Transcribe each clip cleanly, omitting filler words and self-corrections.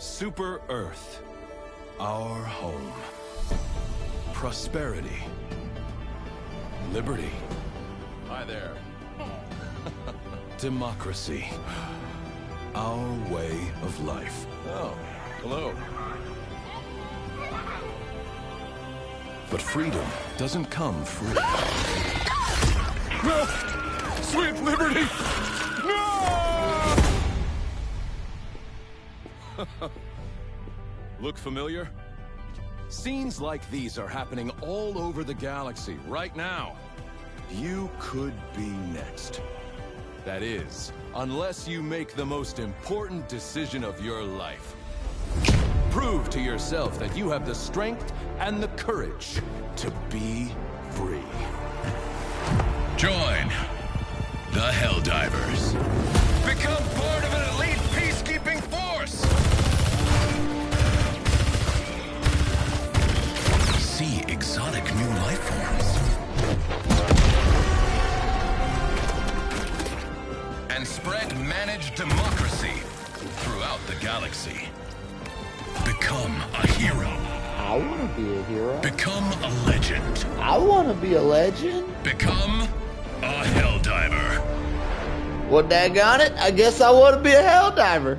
Super Earth, our home. Prosperity. Liberty. Hi there. Democracy. Our way of life. Oh, hello. But freedom doesn't come free. No! Sweet liberty! No! Look familiar? Scenes like these are happening all over the galaxy right now. You could be next. That is, unless you make the most important decision of your life. Prove to yourself that you have the strength and the courage to be free. Join the Helldivers. Become part of an elite peacekeeping force. See exotic new life forms. And spread managed democracy throughout the galaxy. Become a hero. I want to be a hero. Become a legend. I want to be a legend. Become a Helldiver. Well, daggone it, I guess I want to be a Helldiver.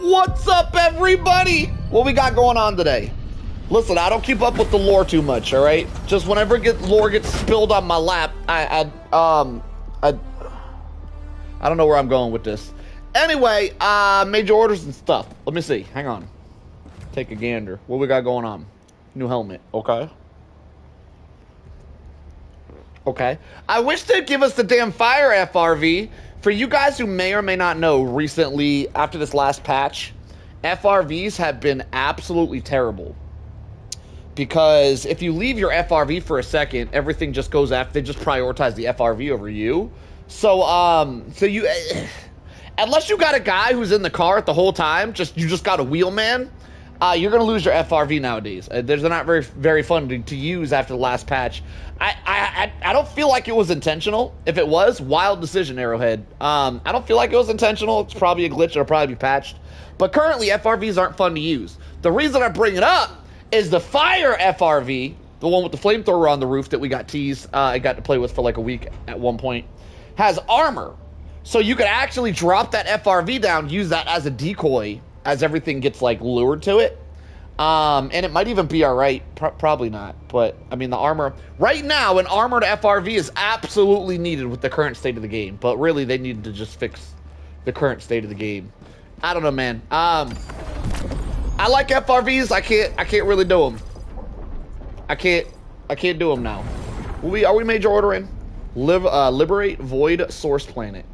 What's up, everybody? What we got going on today? Listen, I don't keep up with the lore too much, all right? Just whenever lore gets spilled on my lap, I don't know where I'm going with this. Anyway, major orders and stuff. Let me see. Hang on. Take a gander. What we got going on? New helmet. Okay. Okay. I wish they'd give us the damn fire FRV. For you guys who may or may not know, recently, after this last patch, FRVs have been absolutely terrible. Because if you leave your FRV for a second, everything just goes after, they just prioritize the FRV over you. So, you, unless you got a guy who's in the car the whole time, you just got a wheelman, you're going to lose your FRV nowadays. They're not very fun to use after the last patch. I don't feel like it was intentional. If it was, wild decision, Arrowhead. I don't feel like it was intentional. It's probably a glitch. It'll probably be patched. But currently, FRVs aren't fun to use. The reason I bring it up is the fire FRV, the one with the flamethrower on the roof that we got teased, I got to play with for like a week at one point, has armor. So you could actually drop that FRV down, use that as a decoy as everything gets like lured to it. And it might even be all right. Probably not. But, I mean, the armor... Right now, an armored FRV is absolutely needed with the current state of the game. But really, they need to just fix the current state of the game. I don't know, man. I like FRVs. I can't really do them. I can't do them now. Are we major ordering? Liberate Void Source Planet.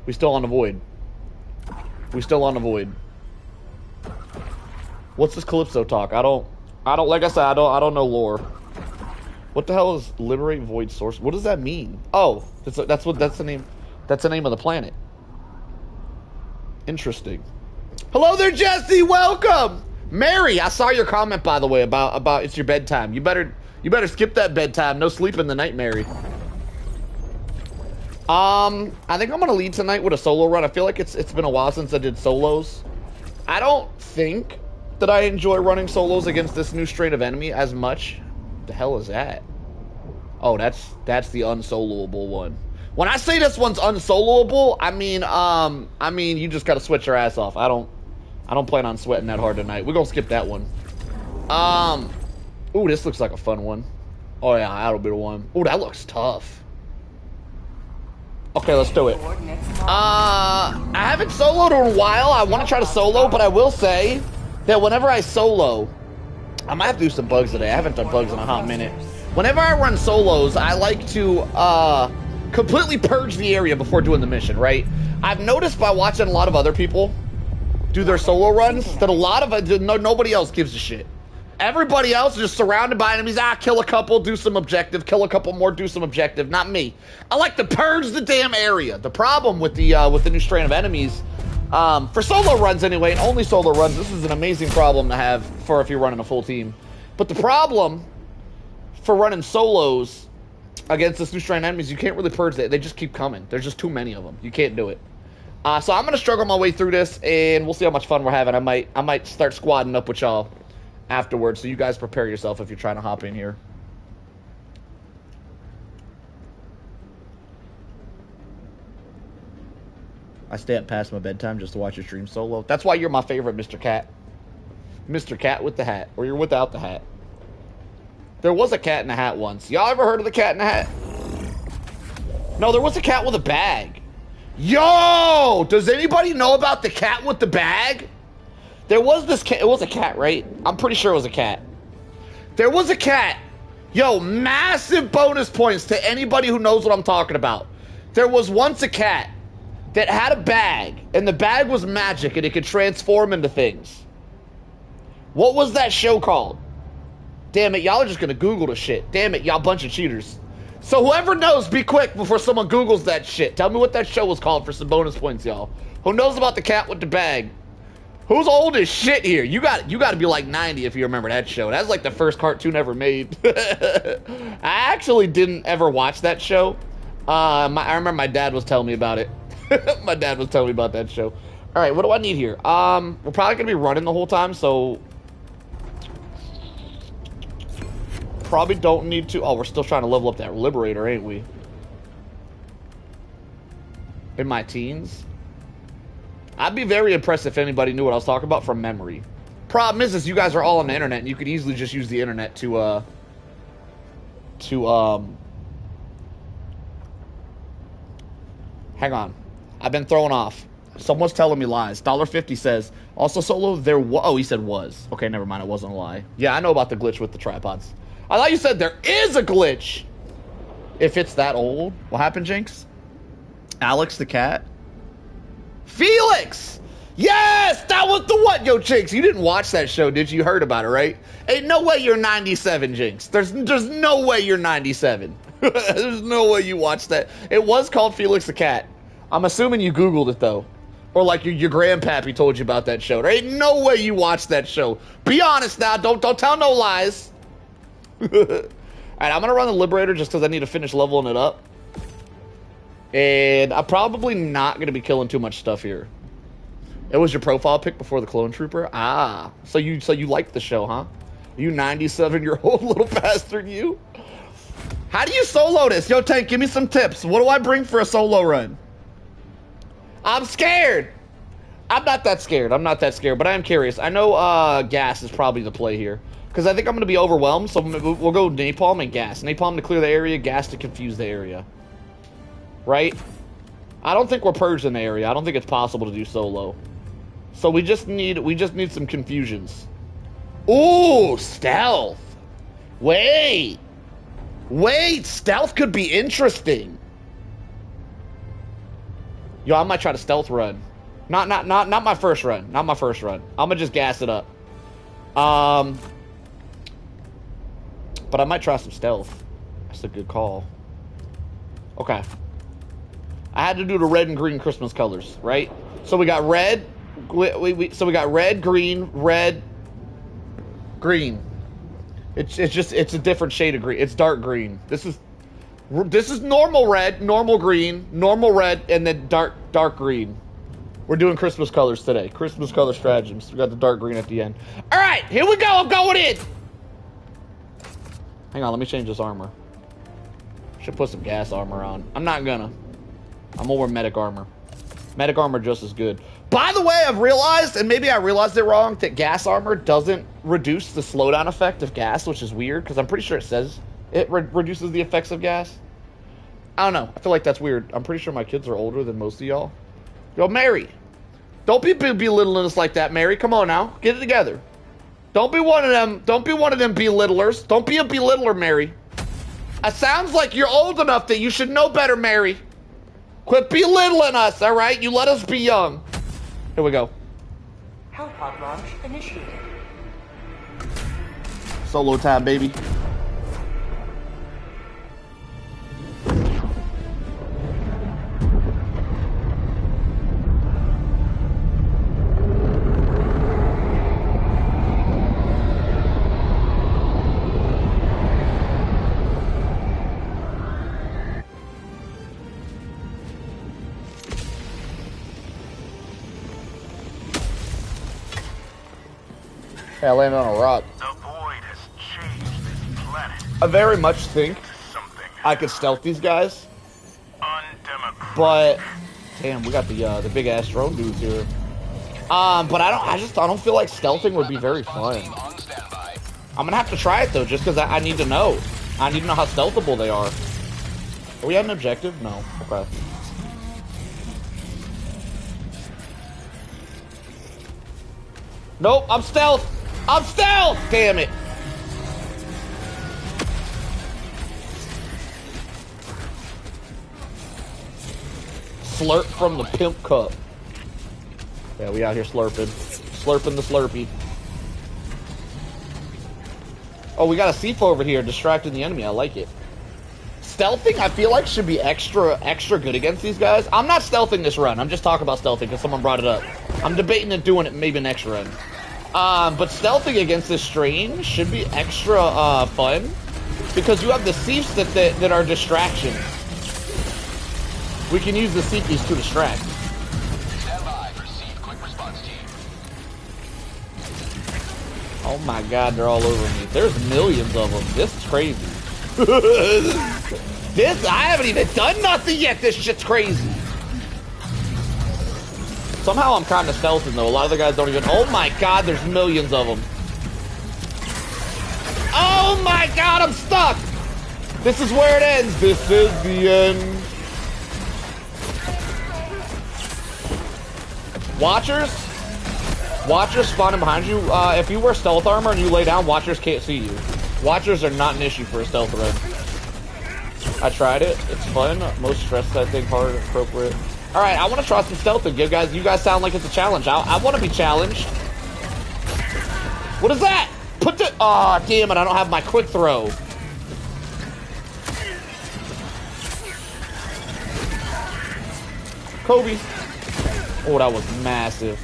We still on the Void. We still on the Void. What's this Calypso talk? I don't, like I said, I don't know lore. What the hell is Liberate Void Source? What does that mean? Oh, that's the name of the planet. Interesting. Hello there, Jesse. Welcome, Mary. I saw your comment, by the way, about it's your bedtime. You better skip that bedtime. No sleep in the night, Mary. I think I'm gonna lead tonight with a solo run. I feel like it's been a while since I did solos. I don't think that I enjoy running solos against this new strain of enemy as much. The hell is that? Oh, that's the unsoloable one. When I say this one's unsoloable, I mean you just gotta sweat your ass off. I don't plan on sweating that hard tonight. We're gonna skip that one. Ooh, this looks like a fun one. Oh yeah, that'll be the one. Ooh, that looks tough. Okay, let's do it. I haven't soloed in a while. I want to try to solo, but I will say that whenever I solo, I might have to do some bugs today. I haven't done bugs in a hot minute. Whenever I run solos, I like to completely purge the area before doing the mission, right? I've noticed by watching a lot of other people do their solo runs that a lot of nobody else gives a shit. Everybody else is just surrounded by enemies. Kill a couple, do some objective. Kill a couple more, do some objective. Not me. I like to purge the damn area. The problem with the new strain of enemies, for solo runs anyway, and only solo runs, this is an amazing problem to have for if you're running a full team. But the problem for running solos against this new strain of enemies, you can't really purge that. They just keep coming. There's just too many of them. You can't do it. So I'm gonna struggle my way through this, and we'll see how much fun we're having. I might start squadding up with y'all afterwards, so you guys prepare yourself if you're trying to hop in here. I stay up past my bedtime just to watch your stream solo. That's why you're my favorite, Mr. Cat. Mr. Cat with the hat, or you're without the hat. There was a cat in a hat once. Y'all ever heard of the cat in a hat? No, there was a cat with a bag. Yo! Does anybody know about the cat with the bag? There was this cat. It was a cat, right? I'm pretty sure it was a cat. There was a cat. Yo, massive bonus points to anybody who knows what I'm talking about. There was once a cat that had a bag, and the bag was magic, and it could transform into things. What was that show called? Damn it, y'all are just gonna Google the shit. Damn it, y'all bunch of cheaters. So whoever knows, be quick before someone Googles that shit. Tell me what that show was called for some bonus points, y'all. Who knows about the cat with the bag? Who's old as shit here? You got to be like 90 if you remember that show. That's like the first cartoon ever made. I actually didn't ever watch that show. I remember my dad was telling me about it. My dad was telling me about that show. All right, what do I need here? We're probably gonna be running the whole time, so probably don't need to. Oh, we're still trying to level up that Liberator, ain't we? In my teens. I'd be very impressed if anybody knew what I was talking about from memory. Problem is you guys are all on the internet, and you could easily just use the internet to hang on. I've been thrown off. Someone's telling me lies. $1.50 says, also solo, there was, oh, he said was. Okay, never mind, it wasn't a lie. Yeah, I know about the glitch with the tripods. I thought you said there is a glitch. If it's that old. What happened, Jinx? Alex the cat? Felix! Yes! That was the one! Yo, Jinx, you didn't watch that show, did you? You heard about it, right? Ain't no way you're 97, Jinx. There's no way you're 97. There's no way you watched that. It was called Felix the Cat. I'm assuming you Googled it, though. Or like your grandpappy told you about that show. There ain't no way you watched that show. Be honest now. Don't tell no lies. Alright, I'm going to run the Liberator just because I need to finish leveling it up. And I'm probably not going to be killing too much stuff here. It was your profile pic before the Clone Trooper? Ah, so you liked the show, huh? You 97-year-old little bastard, you? How do you solo this? Yo, Tank, give me some tips. What do I bring for a solo run? I'm scared. I'm not that scared. But I am curious. I know gas is probably the play here. Because I think I'm going to be overwhelmed, so we'll go napalm and gas. Napalm to clear the area, gas to confuse the area. Right? I don't think we're purging the area. I don't think it's possible to do solo. So we just need some confusions. Ooh, stealth. Wait, stealth could be interesting. Yo, I might try to stealth run. Not my first run. I'm gonna just gas it up. But I might try some stealth. That's a good call. Okay. I had to do the red and green Christmas colors, right? So we got red. So we got red, green, red, green. It's a different shade of green. It's dark green. This is normal red, normal green, normal red, and then dark green. We're doing Christmas colors today. Christmas color stratagems. We got the dark green at the end. All right, here we go. I'm going in. Hang on, let me change this armor. Should put some gas armor on. I'm not gonna. I'm gonna wear medic armor. Medic armor just as good. By the way, I've realized, and maybe I realized it wrong, that gas armor doesn't reduce the slowdown effect of gas, which is weird, because I'm pretty sure it says it reduces the effects of gas. I don't know. I feel like that's weird. I'm pretty sure my kids are older than most of y'all. Yo, Mary. Don't be belittling us like that, Mary. Come on now. Get it together. Don't be one of them. Don't be one of them belittlers. Don't be a belittler, Mary. It sounds like you're old enough that you should know better, Mary. Quit belittling us, all right? You let us be young. Here we go. Hell pod launch initiated. Solo time, baby. Hey, I landed on a rock. The void has changed this planet. I very much think Something I could stealth these guys, undemocratic. but damn, we got the big ass drone dudes here. But I don't feel like stealthing would be very fun. I'm gonna have to try it though, just because I need to know. I need to know how stealthable they are. Are we at an objective? No. Okay. Nope, I'm stealth. I'm stealth. Damn it. Slurp from the pimp cup. Yeah, we out here slurping. Slurping the slurpee. Oh, we got a C4 over here distracting the enemy. I like it. Stealthing, I feel like, should be extra good against these guys. I'm not stealthing this run. I'm just talking about stealthing because someone brought it up. I'm debating and doing it maybe next run. But stealthing against this strain should be extra fun because you have the Seefs that are distractions. We can use the Seefies to distract. Stand by for Seef quick response team. Oh my god, they're all over me. There's millions of them. This is crazy. I haven't even done nothing yet. This shit's crazy. Somehow I'm kind of stealthing though. A lot of the guys don't even. Oh my god, there's millions of them. Oh my god, I'm stuck. This is where it ends. This is the end. Watchers spawning behind you. If you wear stealth armor and you lay down, Watchers can't see you. Watchers are not an issue for a stealth run. I tried it. It's fun. Most stress, I think, hard and appropriate. All right, I want to try some stealthing. You guys sound like it's a challenge. I want to be challenged. What is that? Oh, damn it! I don't have my quick throw. Kobe. Oh, that was massive.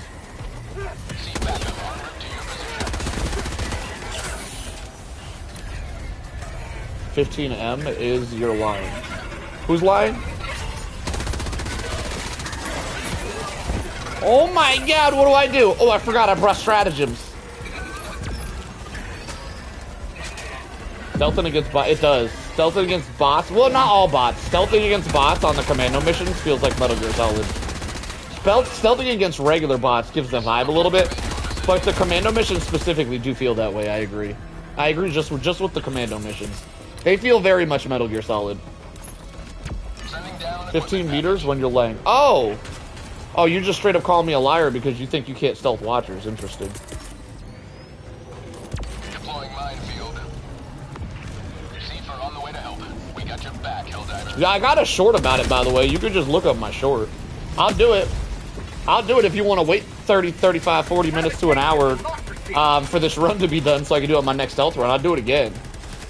15M is your line. Who's lying? Oh my god, what do I do? Oh, I forgot I brought stratagems. Stealthing against bots, it does. Stealthing against bots, well, not all bots. Stealthing against bots on the commando missions feels like Metal Gear Solid. Stealthing against regular bots gives the vibe a little bit, but the commando missions specifically do feel that way, I agree. I agree just with the commando missions. They feel very much Metal Gear Solid. 15 meters when you're laying. Oh! Oh, you just straight up calling me a liar because you think you can't stealth Watchers. Interesting. Deploying minefield. Seefer on the way to help. We got your back, Helldivers. Yeah, I got a short about it, by the way. You could just look up my short. I'll do it. I'll do it if you want to wait 30, 35, 40 minutes to an hour for this run to be done so I can do it on my next stealth run. I'll do it again.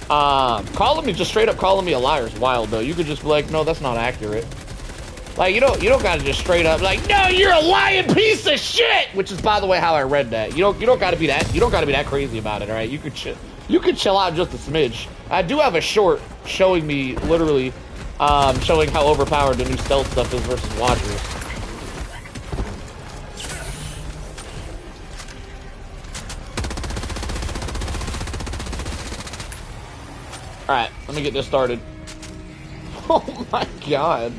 Calling me, just straight up calling me a liar is wild, though. You could just be like, no, that's not accurate. Like, you don't gotta just straight up like, no, you're a lying piece of shit! Which is, by the way, how I read that. You don't gotta be that crazy about it, alright? You could chill out just a smidge. I do have a short showing me, literally, showing how overpowered the new stealth stuff is versus Watchers. Alright, let me get this started. Oh my god.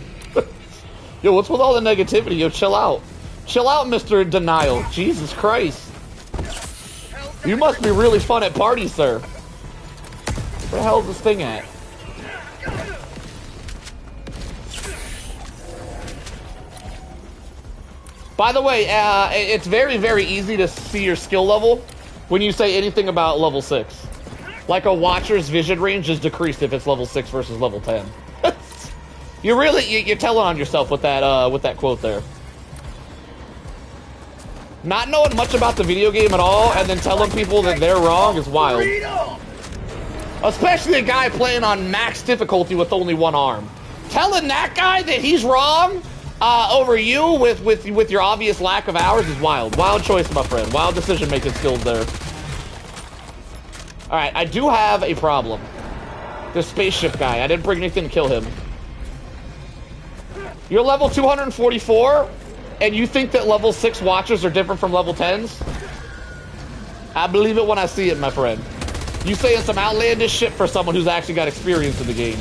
Yo, what's with all the negativity? Yo, chill out. Chill out, Mr. Denial. Jesus Christ. You must be really fun at parties, sir. Where the hell is this thing at? By the way, it's very, very easy to see your skill level when you say anything about level 6. Like a Watcher's vision range is decreased if it's level 6 versus level 10. You're telling on yourself with that quote there. Not knowing much about the video game at all and then telling people that they're wrong is wild. Especially a guy playing on max difficulty with only one arm. Telling that guy that he's wrong over you with your obvious lack of hours is wild. Wild choice, my friend. Wild decision-making skills there. Alright, I do have a problem. This spaceship guy. I didn't bring anything to kill him. You're level 244, and you think that level 6 Watchers are different from level 10s? I believe it when I see it, my friend. You saying some outlandish shit for someone who's actually got experience in the game.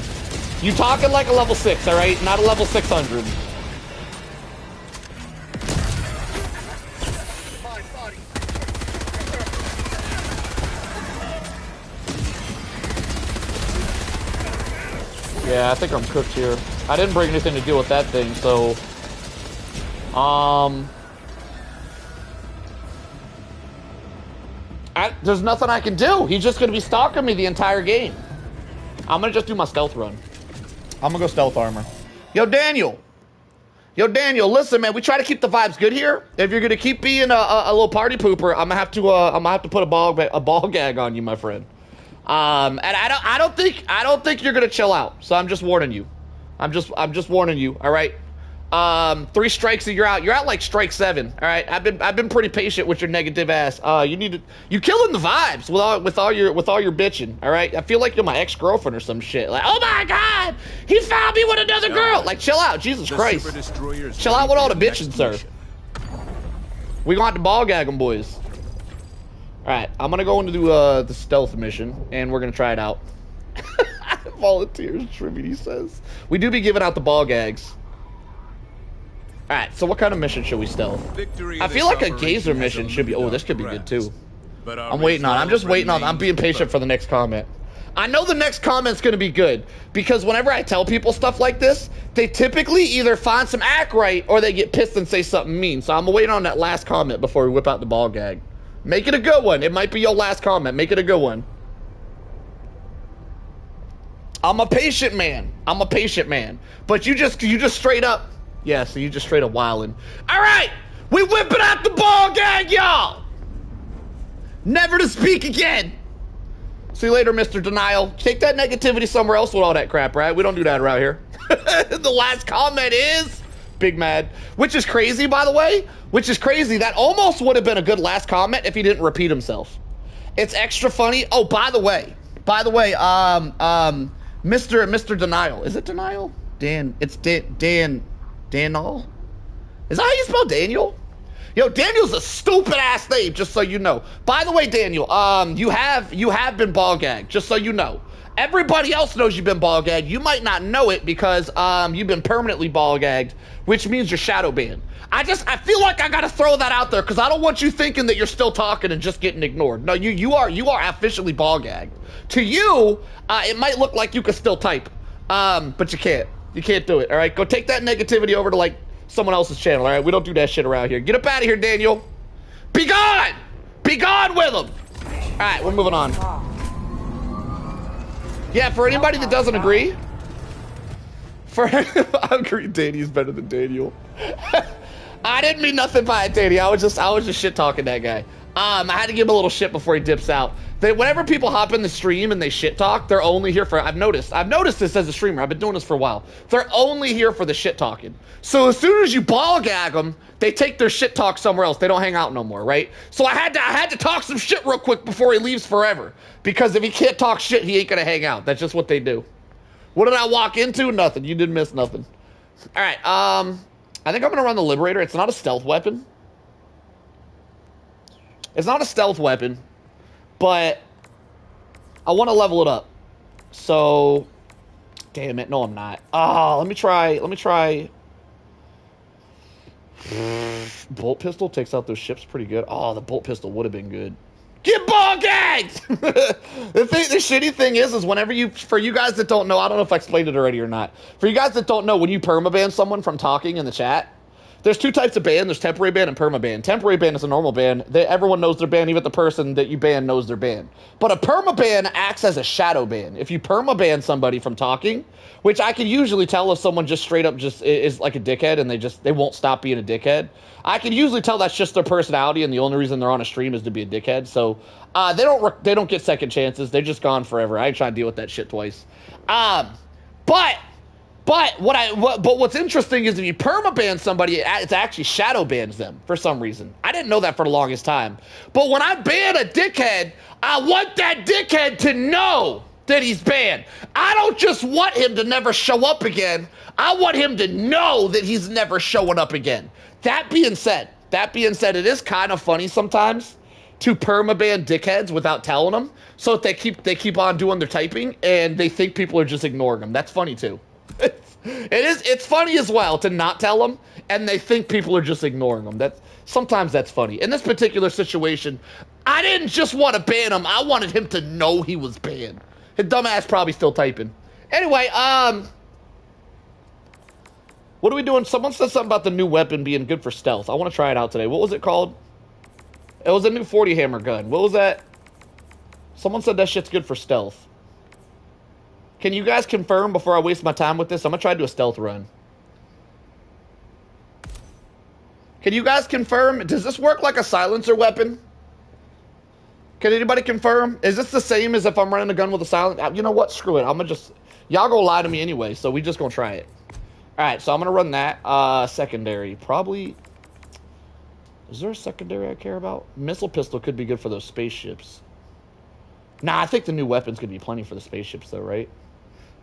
You talking like a level 6, alright? Not a level 600. Yeah, I think I'm cooked here. I didn't bring anything to deal with that thing, so... there's nothing I can do. He's just gonna be stalking me the entire game. I'm gonna just do my stealth run. I'm gonna go stealth armor. Yo, Daniel. Yo, Daniel, listen, man, we try to keep the vibes good here. If you're gonna keep being a little party pooper, I'm gonna have to put a ball gag on you, my friend. And I don't think you're gonna chill out. So I'm just warning you. I'm just warning you. All right. 3 strikes and you're out. You're out like strike 7. All right. I've been pretty patient with your negative ass. You killing the vibes with all your bitching. All right. I feel like you're my ex-girlfriend or some shit. Like, oh my god, he found me with another girl. Like, chill out. Jesus Christ. Chill out with all the bitching, sir. We gonna have to ball gag them, boys. Alright, I'm gonna go into the stealth mission, and we're gonna try it out. Volunteers, Trinity says. We do be giving out the ball gags. Alright, so what kind of mission should we stealth? I feel like a gazer mission should be... Oh, this could be good, too. I'm waiting on... I'm being patient for the next comment. I know the next comment's gonna be good, because whenever I tell people stuff like this, they typically either find some act right, or they get pissed and say something mean. So I'm waiting on that last comment before we whip out the ball gag. Make it a good one. It might be your last comment. Make it a good one. I'm a patient man. I'm a patient man. But you just straight up... Yeah, so you just straight up wildin'. Alright! We whipping out the ball gag, y'all! Never to speak again! See you later, Mr. Denial. Take that negativity somewhere else with all that crap, right? We don't do that around here. The last comment is... Big mad. Which is crazy, by the way. Which is crazy. That almost would have been a good last comment if he didn't repeat himself. It's extra funny. Oh, by the way, Mr. Denial. Is it Denial? Dan. It's Daniel. Is that how you spell Daniel? Yo, Daniel's a stupid ass name, just so you know. By the way, Daniel, you have been ball gagged, just so you know. Everybody else knows you've been ball gagged. You might not know it because you've been permanently ball gagged, which means you're shadow banned. I feel like I gotta throw that out there because I don't want you thinking that you're still talking and just getting ignored. No, you are officially ball gagged. To you, it might look like you could still type, but you can't. You can't do it. All right, go take that negativity over to like someone else's channel. All right, we don't do that shit around here. Get up out of here, Daniel. Be gone. Be gone with him. All right, we're moving on. Yeah, for anybody that doesn't agree, I agree, Danny's better than Daniel. I didn't mean nothing by it, Danny. I was just shit talking that guy. I had to give him a little shit before he dips out. Whenever people hop in the stream and they shit talk, they're only here for. I've noticed this as a streamer. I've been doing this for a while. They're only here for the shit talking. So as soon as you ball gag them, they take their shit talk somewhere else. They don't hang out no more, right? So I had to talk some shit real quick before he leaves forever. Because if he can't talk shit, he ain't gonna hang out. That's just what they do. What did I walk into? Nothing. You didn't miss nothing. All right. I think I'm gonna run the Liberator. It's not a stealth weapon. It's not a stealth weapon, but I want to level it up. So, damn it. No, I'm not. Oh, let me try. Bolt pistol takes out those ships pretty good. Oh, the bolt pistol would have been good. Get ball gagged! The shitty thing is whenever for you guys that don't know, I don't know if I explained it already or not. For you guys that don't know, when you permaban someone from talking in the chat, there's two types of ban. There's temporary ban and permaban. Temporary ban is a normal ban. Everyone knows they're banned. Even the person that you ban knows they're banned. But a permaban acts as a shadow ban. If you permaban somebody from talking, which I can usually tell if someone just straight up just is like a dickhead and they won't stop being a dickhead. I can usually tell that's just their personality and the only reason they're on a stream is to be a dickhead. So they don't get second chances. They're just gone forever. I ain't trying to deal with that shit twice. But what's interesting is if you permaban somebody, it actually shadow bans them for some reason. I didn't know that for the longest time. But when I ban a dickhead, I want that dickhead to know that he's banned. I don't just want him to never show up again. I want him to know that he's never showing up again. That being said, it is kind of funny sometimes to permaban dickheads without telling them, so that they keep on doing their typing and they think people are just ignoring them. That's funny too. It's funny as well to not tell them and they think people are just ignoring them. Sometimes that's funny. In this particular situation, I didn't just want to ban him. I wanted him to know he was banned. His dumbass probably still typing. Anyway, what are we doing? Someone said something about the new weapon being good for stealth. I want to try it out today. What was it called? It was a new 40 hammer gun. What was that? Someone said that shit's good for stealth. Can you guys confirm before I waste my time with this? I'm going to try to do a stealth run. Can you guys confirm? Does this work like a silencer weapon? Can anybody confirm? Is this the same as if I'm running a gun with a silent? You know what? Screw it. I'm going to just... Y'all gonna lie to me anyway, so we just going to try it. Alright, so I'm going to run that. Secondary. Probably... Is there a secondary I care about? Missile pistol could be good for those spaceships. Nah, I think the new weapons could be plenty for the spaceships, though, right?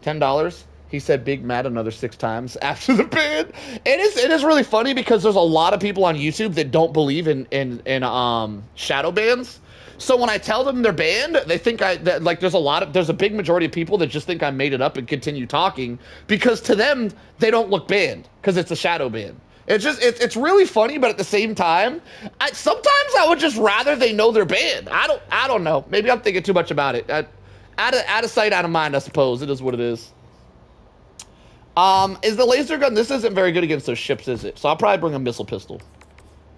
$10. He said Big Mad another 6 times after the ban. It is really funny because there's a lot of people on YouTube that don't believe in shadow bans. So when I tell them they're banned, they think there's a big majority of people that just think I made it up and continue talking because to them they don't look banned because it's a shadow ban. It's really funny, but at the same time, sometimes I would just rather they know they're banned. I don't know. Maybe I'm thinking too much about it. Out of sight, out of mind, I suppose. It is what it is. Is the laser gun... This isn't very good against those ships, is it? So I'll probably bring a missile pistol.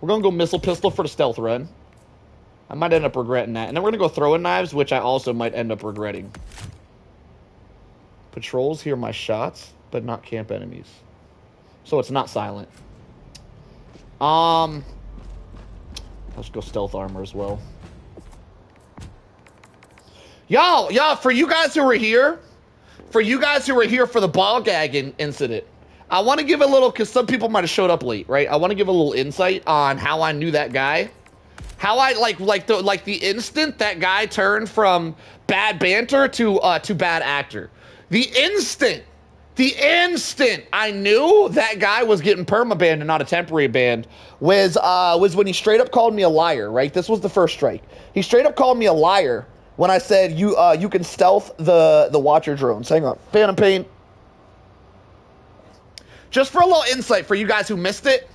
We're going to go missile pistol for the stealth run. I might end up regretting that. And then we're going to go throwing knives, which I also might end up regretting. Patrols hear my shots, but not camp enemies. So it's not silent. Let's go stealth armor as well. Y'all, for you guys who were here for the ball gagging incident, I want to give a little, because some people might have showed up late, right? I want to give a little insight on how I knew that guy. How I like the instant that guy turned from bad banter to bad actor. The instant I knew that guy was getting permabanned and not a temporary ban was when he straight up called me a liar, right? This was the first strike. He straight up called me a liar when I said you can stealth the watcher drones. Hang on. Phantom Pain. Just for a little insight for you guys who missed it,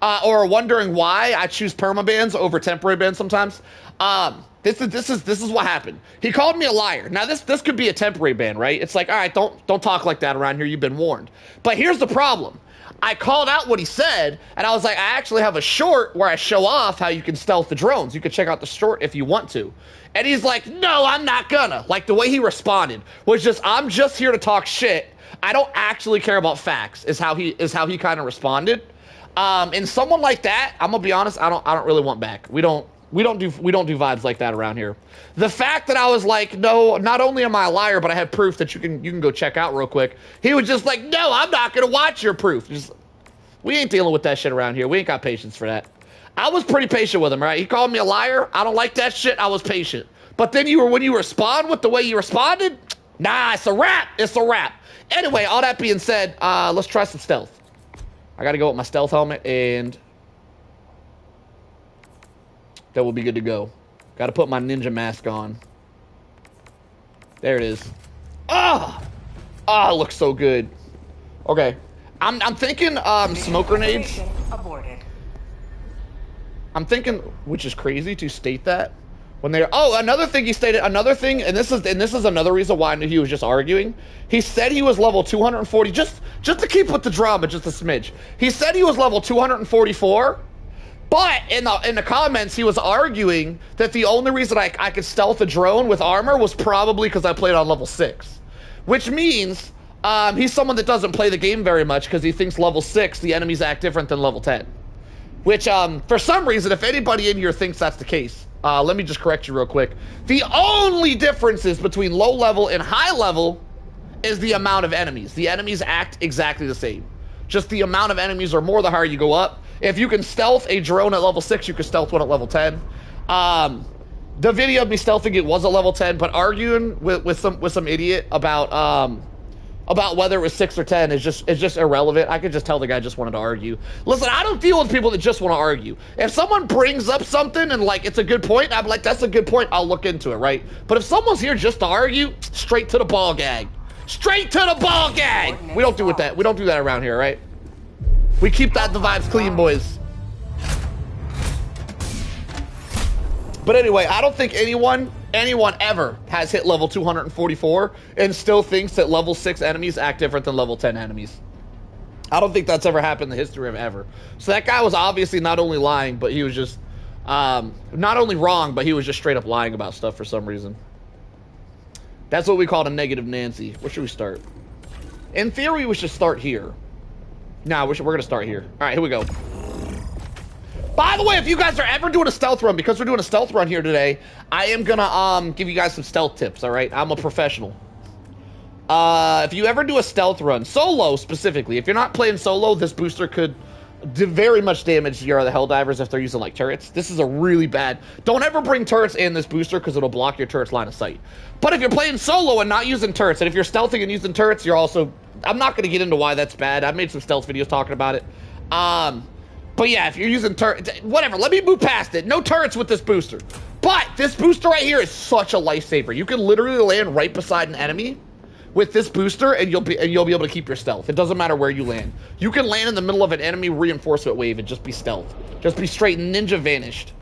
or are wondering why I choose permabans over temporary bans sometimes. This is what happened. He called me a liar. Now this could be a temporary ban, right? It's like, all right, don't talk like that around here. You've been warned. But here's the problem. I called out what he said, and I was like, I actually have a short where I show off how you can stealth the drones. You can check out the short if you want to. And he's like, no, I'm not gonna. Like, the way he responded was just, I'm just here to talk shit. I don't actually care about facts, is how he kind of responded. And someone like that, I'm gonna be honest, I don't really want back. We don't do vibes like that around here. The fact that I was like, no, not only am I a liar, but I have proof that you can go check out real quick. He was just like, no, I'm not gonna watch your proof. Just, we ain't dealing with that shit around here. We ain't got patience for that. I was pretty patient with him, right? He called me a liar. I don't like that shit. I was patient. But then when you respond with the way you responded, nah, it's a wrap. It's a wrap. Anyway, all that being said, let's try some stealth. I gotta go with my stealth helmet, and that will be good to go. Gotta put my ninja mask on. There it is. Ah! Ah, it looks so good. Okay. I'm thinking smoke grenades. Aborted. I'm thinking, which is crazy to state that when they're, oh, another thing he stated, another thing, and this is another reason why I knew he was just arguing. He said he was level 240, just to keep with the drama, just a smidge. He said he was level 244, but in the comments he was arguing that the only reason I could stealth a drone with armor was probably because I played on level 6, which means he's someone that doesn't play the game very much because he thinks level 6 the enemies act different than level 10. Which, for some reason, if anybody in here thinks that's the case, let me just correct you real quick. The only differences between low level and high level is the amount of enemies. The enemies act exactly the same. Just the amount of enemies are more the higher you go up. If you can stealth a drone at level 6, you can stealth one at level 10. The video of me stealthing it was at level 10, but arguing with some idiot about whether it was 6 or 10 is just irrelevant. I could just tell the guy just wanted to argue. Listen, I don't deal with people that just want to argue. If someone brings up something and like it's a good point, I'm like, that's a good point, I'll look into it, right? But if someone's here just to argue, straight to the ball gag. Straight to the ball gag! We don't do that. We don't do that around here, right? We keep the vibes clean, boys. But anyway, I don't think anyone ever has hit level 244 and still thinks that level 6 enemies act different than level 10 enemies. I don't think that's ever happened in the history of ever. So that guy was obviously not only lying, but he was just, not only wrong, but he was just straight up lying about stuff for some reason. That's what we call a negative Nancy. Where should we start? In theory, we should start here. Nah, we're gonna start here. All right, here we go. By the way, if you guys are ever doing a stealth run, because we're doing a stealth run here today, I am gonna give you guys some stealth tips, all right? I'm a professional. If you ever do a stealth run, solo specifically, if you're not playing solo, this booster could do very much damage to the Helldivers if they're using like turrets. This is a really bad, don't ever bring turrets in this booster because it'll block your turret's line of sight. But if you're playing solo and not using turrets, and if you're stealthing and using turrets, you're also, I'm not gonna get into why that's bad. I've made some stealth videos talking about it. But yeah, if you're using turrets, whatever, let me move past it. No turrets with this booster. But this booster right here is such a lifesaver. You can literally land right beside an enemy with this booster, and you'll be able to keep your stealth. It doesn't matter where you land. You can land in the middle of an enemy reinforcement wave and just be stealth. Just be straight ninja vanished.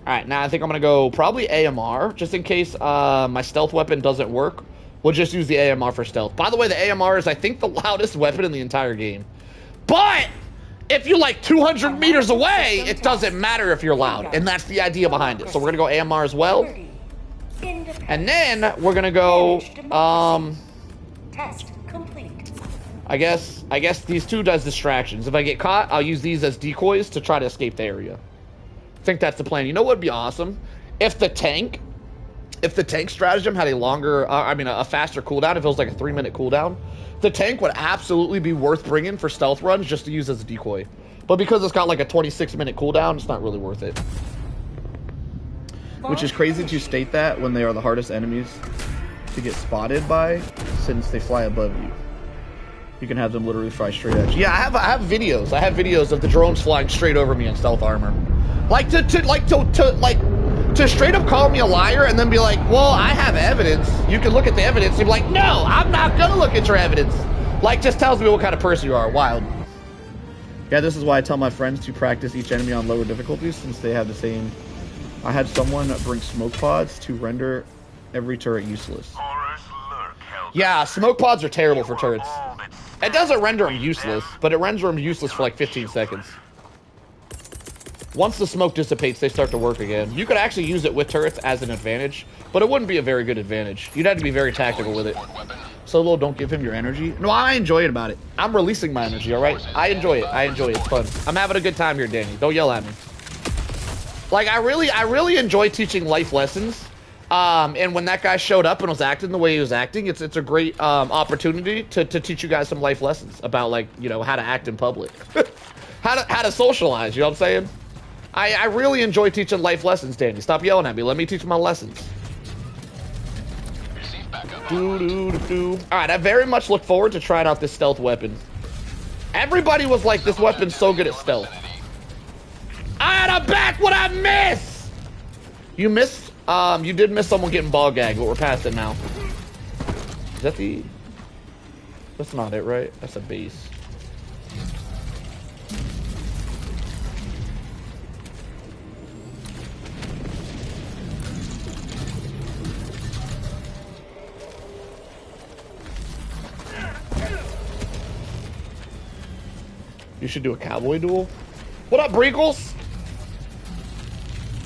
All right, now I think I'm gonna go probably AMR, just in case my stealth weapon doesn't work. We'll just use the AMR for stealth. By the way, the AMR is, I think, the loudest weapon in the entire game. But if you're like 200 meters away, it doesn't matter if you're loud, and that's the idea behind it. So we're gonna go AMR as well. And then we're gonna go, Test complete. I guess these two does distractions. If I get caught, I'll use these as decoys to try to escape the area. I think that's the plan. You know what would be awesome? If the tank stratagem had a longer, a faster cooldown, if it was like a 3-minute cooldown, the tank would absolutely be worth bringing for stealth runs just to use as a decoy. But because it's got like a 26-minute cooldown, it's not really worth it. Which is crazy to state that when they are the hardest enemies to get spotted by, since they fly above you. You can have them literally fly straight at you. Yeah, I have videos. I have videos of the drones flying straight over me in stealth armor. Like to straight up call me a liar and then be like, well, I have evidence. You can look at the evidence and be like, no, I'm not gonna look at your evidence. Like, just tells me what kind of person you are. Wild. Yeah, this is why I tell my friends to practice each enemy on lower difficulties, since they have the same. I had someone bring smoke pods to render every turret useless. Horrors lurk, Helldivers. Yeah, smoke pods are terrible for You are turrets. all that It doesn't render them useless, but it renders them useless for like 15 seconds. Once the smoke dissipates, they start to work again. You could actually use it with turrets as an advantage, but it wouldn't be a very good advantage. You'd have to be very tactical with it. Solo, don't give him your energy. No, I enjoy it about it. I'm releasing my energy, all right? I enjoy it. I enjoy it. It's fun. I'm having a good time here, Danny. Don't yell at me. Like, I really enjoy teaching life lessons. And when that guy showed up and was acting the way he was acting, it's a great opportunity to teach you guys some life lessons about, like, you know, how to act in public. how to socialize, you know what I'm saying? I really enjoy teaching life lessons, Danny. Stop yelling at me. Let me teach my lessons. Alright, I very much look forward to trying out this stealth weapon. Everybody was like, this weapon's so good at stealth. I'm back! What'd I miss? You missed? You did miss someone getting ball gagged, but we're past it now. Is that the... That's not it, right? That's a base. You should do a cowboy duel. What up, Breagles?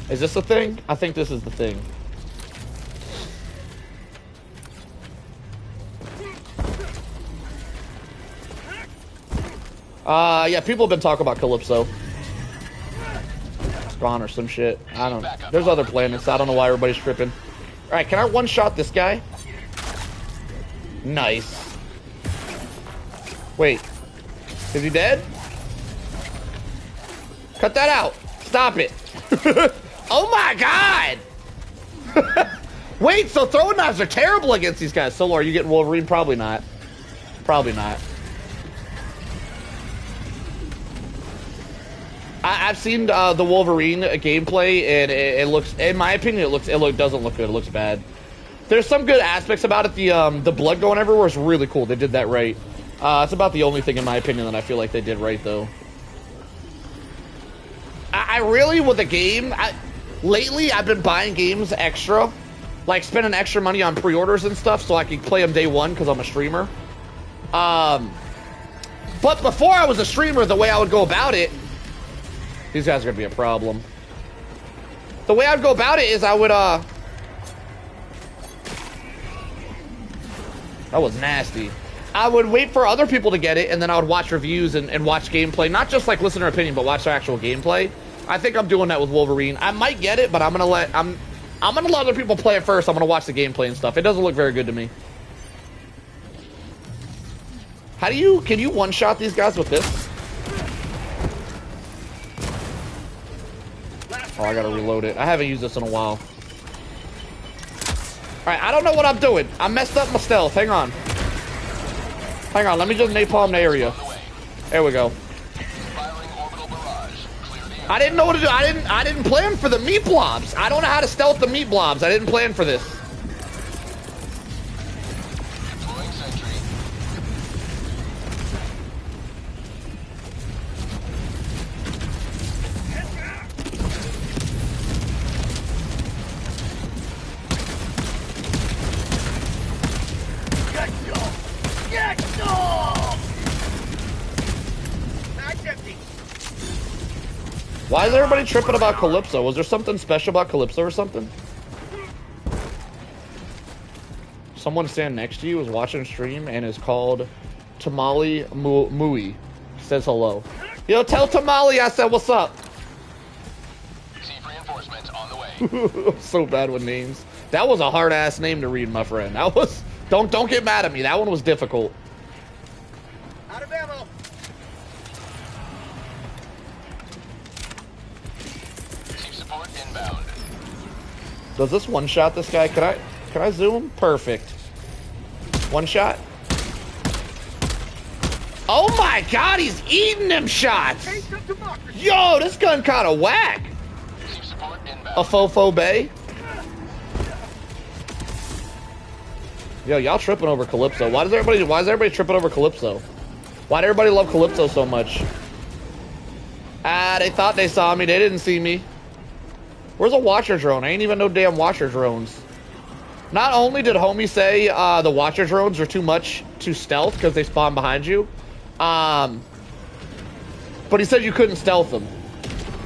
Is this a thing? I think this is the thing. Yeah, people have been talking about Calypso. It's gone or some shit. I don't know. There's other planets. I don't know why everybody's tripping. Alright, can I one-shot this guy? Nice. Wait. Is he dead? Cut that out. Stop it. Oh my god! Wait, so throwing knives are terrible against these guys. Solo, are you getting Wolverine? Probably not. Probably not. I've seen the Wolverine gameplay, and it looks, in my opinion, it doesn't look good. It looks bad. There's some good aspects about it. The blood going everywhere is really cool. They did that right. It's about the only thing, in my opinion, that I feel like they did right, though. I really, with the game, lately I've been buying games extra, like spending extra money on pre-orders and stuff so I can play them day one because I'm a streamer. But before I was a streamer, the way I would go about it, these guys are gonna be a problem. The way I'd go about it is I would, that was nasty. I would wait for other people to get it, and then I would watch reviews and watch gameplay. Not just like listener opinion, but watch their actual gameplay. I think I'm doing that with Wolverine. I might get it, but I'm gonna let other people play it first. I'm gonna watch the gameplay and stuff. It doesn't look very good to me. Can you one-shot these guys with this? Oh, I gotta reload it. I haven't used this in a while. Alright, I don't know what I'm doing. I messed up my stealth. Hang on. Hang on, let me just napalm the area. There we go. I didn't know what to do. I didn't plan for the meat blobs. I don't know how to stealth the meat blobs. I didn't plan for this. Why is everybody tripping about Calypso? Was there something special about Calypso or something? Someone standing next to you is watching a stream and is called Tamale Mui. Says hello. Yo, tell Tamale I said what's up. Receive reinforcements on the way. I'm so bad with names. That was a hard ass name to read, my friend. That was don't get mad at me. That one was difficult. Out of ammo. Inbound. Does this one shot this guy? Can I zoom? Perfect. One shot. Oh my god, he's eating them shots! Yo, this gun kinda whack! A fofo bay. Yo, y'all tripping over Calypso. Why is everybody tripping over Calypso? Why do everybody love Calypso so much? Ah, they thought they saw me, they didn't see me. Where's a watcher drone? I ain't even no damn watcher drones. Not only did homie say the Watcher drones are too much to stealth because they spawn behind you, but he said you couldn't stealth them.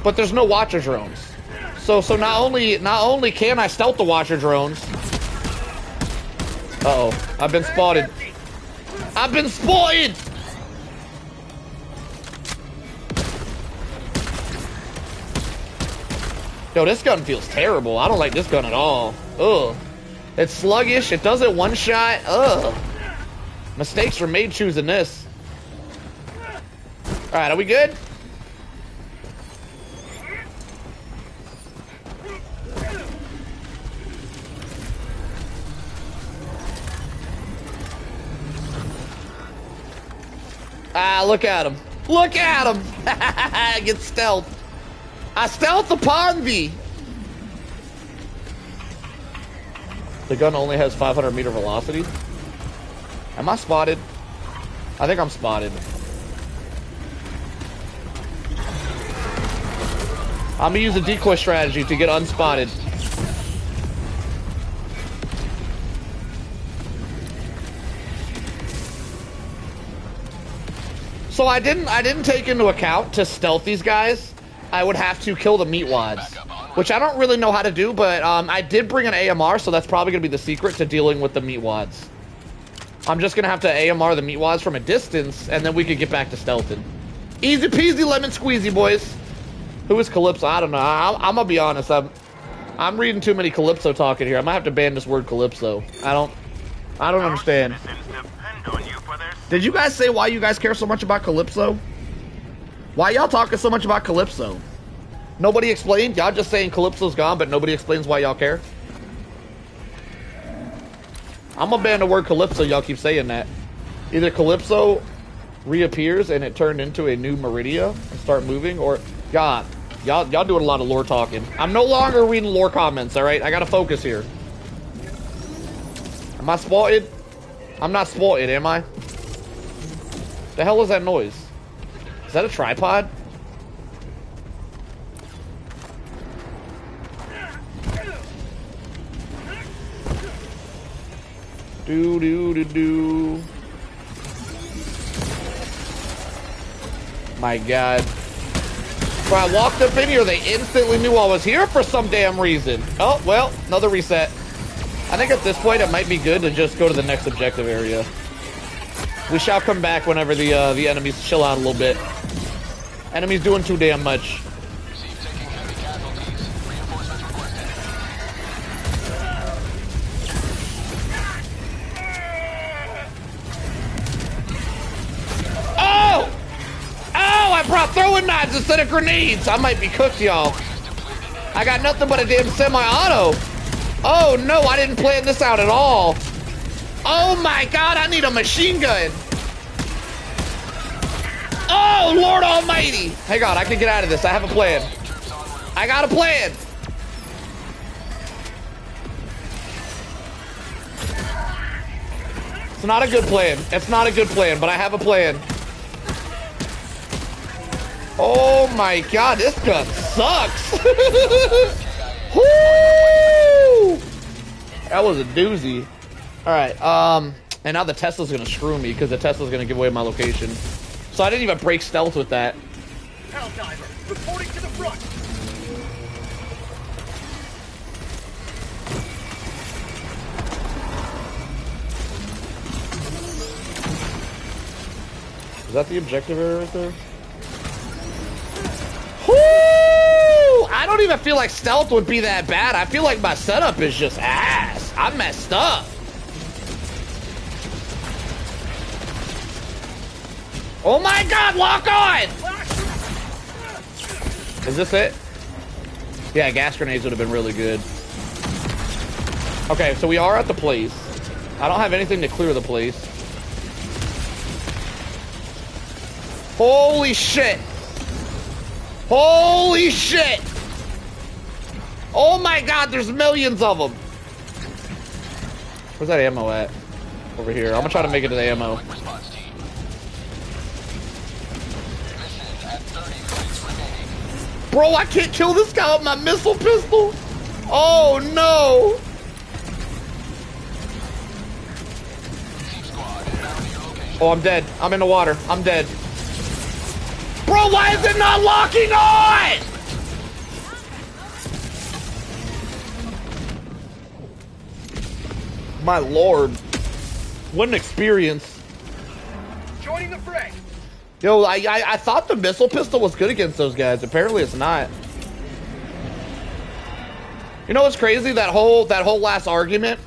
But there's no Watcher drones. So not only can I stealth the Watcher drones. Uh-oh, I've been spotted. I've been spotted! Yo, this gun feels terrible. I don't like this gun at all. Ugh. It's sluggish. It does it one shot. Ugh. Mistakes were made choosing this. Alright, are we good? Ah, look at him. Look at him! I get stealth. I stealth upon thee! The gun only has 500 meter velocity. Am I spotted? I think I'm spotted. I'm gonna use a decoy strategy to get unspotted. So I didn't take into account to stealth these guys. I would have to kill the meat wads, which I don't really know how to do, but I did bring an AMR, so that's probably gonna be the secret to dealing with the meat wads. I'm just gonna have to AMR the meat wads from a distance, and then we could get back to stealthing. Easy peasy lemon squeezy, boys. Who is Calypso? I don't know. I'm gonna be honest. I'm reading too many Calypso talking here. I might have to ban this word Calypso. I don't understand. Did you guys say why you guys care so much about Calypso? Why y'all talking so much about Calypso? Nobody explained? Y'all just saying Calypso's gone, but nobody explains why y'all care? I'm gonna ban the word Calypso. Y'all keep saying that. Either Calypso reappears and it turned into a new Meridia and start moving, or y'all doing a lot of lore talking. I'm no longer reading lore comments, alright? I gotta focus here. Am I spotted? I'm not spotted, am I? The hell is that noise? Is that a tripod? Do. My God. When I walked up in here, they instantly knew I was here for some damn reason. Oh, well, another reset. I think at this point, it might be good to just go to the next objective area. We shall come back whenever the enemies chill out a little bit. Enemies doing too damn much. Oh! Oh, I brought throwing knives instead of grenades. I might be cooked, y'all. I got nothing but a damn semi-auto. Oh no, I didn't plan this out at all. Oh my God, I need a machine gun. Oh, Lord Almighty. Hang on, I can get out of this. I have a plan. I got a plan. It's not a good plan. It's not a good plan, but I have a plan. Oh my God, this gun sucks. Woo! That was a doozy. All right, and now the Tesla's gonna screw me because the Tesla's gonna give away my location. So I didn't even break stealth with that. Helldiver, reporting to the front. Is that the objective area right there? Woo! I don't even feel like stealth would be that bad. I feel like my setup is just ass. I messed up. Oh my God, lock on! Is this it? Yeah, gas grenades would have been really good. Okay, so we are at the place. I don't have anything to clear the place. Holy shit! Holy shit! Oh my God, there's millions of them! Where's that ammo at? Over here. I'm gonna try to make it to the ammo. Bro, I can't kill this guy with my missile pistol! Oh no! Oh, I'm dead. I'm in the water. I'm dead. Bro, why is it not locking on? My lord. What an experience. Joining the fray. Yo, I thought the missile pistol was good against those guys. Apparently it's not. You know what's crazy? That whole last argument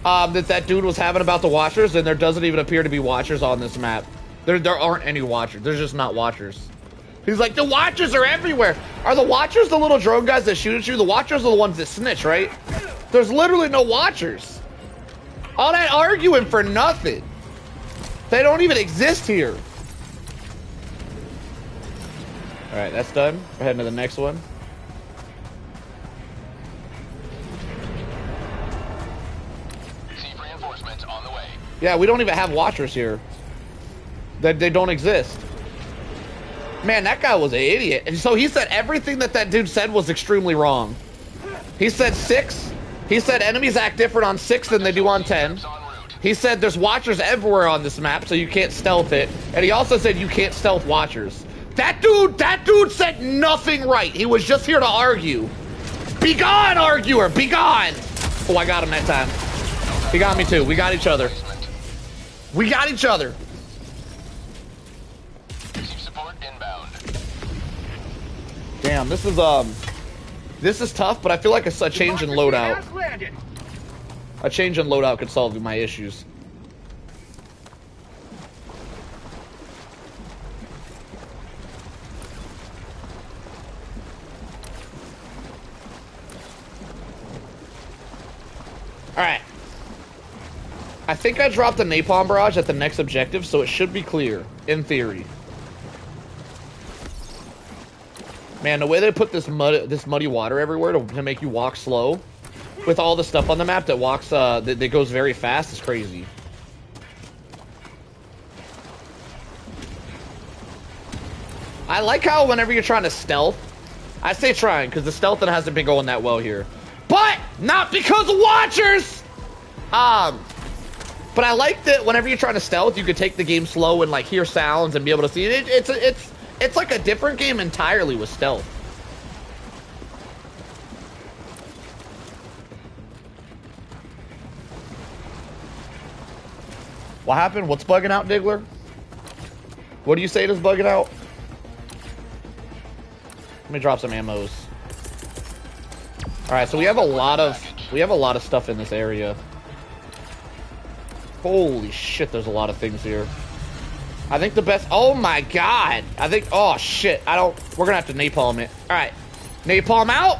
that dude was having about the Watchers, and there doesn't even appear to be Watchers on this map. There aren't any Watchers. There's just not Watchers. He's like, the Watchers are everywhere. Are the Watchers the little drone guys that shoot at you? The Watchers are the ones that snitch, right? There's literally no Watchers. All that arguing for nothing. They don't even exist here. All right, that's done. We're heading to the next one. Chief reinforcements on the way. Yeah, we don't even have Watchers here. They don't exist. Man, that guy was an idiot. And so he said everything that dude said was extremely wrong. He said 6. He said enemies act different on 6 than they do on 10. He said there's Watchers everywhere on this map, so you can't stealth it. And he also said you can't stealth Watchers. That dude said nothing right. He was just here to argue. Be gone, arguer, be gone. Oh, I got him that time. He got me too. We got each other. We got each other. Damn, this is tough, but I feel like a change in loadout. A change in loadout could solve my issues. Alright. I think I dropped the napalm barrage at the next objective, so it should be clear, in theory. Man, the way they put this muddy water everywhere to make you walk slow, with all the stuff on the map that walks, that goes very fast, is crazy. I like how whenever you're trying to stealth, I say trying because the stealthing hasn't been going that well here, but not because of Watchers. But I like that whenever you're trying to stealth, you could take the game slow and like hear sounds and be able to see it. It's like a different game entirely with stealth. What happened? What's bugging out, Diggler? What do you say is bugging out? Let me drop some ammos. All right, so we have a lot of stuff in this area. Holy shit, there's a lot of things here. I think the best, oh my god. I think, oh shit, we're gonna have to napalm it. All right, napalm out.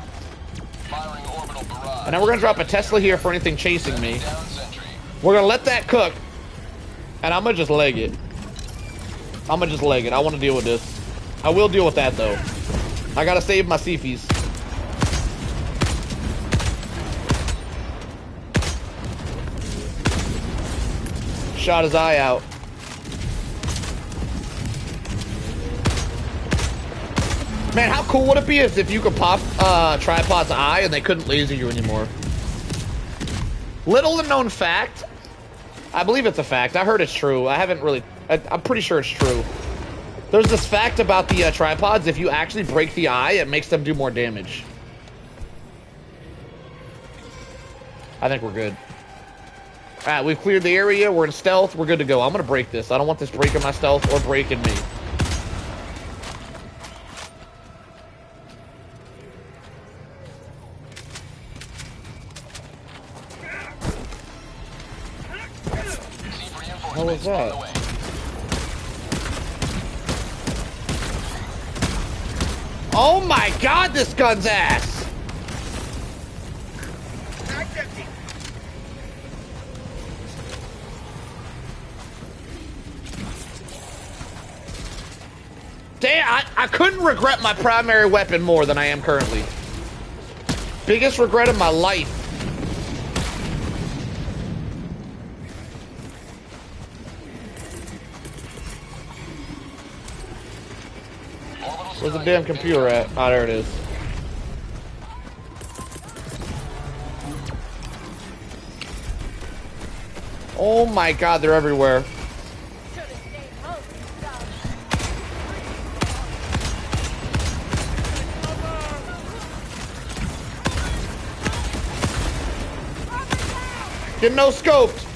And then we're gonna drop a Tesla here for anything chasing me. We're gonna let that cook. And I'm gonna just leg it. I want to deal with this. I will deal with that though. I gotta save my Cephis. Shot his eye out. Man, how cool would it be if you could pop Tripod's eye and they couldn't laser you anymore? Little known fact. I believe it's a fact. I heard it's true. I'm pretty sure it's true. There's this fact about the tripods. If you actually break the eye, it makes them do more damage. I think we're good. Alright, we've cleared the area. We're in stealth. We're good to go. I'm going to break this. I don't want this breaking my stealth or breaking me. What was that? Oh my god, this gun's ass! Damn, I couldn't regret my primary weapon more than I am currently. Biggest regret of my life. Where's the damn computer at? Oh, there it is. Oh my god, they're everywhere. Get no scoped.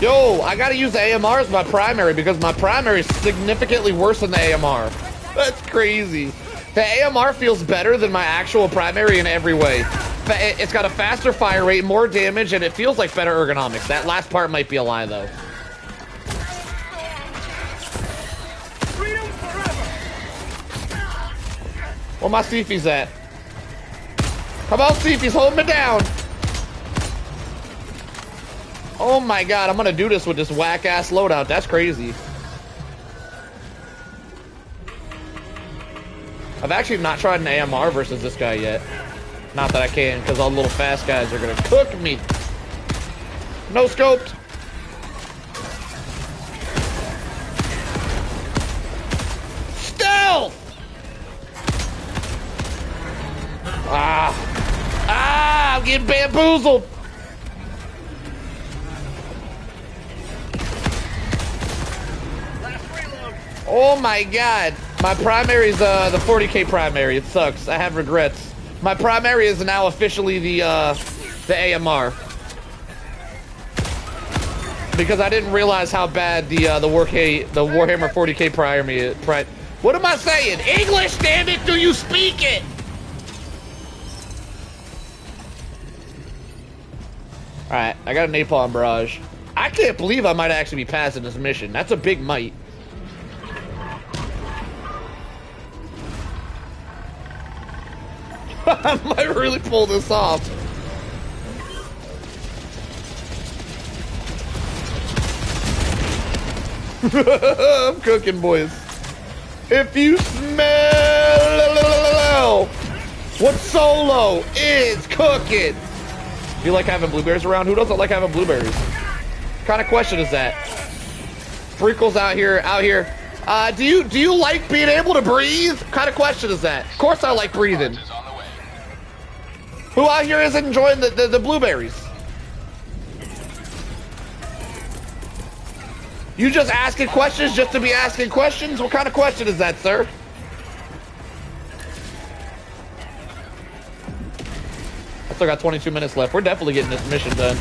Yo, I gotta use the AMR as my primary because my primary is significantly worse than the AMR. That's crazy. The AMR feels better than my actual primary in every way. It's got a faster fire rate, more damage, and it feels like better ergonomics. That last part might be a lie, though. Freedom forever. Where my Seafies at? Come on, Seafies, hold me down. Oh my god, I'm gonna do this with this whack-ass loadout. That's crazy. I've actually not tried an AMR versus this guy yet. Not that I can, because all the little fast guys are gonna cook me. No scoped. Stealth! I'm getting bamboozled. Oh my god. My primary is the 40k primary. It sucks. I have regrets. My primary is now officially the AMR. Because I didn't realize how bad the Warhammer 40k primary is. What am I saying? English, damn it, do you speak it? Alright, I got a napalm barrage. I can't believe I might actually be passing this mission. That's a big might. I might really pull this off. I'm cooking, boys. If you smell what Solo is cooking. Do you like having blueberries around? Who doesn't like having blueberries? What kind of question is that? Freakles out here. Do you like being able to breathe? What kind of question is that? Of course I like breathing. Who out here is enjoying the blueberries? You just asking questions just to be asking questions? What kind of question is that, sir? I still got 22 minutes left. We're definitely getting this mission done.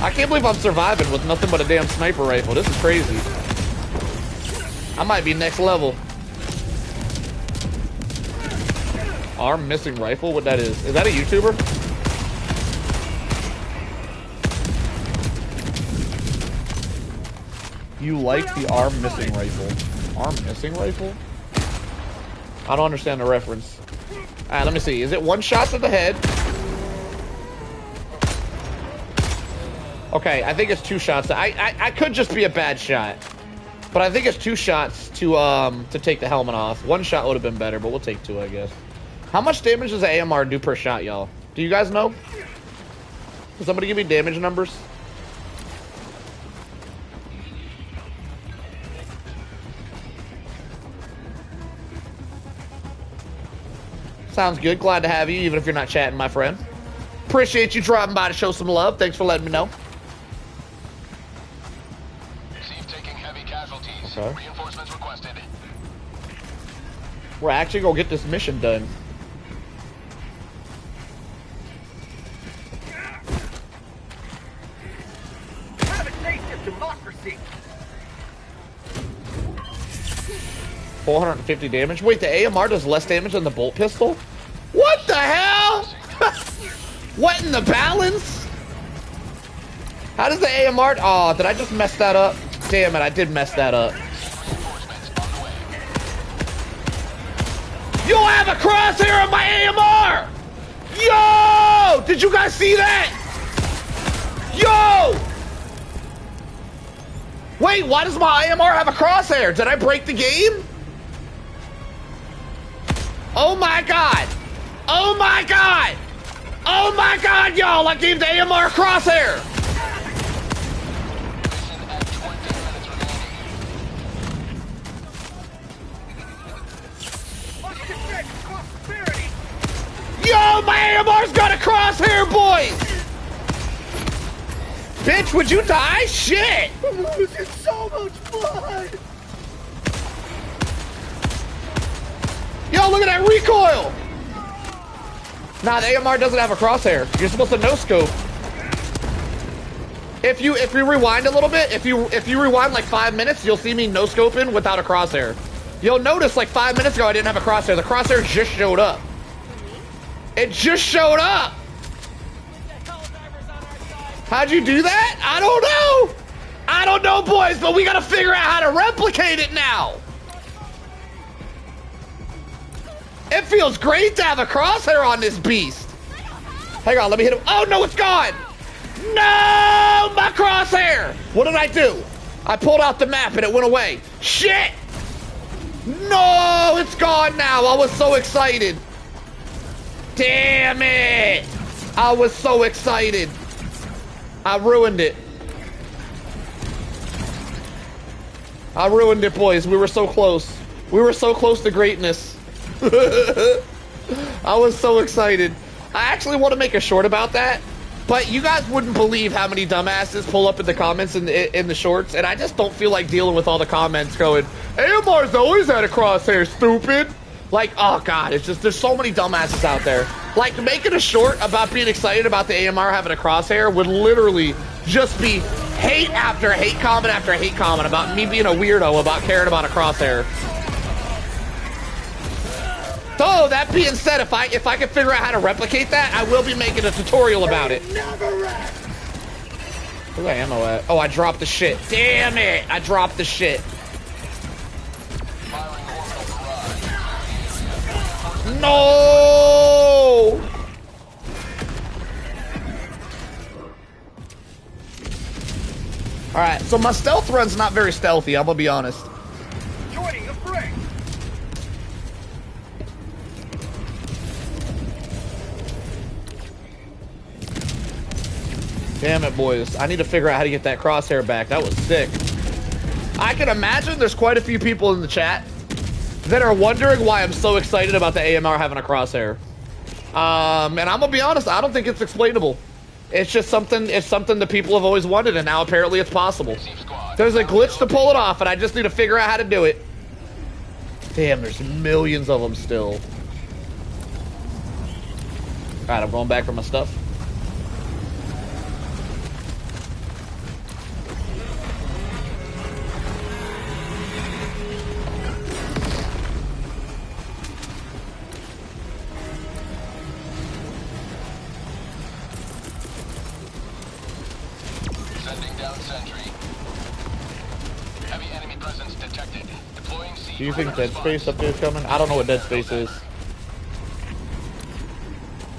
I can't believe I'm surviving with nothing but a damn sniper rifle. This is crazy. I might be next level. Arm missing rifle? What that is? Is that a YouTuber? You like the arm missing rifle? Arm missing rifle? I don't understand the reference. Alright, let me see. Is it one shot to the head? Okay, I think it's two shots. I could just be a bad shot. But I think it's two shots to take the helmet off. One shot would have been better, but we'll take two, I guess. How much damage does the AMR do per shot, y'all? Do you guys know? Can somebody give me damage numbers? Sounds good. Glad to have you, even if you're not chatting, my friend. Appreciate you dropping by to show some love. Thanks for letting me know. Receive taking heavy casualties. Okay. Reinforcements requested. We're actually gonna get this mission done. Have a taste of democracy. 450 damage. Wait, the AMR does less damage than the bolt pistol? What the hell? What in the balance? How does the AMR... Oh, did I just mess that up? Damn it, I did mess that up. You have a crosshair on my AMR! Yo! Did you guys see that? Yo! Wait, why does my AMR have a crosshair? Did I break the game? Oh my god! Oh my god! Oh my god, y'all! I gave the AMR a crosshair! Yo, my AMR's got a crosshair, boys! Bitch, would you die? Shit! I'm losing so much blood! Yo, look at that recoil! Nah, the AMR doesn't have a crosshair. You're supposed to no scope. If you rewind a little bit, if you rewind like 5 minutes, you'll see me no scoping without a crosshair. You'll notice like 5 minutes ago I didn't have a crosshair. The crosshair just showed up. It just showed up. How'd you do that? I don't know. I don't know, boys, but we gotta figure out how to replicate it now. It feels great to have a crosshair on this beast. Hang on, let me hit him. Oh no, it's gone. No, my crosshair. What did I do? I pulled out the map and it went away. Shit. No, it's gone now. I was so excited. Damn it. I was so excited. I ruined it. I ruined it, boys. We were so close. We were so close to greatness. I was so excited. I actually want to make a short about that, but you guys wouldn't believe how many dumbasses pull up in the comments in the shorts, and I just don't feel like dealing with all the comments going, AMR's always had a crosshair, stupid. Like, oh god, it's just, there's so many dumbasses out there. Like, making a short about being excited about the AMR having a crosshair would literally just be hate after hate comment after hate comment about me being a weirdo about caring about a crosshair. So, that being said, if I can figure out how to replicate that, I will be making a tutorial about it. Where's my ammo at? Oh, I dropped the shit. Damn it! I dropped the shit. No! Alright, so my stealth run's not very stealthy, I'm gonna be honest. Joining the fray. Damn it, boys. I need to figure out how to get that crosshair back. That was sick. I can imagine there's quite a few people in the chat that are wondering why I'm so excited about the AMR having a crosshair. And I'm gonna be honest, I don't think it's explainable. It's just something, it's something that people have always wanted, and now apparently it's possible. There's a glitch to pull it off, and I just need to figure out how to do it. Damn, there's millions of them still. Alright, I'm going back for my stuff. Do you think Dead Space update is coming? I don't know what Dead Space is.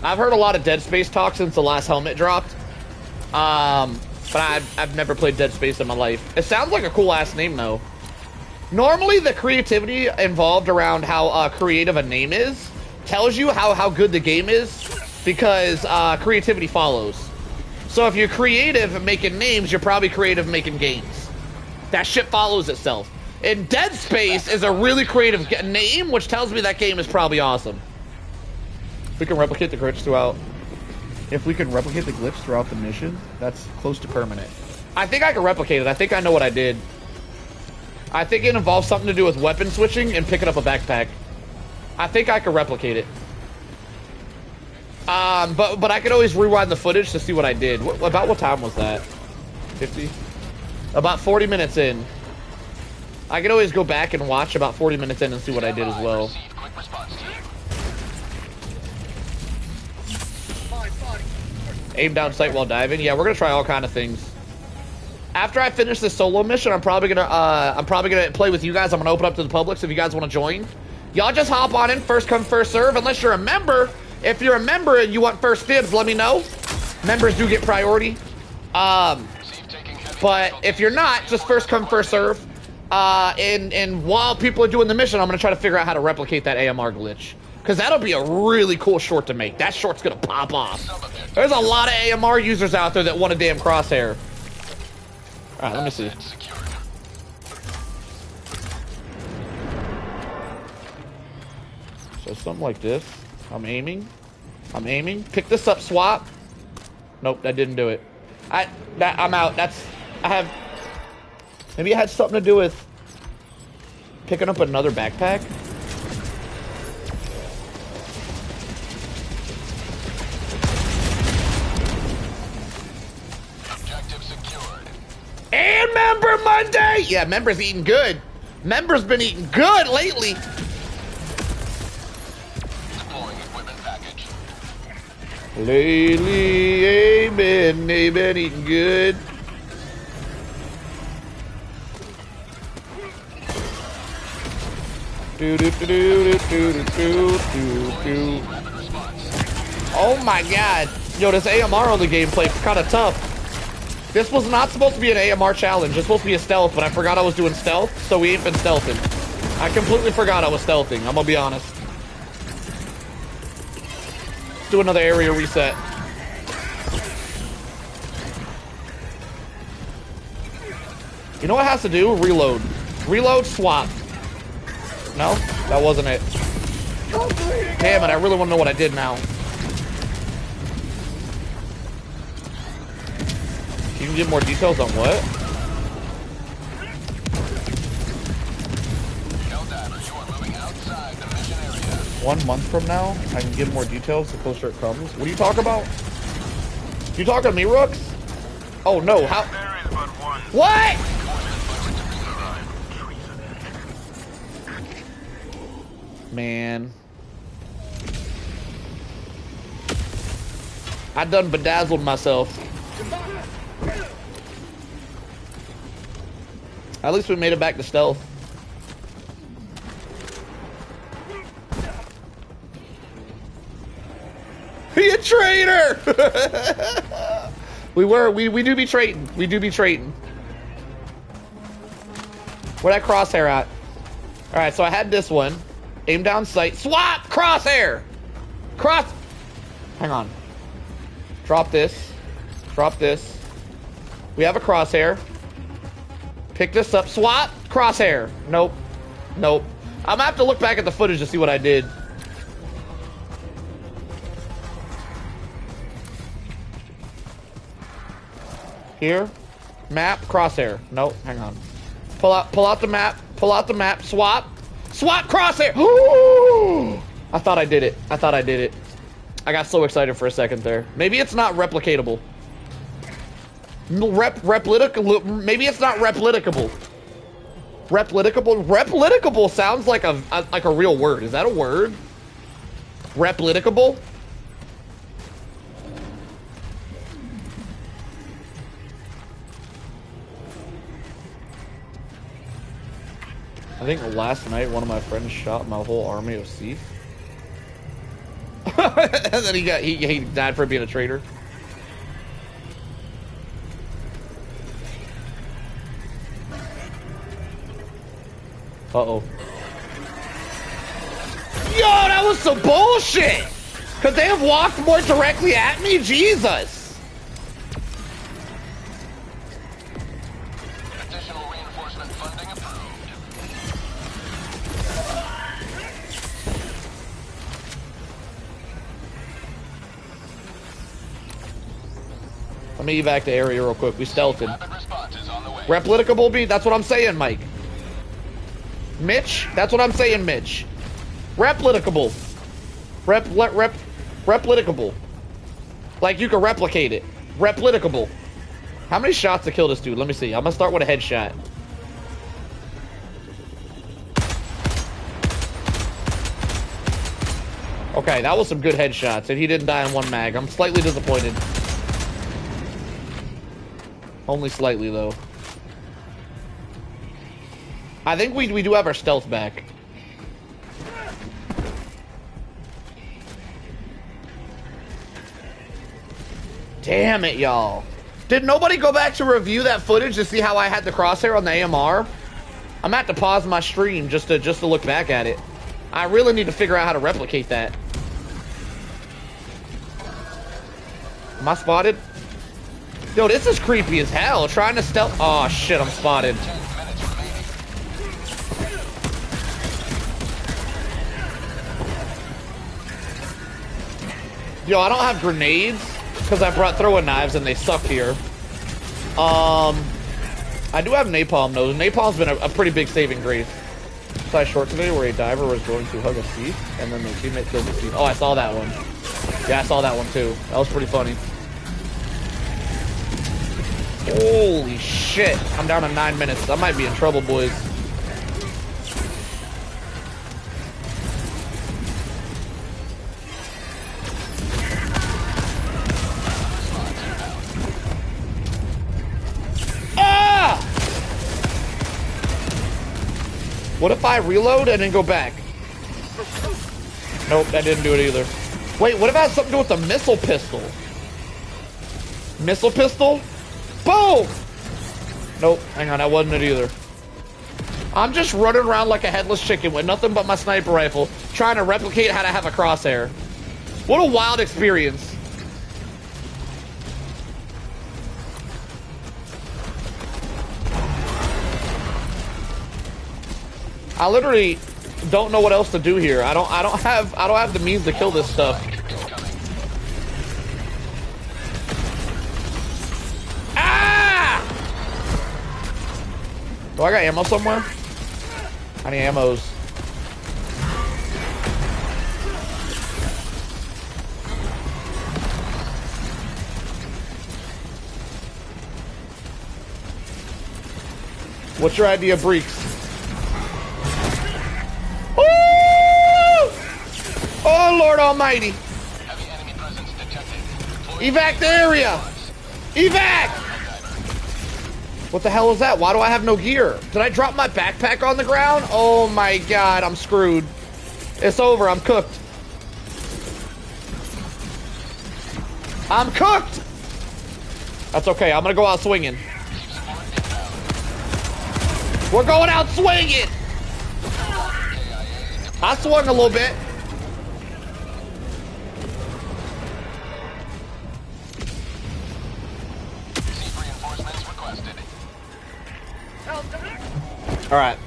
I've heard a lot of Dead Space talk since the last Helmet dropped. But I've never played Dead Space in my life. It sounds like a cool ass name though. Normally the creativity involved around how creative a name is tells you how good the game is, because creativity follows. So if you're creative making names, you're probably creative making games. That shit follows itself. And Dead Space is a really creative name, which tells me that game is probably awesome. If we can replicate the glitch throughout... If we can replicate the glitch throughout the mission, that's close to permanent. I think I can replicate it. I think I know what I did. I think it involves something to do with weapon switching and picking up a backpack. I think I can replicate it. But I could always rewind the footage to see what I did. About what time was that? 50? About 40 minutes in. I can always go back and watch about 40 minutes in and see what I did as well. Aim down sight while diving. Yeah, we're gonna try all kind of things. After I finish this solo mission, I'm probably gonna play with you guys. I'm gonna open up to the public, so if you guys want to join, y'all just hop on in. First come, first serve. Unless you're a member. If you're a member and you want first dibs, let me know. Members do get priority. But if you're not, just first come, first serve. And while people are doing the mission, I'm gonna try to figure out how to replicate that AMR glitch, because that'll be a really cool short to make. That short's gonna pop off. There's a lot of AMR users out there that want a damn crosshair. All right, let me see. So something like this. I'm aiming. Pick this up, swap. Nope, that didn't do it. I'm out. Maybe it had something to do with picking up another backpack. Member Monday! Yeah, Member's eating good. Member's been eating good lately. Deploying equipment package. Lately, amen. They've been eating good. Do do do do do do do do do. Oh my god. Yo, this AMR on the gameplay is kind of tough. This was not supposed to be an AMR challenge. It's supposed to be a stealth, but I forgot I was doing stealth, so we ain't been stealthing. I completely forgot I was stealthing, I'm gonna be honest. Let's do another area reset. You know what it has to do? Reload. Reload, swap. No? That wasn't it. Damn it, I really want to know what I did now. You can give more details on what? Helldiver, you are moving outside the mission area. 1 month from now, I can give more details the closer it comes. What are you talking about? You talking to me, Rooks? Oh no, how? There is but one. What? Man. I done bedazzled myself. At least we made it back to stealth. He a traitor! we do be trading. We do be trading. Where that crosshair at? Alright, so I had this one. Aim down sight. Swap! Crosshair! Cross! Hang on. Drop this. Drop this. We have a crosshair. Pick this up. Swap! Crosshair. Nope. Nope. I'm gonna have to look back at the footage to see what I did. Here. Map. Crosshair. Nope. Hang on. Pull out the map. Pull out the map. Swap. Swap crosshair! Ooh! I thought I did it. I thought I did it. I got so excited for a second there. Maybe it's not replicatable. Maybe it's not replicable. Replicable sounds like a real word. Is that a word? Replicable? I think last night one of my friends shot my whole army of Thief. And then he died for being a traitor. Uh-oh. Yo, that was some bullshit! Could they have walked more directly at me? Jesus! Additional reinforcement funding approved. Let me evac the area real quick. We stealthing. Rapid response is on the way. Replicable beat? That's what I'm saying, Mike. Mitch? That's what I'm saying, Mitch. Replicable. Replicable. Like you can replicate it. Replicable. How many shots to kill this dude? Let me see. I'm gonna start with a headshot. Okay, that was some good headshots, and he didn't die in one mag. I'm slightly disappointed. Only slightly, though. I think we do have our stealth back. Damn it, y'all. Did nobody go back to review that footage to see how I had the crosshair on the AMR? I'm gonna have to pause my stream just to look back at it. I really need to figure out how to replicate that. Am I spotted? Yo, this is creepy as hell. Trying to stealth. Oh shit, I'm spotted. Yo, I don't have grenades because I brought throwing knives and they suck here. I do have napalm though. Napalm's been a pretty big saving grace. Saw a short today where a diver was going to hug a thief and then the teammate killed the thief. Oh, I saw that one. Yeah, I saw that one too. That was pretty funny. Holy shit. I'm down to 9 minutes. I might be in trouble, boys. Ah! What if I reload and then go back? Nope, that didn't do it either. Wait, what if it has something to do with the missile pistol? Missile pistol? Boom! Nope, hang on, that wasn't it either. I'm just running around like a headless chicken with nothing but my sniper rifle, trying to replicate how to have a crosshair. What a wild experience. I literally don't know what else to do here. I don't have the means to kill this stuff. Ah! Do I got ammo somewhere? I need ammos. What's your idea, Breeks? Oh, Lord Almighty. Heavy enemy presence detected. Evac the area. Evac. What the hell is that? Why do I have no gear? Did I drop my backpack on the ground? Oh my God, I'm screwed. It's over, I'm cooked. I'm cooked. That's okay, I'm gonna go out swinging. We're going out swinging. I swung a little bit. All right,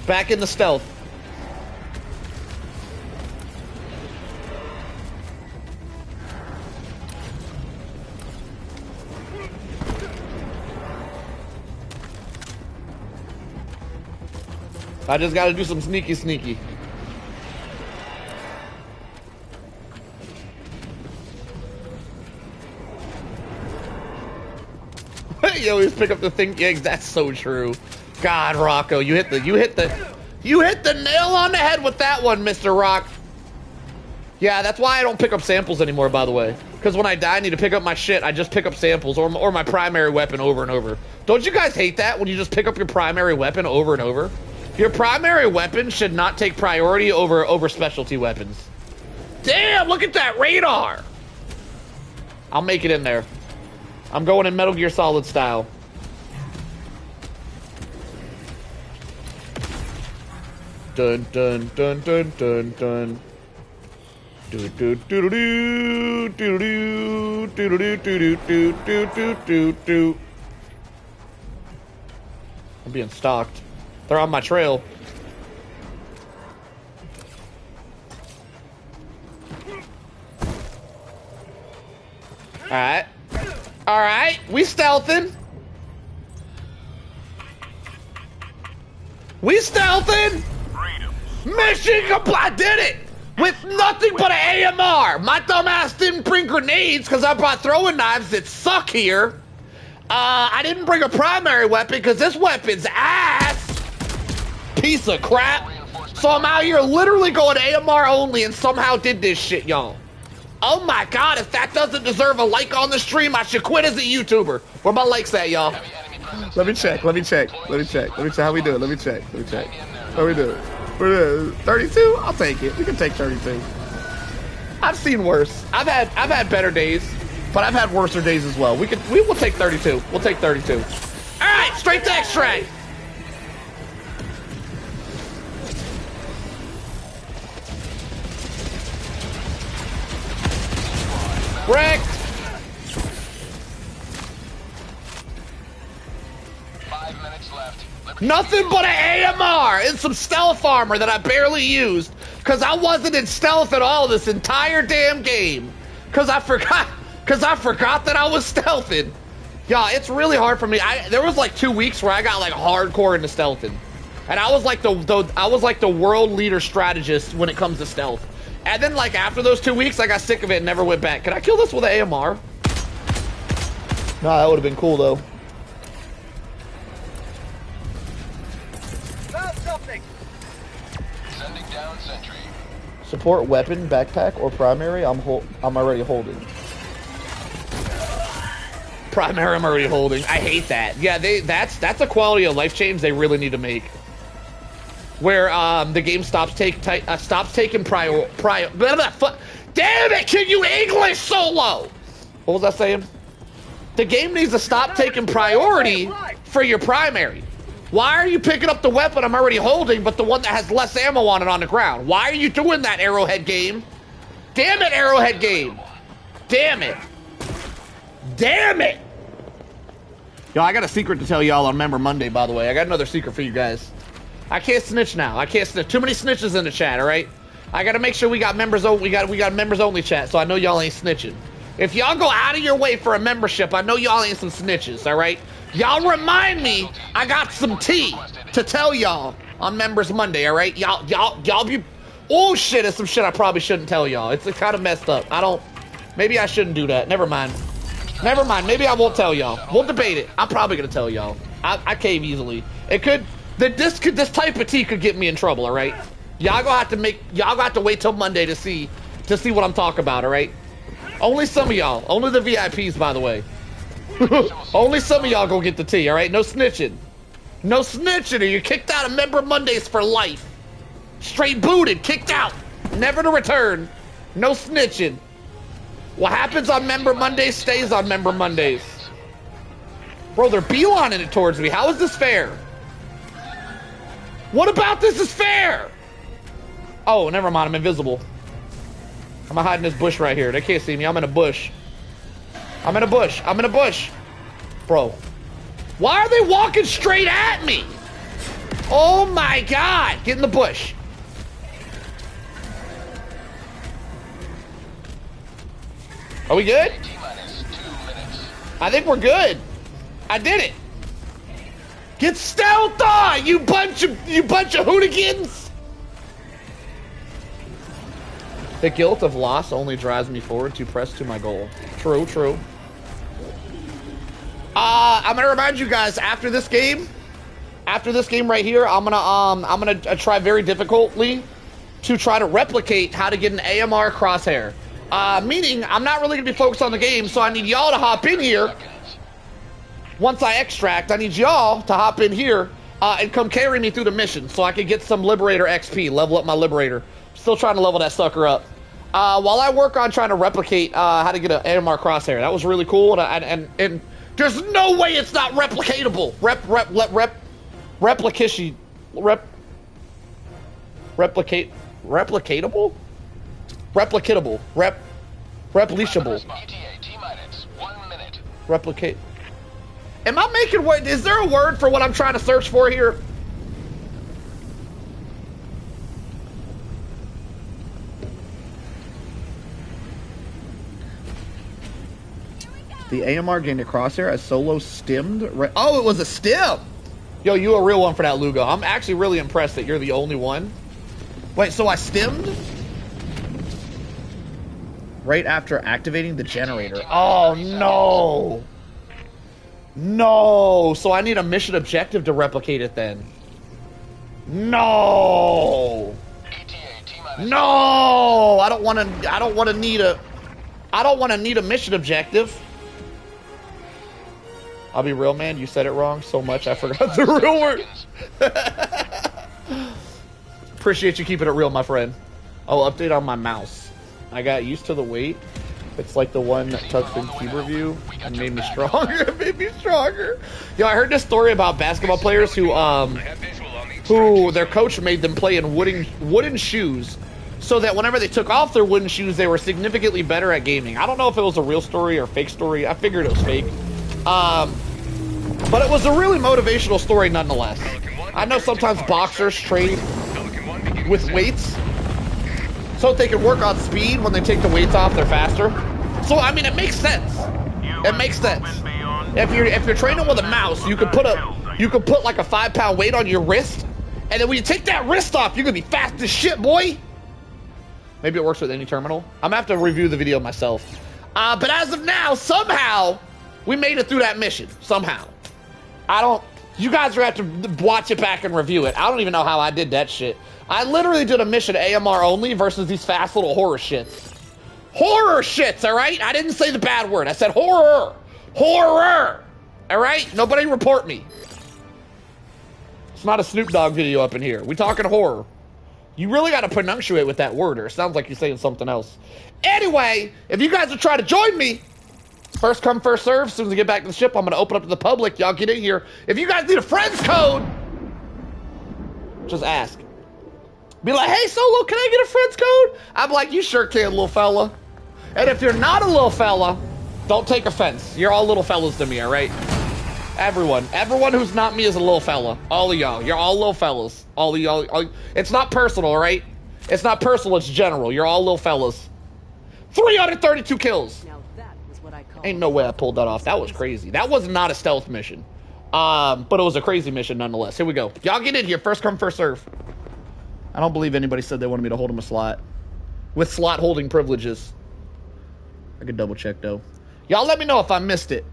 back in the stealth. I just got to do some sneaky. You always pick up the thing. Yeah, that's so true. God, Rocco, you hit the nail on the head with that one, Mr. Rock. Yeah, that's why I don't pick up samples anymore, by the way. Because when I die, I need to pick up my shit. I just pick up samples or my primary weapon over and over. Don't you guys hate that when you just pick up your primary weapon over and over? Your primary weapon should not take priority over specialty weapons. Damn, look at that radar. I'll make it in there. I'm going in Metal Gear Solid style. Dun dun dun dun dun dun. Do do do do do do do do do do do do do do. I'm being stalked. They're on my trail. Alright. Alright, we stealthing. We stealthing. Mission complete. I did it with nothing but an AMR. My dumbass didn't bring grenades because I brought throwing knives that suck here. I didn't bring a primary weapon because this weapon's ass. Piece of crap. So I'm out here literally going AMR only and somehow did this shit, y'all. Oh my God, if that doesn't deserve a like on the stream, I should quit as a YouTuber. Where my likes at, y'all? Let me check. How we doing? Let me check. How we doing? 32? I'll take it. We can take 32. I've seen worse. I've had better days, but I've had worser days as well. We will take 32. We'll take 32. All right, straight to extract. Wrecked. 5 minutes left. Nothing but an AMR and some stealth armor that I barely used because I wasn't in stealth at all this entire damn game because I forgot that I was stealthing. Y'all, it's really hard for me. There was like 2 weeks where I got like hardcore into stealthing, and I was like the world leader strategist when it comes to stealth. And then like after those 2 weeks, I got sick of it and never went back. Can I kill this with an AMR? Nah, that would have been cool though. Found something. Sending down sentry. Support weapon, backpack, or primary. I'm already holding. Primary, I'm already holding. I hate that. Yeah, that's a quality of life change they really need to make. Where the game stops taking prior. Damn it! Can you English solo? What was I saying? The game needs to stop taking priority for your primary. Why are you picking up the weapon I'm already holding, but the one that has less ammo on it on the ground? Why are you doing that, Arrowhead game? Damn it, Arrowhead game! Damn it! Damn it! Yo, I got a secret to tell y'all on Member Monday, by the way. I got another secret for you guys. I can't snitch now. I can't snitch. Too many snitches in the chat, all right? I got to make sure we got members only. We got members only chat, so I know y'all ain't snitching. If y'all go out of your way for a membership, I know y'all ain't some snitches, all right? Y'all remind me I got some tea to tell y'all on Members Monday, all right? Y'all be... Oh, shit, it's some shit I probably shouldn't tell y'all. It's kind of messed up. Maybe I shouldn't do that. Never mind. Never mind. Maybe I won't tell y'all. We'll debate it. I'm probably going to tell y'all. I cave easily. It could... This type of tea could get me in trouble, all right? Y'all gonna have to wait till Monday to see what I'm talking about, all right? Only some of y'all. Only the VIPs, by the way. Only some of y'all gonna get the tea, all right? No snitching. No snitching, or you're kicked out of Member Mondays for life. Straight booted, kicked out. Never to return. No snitching. What happens on Member Mondays stays on Member Mondays. Bro, they're beelining it towards me. How is this fair? What about this is fair? Oh, never mind. I'm invisible. I'm gonna hide in this bush right here. They can't see me. I'm in a bush. I'm in a bush. I'm in a bush. Bro. Why are they walking straight at me? Oh my God. Get in the bush. Are we good? I think we're good. I did it. Get stealth on, you bunch of hooligans. The guilt of loss only drives me forward to press to my goal. True, true. I'm gonna remind you guys after this game right here, I'm gonna try very difficultly to try to replicate how to get an AMR crosshair. Meaning I'm not really gonna be focused on the game, so I need y'all to hop in here. Once I extract, I need y'all to hop in here and come carry me through the mission so I can get some Liberator XP, level up my Liberator. Still trying to level that sucker up. While I work on trying to replicate how to get an AMR crosshair. That was really cool, and there's no way it's not replicatable. Replicatable? Replicable. Replicate. Am I making what? Is there a word for what I'm trying to search for here? The AMR gained a crosshair as solo stemmed. Oh, it was a stem. Yo, you a real one for that, Lugo. I'm actually really impressed that you're the only one. Wait, so I stemmed? Right after activating the generator. Oh, no. No. So I need a mission objective to replicate it then. No. No. I don't want to need a mission objective. I'll be real, man. You said it wrong so much I forgot the real word. Appreciate you keeping it real, my friend. I'll update on my mouse. I got used to the weight. It's like the one that touched in Cube Review and made me stronger. It made me stronger. Yo, I heard this story about basketball players who their coach made them play in wooden shoes so that whenever they took off their wooden shoes, they were significantly better at gaming. I don't know if it was a real story or a fake story. I figured it was fake. But it was a really motivational story nonetheless. I know sometimes boxers train with weights so that they can work on speed. When they take the weights off, they're faster. So I mean, it makes sense. It makes sense. If you're training with a mouse, you could put like a 5-pound weight on your wrist, and then when you take that wrist off, you're gonna be fast as shit, boy. Maybe it works with any terminal. I'm gonna have to review the video myself. But as of now, somehow We made it through that mission somehow. You guys are going to have to watch it back and review it. I don't even know how I did that shit. I literally did a mission AMR only versus these fast little horror shits. Horror shits, all right? I didn't say the bad word. I said horror. Horror. All right? Nobody report me. It's not a Snoop Dogg video up in here. We talking horror. You really got to pronunciate with that word, or it sounds like you're saying something else. Anyway, if you guys are trying to join me, first come, first serve. As soon as I get back to the ship, I'm going to open up to the public. Y'all get in here. If you guys need a friends code, just ask. Be like, hey, Solo, can I get a friends code? I'm like, you sure can, little fella. And if you're not a little fella, don't take offense. You're all little fellas to me, all right? Everyone who's not me is a little fella. All of y'all. You're all little fellas. All of y'all. It's not personal, all right? It's not personal, it's general. You're all little fellas. 332 kills. Now that was what I call Ain't no way I pulled that off. That was crazy. That was not a stealth mission. But it was a crazy mission nonetheless. Here we go. Y'all get in here. First come, first serve. I don't believe anybody said they wanted me to hold them a slot. With slot holding privileges. I could double check though. Y'all let me know if I missed it.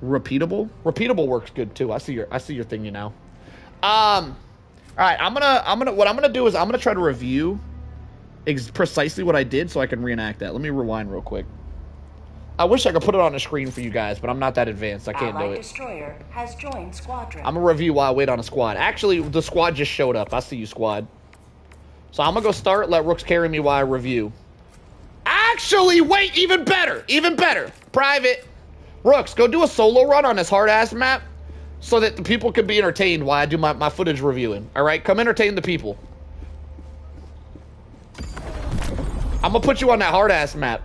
Repeatable? Repeatable works good too. I see your thing, you know. Alright, what I'm gonna do is I'm gonna try to review precisely what I did so I can reenact that. Let me rewind real quick. I wish I could put it on the screen for you guys, but I'm not that advanced. I can't do it. Destroyer has joined squadron. I'm gonna review while I wait on a squad. Actually, the squad just showed up. I see you, squad. So I'm gonna go start, let Rooks carry me while I review. Actually, wait, even better. Even better. Private. Rooks, go do a solo run on this hard-ass map so that the people can be entertained while I do my footage reviewing. All right? Come entertain the people. I'm gonna put you on that hard-ass map.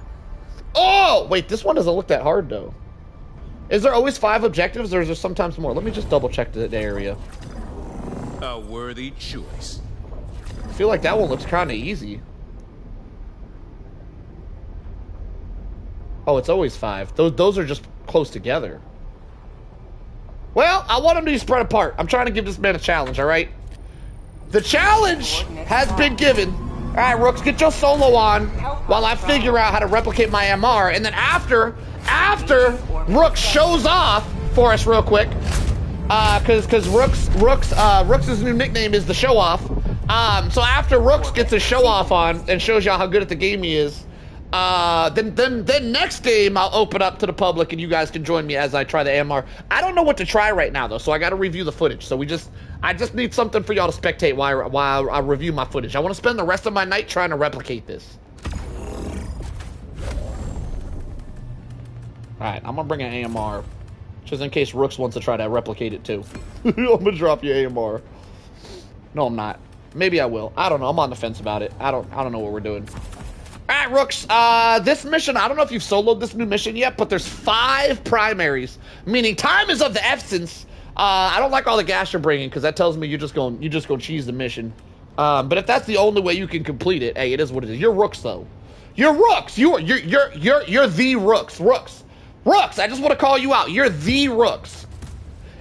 Oh! Wait, this one doesn't look that hard, though. Is there always 5 objectives, or is there sometimes more? Let me just double-check the area. A worthy choice. I feel like that one looks kind of easy. Oh, it's always 5. Those are just close together. Well, I want them to be spread apart. I'm trying to give this man a challenge, all right? The challenge has been given. All right, Rooks, get your solo on while I figure out how to replicate my MR. And then after Rooks shows off for us real quick, because Rooks' new nickname is the show off. So after Rooks gets his show off on and shows y'all how good at the game he is, then next game I'll open up to the public and you guys can join me as I try the AMR. I don't know what to try right now though, so I got to review the footage. So I just need something for y'all to spectate while I review my footage. I want to spend the rest of my night trying to replicate this. All right, I'm gonna bring an AMR, just in case Rooks wants to try to replicate it too. I'm gonna drop your AMR. No, I'm not. Maybe I will. I don't know. I'm on the fence about it. I don't know what we're doing. All right, Rooks, this mission, I don't know if you've soloed this new mission yet, but there's 5 primaries, meaning time is of the essence. I don't like all the gas you're bringing because that tells me you're just going to cheese the mission. But if that's the only way you can complete it, hey, it is what it is. You're Rooks though. You're Rooks. You're the Rooks. Rooks, I just want to call you out. You're the Rooks.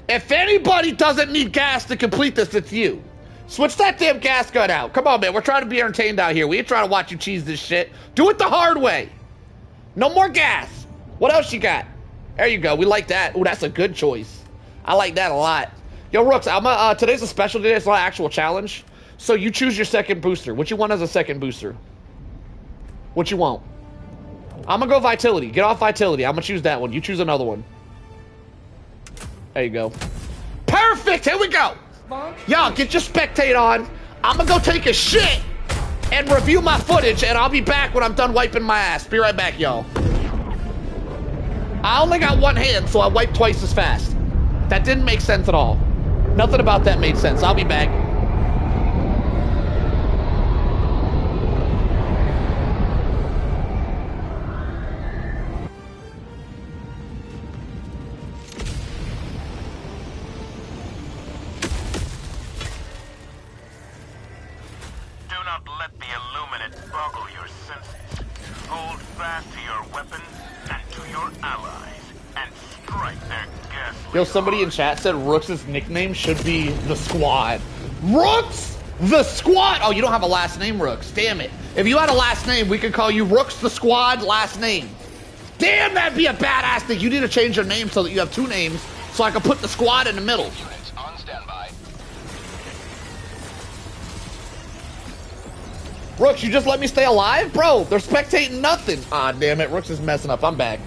If anybody doesn't need gas to complete this, it's you. Switch that damn gas gun out. Come on, man. We're trying to be entertained out here. We ain't trying to watch you cheese this shit. Do it the hard way. No more gas. What else you got? There you go. We like that. Ooh, that's a good choice. I like that a lot. Yo, Rooks, today's a special day. It's not an actual challenge. So you choose your second booster. What you want as a second booster? What you want? I'm gonna go Vitality. Get off Vitality. I'm gonna choose that one. You choose another one. There you go. Perfect. Here we go. Y'all, get your spectate on. I'm gonna go take a shit and review my footage, and I'll be back when I'm done wiping my ass. Be right back, y'all. I only got one hand, so I wipe twice as fast. That didn't make sense at all. Nothing about that made sense. I'll be back. Yo, somebody in chat said Rooks' nickname should be The Squad. Rooks the Squad! Oh, you don't have a last name, Rooks. Damn it. If you had a last name, we could call you Rooks the Squad last name. Damn, that'd be a badass thing. You need to change your name so that you have 2 names, so I can put the squad in the middle. Units on standby. Rooks, you just let me stay alive? Bro, they're spectating nothing. Ah, damn it. Rooks is messing up. I'm back.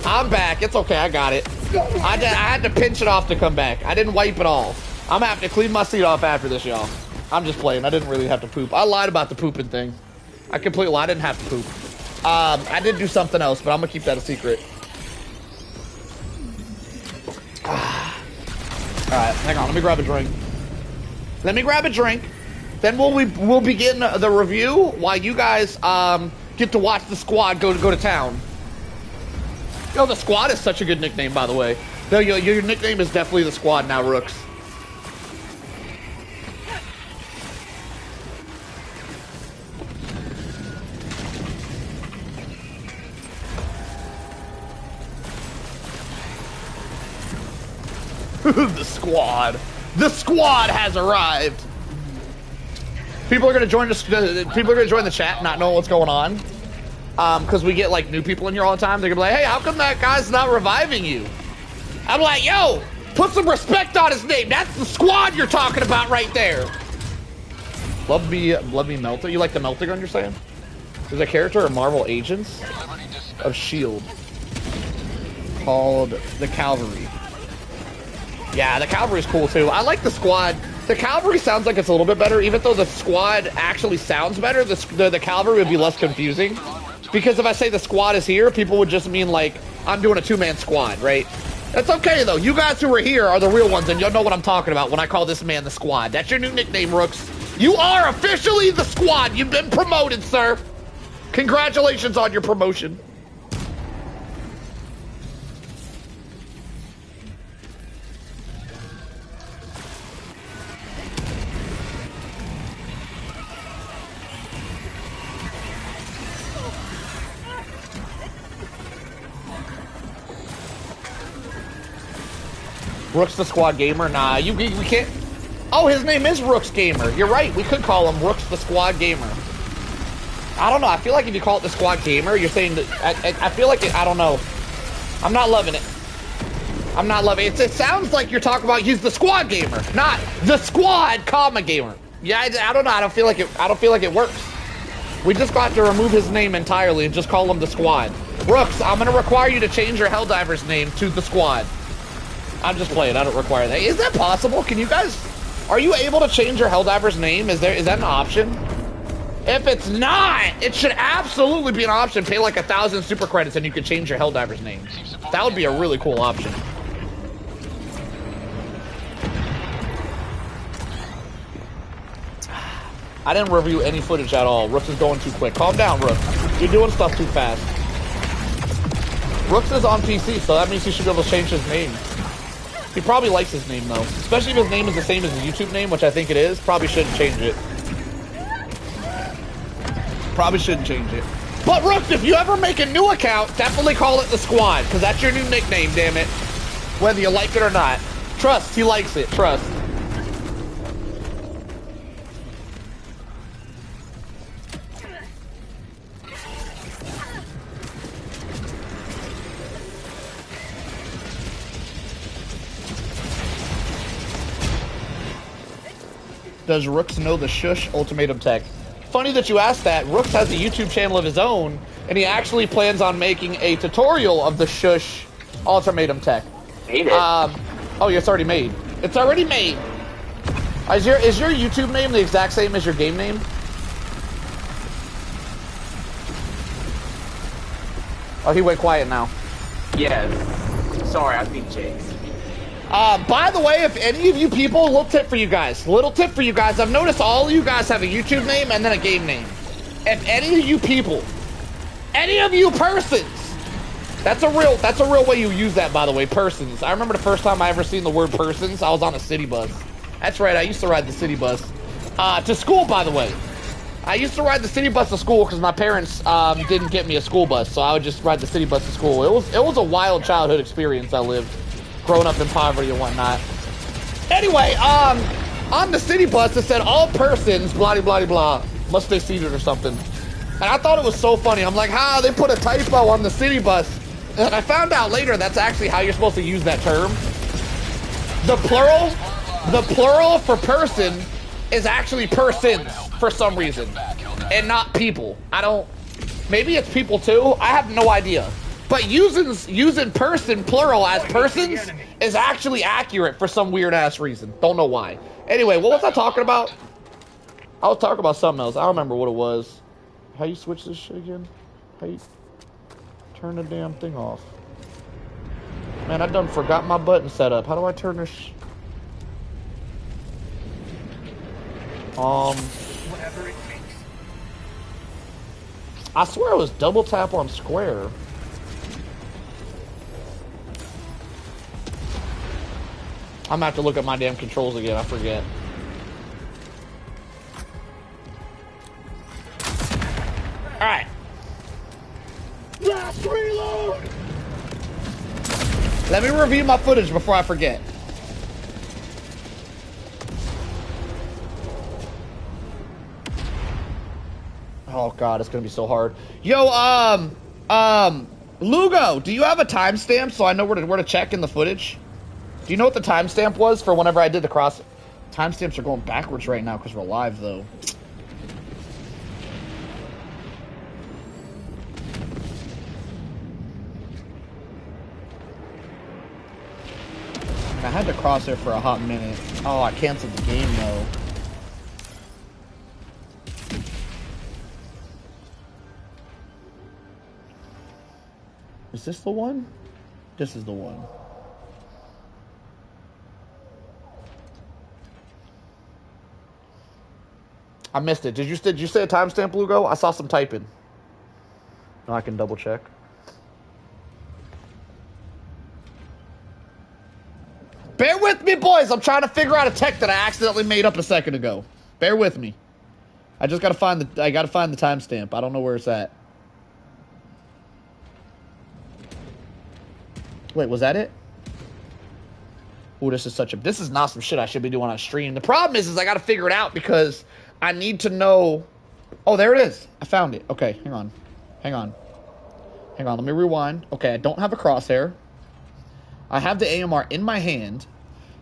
I'm back. It's okay. I got it. I had to pinch it off to come back. I didn't wipe it all. I'm gonna have to clean my seat off after this, y'all. I'm just playing. I didn't really have to poop. I lied about the pooping thing. I completely lied. I didn't have to poop. I did do something else, but I'm gonna keep that a secret. Alright, hang on. Let me grab a drink. Then we'll begin the review while you guys get to watch the squad go to town. Yo, the squad is such a good nickname, by the way. Your nickname is definitely the squad now, Rooks. The squad has arrived. People are gonna join the chat, not knowing what's going on, because we get like new people in here all the time. They're gonna be like, "Hey, how come that guy's not reviving you?" I'm like, "Yo, put some respect on his name. That's the squad you're talking about right there." Love me Melter. You like the Melter gun? You're saying? There's a character in Marvel Agents of Shield called the Cavalry. Yeah, the Cavalry's cool too. I like the squad. The Cavalry sounds like it's a little bit better, even though the squad actually sounds better. The Cavalry would be less confusing, because if I say the squad is here, people would just mean like I'm doing a 2-man squad, right? That's okay though. You guys who are here are the real ones, and you'll know what I'm talking about when I call this man the squad. That's your new nickname, Rooks. You are officially the squad. You've been promoted, sir. Congratulations on your promotion. Rooks the Squad Gamer? Nah, we can't. Oh, his name is Rooks Gamer. You're right. We could call him Rooks the Squad Gamer. I don't know. I feel like if you call it the Squad Gamer, you're saying that. I feel like I don't know. I'm not loving it. I'm not loving it. It sounds like you're talking about he's the Squad Gamer, not the Squad, comma Gamer. Yeah, I don't know. I don't feel like it works. We just got to remove his name entirely and just call him the Squad. Rooks, I'm gonna require you to change your Helldivers name to the Squad. I'm just playing. I don't require that. Is that possible? Can you guys... Are you able to change your Helldiver's name? Is that an option? If it's not, it should absolutely be an option. Pay like 1,000 super credits and you can change your Helldiver's name. That would be a really cool option. I didn't review any footage at all. Rooks is going too quick. Calm down, Rooks. You're doing stuff too fast. Rooks is on PC, so that means he should be able to change his name. He probably likes his name, though. Especially if his name is the same as his YouTube name, which I think it is. Probably shouldn't change it. Probably shouldn't change it. But, Rooks, if you ever make a new account, definitely call it the Squad, because that's your new nickname, damn it. Whether you like it or not. Trust, he likes it. Trust. Does Rooks know the Shush ultimatum tech? Funny that you asked that. Rooks has a YouTube channel of his own, and he actually plans on making a tutorial of the Shush ultimatum tech. Made it. Oh, it's already made. It's already made. Is your YouTube name the exact same as your game name? Oh, he went quiet now. Yes. Sorry, I beat Jake's. By the way, if any of you people, little tip for you guys. I've noticed all of you guys have a YouTube name and then a game name. If any of you people, any of you persons, that's a real way you use that, by the way, persons. I remember the first time I ever seen the word persons, I was on a city bus. That's right, I used to ride the city bus. To school, by the way. I used to ride the city bus to school because my parents didn't get me a school bus, so I would just ride the city bus to school. It was a wild childhood experience I lived. Growing up in poverty and whatnot. Anyway, on the city bus it said all persons, blah blah blah, must stay seated or something. And I thought it was so funny. I'm like, they put a typo on the city bus. And I found out later that's actually how you're supposed to use that term. The plural for person is actually persons for some reason, and not people. I don't. Maybe it's people too. I have no idea. But using person plural as persons is actually accurate for some weird ass reason. Don't know why. Anyway, what was I talking about? I was talking about something else. I don't remember what it was. How you switch this shit again? How you turn the damn thing off? Man, I done forgot my button setup. How do I turn this? Whatever it takes. I swear it was double tap on square. I'm gonna have to look at my damn controls again. I forget. All right. Last reload. Let me review my footage before I forget. Oh god, it's gonna be so hard. Yo, Lugo, do you have a timestamp so I know where to check in the footage? Do you know what the timestamp was for whenever I did the cross? Timestamps are going backwards right now because we're live though. I had to cross there for a hot minute. Oh, I canceled the game though. Is this the one? This is the one. I missed it. Did you say a timestamp, Lugo? I saw some typing. No, I can double check. Bear with me, boys. I'm trying to figure out a tech that I accidentally made up a second ago. Bear with me. I just gotta find the timestamp. I don't know where it's at. Wait, was that it? Oh, this is not some shit I should be doing on stream. The problem is I gotta figure it out because I need to know. Oh, there it is. I found it. Okay, hang on. Let me rewind. Okay, I don't have a crosshair. I have the AMR in my hand.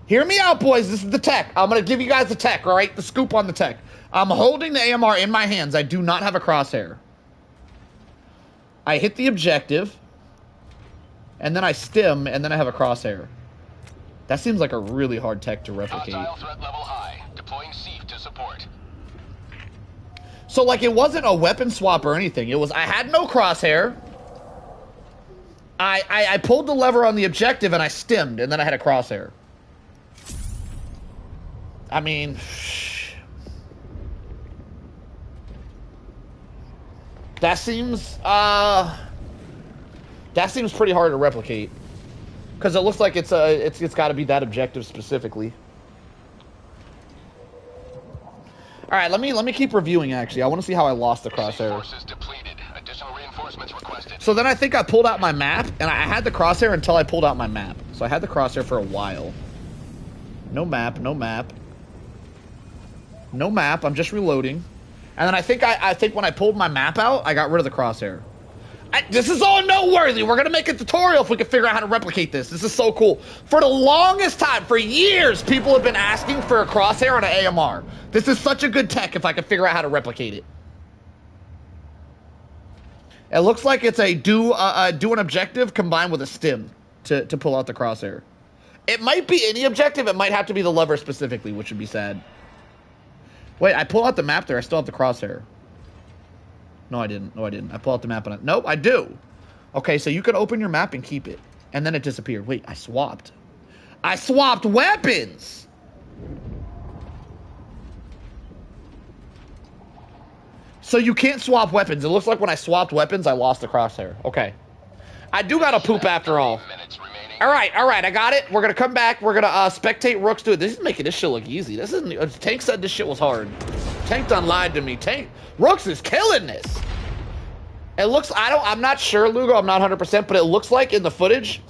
Hear me out, boys. This is the tech. I'm going to give you guys the tech, all right? The scoop on the tech. I'm holding the AMR in my hands. I do not have a crosshair. I hit the objective. And then I stim, and then I have a crosshair. That seems like a really hard tech to replicate. Hostile threat level high. Deploying SEAF to support. So, like, it wasn't a weapon swap or anything. It was, I had no crosshair. I pulled the lever on the objective and I stimmed, and then I had a crosshair. I mean, that seems pretty hard to replicate, because it looks like it's got to be that objective specifically. All right, let me keep reviewing. Actually, I want to see how I lost the crosshair. So then I think I pulled out my map, and I had the crosshair until I pulled out my map. So I had the crosshair for a while. No map. I'm just reloading. And then I think when I pulled my map out, I got rid of the crosshair. This is all noteworthy. We're gonna make a tutorial if we can figure out how to replicate this. This is so cool. For the longest time, for years, people have been asking for a crosshair on an AMR. This is such a good tech if I can figure out how to replicate it. It looks like it's a do an objective combined with a stim to pull out the crosshair. It might be any objective. It might have to be the lever specifically, which would be sad. Wait, I pull out the map there. I still have the crosshair. No, I didn't. I pull out the map and nope, I do. Okay, so you can open your map and keep it. And then it disappeared. Wait, I swapped weapons! So you can't swap weapons. It looks like when I swapped weapons, I lost the crosshair. Okay. I do gotta poop after all. All right, I got it. We're gonna come back. We're gonna spectate Rooks do it. This is making this shit look easy. This isn't. Tank said this shit was hard. Tank done lied to me. Rooks is killing this. It looks. I'm not sure, Lugo. I'm not 100%, but it looks like in the footage.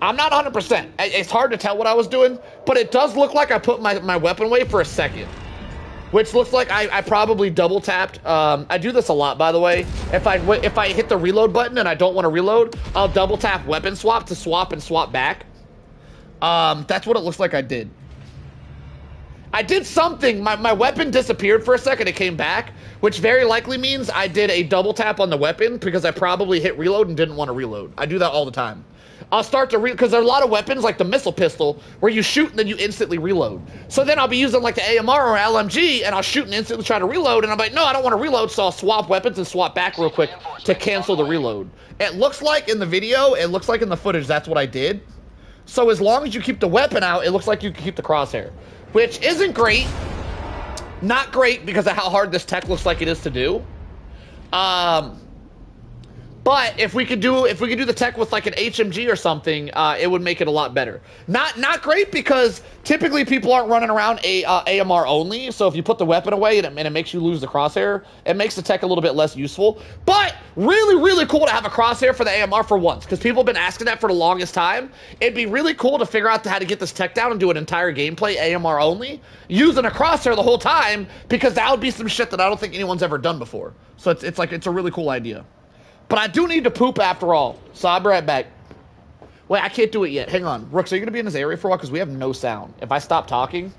I'm not 100%. It's hard to tell what I was doing, but it does look like I put my weapon away for a second. which looks like I probably double tapped. I do this a lot, by the way. If I hit the reload button and I don't want to reload, I'll double tap weapon swap to swap and swap back. That's what it looks like I did. I did something. My weapon disappeared for a second. It came back, which very likely means I did a double tap on the weapon because I probably hit reload and didn't want to reload. I do that all the time. I'll start to because there are a lot of weapons like the missile pistol where you shoot and then you instantly reload. So then I'll be using like the AMR or LMG and I'll shoot and instantly try to reload and I'm like, no, I don't want to reload, so I'll swap weapons and swap back real quick to cancel the reload. It looks like in the video, it looks like in the footage, that's what I did. So as long as you keep the weapon out, it looks like you can keep the crosshair, which isn't great. Not great because of how hard this tech looks like it is to do. But if we could do the tech with like an HMG or something, it would make it a lot better. Not great because typically people aren't running around AMR only. So if you put the weapon away and it makes you lose the crosshair, it makes the tech a little bit less useful. But really cool to have a crosshair for the AMR for once, because people have been asking that for the longest time. It'd be really cool to figure out how to get this tech down and do an entire gameplay AMR only, using a crosshair the whole time, because that would be some shit that I don't think anyone's ever done before. So it's a really cool idea. But I do need to poop after all, so I'll be right back. Wait, I can't do it yet. Hang on. Rooks, are you going to be in this area for a while? Because we have no sound. If I stop talking,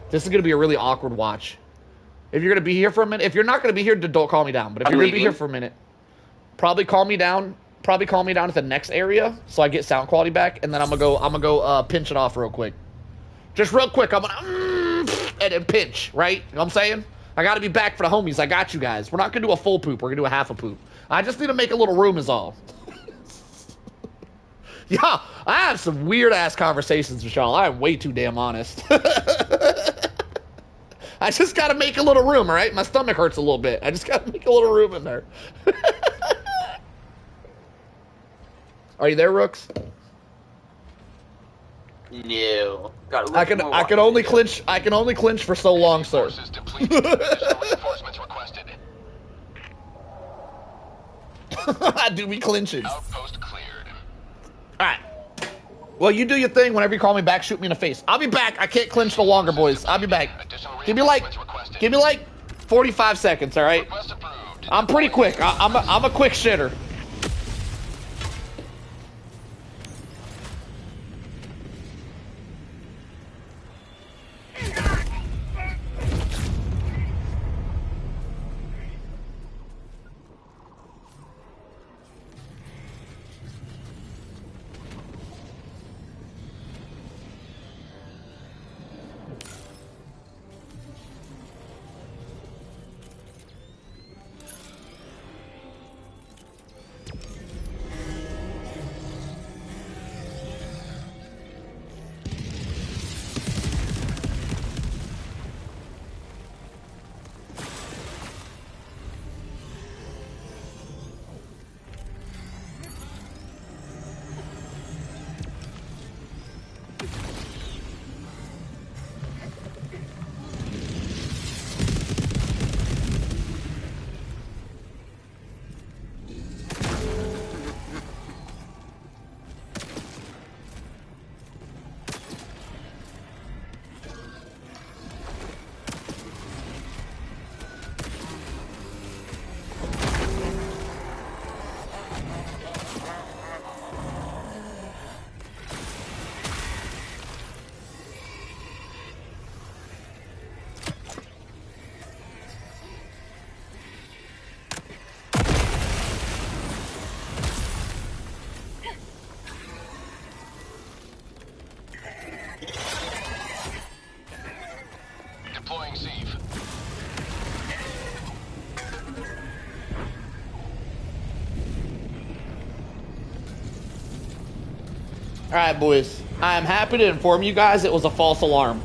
this is going to be a really awkward watch. If you're going to be here for a minute, if you're not going to be here, don't call me down. But if you're going to be here for a minute, probably call me down. Probably call me down at the next area so I get sound quality back, and then I'm gonna go pinch it off real quick. Just real quick, I'm gonna and then pinch, right? You know what I'm saying? I got to be back for the homies. I got you guys. We're not going to do a full poop. We're going to do a half a poop. I just need to make a little room is all. Yeah, I have some weird-ass conversations with y'all. I am way too damn honest. I just got to make a little room, all right? My stomach hurts a little bit. I just got to make a little room in there. Are you there, Rooks? No. I can only clinch for so long, sir. I do be clinching. Outpost cleared. Alright. Well, you do your thing. Whenever you call me back, shoot me in the face. I'll be back. I can't clinch no longer, boys. I'll be back. Give me like 45 seconds, alright? I'm pretty quick. I'm a quick shitter. Alright, boys. I am happy to inform you guys it was a false alarm.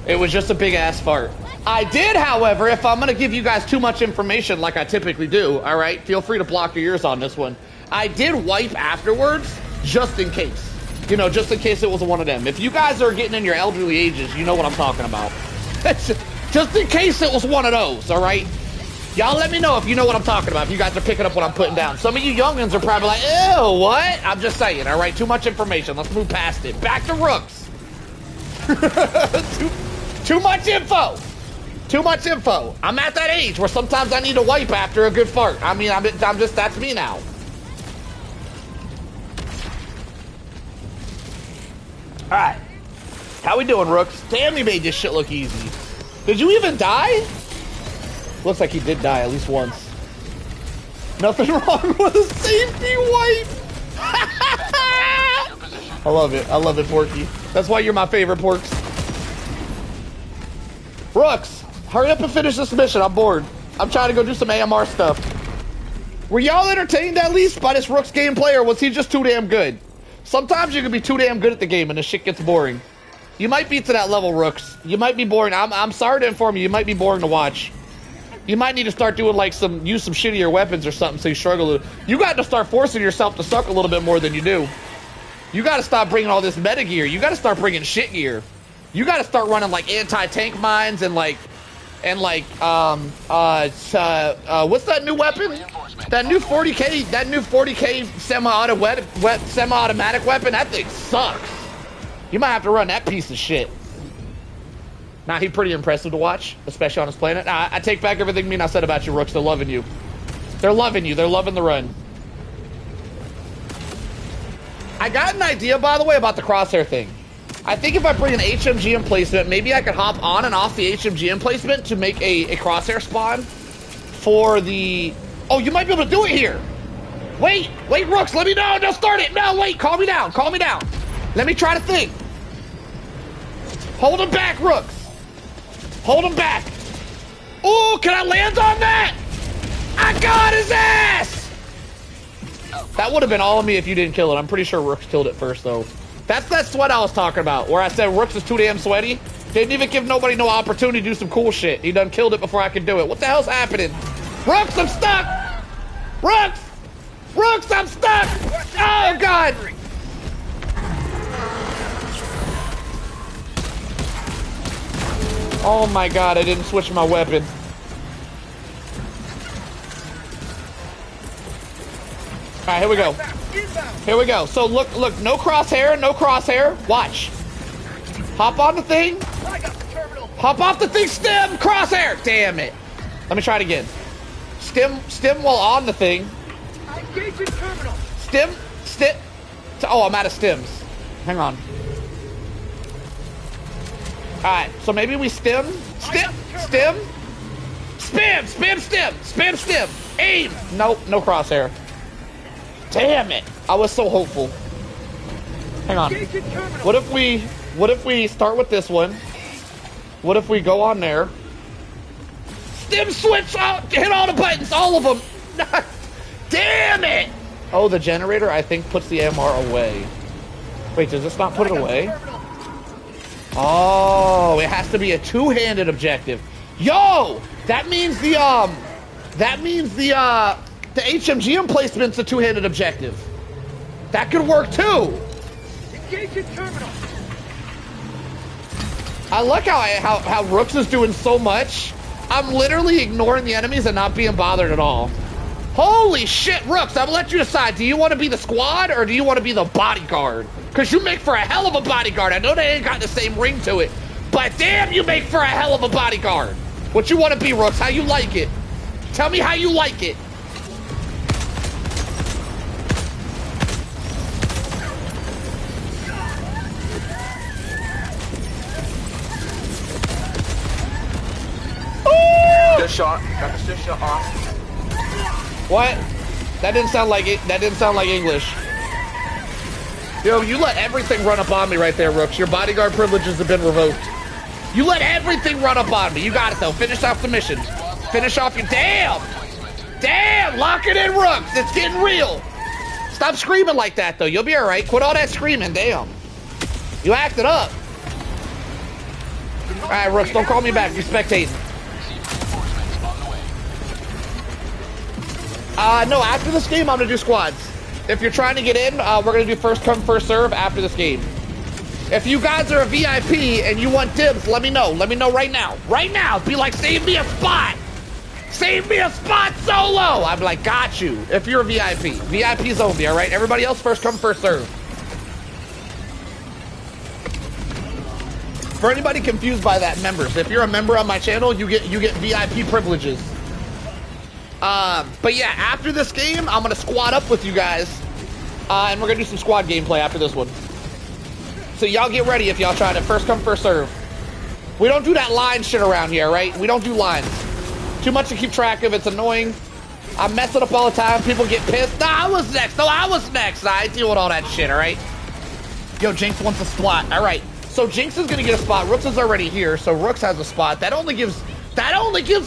It was just a big ass fart. I did, however, if I'm going to give you guys too much information like I typically do, alright, feel free to block your ears on this one. I did wipe afterwards, just in case. You know, just in case it was one of them. If you guys are getting in your elderly ages, you know what I'm talking about. Just in case it was one of those, alright? Y'all let me know if you know what I'm talking about, if you guys are picking up what I'm putting down. Some of you youngins are probably like, ew, what? I'm just saying, all right? Too much information. Let's move past it. Back to Rooks. too much info. Too much info. I'm at that age where sometimes I need to wipe after a good fart. I mean, I'm just, that's me now. All right. How we doing, Rooks? Damn, you made this shit look easy. Did you even die? Looks like he did die at least once. Nothing wrong with a safety wipe. I love it. I love it, Porky. That's why you're my favorite, Porks. Rooks, hurry up and finish this mission. I'm bored. I'm trying to go do some AMR stuff. Were y'all entertained at least by this Rooks gameplay, or was he just too damn good? Sometimes you can be too damn good at the game and the shit gets boring. You might be to that level, Rooks. You might be boring. I'm sorry to inform you, you might be boring to watch. You might need to start doing like use some shittier weapons or something so you struggle. You got to start forcing yourself to suck a little bit more than you do. You got to stop bringing all this meta gear. You got to start bringing shit gear. You got to start running like anti-tank mines and what's that new weapon? That new 40K semi-automatic weapon. That thing sucks. You might have to run that piece of shit. Nah, he's pretty impressive to watch, especially on his planet. Nah, I take back everything mean I said about you, Rooks. They're loving you. They're loving you. They're loving the run. I got an idea, by the way, about the crosshair thing. I think if I bring an HMG emplacement, maybe I could hop on and off the HMG emplacement to make a crosshair spawn for the... Oh, you might be able to do it here. Wait, Rooks, let me know. Don't start it. No, wait, calm me down. Calm me down. Let me try to think. Hold him back, Rooks. Hold him back. Ooh, can I land on that? I got his ass! That would have been all of me if you didn't kill it. I'm pretty sure Rooks killed it first, though. That's that sweat I was talking about, where I said Rooks is too damn sweaty. Didn't even give nobody no opportunity to do some cool shit. He done killed it before I could do it. What the hell's happening? Rooks, I'm stuck! Rooks! Rooks, I'm stuck! Oh, God! Oh my God, I didn't switch my weapon. All right, here we go. Here we go. So look, no crosshair, no crosshair. Watch. Hop on the thing. Hop off the thing, stem, crosshair. Damn it. Let me try it again. Stem while on the thing. Stem. Oh, I'm out of stems. Hang on. Alright, so maybe we stem, spam, stem, aim! Nope, no crosshair. Damn it! I was so hopeful. Hang on. What if we start with this one? What if we go on there? Stem switch out, hit all the buttons, all of them! Damn it! Oh, the generator, I think, puts the MR away. Wait, does this not put it away? Oh, it has to be a two-handed objective. Yo, that means the HMG emplacement's a two-handed objective. That could work too. I like how Rooks is doing so much. I'm literally ignoring the enemies and not being bothered at all. Holy shit, Rooks, I'm gonna let you decide. Do you want to be the squad or do you want to be the bodyguard? Because you make for a hell of a bodyguard. I know they ain't got the same ring to it, but damn, you make for a hell of a bodyguard. What you want to be, Rooks? How you like it? Tell me how you like it. Good shot. Got the stiff shot off. What? That didn't sound like it. That didn't sound like English. Yo, you let everything run up on me right there, Rooks. Your bodyguard privileges have been revoked. You let everything run up on me. You got it, though. Finish off the mission. Finish off your... Damn! Damn! Lock it in, Rooks. It's getting real. Stop screaming like that, though. You'll be all right. Quit all that screaming. Damn. You acted up. All right, Rooks, don't call me back. You're spectating. No, after this game, I'm gonna do squads. If you're trying to get in, we're gonna do first come, first serve after this game. If you guys are a VIP and you want dibs, let me know. Let me know right now. Right now. Be like, save me a spot. Save me a spot solo. I'm like, got you. If you're a VIP. VIP's only, all right? Everybody else, first come, first serve. For anybody confused by that, members, if you're a member on my channel, you get VIP privileges. But yeah, after this game, I'm gonna squad up with you guys, and we're gonna do some squad gameplay after this one. So y'all get ready if y'all try to first come, first serve. We don't do that line shit around here, right? We don't do lines. Too much to keep track of. It's annoying. I mess it up all the time. People get pissed. Nah, I was next. No, I was next. Nah, I deal with all that shit, all right? Yo, Jinx wants a spot. All right. So Jinx is gonna get a spot. Rooks is already here, so Rooks has a spot. That only gives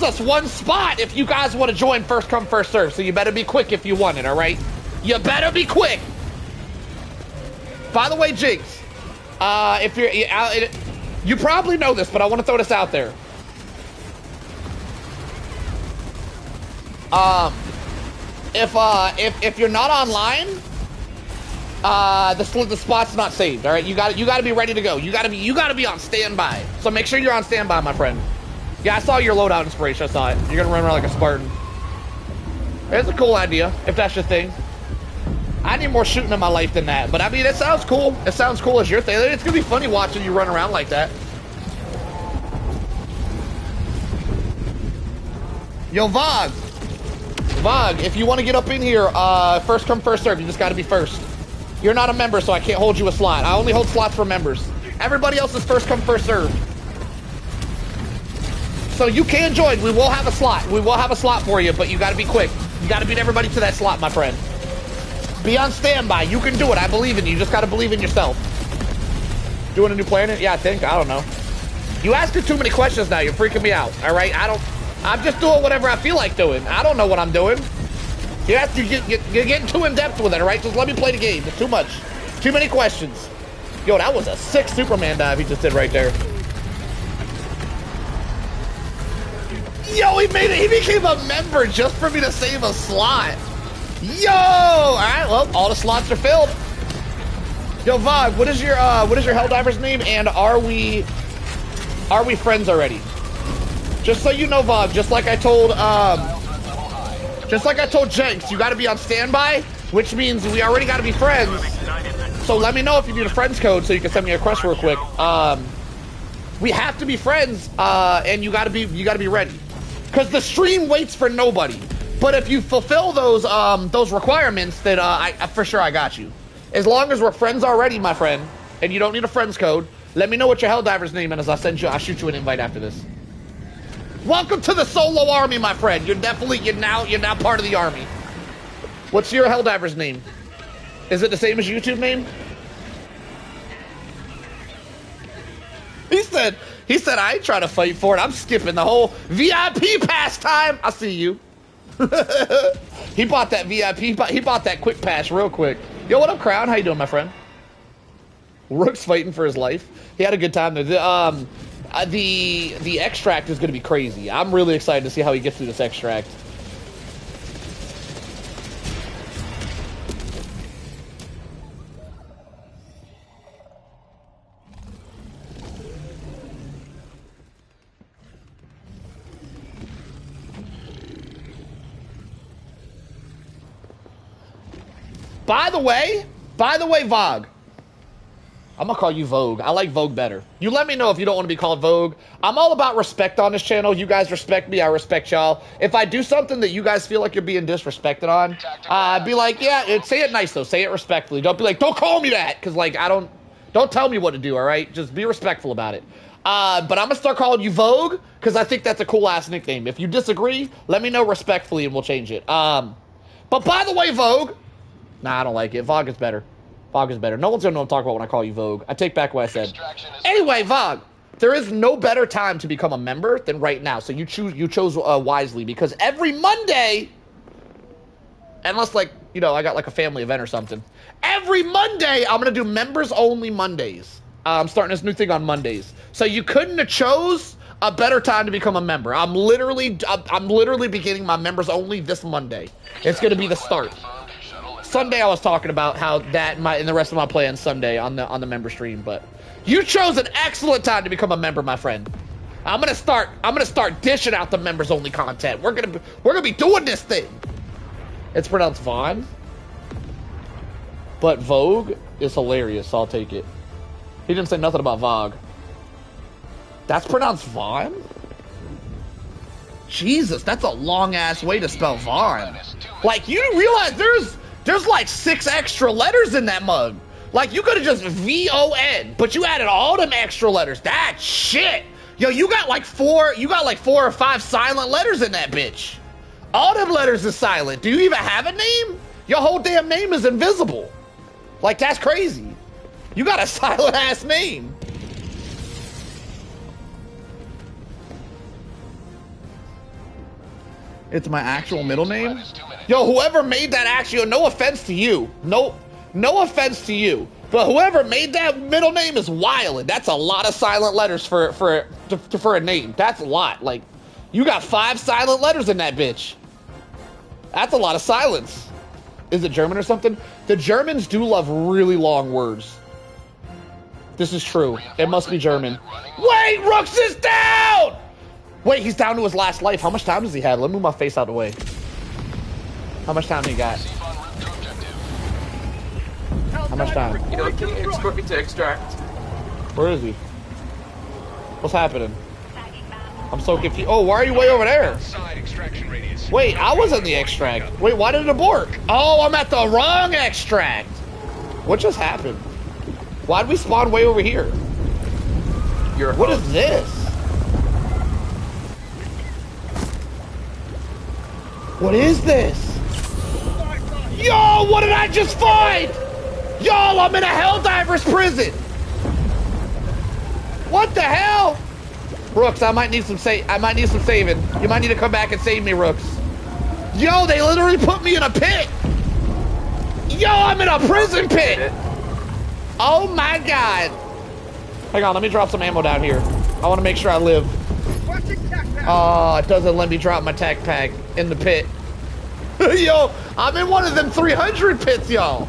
us one spot if you guys want to join first come, first serve. So you better be quick if you want it, all right? You better be quick. By the way, Jinx, if you're you probably know this, but I want to throw this out there. If you're not online, the spot's not saved. All right, you got to be ready to go. You got to be on standby. So make sure you're on standby, my friend. Yeah, I saw your loadout inspiration. I saw it. You're gonna run around like a Spartan. It's a cool idea if that's your thing. I need more shooting in my life than that, but I mean, it sounds cool. It sounds cool as your thing. It's gonna be funny watching you run around like that. Yo, Vog, if you want to get up in here, first come, first serve. You just got to be first. You're not a member, so I can't hold you a slot. I only hold slots for members. Everybody else is first come, first serve. So you can join. We will have a slot. We will have a slot for you, but you got to be quick. You got to beat everybody to that slot, my friend. Be on standby. You can do it. I believe in you. You just got to believe in yourself. Doing a new planet? Yeah, I think. I don't know. You asking too many questions now. You're freaking me out. All right? I'm just doing whatever I feel like doing. I don't know what I'm doing. You're getting too in-depth with it, all right? Just let me play the game. It's too much. Too many questions. Yo, that was a sick Superman dive he just did right there. Yo, he made it. He became a member just for me to save a slot. Yo! All right, well, all the slots are filled. Yo, Vog, what is your Helldiver's name? And are we friends already? Just so you know, Vog, just like I told Jenks, you got to be on standby, which means we already got to be friends. So let me know if you need a friends code so you can send me a request real quick. We have to be friends, and you got to be ready, because the stream waits for nobody. But if you fulfill those requirements, then I for sure I got you. As long as we're friends already, my friend, and you don't need a friends code, let me know what your Helldiver's name is. I'll shoot you an invite after this. Welcome to the solo army, my friend. You're now part of the army. What's your Helldiver's name? Is it the same as your YouTube name? He said I ain't trying to fight for it. I'm skipping the whole VIP pastime. I see you. He bought that VIP. He bought that quick pass real quick. Yo, what up, Crown? How you doing, my friend? Rook's fighting for his life. He had a good time there. The extract is going to be crazy. I'm really excited to see how he gets through this extract. By the way, Vogue. I'm gonna call you Vogue. I like Vogue better. You let me know if you don't want to be called Vogue. I'm all about respect on this channel. You guys respect me, I respect y'all. If I do something that you guys feel like you're being disrespected on, be like, yeah, say it nice though. Say it respectfully. Don't be like, don't call me that, because like don't tell me what to do. All right, just be respectful about it. But I'm gonna start calling you Vogue because I think that's a cool ass nickname. If you disagree, let me know respectfully and we'll change it. But by the way, Vogue. Nah, I don't like it. Vogue is better. Vogue is better. No one's gonna know what I'm talking about when I call you Vogue. I take back what I said. Anyway, Vogue, there is no better time to become a member than right now. So you chose wisely, because every Monday, unless like, you know, I got like a family event or something, every Monday I'm gonna do members only Mondays. I'm starting this new thing on Mondays. So you couldn't have chose a better time to become a member. I'm literally beginning my members only this Monday. It's gonna be the start. Sunday I was talking about how that and the rest of my plans Sunday on the member stream, but you chose an excellent time to become a member, my friend. I'm gonna start dishing out the members only content. We're gonna be doing this thing. It's pronounced Vaughn, but Vogue is hilarious, so I'll take it. He didn't say nothing about Vogue. That's pronounced Vaughn? Jesus, that's a long-ass way to spell Vaughn. Like, you realize there's like 6 extra letters in that mug. Like, you could have just V-O-N, but you added all them extra letters. That shit. Yo, you got like 4 or 5 silent letters in that bitch. All them letters is silent. Do you even have a name? Your whole damn name is invisible. Like, that's crazy. You got a silent-ass name. It's my actual middle name? Yo, whoever made that actually, no offense to you. No offense to you. But whoever made that middle name is wildin'. That's a lot of silent letters for a name. That's a lot. Like, you got 5 silent letters in that bitch. That's a lot of silence. Is it German or something? The Germans do love really long words. This is true. It must be German. Wait, Rooks is down! Wait, he's down to his last life. How much time does he have? Let me move my face out of the way. How much time he got? How much time? You know, can you escort me to extract? Where is he? What's happening? I'm so confused. Oh, why are you way over there? Wait, I was in the extract. Wait, why did it abort? Oh, I'm at the wrong extract. What just happened? Why'd we spawn way over here? What is this? What is this? Yo, what did I just find? Yo, I'm in a Helldivers prison. What the hell? Rooks, I might need some saving. You might need to come back and save me, Rooks. Yo, they literally put me in a pit. Yo, I'm in a prison pit. Oh my God. Hang on, let me drop some ammo down here. I want to make sure I live. Oh, it doesn't let me drop my tac pack in the pit. Yo, I'm in one of them 300 pits, y'all.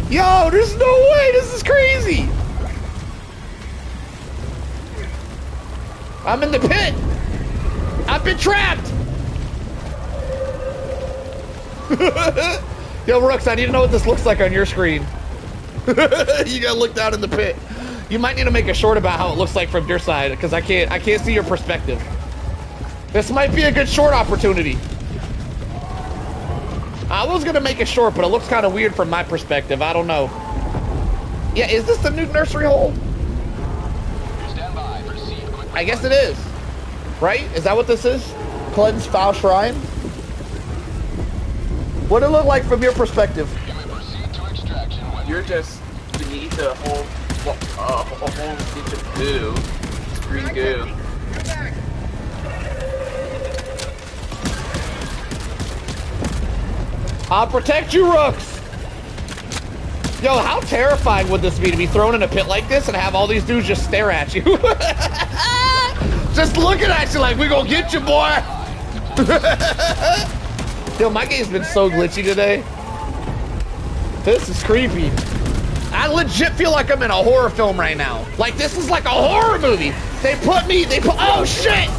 Yo, there's no way. This is crazy. I'm in the pit. I've been trapped. Yo, Rooks, I need to know what this looks like on your screen. You gotta look down in the pit. You might need to make a short about how it looks like from your side, because I can't see your perspective. This might be a good short opportunity. I was gonna make a short, but it looks kind of weird from my perspective. I don't know. Yeah, is this the new nursery hole? I guess it is. Right? Is that what this is? Cleanse Foul Shrine? What did it look like from your perspective? You're just beneath a whole bunch of goo. It's green goo. I'll protect you, Rooks! Yo, how terrifying would this be to be thrown in a pit like this and have all these dudes just stare at you? Just looking at you like, we gonna get you, boy! Yo, my game's been so glitchy today. This is creepy. I legit feel like I'm in a horror film right now. Like, this is like a horror movie. Oh, shit!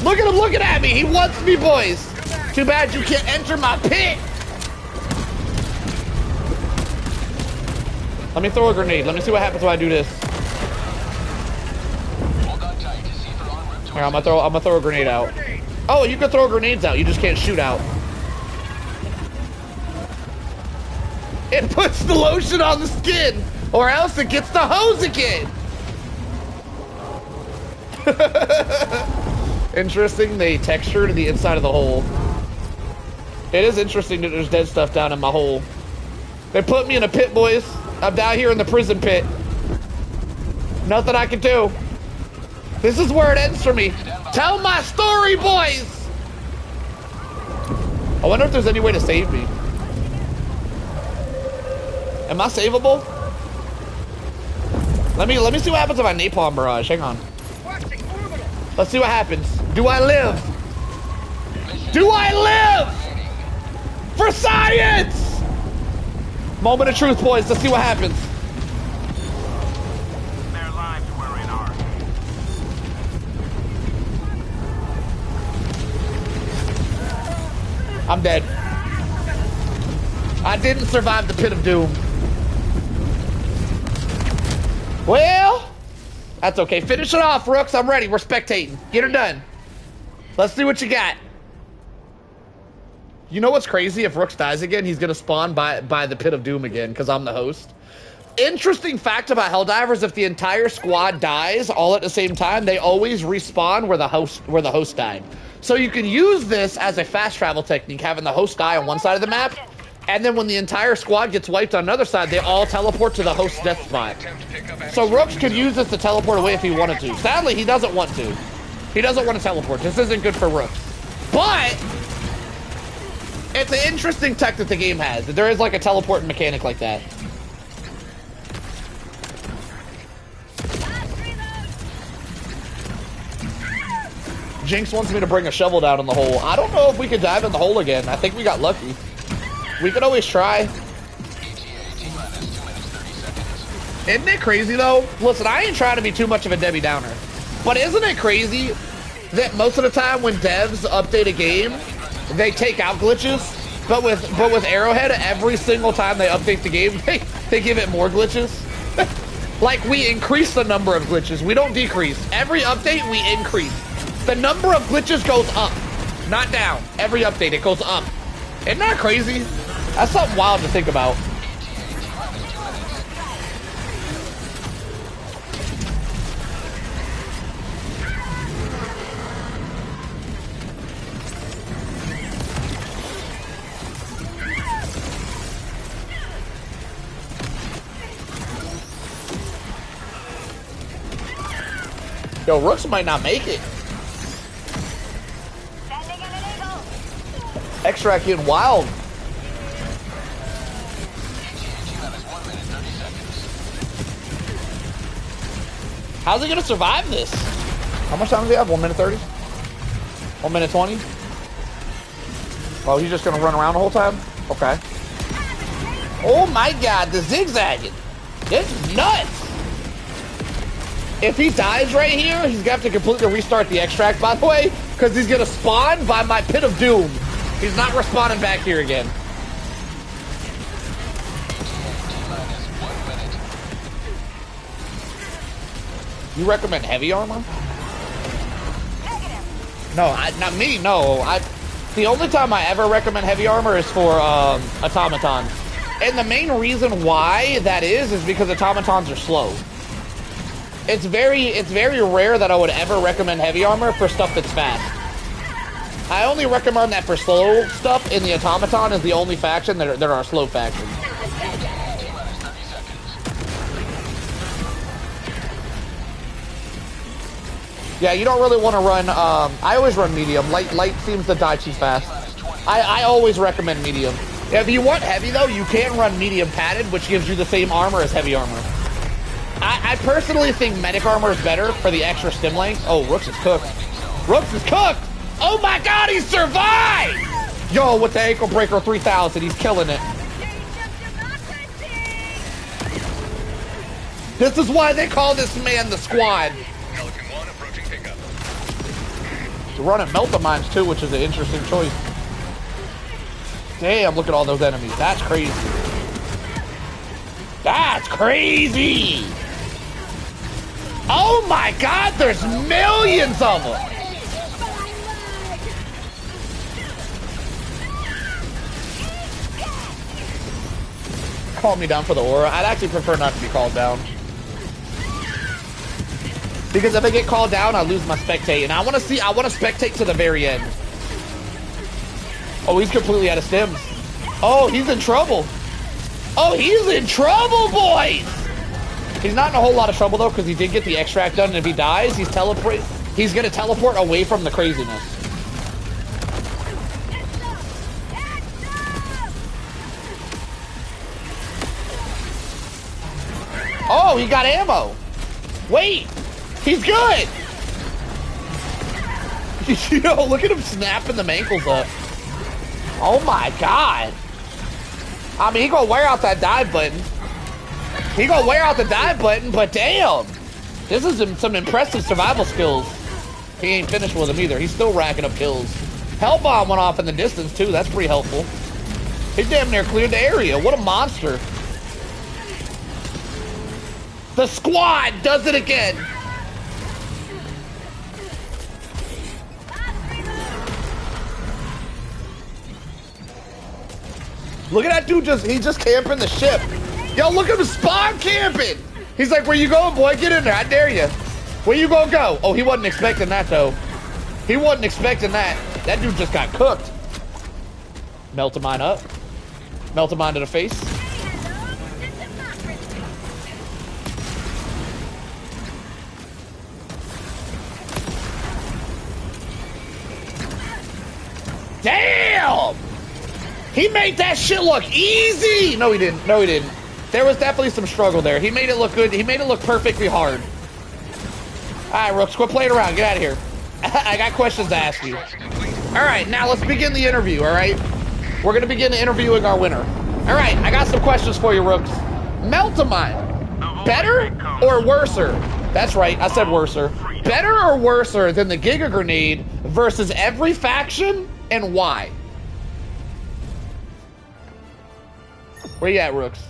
Look at him looking at me. He wants me, boys. Too bad you can't enter my pit. Let me throw a grenade. Let me see what happens when I do this. Here, I'm gonna throw a grenade out. Oh, you can throw grenades out. You just can't shoot out. It puts the lotion on the skin, or else it gets the hose again. Interesting, they textured the inside of the hole. It is interesting that there's dead stuff down in my hole. They put me in a pit, boys. I'm down here in the prison pit. Nothing I can do. This is where it ends for me. Tell my story, boys! I wonder if there's any way to save me. Am I savable? Let me see what happens if I napalm barrage. Hang on. Let's see what happens. Do I live? Do I live? For science! Moment of truth, boys. Let's see what happens. Their lives were in ours. I'm dead. I didn't survive the pit of doom. Well, that's okay. Finish it off, Rooks. I'm ready. We're spectating. Get her done. Let's see what you got. You know what's crazy? If Rooks dies again, he's going to spawn by the Pit of Doom again because I'm the host. Interesting fact about Helldivers, if the entire squad dies all at the same time, they always respawn where the host died. So you can use this as a fast travel technique, having the host die on one side of the map, and then when the entire squad gets wiped on another side, they all teleport to the host death spot. So Rooks could use this to teleport away if he wanted to. Sadly, he doesn't want to. He doesn't want to teleport. This isn't good for Rooks. But it's an interesting tech that the game has. There is like a teleporting mechanic like that. Jinx wants me to bring a shovel down in the hole. I don't know if we could dive in the hole again. I think we got lucky. We could always try. Isn't it crazy though? Listen, I ain't trying to be too much of a Debbie Downer, but isn't it crazy that most of the time when devs update a game, they take out glitches, but with Arrowhead, every single time they update the game, they give it more glitches. Like, we increase the number of glitches, we don't decrease. Every update, we increase. The number of glitches goes up, not down. Every update, it goes up. Isn't that crazy? That's something wild to think about. Yo, Rooks might not make it. Extract getting wild. How's he gonna survive this? How much time does he have? 1 minute 30? 1 minute 20? Oh, he's just gonna run around the whole time? Okay. Oh my god, the zigzagging. This is nuts. If he dies right here, he's gonna have to completely restart the extract, by the way, because he's gonna spawn by my Pit of Doom. He's not respawning back here again. You recommend heavy armor? No, not me, no. The only time I ever recommend heavy armor is for automatons. And the main reason why that is because automatons are slow. It's very rare that I would ever recommend heavy armor for stuff that's fast. I only recommend that for slow stuff, and the automaton is the only faction that are slow factions. Yeah, you don't really want to run, I always run medium. Light seems to die too fast. I always recommend medium. If you want heavy though, you can run medium padded, which gives you the same armor as heavy armor. I personally think medic armor is better for the extra stim length. Oh, Rooks is cooked. Rooks is cooked! Oh my god, he survived! Yo, with the ankle breaker 3000, he's killing it. This is why they call this man the squad. You're running Melta Mines too, which is an interesting choice. Damn, look at all those enemies. That's crazy. That's crazy! Oh my god, there's millions of them! Call me down for the aura. I'd actually prefer not to be called down. Because if I get called down, I lose my spectate. And I want to spectate to the very end. Oh, he's completely out of stims. Oh, he's in trouble. Oh, he's in trouble, boys! He's not in a whole lot of trouble, though, because he did get the extract done, and if he dies, he's going to teleport away from the craziness. Oh, he got ammo. Wait, he's good. Yo, look at him snapping the ankles up. Oh my god. I mean, he gonna wear out that dive button. He gonna wear out the dive button, but damn. This is some impressive survival skills. He ain't finished with him either. He's still racking up kills. Hellbomb went off in the distance too. That's pretty helpful. He damn near cleared the area. What a monster. The squad does it again. Look at that dude he's just camping the ship. Yo, look at him spawn camping. He's like, where you going, boy? Get in there, I dare you. Where you gonna go? Oh, he wasn't expecting that, though. He wasn't expecting that. That dude just got cooked. Melt a mine up. Melt a mine to the face. Damn! He made that shit look easy! No, he didn't. No, he didn't. There was definitely some struggle there. He made it look good. He made it look perfectly hard. Alright, Rooks, quit playing around. Get out of here. I got questions to ask you. Alright, now let's begin the interview, alright? We're gonna begin interviewing our winner. Alright, I got some questions for you, Rooks. Melt-A-Mine, better or worser? That's right, I said worser. Better or worser than the Giga Grenade versus every faction, and why? Where you at, Rooks?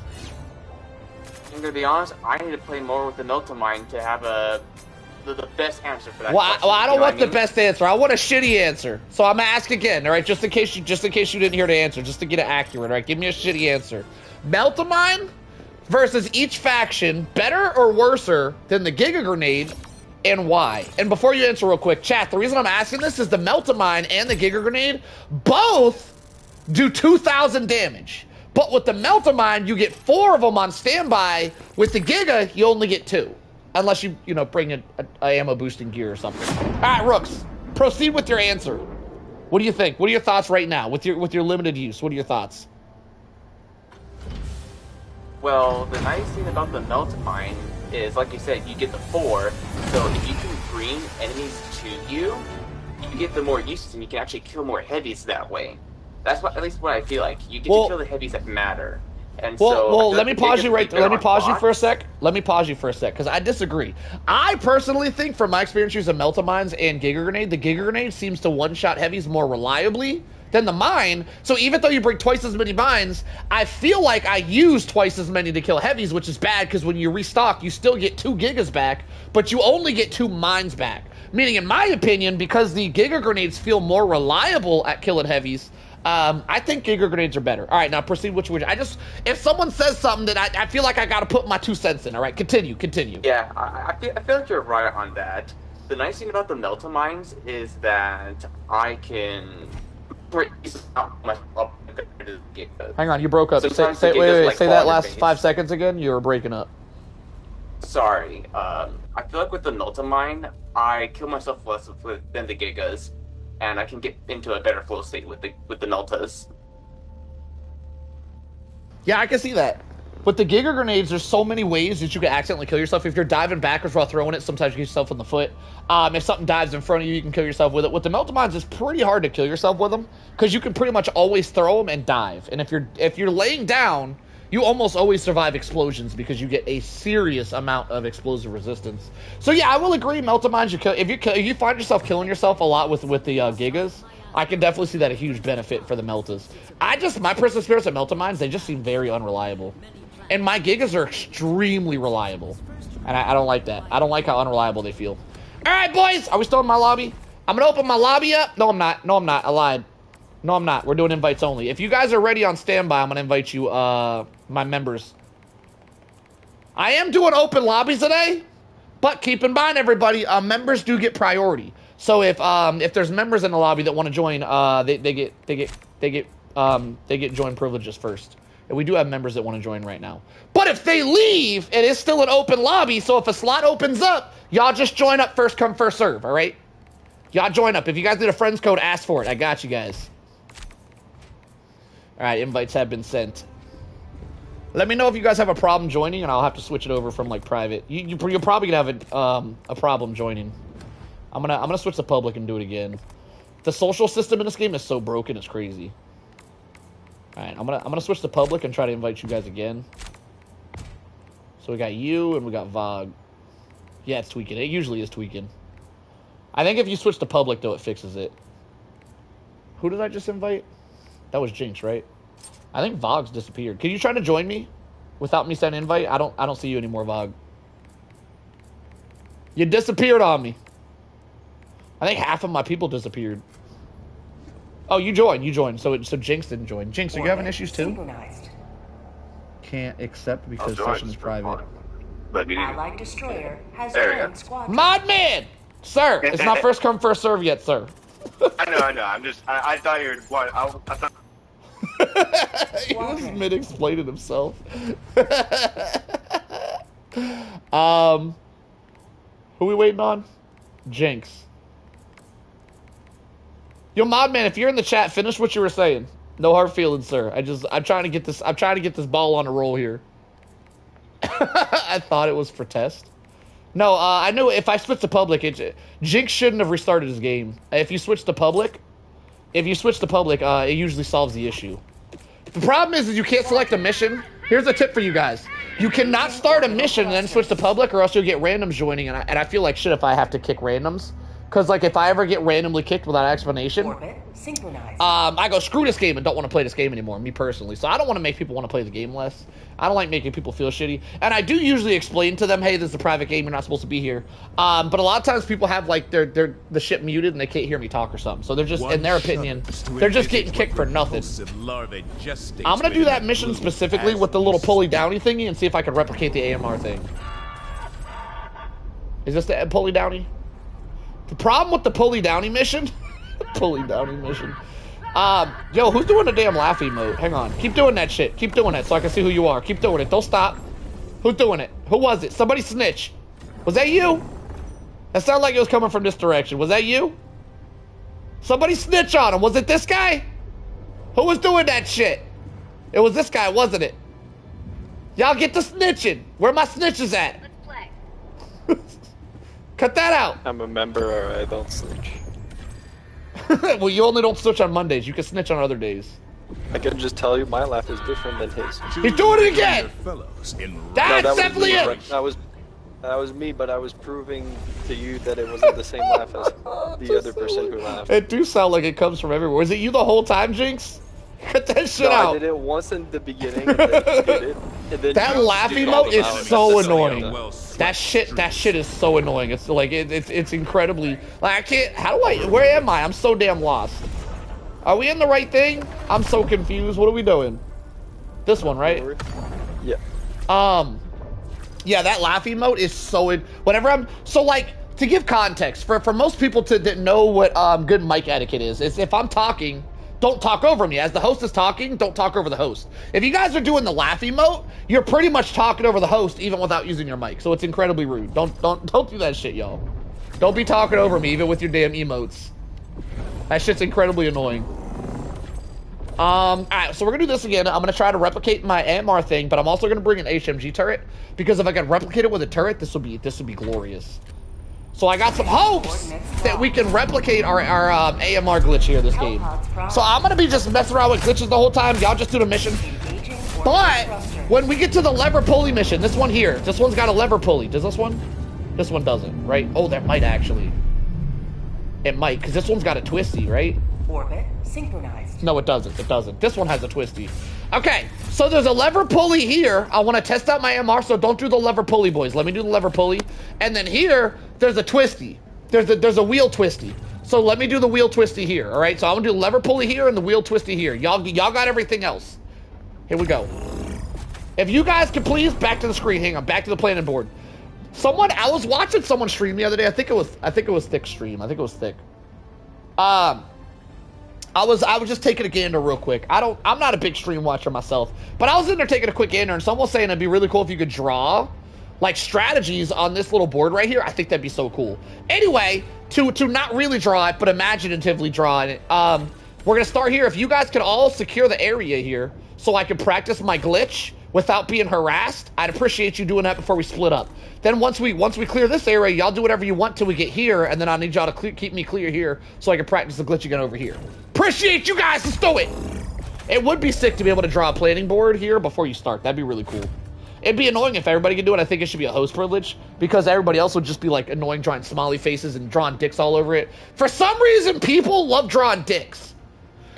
I'm gonna be honest, I need to play more with the Melt-A-Mine to have the best answer for that Well, question. I don't want the best answer. I want a shitty answer. So I'm gonna ask again, all right? Just in case you didn't hear the answer, just to get it accurate, all right? Give me a shitty answer. Melt-A-Mine versus each faction, better or worser than the Giga Grenade, and why? And before you answer real quick, chat, the reason I'm asking this is the Melt-A-Mine and the Giga Grenade both do 2,000 damage. But with the Melt-A-Mine, you get 4 of them on standby. With the Giga, you only get 2. Unless you bring a ammo boosting gear or something. All right, Rooks, proceed with your answer. What do you think? What are your thoughts right now with your limited use? What are your thoughts? Well, the nice thing about the Melt-A-Mine is, like you said, you get the 4. So if you can bring enemies to you, you get the more uses, and you can actually kill more heavies that way. That's at least what I feel like. You get to kill the heavies that matter. And well, let me pause you right there. Let me pause you for a sec. Let me pause you for a sec, because I disagree. I personally think, from my experience using Melt-A-Mines and Giga Grenade, the Giga Grenade seems to one-shot heavies more reliably than the mine. So even though you bring twice as many mines, I feel like I use twice as many to kill heavies, which is bad, because when you restock, you still get 2 Gigas back, but you only get 2 mines back. Meaning, in my opinion, because the Giga Grenades feel more reliable at killing heavies, I think Giga Grenades are better. All right, now proceed with your... if someone says something that I feel like I got to put my 2 cents in, all right? Continue. Yeah, I feel like you're right on that. The nice thing about the Melt-A-Mines is that I can... Hang on, you broke up. Wait, say that last 5 seconds again. You were breaking up. Sorry. I feel like with the Melt-A-Mine, I kill myself less than the Gigas. And I can get into a better flow state with the Meltas. Yeah, I can see that. With the Giga Grenades, there's so many ways that you can accidentally kill yourself. If you're diving backwards while throwing it, sometimes you get yourself in the foot. If something dives in front of you, you can kill yourself with it. With the Melt-A-Mines, it's pretty hard to kill yourself with them, because you can pretty much always throw them and dive. And if you're laying down, you almost always survive explosions, because you get a serious amount of explosive resistance. So yeah, I will agree, Melt-A-Mines, if you find yourself killing yourself a lot with the Gigas, I can definitely see that a huge benefit for the Meltas. My personal experience at Melt-A-Mines, they just seem very unreliable. And my Gigas are extremely reliable. And I don't like that. I don't like how unreliable they feel. Alright, boys, are we still in my lobby? I'm gonna open my lobby up. No, I'm not. I lied. No, I'm not. We're doing invites only. If you guys are ready on standby, I'm gonna invite you, my members. I am doing open lobbies today, but keep in mind, everybody, members do get priority. So if there's members in the lobby that want to join, they get join privileges first. And we do have members that want to join right now. But if they leave, it is still an open lobby. So if a slot opens up, y'all just join up, first come, first serve. All right, y'all join up. If you guys need a friends code, ask for it. I got you guys. All right, invites have been sent. Let me know if you guys have a problem joining, and I'll have to switch it over from like private. You're probably gonna have a problem joining. I'm gonna switch to public and do it again. The social system in this game is so broken, it's crazy. All right, I'm gonna switch to public and try to invite you guys again. So we got you and we got Vog. Yeah, it's tweaking. It usually is tweaking. I think if you switch to public though, it fixes it. Who did I just invite? That was Jinx, right? I think Vog's disappeared. Can you try to join me without me sending invite? I don't see you anymore, Vog. You disappeared on me. I think half of my people disappeared. Oh, you joined. So Jinx didn't join. Jinx, are you having issues too? Synchronized. Can't accept because session is private. Allied destroyer has There we joined go. squadron. Mod man! Sir, it's not first come, first serve yet, sir. I know. I thought you were what? I thought. He was mid-explaining himself. Who we waiting on? Jinx. Yo, mod man, if you're in the chat, finish what you were saying. No hard feelings, sir. I'm trying to get this ball on a roll here. I thought it was for test. No, I knew if I switch to public, Jinx shouldn't have restarted his game. If you switch to public, it usually solves the issue. The problem is you can't select a mission. Here's a tip for you guys. You cannot start a mission and then switch to public, or else you'll get randoms joining, and I feel like shit if I have to kick randoms. Because, like, if I ever get randomly kicked without explanation, Orbit synchronized. I go, screw this game and don't want to play this game anymore, me personally. So I don't want to make people want to play the game less. I don't like making people feel shitty. And I do usually explain to them, hey, this is a private game, you're not supposed to be here. But a lot of times people have, like, the shit muted and they can't hear me talk or something. So they're just, in their opinion, they're just getting kicked for nothing. I'm going to do that mission specifically with the little pulley downy thingy and see if I can replicate the AMR thing. Is this the pulley downy? The problem with the pulley downy mission, yo, who's doing the damn laugh emote? Hang on, keep doing that shit. Keep doing it so I can see who you are. Keep doing it. Don't stop. Who's doing it? Who was it? Somebody snitch. Was that you? That sounded like it was coming from this direction. Was that you? Somebody snitch on him. Was it this guy? Who was doing that shit? It was this guy, wasn't it? Y'all get the snitching. Where my snitches at? Cut that out. I'm a member or I don't snitch. Well, you only don't snitch on Mondays. You can snitch on other days. I can just tell you my laugh is different than his. He's doing it again! That's that definitely was me, it! That was me, but I was proving to you that it wasn't the same laugh as the other person who laughed. It do sound like it comes from everywhere. Was it you the whole time, Jinx? Cut that shit out. I did it once in the beginning, and then he did it. And then that laugh emote is so annoying. That shit is so annoying. It's like it's incredibly like I can't. Where am I? I'm so damn lost. Are we in the right thing? I'm so confused. What are we doing? This one, right? Yeah. Yeah, that laugh emote is so whenever I'm so like to give context for most people to know what good mic etiquette is if I'm talking. Don't talk over me. As the host is talking, don't talk over the host. If you guys are doing the laugh emote, you're pretty much talking over the host even without using your mic. So it's incredibly rude. Don't do that shit, y'all. Don't be talking over me even with your damn emotes. That shit's incredibly annoying. Alright, so we're gonna do this again. I'm gonna try to replicate my AMR thing, but I'm also gonna bring an HMG turret because if I can replicate it with a turret, this will be glorious. So I got some hopes that we can replicate our AMR glitch here this game. So I'm going to be just messing around with glitches the whole time. Y'all just do the mission. But when we get to the lever pulley mission, this one here, this one's got a lever pulley. Does this one? This one doesn't, right? Oh, there might actually. It might, because this one's got a twisty, right? Orbit synchronized. No, it doesn't. It doesn't. This one has a twisty. Okay, so there's a lever pulley here. I want to test out my MR, so don't do the lever pulley, boys. Let me do the lever pulley. And then here, there's a twisty. There's a wheel twisty. So let me do the wheel twisty here, all right? So I'm going to do the lever pulley here and the wheel twisty here. Y'all got everything else. Here we go. If you guys could please, back to the screen. Hang on, back to the planning board. I was watching someone stream the other day. I think it was Thick stream. I think it was Thick. I was just taking a gander real quick. I'm not a big stream watcher myself, but I was in there taking a quick gander, and someone was saying it'd be really cool if you could draw like strategies on this little board right here. I think that'd be so cool. Anyway, to not really draw it, but imaginatively draw it, we're gonna start here. If you guys could all secure the area here so I can practice my glitch without being harassed, I'd appreciate you doing that before we split up. Then once we clear this area, y'all do whatever you want till we get here, and then I need y'all to keep me clear here so I can practice the glitch again over here. Appreciate you guys. Let's do it. It would be sick to be able to draw a planning board here before you start. That'd be really cool. It'd be annoying if everybody could do it. I think it should be a host privilege because everybody else would just be like annoying drawing smiley faces and drawing dicks all over it. For some reason, people love drawing dicks.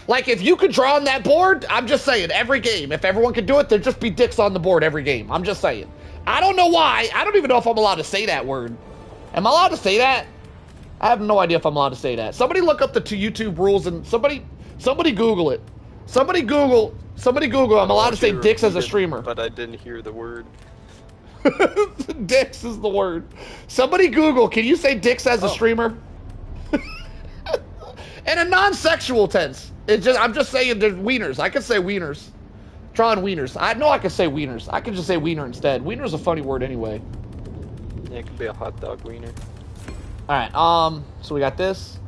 Like, if you could draw on that board, I'm just saying, every game, if everyone could do it, there'd just be dicks on the board every game. I'm just saying. I don't know why. I don't even know if I'm allowed to say that word. Am I allowed to say that? I have no idea if I'm allowed to say that. Somebody look up the two YouTube rules and somebody Google it. Somebody Google. I'm allowed to say dicks as a streamer. But I didn't hear the word. Dicks is the word. Somebody Google. Can you say dicks as a streamer? In a non-sexual tense. I'm just saying there's wieners. I can say wieners. Drawing wieners. I know I can say wieners. I can just say wiener instead. Wiener's a funny word anyway. Yeah, it could be a hot dog wiener. Alright, so we got this.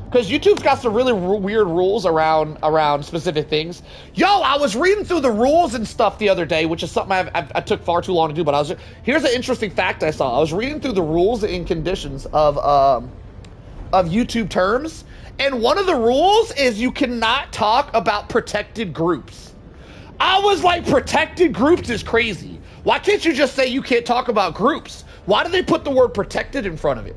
Because YouTube's got some really weird rules around specific things. Yo, I was reading through the rules and stuff the other day, which is something I took far too long to do, but here's an interesting fact I saw. I was reading through the rules and conditions of YouTube terms, and one of the rules is you cannot talk about protected groups. I was like, protected groups is crazy. Why can't you just say you can't talk about groups? Why do they put the word protected in front of it?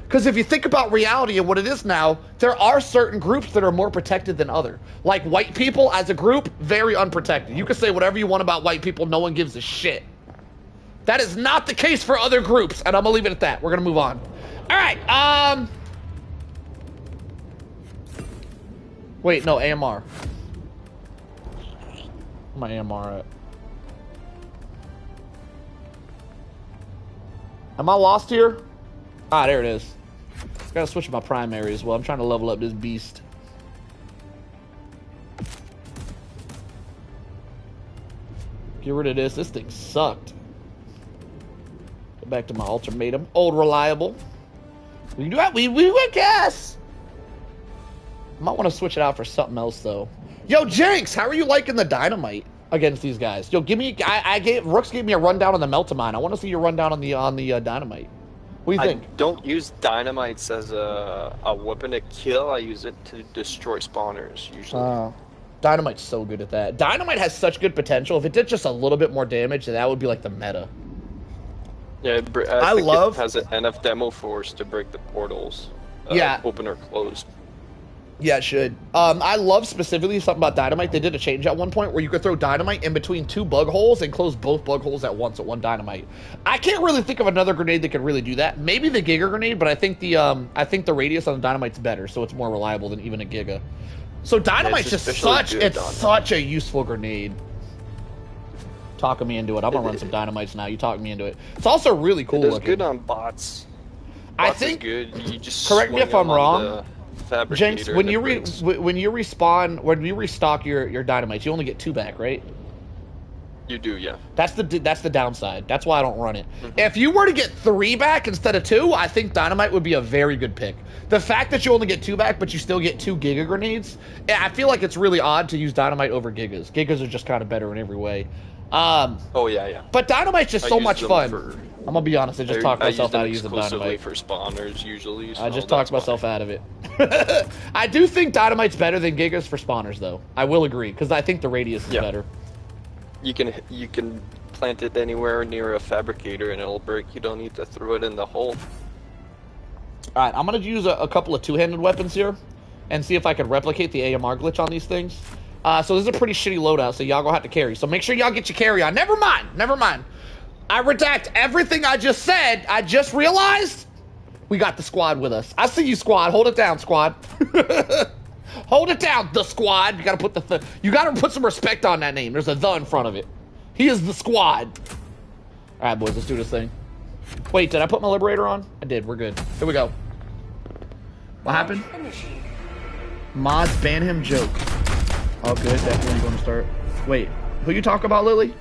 Because if you think about reality and what it is now, there are certain groups that are more protected than other. Like white people as a group, very unprotected. You can say whatever you want about white people, no one gives a shit. That is not the case for other groups, and I'm gonna leave it at that. We're gonna move on. All right, wait, no, AMR. Where's my AMR at? Am I lost here? Ah, there it is. Gotta switch my primary as well. I'm trying to level up this beast. Get rid of this. This thing sucked. Go back to my ultimatum. Old reliable. We do that. We went gas. Might want to switch it out for something else though. Yo, Jenks, how are you liking the dynamite against these guys? Yo, give me. Rooks gave me a rundown on the Meltamine. I want to see your rundown on the dynamite. What do you think? I don't use dynamites as a weapon to kill. I use it to destroy spawners, usually. Dynamite's so good at that. Dynamite has such good potential. If it did just a little bit more damage, that would be like the meta. Yeah, I think it has enough demo force to break the portals. Yeah. Open or closed. Yeah, it should. I love specifically something about dynamite. They did a change at one point where you could throw dynamite in between two bug holes and close both bug holes at once at one dynamite. I can't really think of another grenade that could really do that. Maybe the Giga grenade, but I think the radius on the dynamite's better, so it's more reliable than even a Giga. So dynamite's just such a useful grenade. Talking me into it. I'm gonna run some dynamites now. You talk me into it. It's also really cool looking. It's good on bots. I think. Is good. You just correct me if I'm wrong. Jenks, when you restock your dynamites, you only get 2 back, right? You do, yeah. That's the downside. That's why I don't run it. If you were to get 3 back instead of 2, I think dynamite would be a very good pick. The fact that you only get 2 back, but you still get 2 Giga grenades, I feel like it's really odd to use dynamite over Gigas. Gigas are just kind of better in every way. Oh yeah. But dynamite's just so much fun. I'm gonna be honest. I just talked myself out of using dynamite. For spawners usually. So I just talked myself out of it. I do think dynamite's better than Gigas for spawners, though. I will agree because I think the radius is better. You can plant it anywhere near a fabricator and it'll break. You don't need to throw it in the hole. All right, I'm gonna use a couple of 2-handed weapons here and see if I can replicate the AMR glitch on these things. So this is a pretty shitty loadout, so y'all gonna have to carry. So make sure y'all get your carry on. Never mind. I redact everything I just said. I just realized we got the squad with us. I see you, squad. Hold it down, squad. Hold it down, the squad. You gotta put some respect on that name. There's a the in front of it. He is the squad. All right, boys, let's do this thing. Wait, did I put my liberator on? I did. We're good. Here we go. What happened? Mods ban him joke. Oh, good. Definitely going to start. Wait, who you talk about, Lily?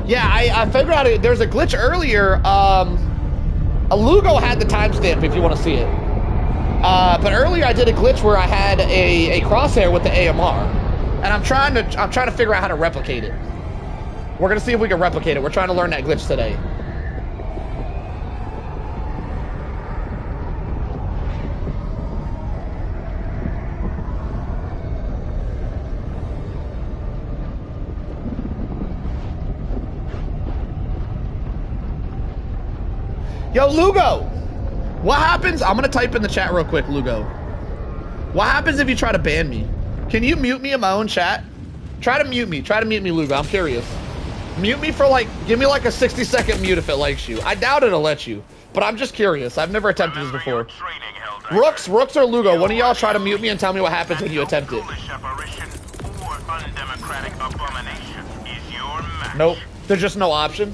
Yeah, I figured out there's a glitch earlier. A Lugo had the timestamp if you want to see it. But earlier I did a glitch where I had a crosshair with the AMR, and I'm trying to figure out how to replicate it. We're gonna see if we can replicate it. We're trying to learn that glitch today. Yo, Lugo! What happens? I'm gonna type in the chat real quick, Lugo. What happens if you try to ban me? Can you mute me in my own chat? Try to mute me, Lugo. I'm curious. Mute me for like, give me like a 60-second mute if it likes you. I doubt it'll let you, but I'm just curious. I've never attempted this before. Rooks or Lugo, one of y'all try to mute me and tell me what happens when you attempt it. Nope, there's just no option.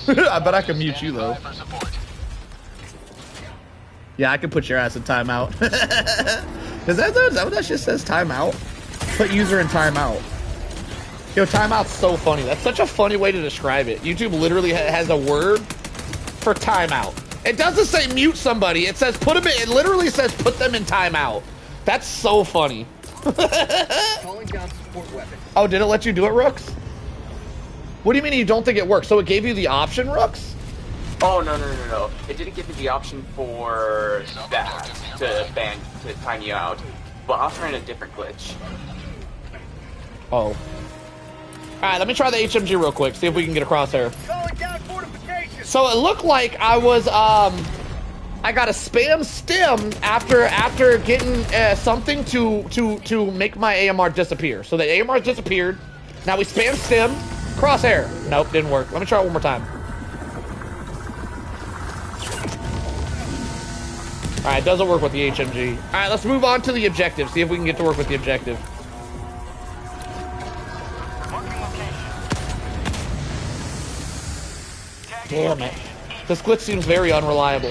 I bet I can mute you though. Yeah, I can put your ass in timeout. Is that what that shit says? Timeout? Put user in timeout. Yo, timeout's so funny. That's such a funny way to describe it. YouTube literally has a word for timeout. It doesn't say mute somebody. It says put them in. It literally says put them in timeout. That's so funny. Calling down support weapon. Oh, did it let you do it, Rooks? What do you mean you don't think it works? So it gave you the option, Rooks? Oh, no. It didn't give me the option for that, to time you out. But I'll try a different glitch. Oh. Alright, let me try the HMG real quick, see if we can get a crosshair. So it looked like I was, I got a spam stim after getting something to make my AMR disappear. So the AMR disappeared. Now we spam stim, crosshair. Nope, didn't work. Let me try it one more time. Alright, doesn't work with the HMG. Alright, let's move on to the objective. See if we can get to work with the objective. Damn it. This glitch seems very unreliable.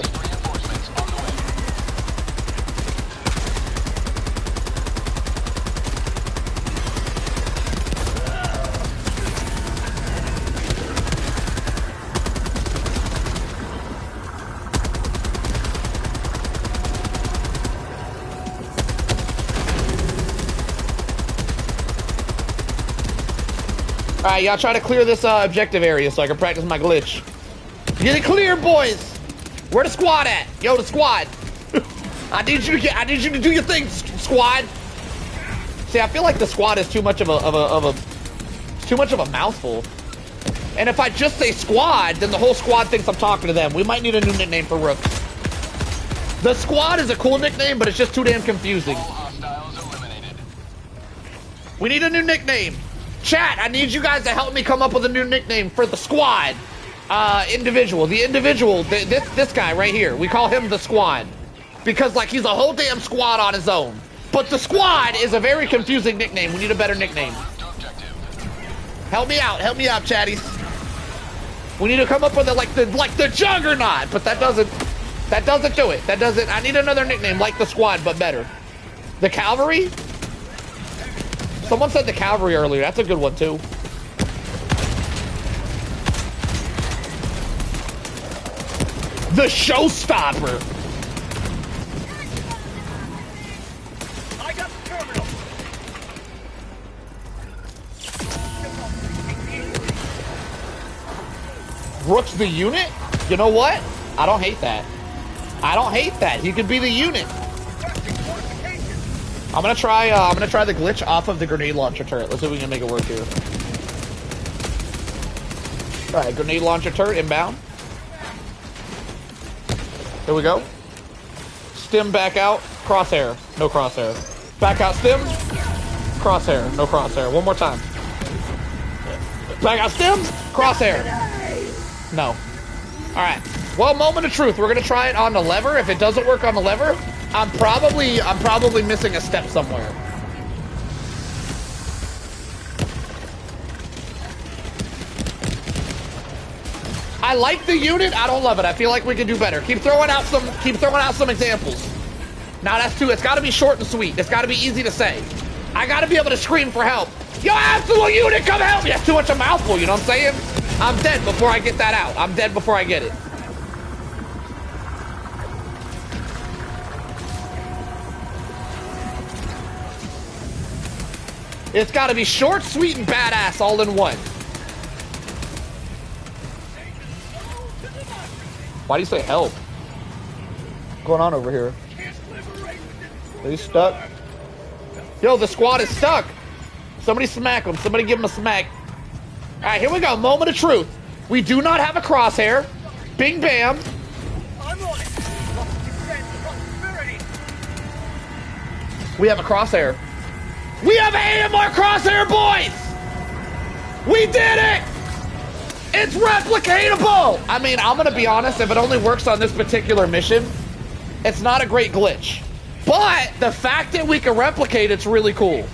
Alright, y'all try to clear this objective area so I can practice my glitch. Get it clear, boys! Where the squad at? Yo, the squad! I need you to do your thing, squad! See, I feel like the squad is too much of a mouthful. And if I just say squad, then the whole squad thinks I'm talking to them. We might need a new nickname for Rooks. The squad is a cool nickname, but it's just too damn confusing. We need a new nickname. Chat, I need you guys to help me come up with a new nickname for the squad. Individual. The individual, this guy right here. We call him the squad. Because, like, he's a whole damn squad on his own. But the squad is a very confusing nickname. We need a better nickname. Help me out, chatties. We need to come up with it like the juggernaut, but that doesn't do it. I need another nickname like the squad, but better. The cavalry? Someone said the cavalry earlier. That's a good one, too. The showstopper. I got the terminal. Rooks the unit? You know what? I don't hate that. He could be the unit. I'm gonna try the glitch off of the grenade launcher turret. Let's see if we can make it work here. Alright, grenade launcher turret inbound. Here we go. Stim back out. Crosshair. No crosshair. Back out stim. Crosshair. No crosshair. One more time. Back out stim. Crosshair. No. Alright. Well, moment of truth. We're gonna try it on the lever. If it doesn't work on the lever, I'm probably missing a step somewhere. I like the unit. I don't love it. I feel like we can do better. Keep throwing out some examples. Now that's two. It's got to be short and sweet. It's got to be easy to say. I got to be able to scream for help. Yo, absolute unit, come help me. That's too much of a mouthful. You know what I'm saying? I'm dead before I get that out. I'm dead before I get it. It's got to be short, sweet, and badass all in one. Why do you say help? What's going on over here? Are you stuck? Yo, the squad is stuck. Somebody smack them. Somebody give them a smack. All right, here we go. Moment of truth. We do not have a crosshair. Bing, bam. We have a crosshair. We have an AMR crosshair, boys! We did it! It's replicatable! I mean, I'm gonna be honest, if it only works on this particular mission, it's not a great glitch. But the fact that we can replicate it's really cool.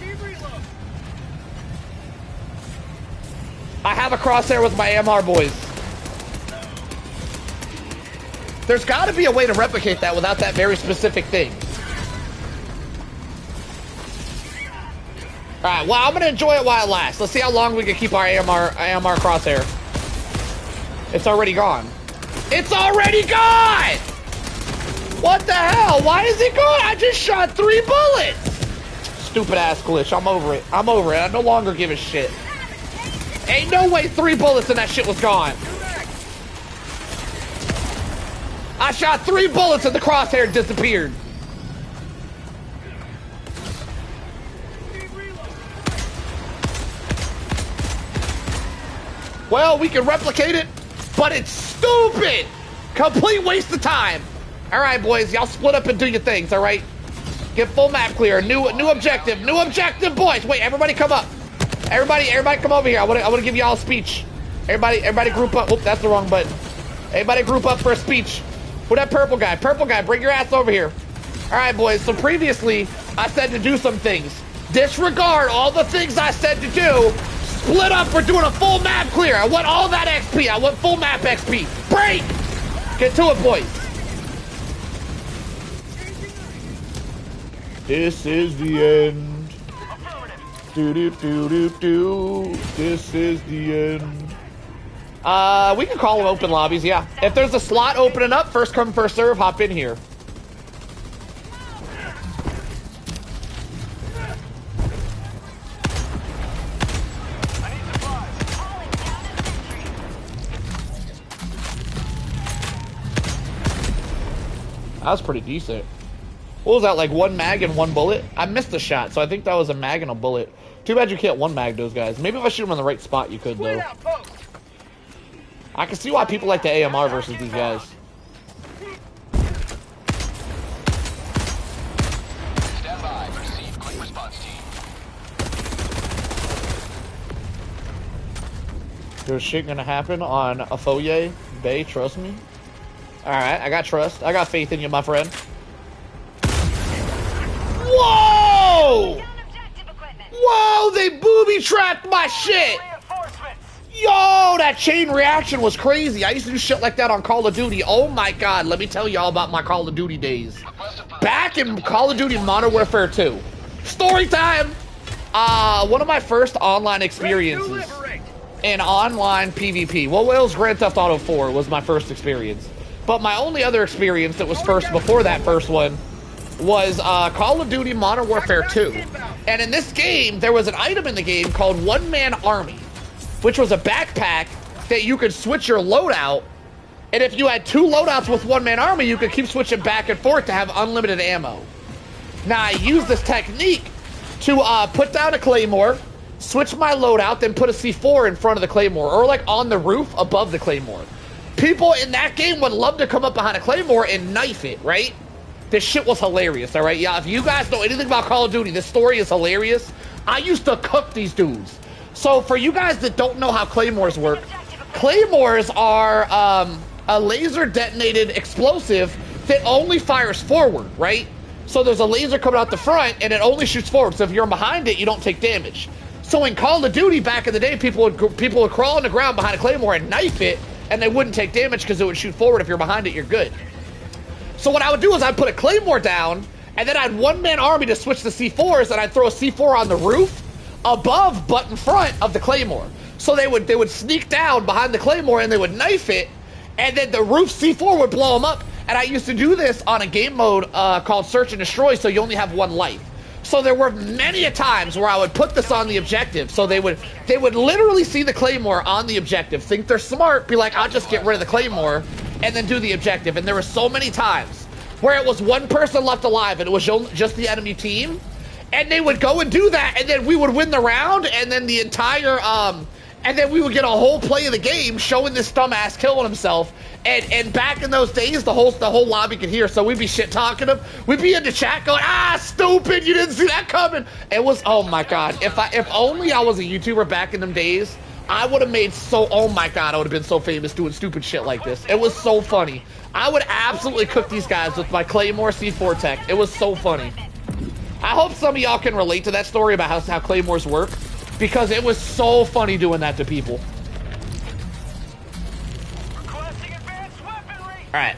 I have a crosshair with my AMR boys. There's gotta be a way to replicate that without that very specific thing. Alright, well, I'm gonna enjoy it while it lasts. Let's see how long we can keep our AMR crosshair. It's already gone. It's already gone! What the hell? Why is it gone? I just shot 3 bullets! Stupid ass glitch. I'm over it. I'm over it. I no longer give a shit. Ain't no way 3 bullets and that shit was gone. I shot 3 bullets and the crosshair disappeared. Well, we can replicate it, but it's stupid. Complete waste of time. All right, boys, y'all split up and do your things, all right? Get full map clear. New objective, boys. Wait, everybody come up. Everybody come over here. I want to give y'all a speech. Everybody group up. Oh, that's the wrong button. Everybody group up for a speech. Who that purple guy? Purple guy, bring your ass over here. All right, boys. So previously, I said to do some things. Disregard all the things I said to do. Split up. We're doing a full map clear. I want all that XP. I want full map XP. Break. Get to it, boys. This is the end. This is the end. We can call them open lobbies, yeah. If there's a slot opening up, first come, first serve, hop in here. That was pretty decent. What was that, like 1 mag and 1 bullet? I missed the shot, so I think that was a mag and a bullet. Too bad you can't 1 mag those guys. Maybe if I shoot them in the right spot, you could, though. I can see why people like the AMR versus these guys. Stand by. Proceed. Quick response team. There's shit gonna happen on a Foyer Bay, trust me. Alright, I got trust. I got faith in you, my friend. Whoa! Whoa, they booby-trapped my shit! Yo, that chain reaction was crazy. I used to do shit like that on Call of Duty. Oh my god, let me tell y'all about my Call of Duty days. Back in Call of Duty Modern Warfare 2. Story time! One of my first online experiences in online PvP. Well, it was Grand Theft Auto 4 was my first experience. But my only other experience that was first before that first one was Call of Duty Modern Warfare 2. And in this game, there was an item in the game called One Man Army, which was a backpack that you could switch your loadout. And if you had 2 loadouts with One Man Army, you could keep switching back and forth to have unlimited ammo. Now, I used this technique to put down a Claymore, switch my loadout, then put a C4 in front of the Claymore, or like on the roof above the Claymore. People in that game would love to come up behind a Claymore and knife it, right? This shit was hilarious, all right? Yeah, if you guys know anything about Call of Duty, this story is hilarious. I used to cook these dudes. So for you guys that don't know how Claymores work, Claymores are a laser detonated explosive that only fires forward, right? So there's a laser coming out the front and it only shoots forward. So if you're behind it, you don't take damage. So in Call of Duty back in the day, people would crawl on the ground behind a Claymore and knife it, and they wouldn't take damage because it would shoot forward. If you're behind it, you're good. So what I would do is I'd put a Claymore down, and then I'd one-man army to switch to C4s, and I'd throw a C4 on the roof above but in front of the Claymore. So they would sneak down behind the Claymore, and they would knife it, and then the roof C4 would blow them up. And I used to do this on a game mode called Search and Destroy, so you only have 1 life. So there were many a times where I would put this on the objective. So they would literally see the Claymore on the objective, think they're smart, be like, I'll just get rid of the Claymore, and then do the objective. And there were so many times where it was 1 person left alive, and it was just the enemy team, and they would go and do that, and then we would win the round, and then the entire, and then we would get a whole play of the game showing this dumbass killing himself. And back in those days, the whole lobby could hear, so we'd be shit talking him. We'd be in the chat going, stupid, you didn't see that coming. It was, oh my god, if only I was a YouTuber back in them days I would have made so... Oh my god, I would have been so famous doing stupid shit like this. It was so funny. I would absolutely cook these guys with my Claymore C4 tech. It was so funny. I hope some of y'all can relate to that story about how Claymores work, because it was so funny doing that to people. Alright.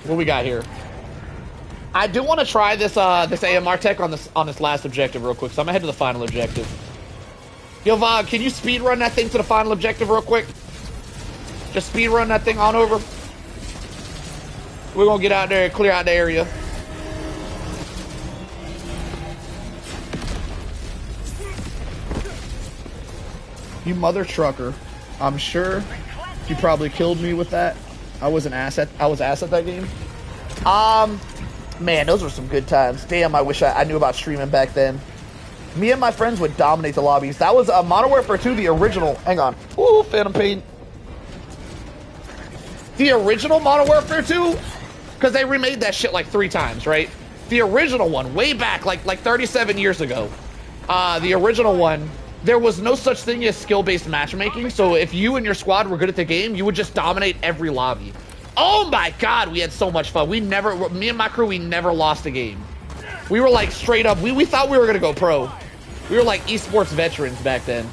What we got here? I do want to try this this AMR tech on this last objective real quick, so I'm gonna head to the final objective. Yo, Vog, can you speedrun that thing to the final objective real quick? Just speedrun that thing on over. We're gonna get out there and clear out the area. You mother trucker. I'm sure you probably killed me with that. I was ass at that game. Man, those were some good times. Damn, I wish I knew about streaming back then. Me and my friends would dominate the lobbies. That was Modern Warfare 2, the original. Hang on. Ooh, Phantom Pain. The original Modern Warfare 2, because they remade that shit like 3 times, right? The original one, way back, like 37 years ago. The original one, there was no such thing as skill-based matchmaking, so if you and your squad were good at the game, you would just dominate every lobby. Oh my god, we had so much fun. Me and my crew, we never lost a game. We were like straight up, we thought we were gonna go pro. We were like esports veterans back then.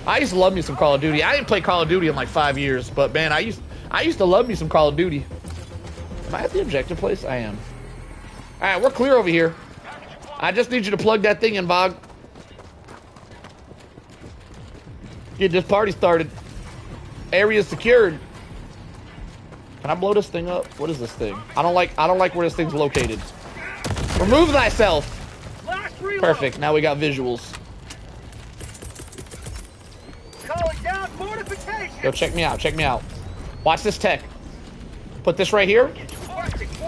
I used to love me some Call of Duty. I didn't play Call of Duty in like 5 years, but man, I used to love me some Call of Duty. Am I at the objective place? I am. Alright, we're clear over here. I just need you to plug that thing in, Vog. Get this party started. Area secured. Can I blow this thing up? What is this thing? I don't like where this thing's located. Remove thyself. Perfect. Now we got visuals. Calling down fortification. Yo, check me out. Check me out. Watch this tech. Put this right here.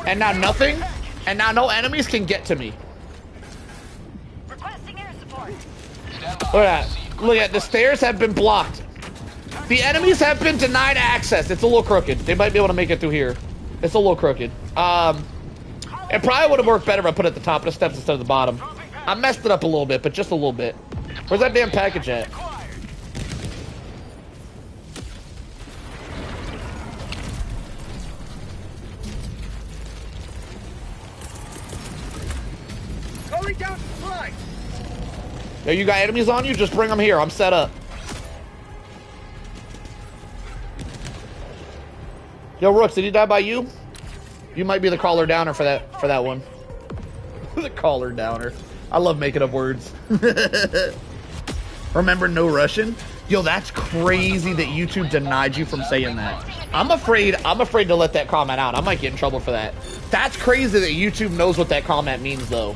And now nothing. And now no enemies can get to me. Requesting air support. Look at that. Look at the stairs have been blocked. The enemies have been denied access. It's a little crooked. They might be able to make it through here. It's a little crooked. It probably would have worked better if I put it at the top of the steps instead of the bottom. I messed it up a little bit, but just a little bit. Where's that damn package at? Calling down supplies. Yo, you got enemies on you? Just bring them here. I'm set up. Yo, Rooks, did he die by you? You might be the caller downer for that one. The caller downer. I love making up words. Remember no Russian? Yo, that's crazy that YouTube denied you from saying that. I'm afraid to let that comment out. I might get in trouble for that. That's crazy that YouTube knows what that comment means, though.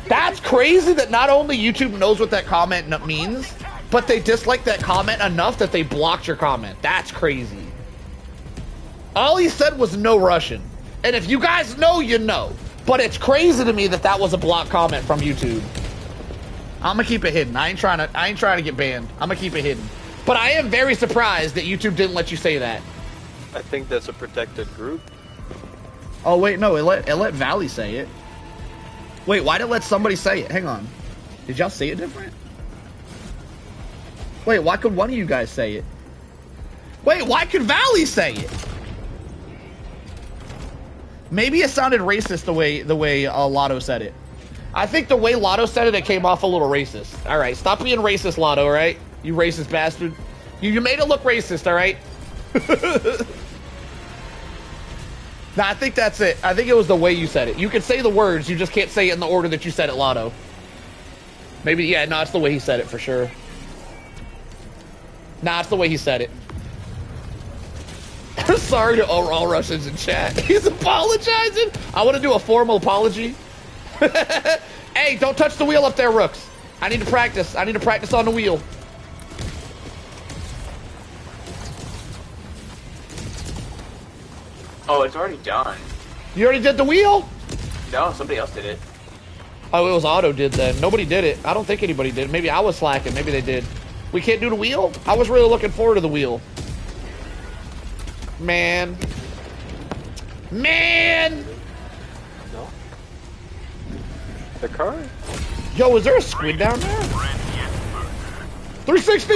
That's crazy that not only YouTube knows what that comment means, but they dislike that comment enough that they blocked your comment. That's crazy. All he said was no Russian. And if you guys know, you know. But it's crazy to me that that was a blocked comment from YouTube. I'm gonna keep it hidden. I ain't trying to get banned. I'm gonna keep it hidden. But I am very surprised that YouTube didn't let you say that. I think that's a protected group. Oh wait, no, it let Valley say it. Wait, why did it let somebody say it? Hang on. Did y'all say it different? Wait, why could one of you guys say it? Wait, why could Valley say it? Maybe it sounded racist the way Lotto said it. I think the way Lotto said it, it came off a little racist. All right, stop being racist, Lotto. All right, you racist bastard. You made it look racist. All right. Nah, I think that's it. I think it was the way you said it. You can say the words, you just can't say it in the order that you said it, Lotto. Maybe, yeah, no, it's the way he said it for sure. Nah, it's the way he said it. Sorry to all Russians in chat. He's apologizing. I want to do a formal apology. Hey, don't touch the wheel up there, Rooks. I need to practice. I need to practice on the wheel. Oh, it's already done. You already did the wheel? No, somebody else did it. Oh, it was Otto did then. Nobody did it. I don't think anybody did. Maybe I was slacking. Maybe they did. We can't do the wheel? I was really looking forward to the wheel. Man. Man! No. The car? Yo, is there a squid down there? 360!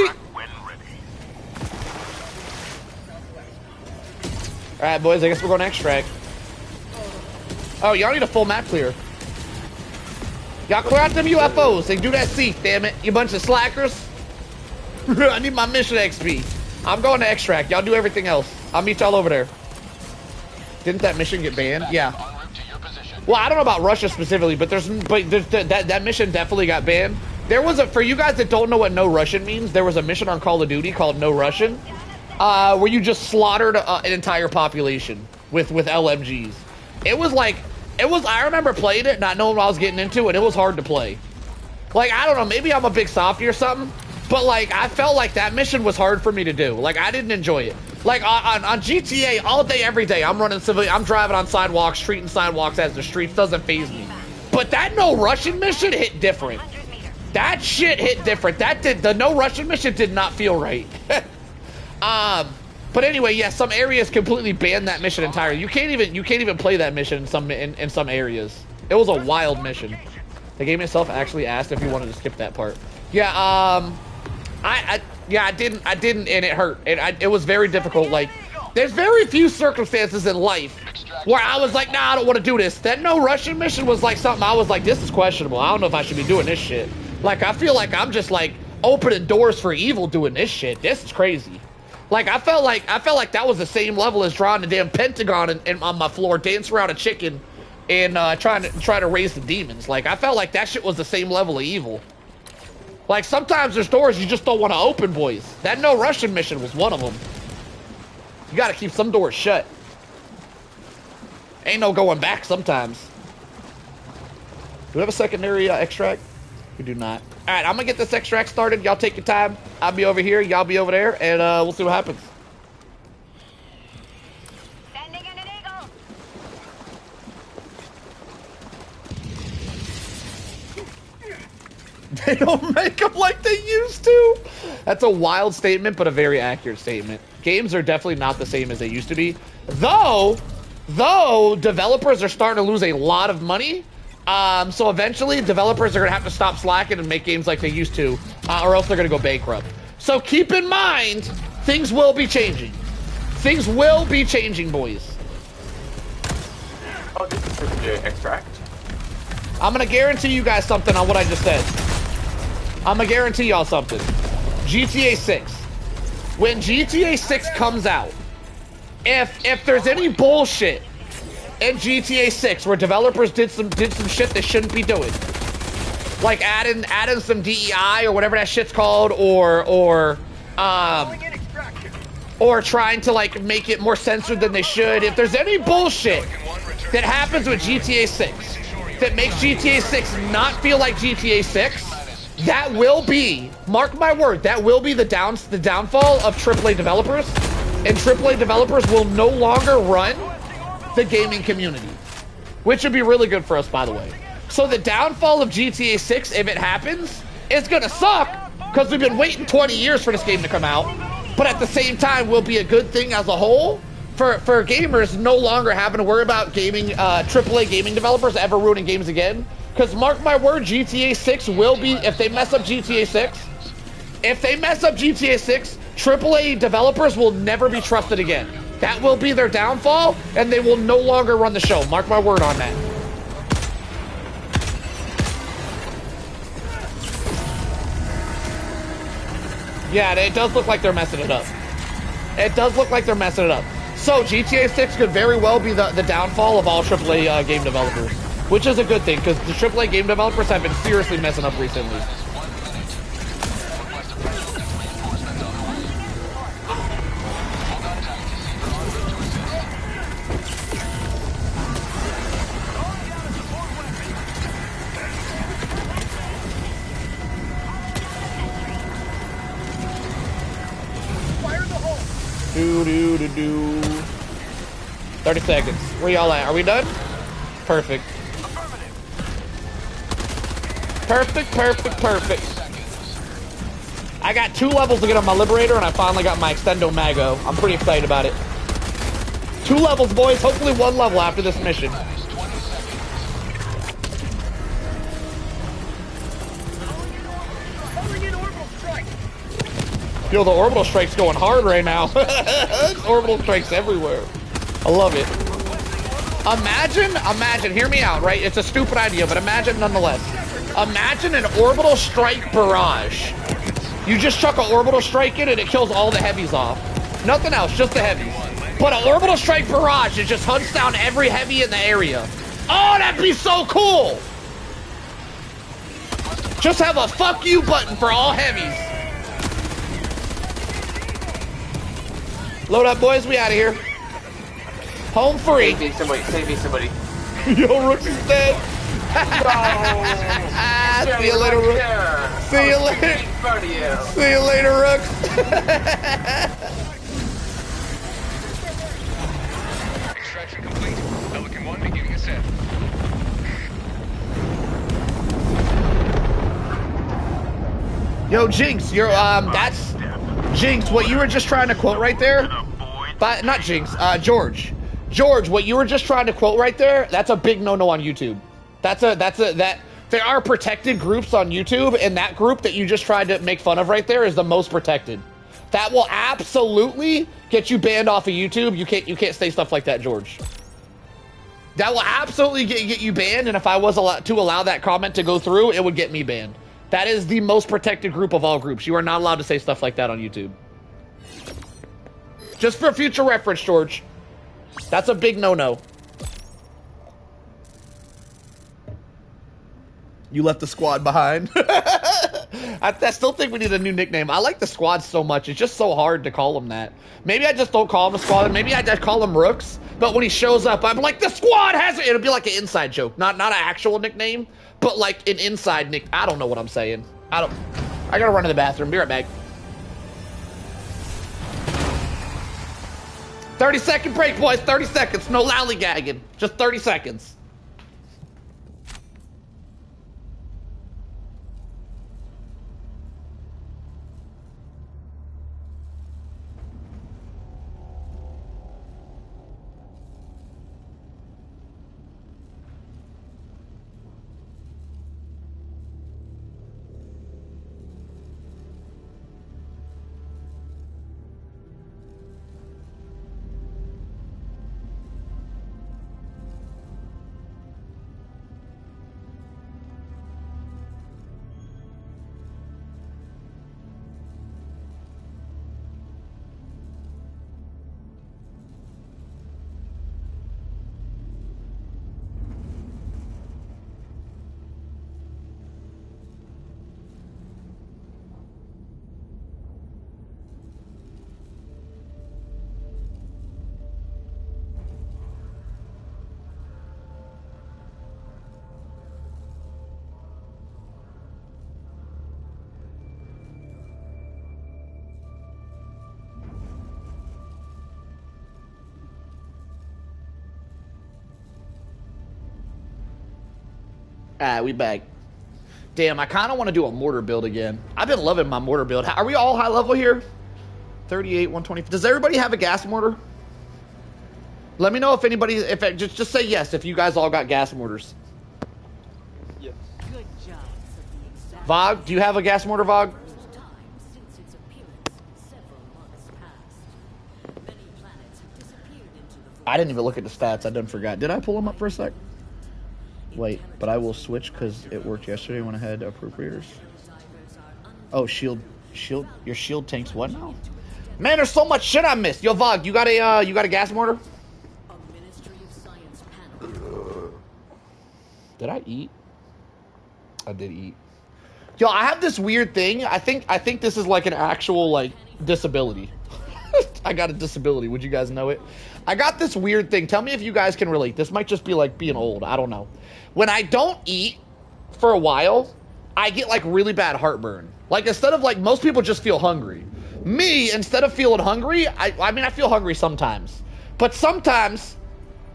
Alright, boys, I guess we're going to extract. Oh, y'all need a full map clear. Y'all clear out them UFOs and do that seat, damn it. You bunch of slackers. I need my mission XP. I'm going to extract. Y'all do everything else. I'll meet y'all over there. Didn't that mission get banned? Yeah. Well, I don't know about Russia specifically, but that mission definitely got banned. There was for you guys that don't know what No Russian means, there was a mission on Call of Duty called No Russian, where you just slaughtered an entire population with LMGs. I remember playing it, not knowing what I was getting into, and it was hard to play. Like, I don't know, maybe I'm a big softie or something, but like, I felt like that mission was hard for me to do. Like, I didn't enjoy it. Like, on GTA, all day, every day, I'm running civilian, I'm driving on sidewalks, treating sidewalks as the streets, doesn't faze me. But that No Russian mission hit different. That shit hit different. The No Russian mission did not feel right. But anyway, yeah, some areas completely banned that mission entirely. You can't even play that mission in some areas. It was a wild mission. The game itself actually asked if you wanted to skip that part. Yeah, I didn't, and it hurt. It was very difficult. Like, there's very few circumstances in life where I was like, nah, I don't want to do this. That No Russian mission was like something I was like, this is questionable. I don't know if I should be doing this shit. Like, I feel like I'm just like opening doors for evil doing this shit. This is crazy. Like, I felt like that was the same level as drawing the damn Pentagon on my floor, dancing around a chicken, and trying to raise the demons. Like, I felt like that shit was the same level of evil. Like, sometimes there's doors you just don't want to open, boys. That No Russian mission was one of them. You got to keep some doors shut. Ain't no going back sometimes. Do we have a secondary extract? We do not. All right, I'm gonna get this extract started. Y'all take your time. I'll be over here. Y'all be over there, and we'll see what happens. Sending in an eagle. They don't make them like they used to. That's a wild statement, but a very accurate statement. Games are definitely not the same as they used to be. Though developers are starting to lose a lot of money. So eventually, developers are going to have to stop slacking and make games like they used to, or else they're going to go bankrupt. So keep in mind, things will be changing. Things will be changing, boys. Oh, this is for the extract. I'm going to guarantee you guys something on what I just said. I'm going to guarantee y'all something. GTA 6. When GTA 6 comes out, if there's any bullshit in GTA 6 where developers did some shit they shouldn't be doing, like adding some DEI or whatever that shit's called, or trying to like make it more censored than they should. If there's any bullshit that happens with GTA 6 that makes GTA 6 not feel like GTA 6, that will be, mark my word, that will be the downfall of AAA developers, and AAA developers will no longer run the gaming community, which would be really good for us, by the way. So the downfall of GTA 6, if it happens, is gonna suck because we've been waiting 20 years for this game to come out, but at the same time will be a good thing as a whole for gamers no longer having to worry about gaming, AAA gaming developers ever ruining games again. Because mark my word, GTA 6 will be, if they mess up GTA 6, AAA developers will never be trusted again. That will be their downfall, and they will no longer run the show. Mark my word on that. Yeah, it does look like they're messing it up. It does look like they're messing it up. So GTA 6 could very well be the downfall of all AAA game developers, which is a good thing, because the AAA game developers have been seriously messing up recently. Do. 30 seconds. Where y'all at? Are we done? Perfect. Perfect. I got 2 levels to get on my Liberator, and I finally got my Extendo Mago. I'm pretty excited about it. 2 levels, boys. Hopefully 1 level after this mission. Calling in orbital strike. Yo, the orbital strike's going hard right now. Orbital strikes everywhere. I love it. Imagine, hear me out, right? It's a stupid idea, but imagine nonetheless. Imagine an orbital strike barrage. You just chuck an orbital strike in and it kills all the heavies off. Nothing else, just the heavies. But an orbital strike barrage, it just hunts down every heavy in the area. Oh, that'd be so cool! Just have a fuck you button for all heavies. Load up, boys, we out of here. Home free. Save me, somebody. Save me, somebody. Yo, Rooks is dead. See you later, Rooks. See you later. See you later, Rooks. Extraction complete. Pelican 1 beginning ascent. Yo, Jinx, you're that's Jinx. What you were just trying to quote right there, but not Jinx. George, what you were just trying to quote right there. That's a big no-no on YouTube. That there are protected groups on YouTube, and that group that you just tried to make fun of right there is the most protected. That will absolutely get you banned off of YouTube. You can't say stuff like that, George. That will absolutely get you banned, and if I was allowed to allow that comment to go through, it would get me banned. That is the most protected group of all groups. You are not allowed to say stuff like that on YouTube. Just for future reference, George. That's a big no-no. You left the squad behind. I still think we need a new nickname. I like the squad so much. It's just so hard to call them that. Maybe I just don't call him the squad. Maybe I just call him Rooks. But when he shows up, I'm like, the squad has it. It'll be like an inside joke. Not an actual nickname, but like an inside nick. I don't know what I'm saying. I gotta run to the bathroom. Be right back. 30-second break, boys. 30 seconds. No lollygagging. Just 30 seconds. We back. Damn, I kind of want to do a mortar build again. I've been loving my mortar build. Are we all high level here? 38, 120. Does everybody have a gas mortar? Let me know if anybody, just say yes if you guys all got gas mortars. Yes. Good job. Vog, do you have a gas mortar, Vog? I didn't even look at the stats. I done forgot. Did I pull them up for a sec? Wait, but I will switch because it worked yesterday when I had appropriators. Oh, shield, your shield tanks what now? Man, there's so much shit I missed. Yo, Vog, you got a gas mortar? Did I eat? I did eat. Yo, I have this weird thing. I think this is like an actual like disability. I got a disability. Would you guys know it? I got this weird thing. Tell me if you guys can relate. This might just be like being old. I don't know. When I don't eat for a while, I get like really bad heartburn. Like instead of like most people just feel hungry. Me, instead of feeling hungry, I mean I feel hungry sometimes. But sometimes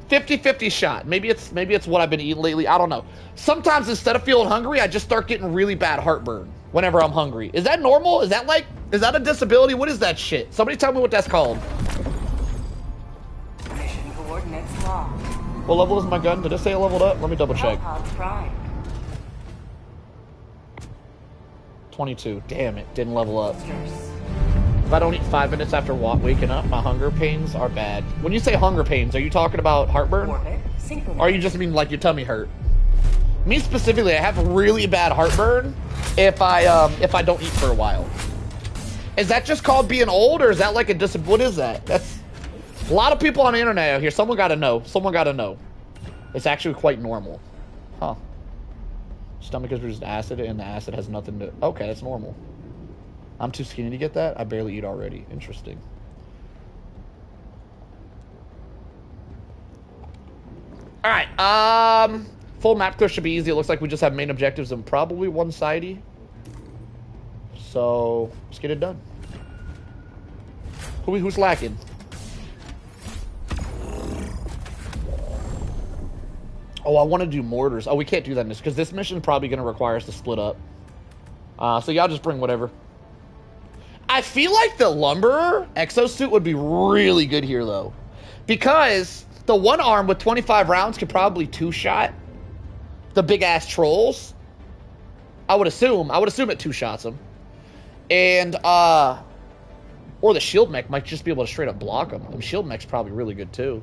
50-50 shot. Maybe it's what I've been eating lately. I don't know. Sometimes instead of feeling hungry, I just start getting really bad heartburn whenever I'm hungry. Is that normal? Is that a disability? What is that shit? Somebody tell me what that's called. Mission coordinates locked. What level is my gun? Did it say it leveled up? Let me double check. Hellpod prime. 22. Damn it. Didn't level up. Boosters. If I don't eat 5 minutes after waking up, my hunger pains are bad. When you say hunger pains, are you talking about heartburn? Or you just mean like your tummy hurt? Me specifically, I have really bad heartburn if I don't eat for a while. Is that just called being old, or is that like a what is that? That's a lot of people on the internet out here. Someone gotta know. Someone gotta know. It's actually quite normal. Huh. Stomach is just acid, and the acid has nothing to... Okay, that's normal. I'm too skinny to get that? I barely eat already. Interesting. Alright, full map clear should be easy. It looks like we just have main objectives and probably one-sidey. So, let's get it done. Who's lacking? Oh, I want to do mortars. Oh, we can't do that in this, because this mission is probably going to require us to split up. So y'all just bring whatever. I feel like the lumberer exosuit would be really good here, though. Because the one arm with 25 rounds could probably two-shot the big-ass trolls. I would assume it two-shots them. And, or the shield mech might just be able to straight up block them. The shield mech's probably really good, too.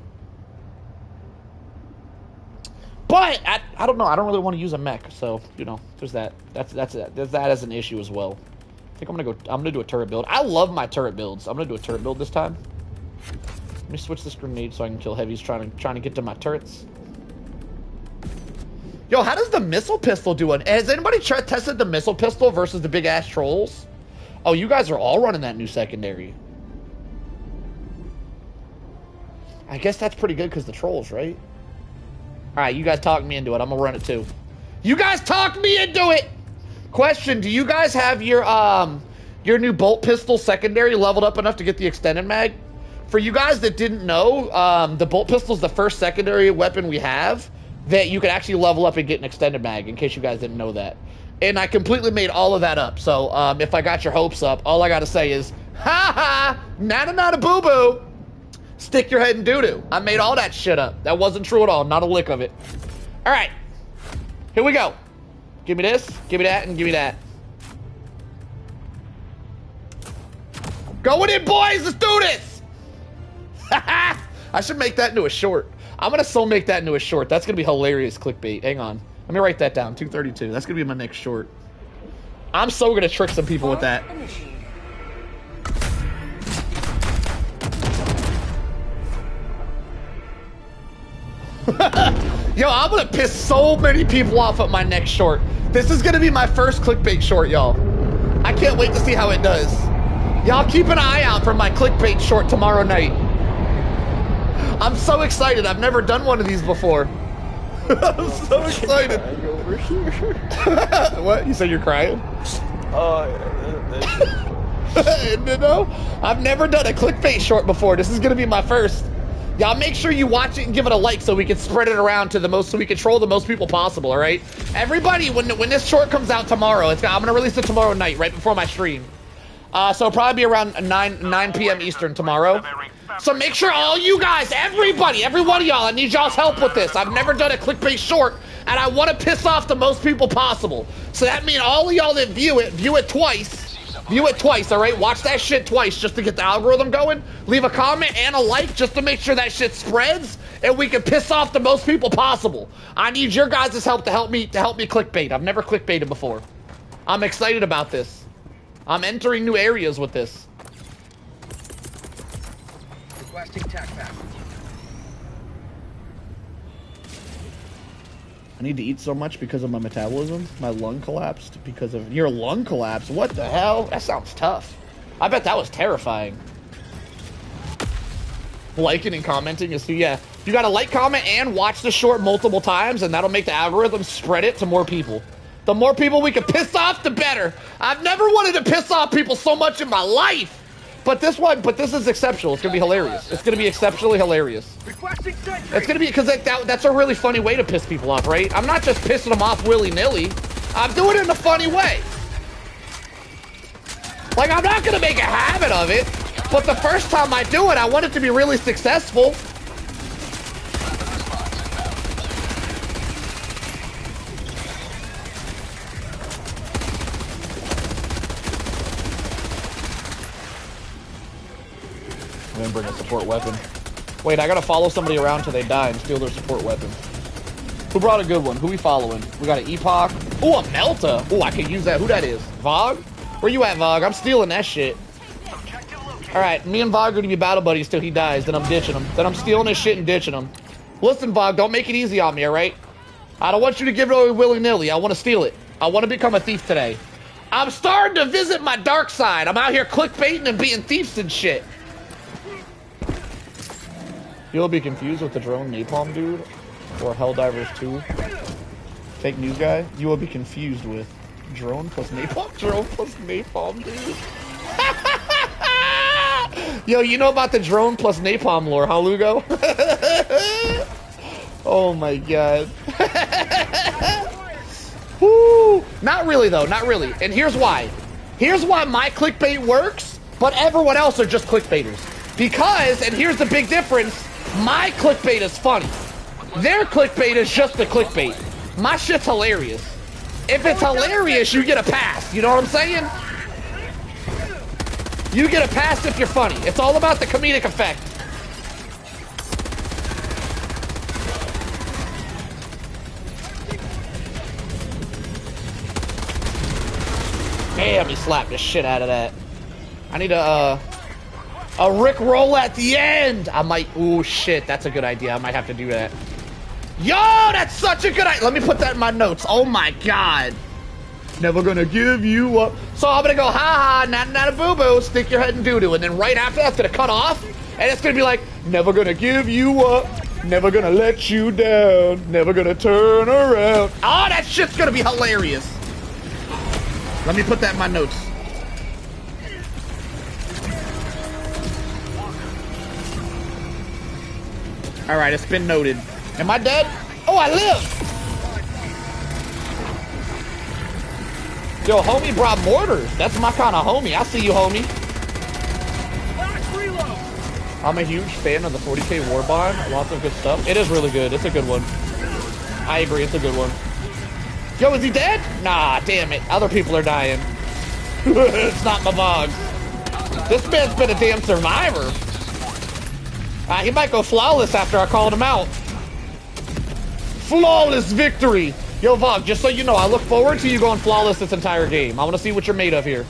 But, I don't know. I don't really want to use a mech, so, you know, there's that. There's that as an issue as well. I think I'm gonna do a turret build. I love my turret builds. I'm gonna do a turret build this time. Let me switch this grenade so I can kill heavies trying to get to my turrets. Yo, how does the missile pistol do it? Has anybody tested the missile pistol versus the big ass trolls? Oh, you guys are all running that new secondary. I guess that's pretty good because the trolls, right? Alright, you guys talked me into it. I'm gonna run it too. You guys talked me into it! Question, do you guys have your new bolt pistol secondary leveled up enough to get the extended mag? For you guys that didn't know, the bolt pistol is the first secondary weapon we have that you can actually level up and get an extended mag, in case you guys didn't know that. And I completely made all of that up, so if I got your hopes up, all I gotta say is, ha ha, nada boo-boo. Stick your head in doo-doo. I made all that shit up. That wasn't true at all, not a lick of it. Alright, here we go. Give me this, give me that, and give me that. Going in, boys! Let's do this! I should make that into a short. I'm gonna so make that into a short. That's gonna be hilarious clickbait. Hang on. Let me write that down. 232. That's gonna be my next short. I'm so gonna trick some people with that. Yo, I'm gonna piss so many people off at my next short. This is gonna be my first clickbait short, y'all. I can't wait to see how it does. Y'all keep an eye out for my clickbait short tomorrow night. I'm so excited. I've never done one of these before. I'm so excited. Over here. What? You said you're crying? No, I've never done a clickbait short before. This is gonna be my first. Y'all make sure you watch it and give it a like so we can spread it around to so we can troll the most people possible, all right? Everybody, when this short comes out tomorrow, I'm gonna release it tomorrow night, right before my stream. So it'll probably be around 9 p.m. Eastern tomorrow. So make sure all you guys, everybody, every one of y'all, I need y'all's help with this. I've never done a clickbait short, and I want to piss off the most people possible. So that means all of y'all that view it twice. View it twice, all right? Watch that shit twice just to get the algorithm going. Leave a comment and a like just to make sure that shit spreads and we can piss off the most people possible. I need your guys' help to help me clickbait. I've never clickbaited before. I'm excited about this. I'm entering new areas with this. Requesting tac pack. I need to eat so much because of my metabolism. My lung collapsed because of your lung collapse. What the hell? That sounds tough. I bet that was terrifying. Liking and commenting is yeah. You gotta like, comment, and watch the short multiple times, and that'll make the algorithm spread it to more people. The more people we can piss off, the better. I've never wanted to piss off people so much in my life. But this is exceptional. It's gonna be hilarious. It's gonna be exceptionally hilarious. It's gonna be because that's a really funny way to piss people off, right? I'm not just pissing them off willy-nilly. I'm doing it in a funny way. Like, I'm not gonna make a habit of it, but the first time I do it, I want it to be really successful. And then bring a support weapon. Wait, I gotta follow somebody around till they die and steal their support weapon. Who brought a good one? Who we following? We got an Epoch. Ooh, a Melta. Ooh, I can use that. Who that is? Vogue? Where you at, Vogue? I'm stealing that shit. Alright, me and Vogue are gonna be battle buddies till he dies. Then I'm ditching him. Then I'm stealing his shit and ditching him. Listen, Vogue, don't make it easy on me, alright? I don't want you to give it away willy-nilly. I want to steal it. I want to become a thief today. I'm starting to visit my dark side. I'm out here clickbaiting and being thieves and shit. You'll be confused with the drone napalm dude or Helldivers 2. Fake news guy. You will be confused with drone plus napalm. Drone plus napalm dude. Yo, you know about the drone plus napalm lore, huh, Lugo? Oh my god. Woo! Not really though, not really. And here's why. Here's why my clickbait works, but everyone else are just clickbaiters. Because, and here's the big difference, my clickbait is funny. Their clickbait is just a clickbait. My shit's hilarious. If it's hilarious, you get a pass. You know what I'm saying? You get a pass if you're funny. It's all about the comedic effect. Damn, he slapped the shit out of that. I need a Rick roll at the end. I might, ooh, shit, that's a good idea. I might have to do that. Yo, that's such a good idea. Let me put that in my notes. Oh my god. Never gonna give you up. So I'm gonna go, ha ha, not a boo-boo, stick your head in doo-doo. And then right after that's gonna cut off. And it's gonna be like, never gonna give you up. Never gonna let you down. Never gonna turn around. Oh, that shit's gonna be hilarious. Let me put that in my notes. Alright, it's been noted. Am I dead? Oh, I live! Yo, homie brought mortars. That's my kind of homie. I see you, homie. I'm a huge fan of the 40k Warbond. Lots of good stuff. It is really good. It's a good one. I agree, it's a good one. Yo, is he dead? Nah, damn it. Other people are dying. It's not my Vogue. This man's been a damn survivor. He might go flawless after I called him out. Flawless victory. Yo, Vogue, just so you know, I look forward to you going flawless this entire game. I want to see what you're made of here.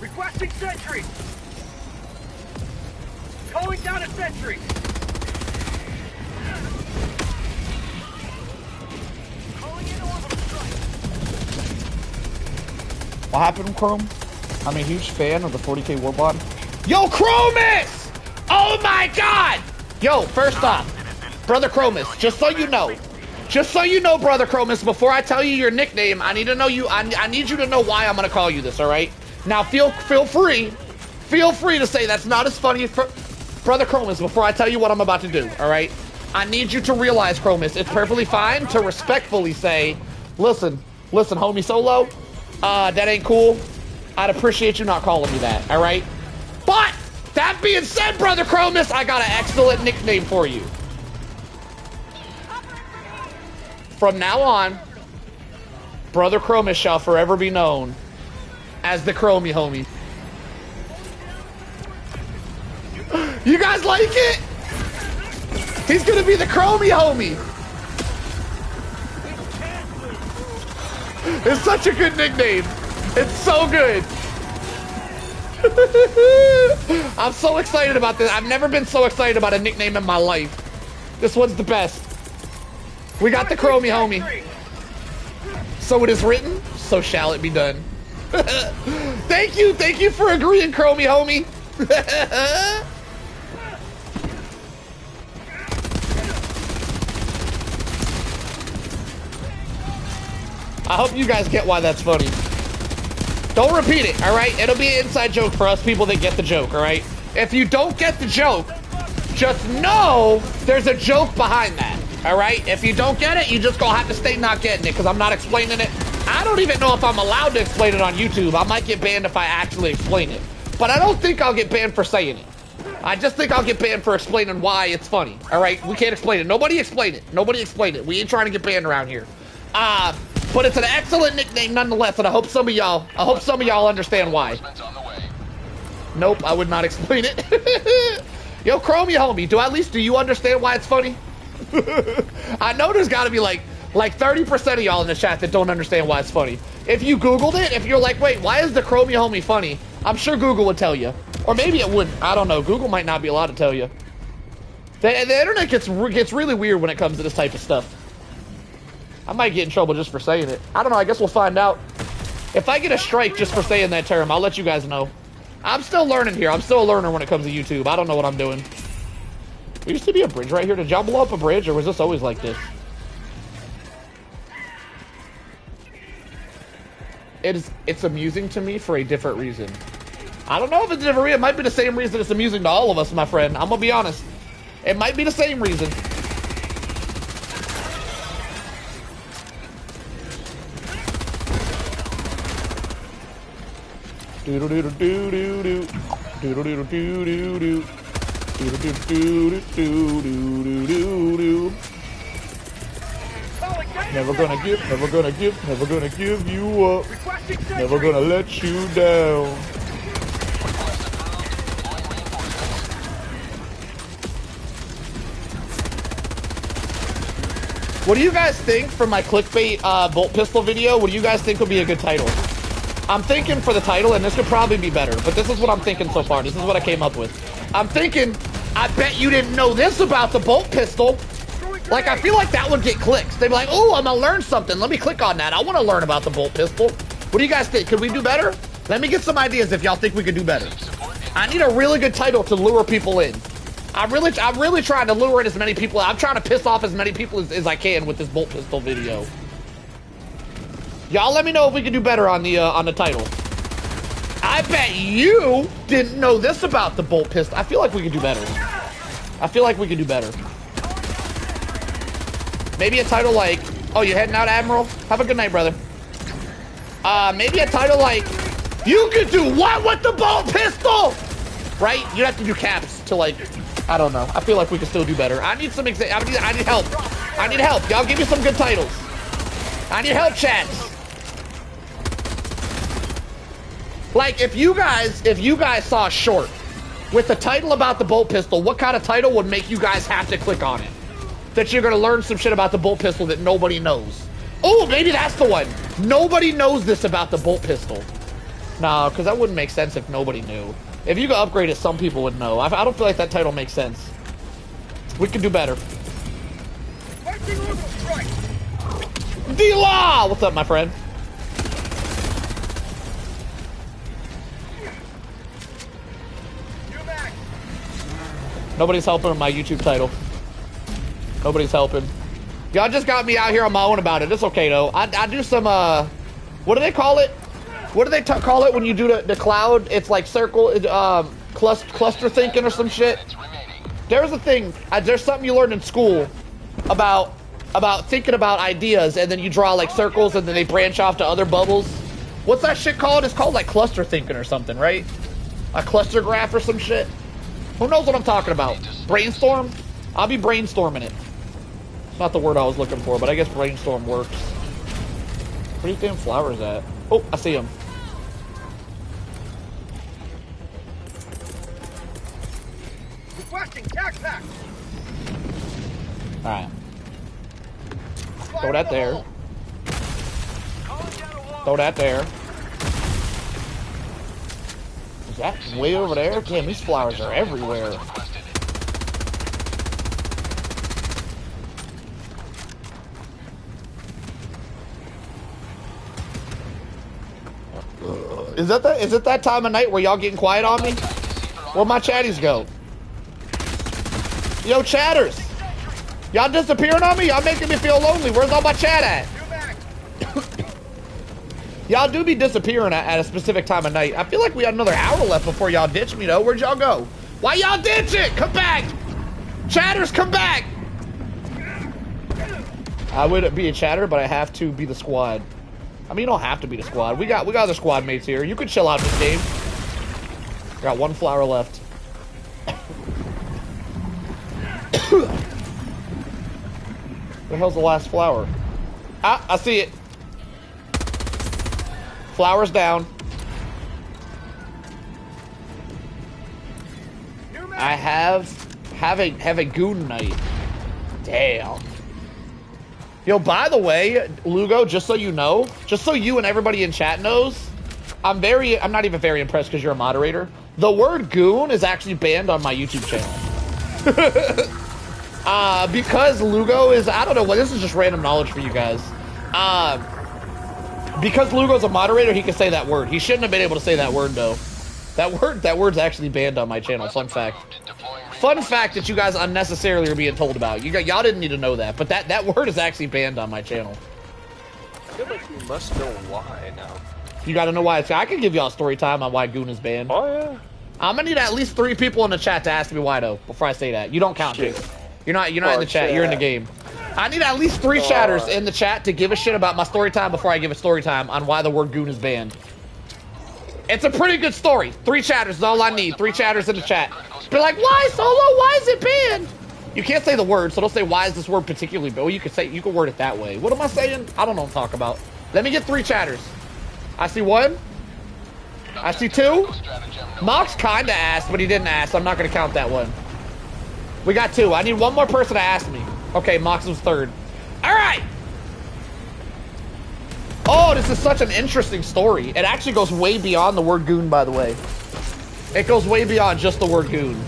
Requesting sentry. Calling down a sentry. What happened, Chrome? I'm a huge fan of the 40k Warbond. Yo, Chromus! Oh my god! Yo, first off, Brother Chromus, just so you know, Brother Chromus, before I tell you your nickname, I need to know you. I need you to know why I'm gonna call you this. All right? Now, feel free to say that's not as funny, Brother Chromus. Before I tell you what I'm about to do, all right? I need you to realize, Chromus, it's perfectly fine to respectfully say, listen, homie Solo, that ain't cool. I'd appreciate you not calling me that. All right? But that being said, Brother Chromus, I got an excellent nickname for you. From now on, Brother Chromus shall forever be known as the Chromie homie. You guys like it? He's gonna be the Chromie homie. It's such a good nickname. It's so good. I'm so excited about this. I've never been so excited about a nickname in my life. This one's the best. We got the Chromie homie. So it is written, so shall it be done. Thank you for agreeing, Chromie homie. I hope you guys get why that's funny. Don't repeat it, all right? It'll be an inside joke for us people that get the joke, all right? If you don't get the joke, just know there's a joke behind that, all right? If you don't get it, you just gonna have to stay not getting it because I'm not explaining it. I don't even know if I'm allowed to explain it on YouTube. I might get banned if I actually explain it. But I don't think I'll get banned for saying it. I just think I'll get banned for explaining why it's funny, all right? We can't explain it. Nobody explain it. Nobody explain it. We ain't trying to get banned around here. But it's an excellent nickname nonetheless, and I hope some of y'all understand why. Nope, I would not explain it. Yo, Chromie homie, do you understand why it's funny? I know there's gotta be like 30% of y'all in the chat that don't understand why it's funny. If you Googled it, if you're like, wait, why is the Chromie homie funny? I'm sure Google would tell you. Or maybe it wouldn't. I don't know. Google might not be allowed to tell you. The internet gets really weird when it comes to this type of stuff. I might get in trouble just for saying it. I don't know. I guess we'll find out. If I get a strike just for saying that term, I'll let you guys know. I'm still learning here. I'm still a learner when it comes to YouTube. I don't know what I'm doing. There used to be a bridge right here. Did y'all blow up a bridge, or was this always like this? It's amusing to me for a different reason. I don't know if it's a different reason. It might be the same reason it's amusing to all of us, my friend. I'm gonna be honest. It might be the same reason. Doodle doodle doo doo doo. Doodle doodle doo doo doo. Doodle doodle doo doo doo doo doo. Never gonna give, never gonna give, never gonna give you up. Never gonna let you down. What do you guys think for my clickbait bolt pistol video? What do you guys think would be a good title? I'm thinking for the title, and this could probably be better, but this is what I'm thinking so far. This is what I came up with. I'm thinking, I bet you didn't know this about the bolt pistol. Like, I feel like that would get clicks. They'd be like, oh, I'm gonna learn something. Let me click on that. I want to learn about the bolt pistol. What do you guys think? Could we do better? Let me get some ideas if y'all think we could do better. I need a really good title to lure people in. I'm really trying to lure in as many people. I'm trying to piss off as many people as I can with this bolt pistol video. Y'all let me know if we can do better on the title. I bet you didn't know this about the bolt pistol. I feel like we could do better. I feel like we could do better. Maybe a title like, oh, you heading out, Admiral? Have a good night, brother. Maybe a title like, you could do what with the bolt pistol? Right? You'd have to do caps to, like, I don't know. I feel like we could still do better. I need some I need help. I need help. Y'all give me some good titles. I need help, chat. Like, if you guys saw a short with the title about the bolt pistol, what kind of title would make you guys have to click on it? That you're gonna learn some shit about the bolt pistol that nobody knows. Oh, maybe that's the one. Nobody knows this about the bolt pistol. No, because that wouldn't make sense if nobody knew. If you could upgrade it, some people would know. I don't feel like that title makes sense. We could do better. D-Law! What's up, my friend? Nobody's helping with my YouTube title. Nobody's helping. Y'all just got me out here on my own about it. It's okay, though. I do some, what do they call it? What do they call it when you do the cloud? It's like circle, cluster thinking or some shit. There's a thing, there's something you learn in school about thinking about ideas, and then you draw like circles and then they branch off to other bubbles. What's that shit called? It's called like cluster thinking or something, right? A cluster graph or some shit. Who knows what I'm talking about? Brainstorm? I'll be brainstorming it. It's not the word I was looking for, but I guess brainstorm works. Where are these damn flowers at? Oh, I see them. Requesting tac pack. Alright. Throw that there. Throw that there. Is that way over there? Damn, these flowers are everywhere. Is it that time of night where y'all getting quiet on me? Where'd my chatties go? Yo, chatters! Y'all disappearing on me? Y'all making me feel lonely. Where's all my chat at? Y'all do be disappearing at a specific time of night. I feel like we had another hour left before y'all ditch me, though. Where'd y'all go? Why y'all ditch it? Come back! Chatters, come back! I would be a chatter, but I have to be the squad. I mean, you don't have to be the squad. We got other squad mates here. You could chill out this game. Got one flower left. Where the hell's the last flower? Ah, I see it. Flowers down. I have a goon night. Damn. Yo, by the way, Lugo, just so you know, just so you and everybody in chat knows, I'm not even very impressed because you're a moderator. The word goon is actually banned on my YouTube channel. Because Lugo is, I don't know, well, this is just random knowledge for you guys. Because Lugo's a moderator, he can say that word. He shouldn't have been able to say that word, though. That word's actually banned on my channel. Fun fact. Fun fact that you guys unnecessarily are being told about. Y'all didn't need to know that, but that word is actually banned on my channel. I feel like you must know why now. You gotta know why. I can give y'all a story time on why goon is banned. Oh, yeah. I'm gonna need at least 3 people in the chat to ask me why, though, before I say that. You don't count, Jake. You're not in the chat. You're in the game. I need at least 3 chatters in the chat to give a shit about my story time before I give a story time on why the word goon is banned. It's a pretty good story. 3 chatters is all I need. 3 chatters in the chat. Be like, why, Solo? Why is it banned? You can't say the word, so don't say why is this word particularly banned. Well, you can word it that way. What am I saying? I don't know what I'm talking about. Let me get 3 chatters. I see 1. I see 2. Mox kinda asked, but he didn't ask, so I'm not gonna count that one. We got 2. I need 1 more person to ask me. Okay, Mox was 3rd. Alright! Oh, this is such an interesting story. It actually goes way beyond the word goon, by the way. It goes way beyond just the word goon.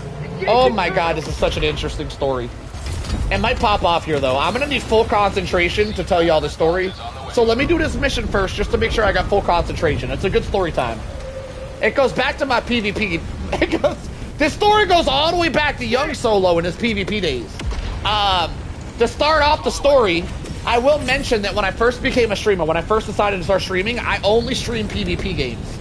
Oh my god, this is such an interesting story. It might pop off here, though. I'm gonna need full concentration to tell you all the story. So let me do this mission first, just to make sure I got full concentration. It's a good story time. It goes back to my PvP. This story goes all the way back to young Solo in his PvP days. To start off the story, I will mention that when I first became a streamer, when I first decided to start streaming, I only stream PvP games.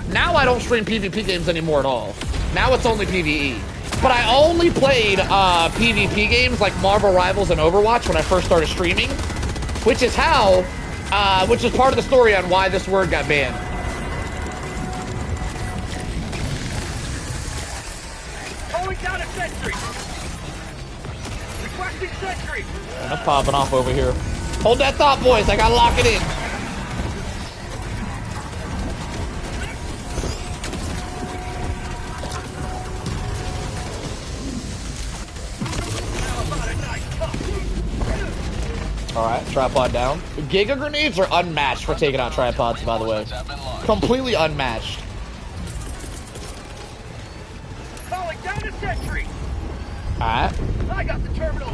Now I don't stream PvP games anymore at all. Now it's only PvE. But I only played PvP games like Marvel Rivals and Overwatch when I first started streaming, which is how, which is part of the story on why this word got banned. Going down a sentry. Requesting sentry. And I'm popping off over here. Hold that thought, boys. I gotta lock it in. Alright, tripod down. Giga grenades are unmatched for taking out tripods, by the way. Completely unmatched. Calling down a sentry. Alright. I got the terminal.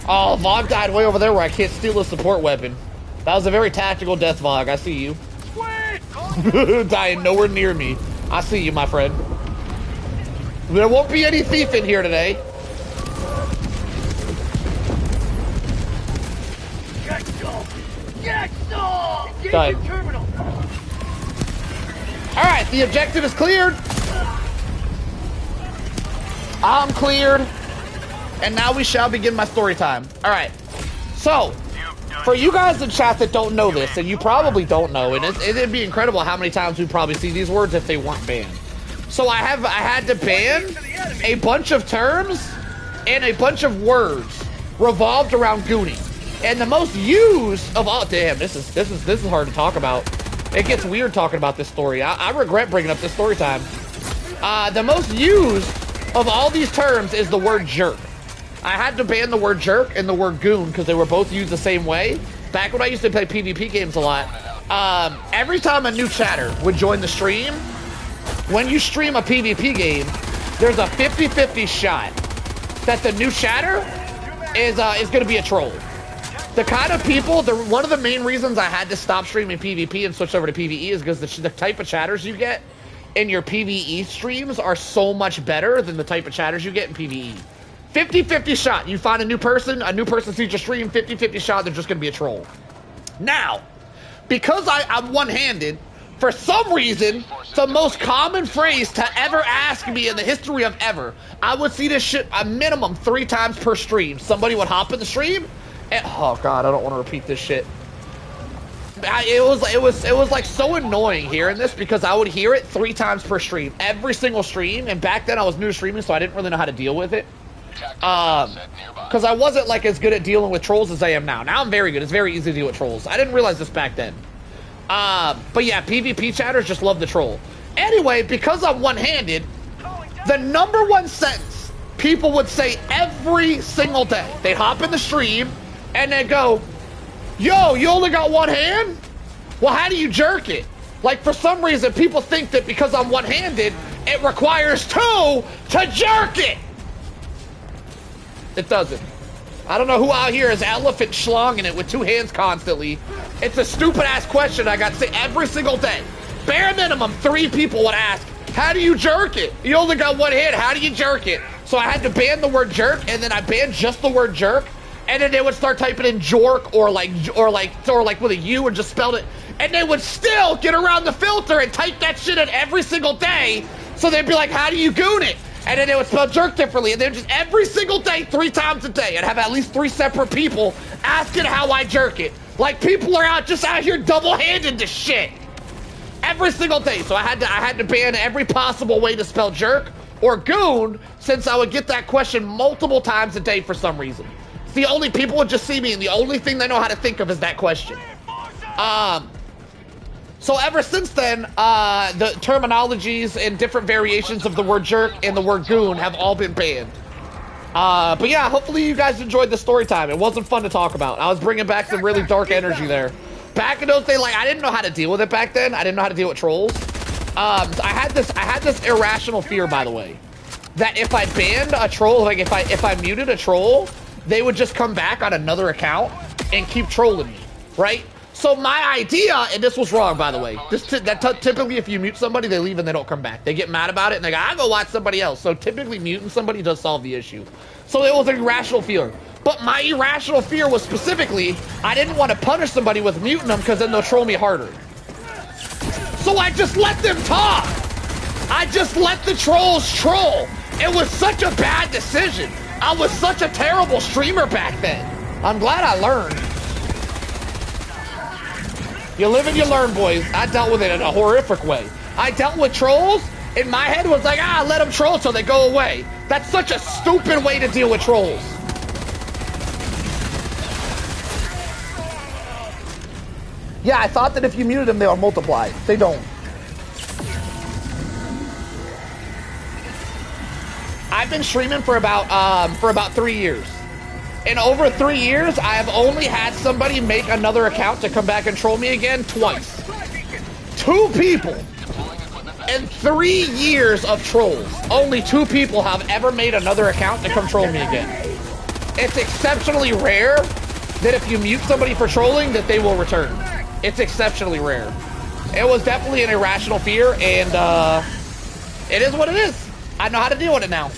Oh, Vog died way over there where I can't steal a support weapon. That was a very tactical death, Vog. I see you. Dying nowhere near me. I see you, my friend. There won't be any thief in here today. Done. Alright, the objective is cleared. I'm cleared. And now we shall begin my story time. Alright. So, for you guys in chat that don't know this, and you probably don't know, and it'd be incredible how many times we'd probably see these words if they weren't banned. So I had to ban a bunch of terms and a bunch of words revolved around gooning. And the most used of all, damn, this is hard to talk about. It gets weird talking about this story. I regret bringing up this story time. The most used of all these terms is the word jerk. I had to ban the word jerk and the word goon because they were both used the same way. Back when I used to play PvP games a lot, every time a new chatter would join the stream, when you stream a PvP game, there's a 50-50 shot that the new chatter is going to be a troll. The kind of people, one of the main reasons I had to stop streaming PvP and switch over to PvE is because the type of chatters you get in your PvE streams are so much better than the type of chatters you get in PvE. 50-50 shot. You find a new person sees your stream, 50-50 shot, they're just going to be a troll. Now, because I'm one-handed, for some reason, the most common phrase to ever ask me in the history of ever, I would see this shit a minimum 3 times per stream. Somebody would hop in the stream, and, oh god, I don't want to repeat this shit. it was like so annoying hearing this because I would hear it 3 times per stream, every single stream. And back then I was new to streaming, so I didn't really know how to deal with it. Because I wasn't like as good at dealing with trolls as I am now. Now I'm very good. It's very easy to deal with trolls. I didn't realize this back then. But yeah, PvP chatters just love the troll. Anyway, because I'm one-handed, the #1 sentence people would say every single day. They'd hop in the stream and they'd go, yo, you only got one hand? Well, how do you jerk it? Like, for some reason, people think that because I'm one-handed, it requires 2 to jerk it. It doesn't. I don't know who out here is elephant schlonging it with 2 hands constantly. It's a stupid-ass question I got to say every single day. Bare minimum, 3 people would ask, how do you jerk it? You only got one hand, how do you jerk it? So I had to ban the word jerk, and then I banned just the word jerk, and then they would start typing in jork or like with a U and just spelled it, and they would still get around the filter and type that shit in every single day. So they'd be like, how do you goon it? And then they would spell jerk differently, and they're just every single day, 3 times a day, I'd have at least 3 separate people asking how I jerk it. Like, people are out here double-handed this shit every single day. So I had to ban every possible way to spell jerk or goon, since I would get that question multiple times a day for some reason. It's the only people would just see me, and the only thing they know how to think of is that question. So ever since then, the terminologies and different variations of the word jerk and the word goon have all been banned. But yeah, hopefully you guys enjoyed the story time. It wasn't fun to talk about. I was bringing back some really dark energy there. Back in those days, like, I didn't know how to deal with it back then. I didn't know how to deal with trolls. I had this irrational fear, by the way, that if I banned a troll, like if I muted a troll, they would just come back on another account and keep trolling me, right? So my idea, and this was wrong, by the way, typically if you mute somebody, they leave and they don't come back. They get mad about it and they go, I'll go watch somebody else. So typically muting somebody does solve the issue. So it was an irrational fear. But my irrational fear was specifically, I didn't want to punish somebody with muting them because then they'll troll me harder. So I just let them talk. I just let the trolls troll. It was such a bad decision. I was such a terrible streamer back then. I'm glad I learned. You live and you learn, boys. I dealt with it in a horrific way. I dealt with trolls. In my head was like, let them troll till they go away. That's such a stupid way to deal with trolls. Yeah, I thought that if you muted them, they would multiply. They don't. I've been streaming for about 3 years. In over 3 years, I have only had somebody make another account to come back and troll me again twice. 2 people. In 3 years of trolls, only 2 people have ever made another account to come troll me again. It's exceptionally rare that if you mute somebody for trolling, that they will return. It's exceptionally rare. It was definitely an irrational fear, and it is what it is. I know how to deal with it now.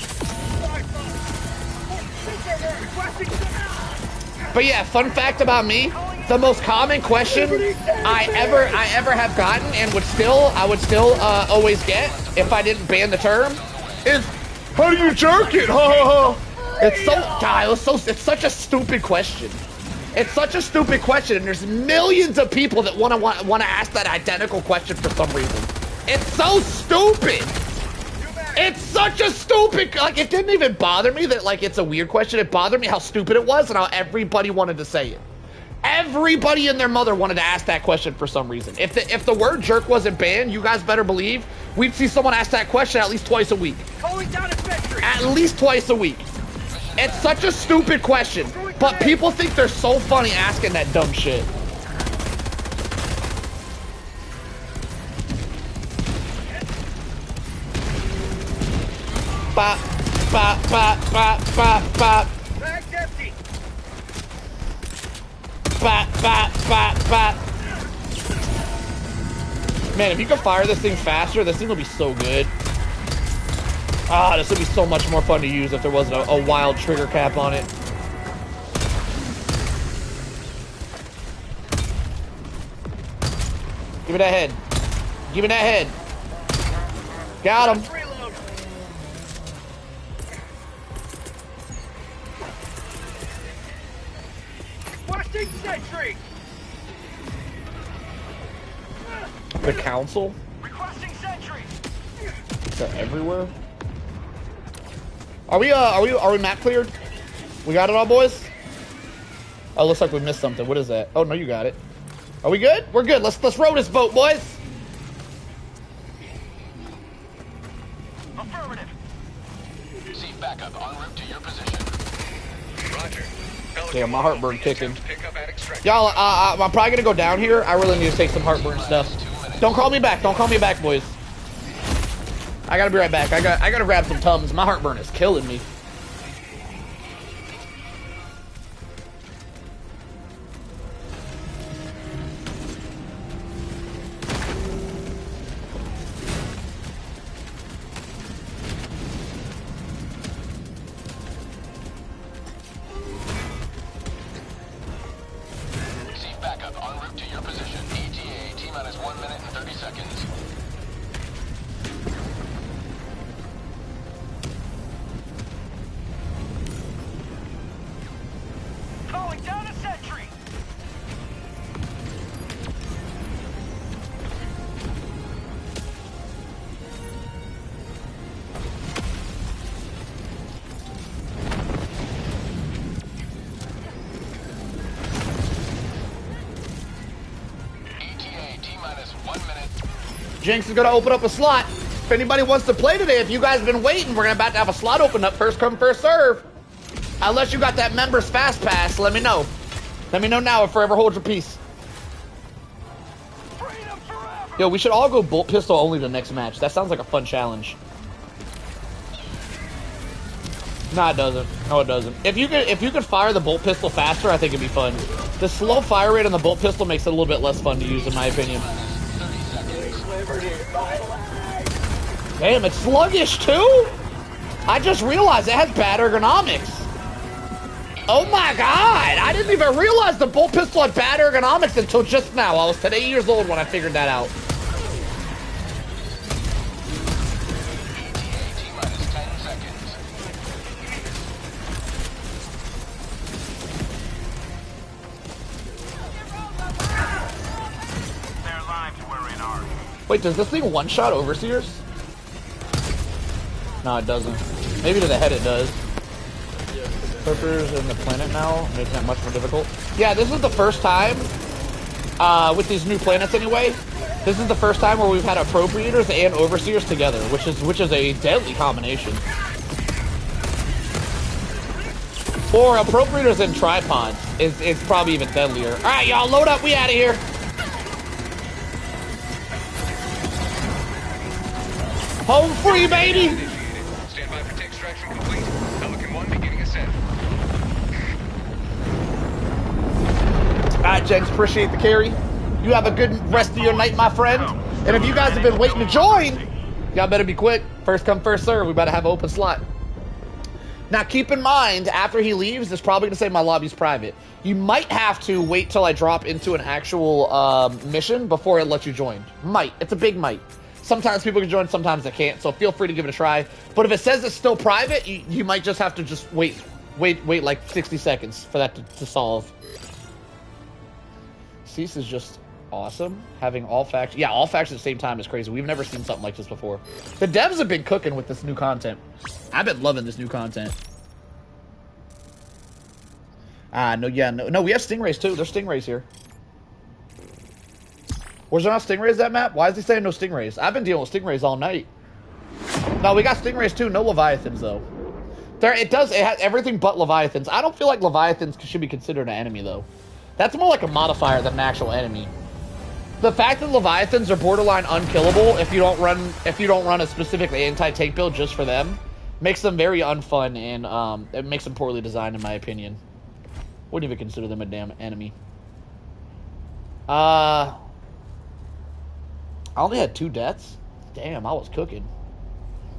But yeah, fun fact about me, the most common question I ever have gotten and I would still always get if I didn't ban the term is, how do you jerk it? It's such a stupid question. It's such a stupid question, and there's millions of people that want to ask that identical question for some reason. It's so stupid. It's such a stupid, like, it didn't even bother me that, like, it's a weird question. It bothered me how stupid it was and how everybody wanted to say it. Everybody and their mother wanted to ask that question for some reason. If the word jerk wasn't banned, you guys better believe we'd see someone ask that question at least twice a week. At least twice a week. It's such a stupid question, but people think they're so funny asking that dumb shit. Bop, bop, bop, bop, bop, bop. Bag's empty. Bop, bop, bop, bop. Man, if you could fire this thing faster, this thing will be so good. Ah, this would be so much more fun to use if there wasn't a wild trigger cap on it. Give me that head. Give me that head. Got him. Watching sentry. The council? Requesting sentry. They're everywhere. Are we map cleared? We got it all, boys? Oh, looks like we missed something. What is that? Oh no, you got it. Are we good? We're good. Let's row this boat, boys. Affirmative. Receive backup en route to your position. Roger. Damn, my heartburn kicking. Y'all, I'm probably gonna go down here. I really need to take some heartburn stuff. Don't call me back. Don't call me back, boys. I gotta be right back. I gotta grab some Tums. My heartburn is killing me. Receive backup en route to your position. ETA T-minus 1 minute and 30 seconds. Calling down a sentry. ETA T-minus 1 minute. Jinx is gonna open up a slot. If anybody wants to play today, if you guys have been waiting, we're about to have a slot open up. First come, first serve. Unless you got that members fast pass, let me know. Let me know now if forever hold your peace. Freedom forever. Yo, we should all go bolt pistol only the next match. That sounds like a fun challenge. Nah, it doesn't. No, it doesn't. If you could fire the bolt pistol faster, I think it'd be fun. The slow fire rate on the bolt pistol makes it a little bit less fun to use, in my opinion. Damn, it's sluggish too? I just realized it has bad ergonomics. Oh my god! I didn't even realize the bolt pistol had bad ergonomics until just now. I was 8 years old when I figured that out. T-minus 10 seconds. Their lives were in ours. Wait, does this thing one-shot Overseers? No, it doesn't. Maybe to the head it does. Clippers in the planet now, making it much more difficult. Yeah, this is the first time, with these new planets anyway, this is the first time where we've had Appropriators and Overseers together, which is a deadly combination. Or Appropriators and Tripods is probably even deadlier. Alright, y'all, load up, we out of here. Home free, baby! Stand by for extraction complete. Pelican 1 beginning ascent. Alright, Jenks, appreciate the carry. You have a good rest of your night, my friend. And if you guys have been waiting to join, y'all better be quick. First come, first serve. We better have an open slot. Now, keep in mind, after he leaves, it's probably going to say my lobby's private. You might have to wait till I drop into an actual mission before it lets you join. Might. It's a big might. Sometimes people can join, sometimes they can't, so feel free to give it a try. But if it says it's still private, you might just have to just wait like 60 seconds for that to solve. Cease is just awesome. Having all factions, yeah, all factions at the same time is crazy. We've never seen something like this before. The devs have been cooking with this new content. I've been loving this new content. No, we have stingrays too. There's stingrays here. Was there not stingrays that map? Why is he saying no stingrays? I've been dealing with stingrays all night. No, we got stingrays too. No leviathans though. It has everything but leviathans. I don't feel like leviathans should be considered an enemy though. That's more like a modifier than an actual enemy. The fact that leviathans are borderline unkillable if you don't run a specific anti-tank build just for them makes them very unfun, and it makes them poorly designed in my opinion. Wouldn't even consider them a damn enemy. I only had 2 deaths. Damn, I was cooking.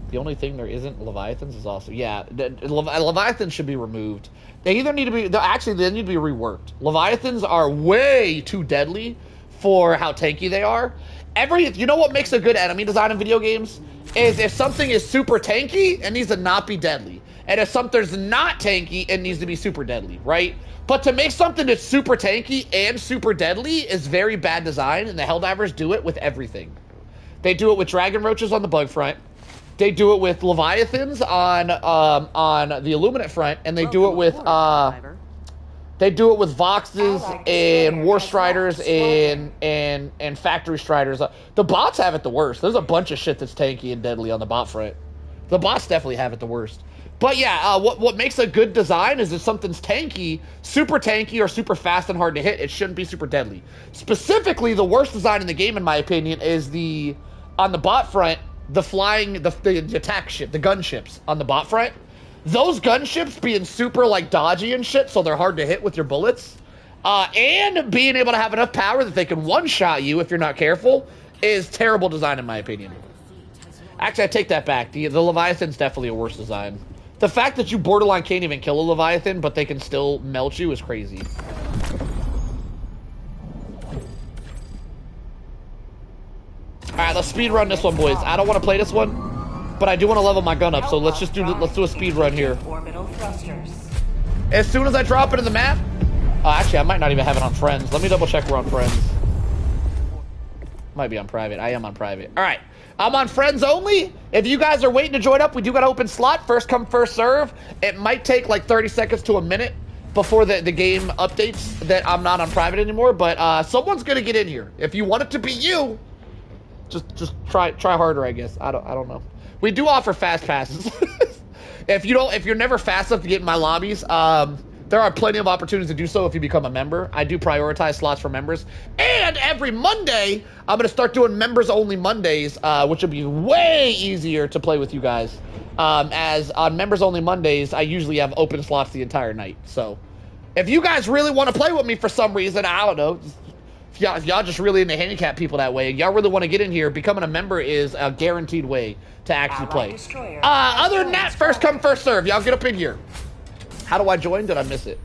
The only thing there isn't Leviathans is also... Yeah, Leviathans should be removed. They either need to be... Actually, they need to be reworked. Leviathans are way too deadly for how tanky they are. You know what makes a good enemy design in video games? Is if something is super tanky, it needs to not be deadly. And if something's not tanky, it needs to be super deadly, right? But to make something that's super tanky and super deadly is very bad design, and the Helldivers do it with everything. They do it with Dragon Roaches on the bug front. They do it with Leviathans on the Illuminate front, and they do it with Voxes and War Striders and Factory Striders. The bots have it the worst. There's a bunch of shit that's tanky and deadly on the bot front. The bots definitely have it the worst. But yeah, what makes a good design is if something's tanky, super tanky, or super fast and hard to hit, it shouldn't be super deadly. Specifically, the worst design in the game, in my opinion, is on the bot front, the attack ship, the gunships on the bot front. Those gunships being super like dodgy and shit, so they're hard to hit with your bullets, and being able to have enough power that they can one-shot you if you're not careful, is terrible design in my opinion. Actually, I take that back. The Leviathan's definitely a worse design. The fact that you borderline can't even kill a Leviathan, but they can still melt you is crazy. Alright, let's speed run this one, boys. I don't want to play this one, but I do want to level my gun up, so let's do a speed run here. As soon as I drop it in the map, actually, I might not even have it on friends. Let me double check we're on friends. Might be on private. I am on private. Alright, I'm on friends only. If you guys are waiting to join up, we do got an open slot. First come, first serve. It might take like 30 seconds to a minute before the game updates that I'm not on private anymore, but someone's gonna get in here. If you want it to be you, just try harder, I guess. I don't know. We do offer fast passes. if you're never fast enough to get in my lobbies, there are plenty of opportunities to do so if you become a member. I do prioritize slots for members. And every Monday, I'm gonna start doing members only Mondays, which will be way easier to play with you guys. As on members only Mondays, I usually have open slots the entire night. So if you guys really want to play with me for some reason, I don't know, if y'all just really into handicap people that way, and y'all really want to get in here, becoming a member is a guaranteed way to actually play. Other than that, first come, first serve. Y'all get up in here. How do I join? Did I miss it?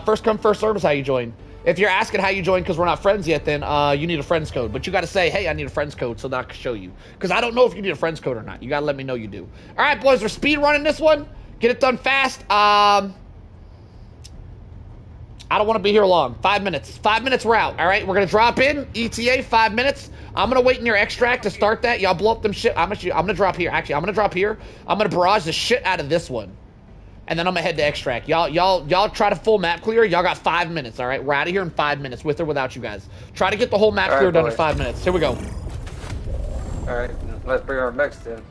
First come, first serve is how you join. If you're asking how you join because we're not friends yet, then you need a friends code. But you got to say, hey, I need a friends code so that I can show you. Because I don't know if you need a friends code or not. You got to let me know you do. All right, boys, we're speed running this one. Get it done fast. I don't want to be here long. 5 minutes. 5 minutes, we're out. All right, we're going to drop in. ETA, 5 minutes. I'm going to wait in your extract to start that. Y'all blow up them shit. I'm going to drop here. Actually, I'm going to drop here. I'm going to barrage the shit out of this one. And then I'm going to head to extract. Y'all try to full map clear. Y'all got 5 minutes, all right? We're out of here in 5 minutes, with or without you guys. Try to get the whole map clear done in 5 minutes. Here we go. All right, let's bring our mechs then.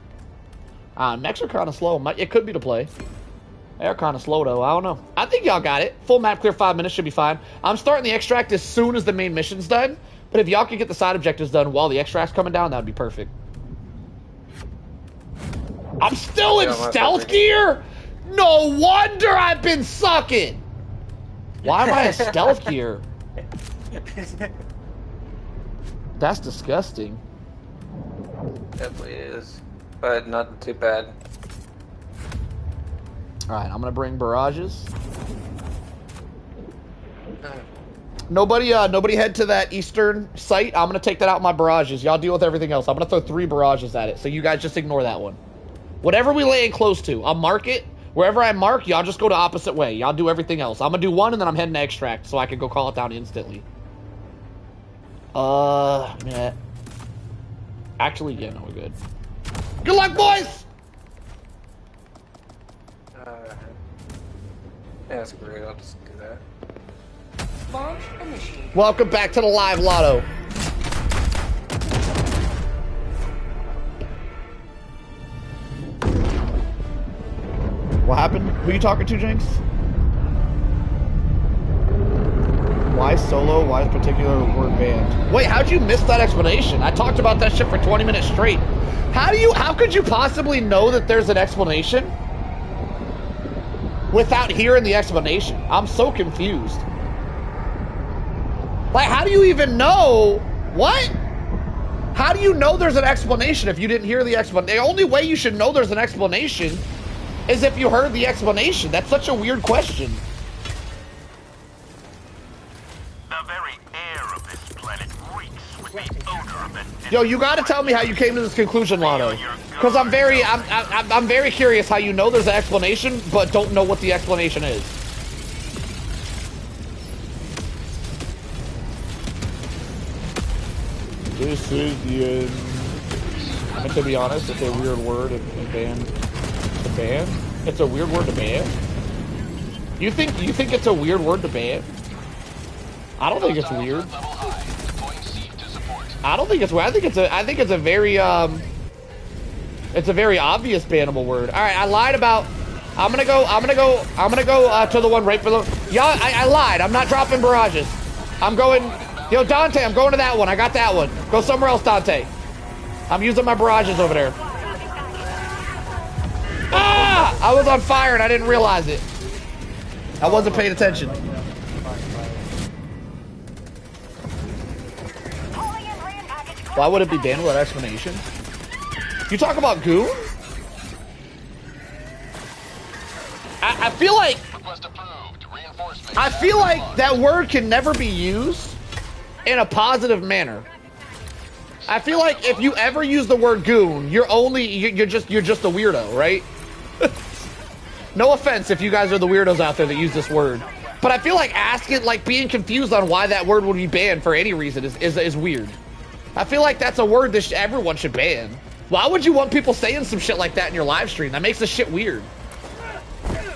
Mechs are kind of slow. It could be the play. They're kind of slow, though. I don't know. I think y'all got it. Full map clear, 5 minutes should be fine. I'm starting the extract as soon as the main mission's done. But if y'all can get the side objectives done while the extract's coming down, that would be perfect. I'm still in stealth gear? No wonder I've been sucking! Why am I in stealth gear? That's disgusting. Definitely is. But not too bad. Alright, I'm gonna bring barrages. Nobody head to that eastern site. I'm gonna take that out with my barrages. Y'all deal with everything else. I'm gonna throw 3 barrages at it, so you guys just ignore that one. Whatever we lay in close to, I'll mark it. Wherever I mark, y'all just go the opposite way. Y'all do everything else. I'm gonna do 1, and then I'm heading to extract, so I can go call it down instantly. Yeah. Actually, yeah, no, we're good. Good luck, boys! Yeah, that's great. I'll just do that. Launch initiated. Welcome back to the live lotto. What happened? Who are you talking to, Jinx? Why solo? Why is particular word banned? Wait, how'd you miss that explanation? I talked about that shit for 20 minutes straight. How could you possibly know that there's an explanation without hearing the explanation? I'm so confused. Like, how do you even know? What? How do you know there's an explanation if you didn't hear the explanation? The only way you should know there's an explanation is if you heard the explanation. That's such a weird question. The very air of this planet reeks with the odor of the Yo, you gotta tell me how you came to this conclusion, Lotto. Because I'm very curious how you know there's an explanation, but don't know what the explanation is. This is the end. And to be honest, it's a weird word to ban. To ban? It's a weird word to ban? You think it's a weird word to ban? I don't think it's weird. I don't think it's weird. I think it's a very obvious bannable word. All right, I lied about. I'm gonna go to the one right below. Yeah, I lied. I'm not dropping barrages. I'm going. Yo, Dante, I'm going to that one. I got that one. Go somewhere else, Dante. I'm using my barrages over there. Ah! I was on fire and I didn't realize it. I wasn't paying attention. Why would it be banned without explanation? You talk about goon? I feel like that word can never be used in a positive manner. I feel like if you ever use the word goon, you're just a weirdo, right? No offense if you guys are the weirdos out there that use this word, but I feel like being confused on why that word would be banned for any reason is weird. I feel like that's a word that everyone should ban. Why would you want people saying some shit like that in your live stream? That makes the shit weird.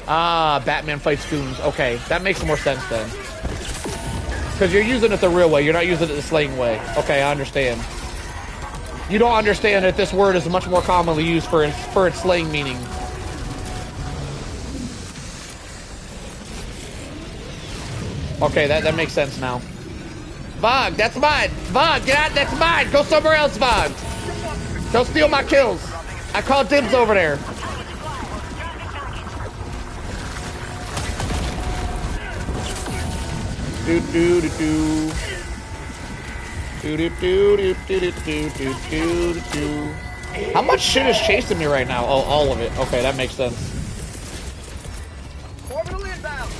Ah, Batman fights goons. Okay, that makes more sense then. Because you're using it the real way. You're not using it the slang way. Okay, I understand. You don't understand that this word is much more commonly used for its slang meaning. Okay, that makes sense now. Vog, that's mine. Vog, get out. That's mine. Go somewhere else, Vog. Don't steal my kills. I call dibs over there. Do do do do. Do do do do do do do do do. How much shit is chasing me right now? Oh, all of it. Okay, that makes sense. Orbital inbound.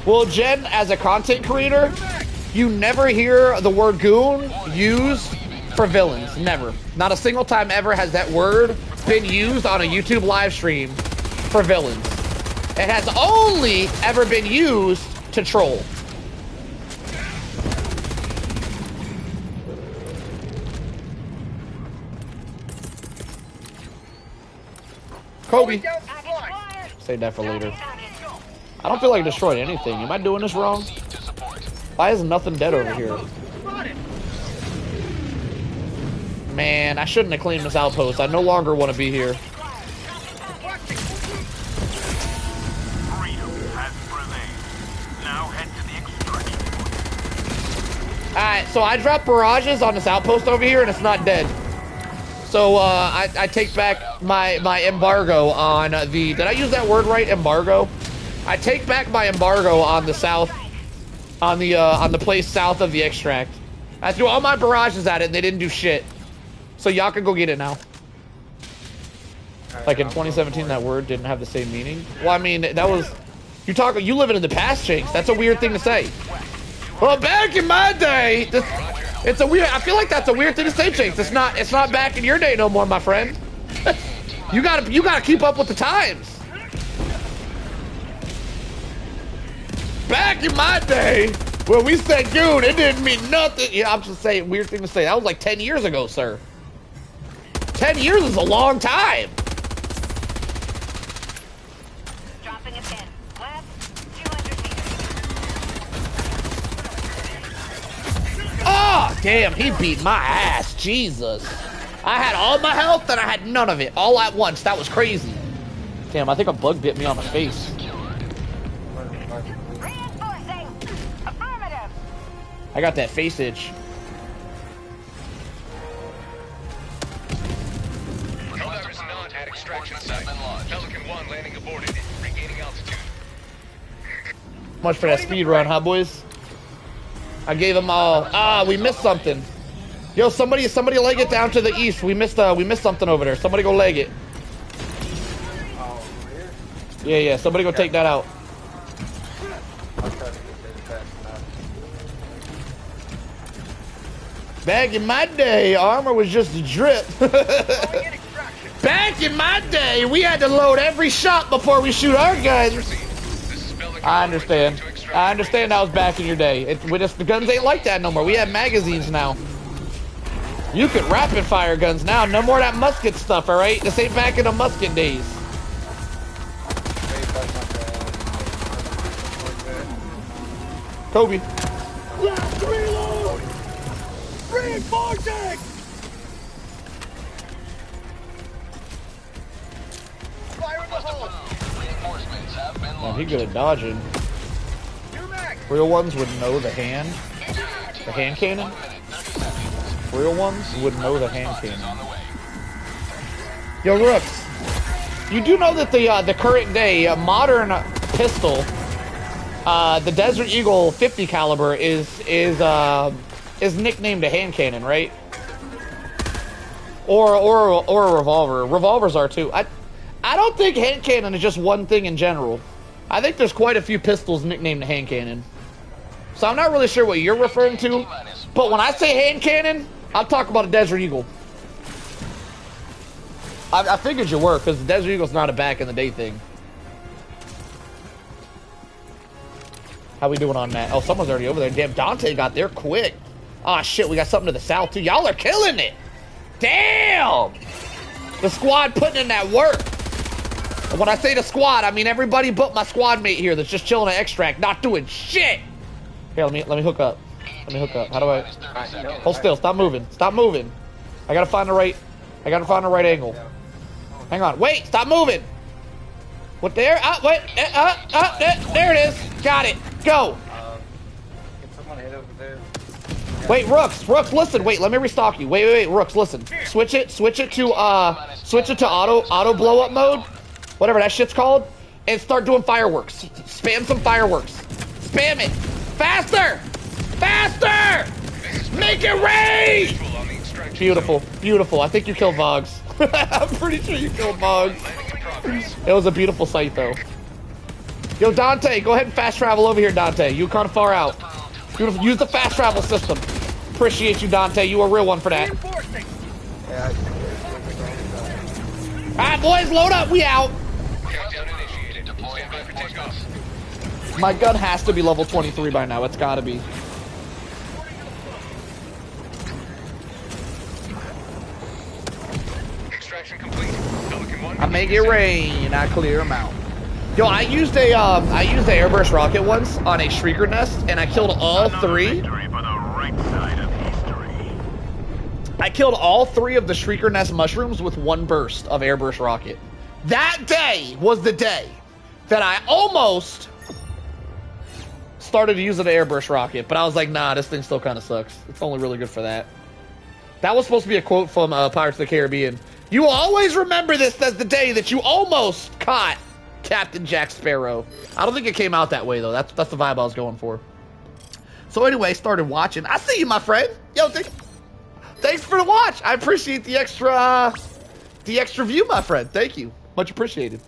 Well, Jen, as a content creator, you never hear the word goon used for villains. Never. Not a single time ever has that word been used on a YouTube live stream for villains. It has only ever been used to troll. Kobe. Save that for later. I don't feel like I destroyed anything. Am I doing this wrong? Why is nothing dead over here? Man, I shouldn't have claimed this outpost. I no longer want to be here. Alright, so I dropped barrages on this outpost over here and it's not dead. So I take back my embargo on the... Did I use that word right? Embargo? I take back my embargo on the south, on the place south of the extract. I threw all my barrages at it and they didn't do shit. So y'all can go get it now. Like in 2017, that word didn't have the same meaning. Well, I mean, that was... You living in the past, Jinx. That's a weird thing to say. Well, back in my day, it's a weird... I feel like that's a weird thing to say, Jinx. It's not back in your day no more, my friend. You gotta keep up with the times. Back in my day, when we said goon, it didn't mean nothing. Yeah, I'm just saying, weird thing to say. That was like 10 years ago, sir. 10 years is a long time. Dropping a pin. Left, 200 meters. Oh, damn, he beat my ass. Jesus. I had all my health and I had none of it all at once. That was crazy. Damn, I think a bug bit me on the face. I got that face itch. Helldivers not at extraction site. Pelican 1 landing aborted. Regaining altitude. Much for that speed run, huh, boys? I gave him all. We missed something. Yo, somebody leg it down to the east. We missed something over there. Somebody go leg it. Yeah. Somebody go take that out. Back in my day, armor was just a drip. Back in my day, we had to load every shot before we shoot our guns. I understand. That was back in your day. The guns ain't like that no more. We have magazines now. You can rapid fire guns now. No more of that musket stuff, all right? This ain't back in the musket days. Kobe. Left reload! Reinforcing! Fire in the hole! Man, he good at dodging. Real ones would know the hand cannon. Real ones would know the hand cannon. Yo, Rooks, you do know that the current day modern pistol, the Desert Eagle 50 caliber is nicknamed a hand cannon, right? Or a revolver. Revolvers are too. I don't think hand cannon is just one thing in general. I think there's quite a few pistols nicknamed a hand cannon. So I'm not really sure what you're referring to, but when I say hand cannon, I'm talking about a Desert Eagle. I figured you were, because the Desert Eagle's not a back in the day thing. How we doing on that? Oh, someone's already over there. Damn, Dante got there quick. Oh shit, we got something to the south too. Y'all are killing it. Damn! The squad putting in that work. And when I say the squad, I mean everybody but my squad mate here that's just chilling at extract, not doing shit. Here, let me hook up. How do I? Hold still. Stop moving. I gotta find the right angle. Hang on. Wait. Stop moving. What there? Wait. There it is. Got it. Go. Wait, Rooks, listen. Wait, let me restock you. Wait, Rooks, listen. Switch it to auto blow up mode, whatever that shit's called, and start doing fireworks. Spam some fireworks. Spam it. Faster! Make it rain! Beautiful. I think you killed Vogs. I'm pretty sure you killed Vogs. It was a beautiful sight, though. Yo, Dante, go ahead and fast travel over here, Dante. You kind of far out. Beautiful. Use the fast travel system. Appreciate you, Dante. You a real one for that. Alright, boys, load up. We out. My gun has to be level 23 by now. It's gotta be. Extraction complete. I make it rain. I clear them out. Yo, I used the airburst rocket once on a shrieker nest, and I killed all three. I killed all three of the shrieker nest mushrooms with one burst of airburst rocket. That day was the day that I almost started to use an airburst rocket, but I was like, nah, this thing still kind of sucks. It's only really good for that. That was supposed to be a quote from Pirates of the Caribbean. You will always remember this as the day that you almost caught Captain Jack Sparrow. I don't think it came out that way, though. That's the vibe I was going for. So anyway, started watching. I see you, my friend. Yo, thanks for the watch. I appreciate the extra view, my friend. Thank you. Much appreciated.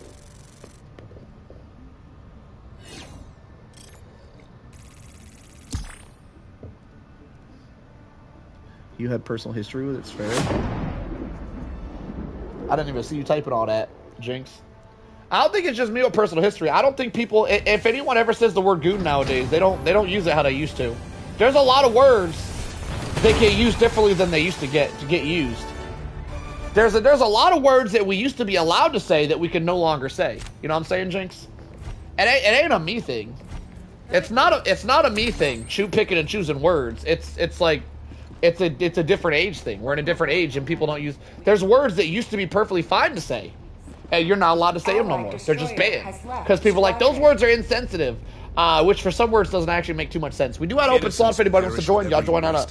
You had personal history with it, it's fair. I didn't even see you typing all that, Jinx. I don't think it's just me with personal history. I don't think people, if anyone ever says the word goon nowadays, they don't use it how they used to. There's a lot of words that get used differently than they used to get used. There's a lot of words that we used to be allowed to say that we can no longer say. You know what I'm saying, Jinx? It ain't a me thing. It's not a me thing. Picking and choosing words. It's like it's a different age thing. We're in a different age, and people don't use. There's words that used to be perfectly fine to say, and you're not allowed to say them no more. They're just banned because people are like those words are insensitive. Which for some words doesn't actually make too much sense. We do have open slot if anybody wants to join. Y'all join on up.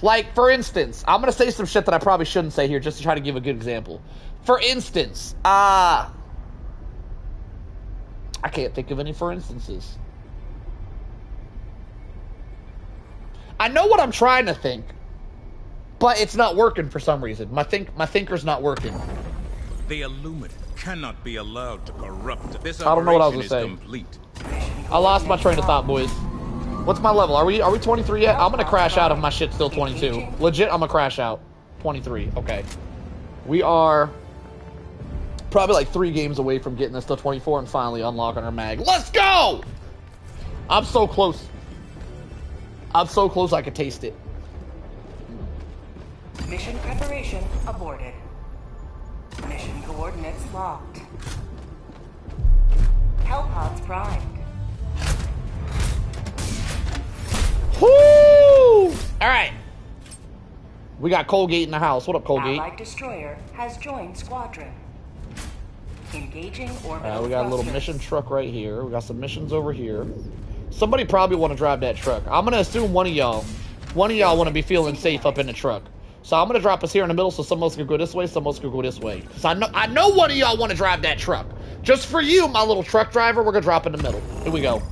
Like for instance, I'm gonna say some shit that I probably shouldn't say here just to try to give a good example. For instance, I can't think of any for instances. I know what I'm trying to think, but it's not working for some reason. My thinker's not working. The Illuminate cannot be allowed to corrupt. This I don't know what I was gonna operation say. is complete. I lost my train of thought, boys. What's my level? Are we 23 yet? I'm gonna crash out if my shit's still 22. Legit, I'm gonna crash out. 23. Okay. We are probably like 3 games away from getting this to 24 and finally unlocking our mag. Let's go! I'm so close. I'm so close I could taste it. Mission preparation aborted. Mission coordinates locked. Hellpods primed. Whoo! Alright. We got Colgate in the house. What up, Colgate? Allied destroyer has joined squadron. Engaging orbital We got a little thrusters. mission truck right here. We got some missions over here. Somebody probably want to drive that truck. I'm going to assume one of y'all want to be feeling safe up in the truck. So I'm going to drop us here in the middle so someone else can go this way, someone else can go this way. Because I know one of y'all want to drive that truck. Just for you, my little truck driver, we're going to drop in the middle. Here we go.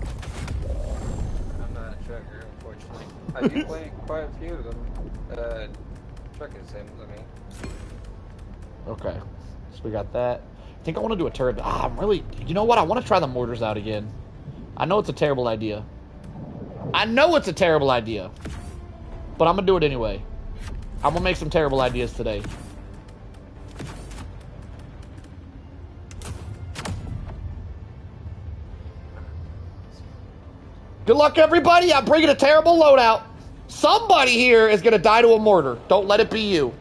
I'm not a trucker, unfortunately. I do play quite a few of them. Trucking sims, I mean. Okay. So we got that. I think I want to do a turret. I'm really... You know what? I want to try the mortars out again. I know it's a terrible idea. I know it's a terrible idea. But I'm going to do it anyway. I'm going to make some terrible ideas today. Good luck, everybody. I'm bringing a terrible loadout. Somebody here is going to die to a mortar. Don't let it be you.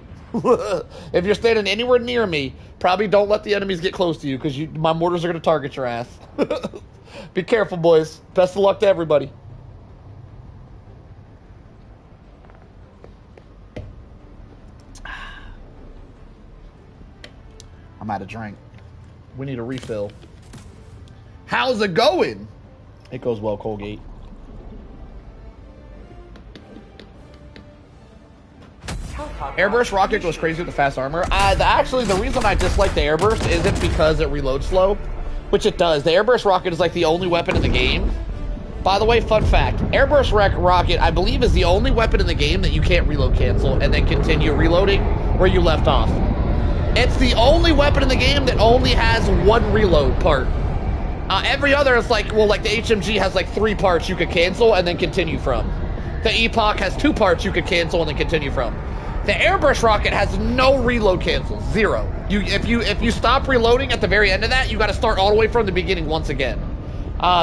If you're standing anywhere near me, probably don't let the enemies get close to you because my mortars are going to target your ass. Be careful, boys. Best of luck to everybody. I'm out of drink. We need a refill. How's it going? It goes well, Colgate. Airburst rocket goes crazy with the fast armor. Actually, the reason I dislike the airburst isn't because it reloads slow, which it does. The airburst rocket is like the only weapon in the game. By the way, fun fact, airburst rocket, I believe, is the only weapon in the game that you can't reload cancel and then continue reloading where you left off. It's the only weapon in the game that only has one reload part. Every other is like, well, like the HMG has like 3 parts you could cancel and then continue from. The Epoch has 2 parts you could cancel and then continue from. The airburst rocket has no reload cancel, 0. If you stop reloading at the very end of that, you got to start all the way from the beginning once again.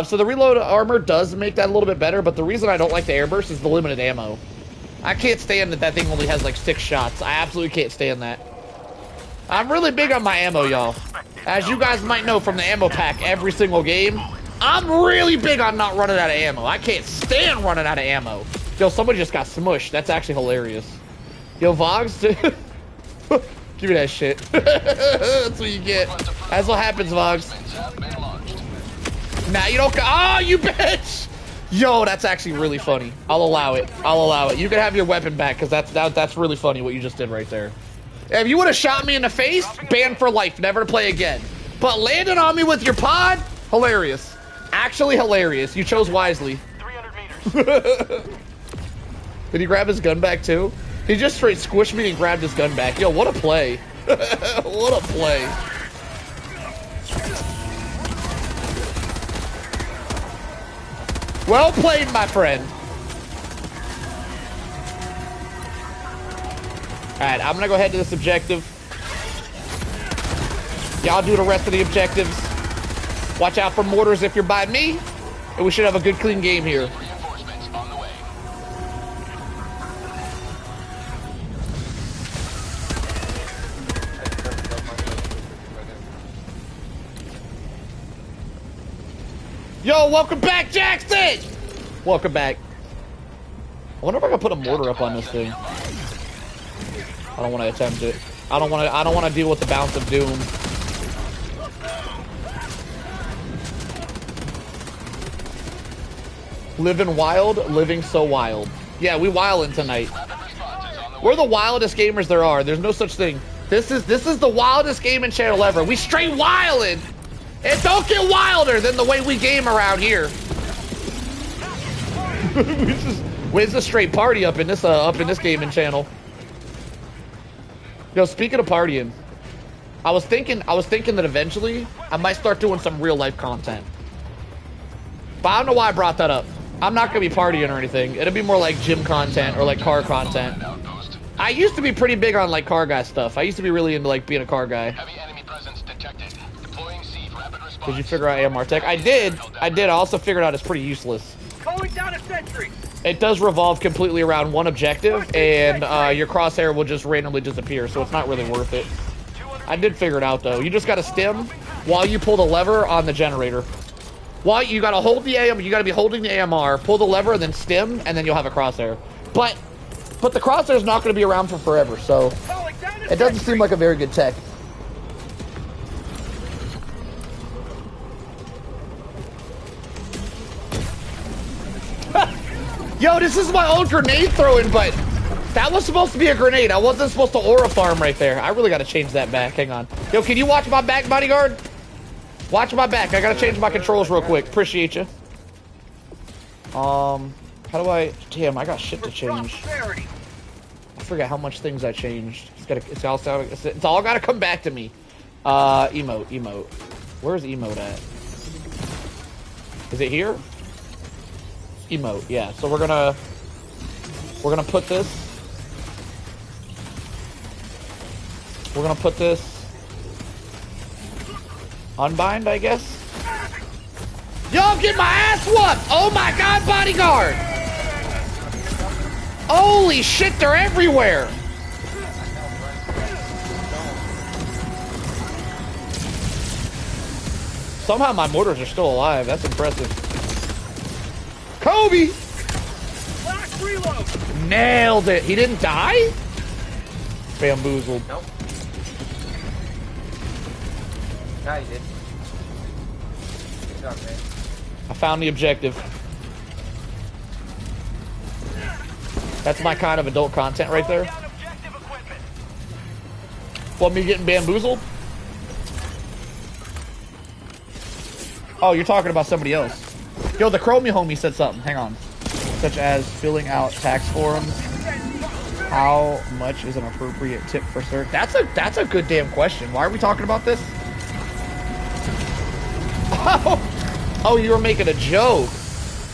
So the reload armor does make that a little bit better, but the reason I don't like the airburst is the limited ammo. I can't stand that thing only has like 6 shots. I absolutely can't stand that. I'm really big on my ammo, y'all. As you guys might know from the ammo pack every single game, I'm really big on not running out of ammo. I can't stand running out of ammo. Yo, somebody just got smushed. That's actually hilarious. Yo, Vogs, give me that shit. That's what you get. That's what happens, Vogs. Nah, you don't. Oh, you bitch! Yo, that's actually really funny. I'll allow it. I'll allow it. You can have your weapon back because that's really funny what you just did right there. If you would have shot me in the face, banned for life, never to play again. But landing on me with your pod, hilarious. Actually hilarious. You chose wisely. 300 meters. Did he grab his gun back too? He just straight squished me and grabbed his gun back. Yo, what a play. What a play. Well played, my friend. Alright, I'm gonna go ahead to this objective. Y'all do the rest of the objectives. Watch out for mortars if you're by me. And we should have a good, clean game here. Yo, welcome back, Jackson! Welcome back. I wonder if I can put a mortar up on this thing. I don't want to attempt it. I don't want to deal with the bounce of doom. Living wild, living so wild. Yeah, we wildin' tonight. We're the wildest gamers there are. There's no such thing. This is the wildest gaming channel ever. We straight wildin'. It don't get wilder than the way we game around here. Where's the straight party up in this gaming channel? Yo, speaking of partying, I was thinking that eventually I might start doing some real life content. But I don't know why I brought that up. I'm not gonna be partying or anything. It'll be more like gym content or like car content. I used to be pretty big on like car guy stuff. I used to be really into like being a car guy. Did you figure out AMR tech? I did. I also figured out it's pretty useless. Calling down a sentry. It does revolve completely around one objective, and your crosshair will just randomly disappear, so it's not really worth it. I did figure it out, though. You just gotta stim while you pull the lever on the generator. While you gotta hold the you gotta be holding the AMR, pull the lever, and then stim, and then you'll have a crosshair. But the crosshair is not gonna be around for forever, so it doesn't seem like a very good tech. Yo, this is my old grenade throwing, but that was supposed to be a grenade. I wasn't supposed to aura farm right there. I really gotta change that back. Hang on. Yo, can you watch my back, bodyguard? Watch my back. I gotta change my controls real quick. Appreciate you. How do I? Damn, I got shit to change. I forget how much things I changed. It's all gotta come back to me. Emote. Where's emote at? Is it here? Emote, yeah. So we're gonna put this. We're gonna put this. Unbind, I guess. Yo, I'm getting my ass whooped! Oh my god, bodyguard! Holy shit, they're everywhere! Somehow my mortars are still alive. That's impressive. Kobe! Last reload. Nailed it. He didn't die? Bamboozled. Nope. No, he did. Good job, man. I found the objective. That's my kind of adult content right there. Want me getting bamboozled? Oh, you're talking about somebody else. Yo, the Chromie homie said something. Hang on. Such as filling out tax forms. How much is an appropriate tip for cert? That's a good damn question. Why are we talking about this? Oh, you were making a joke.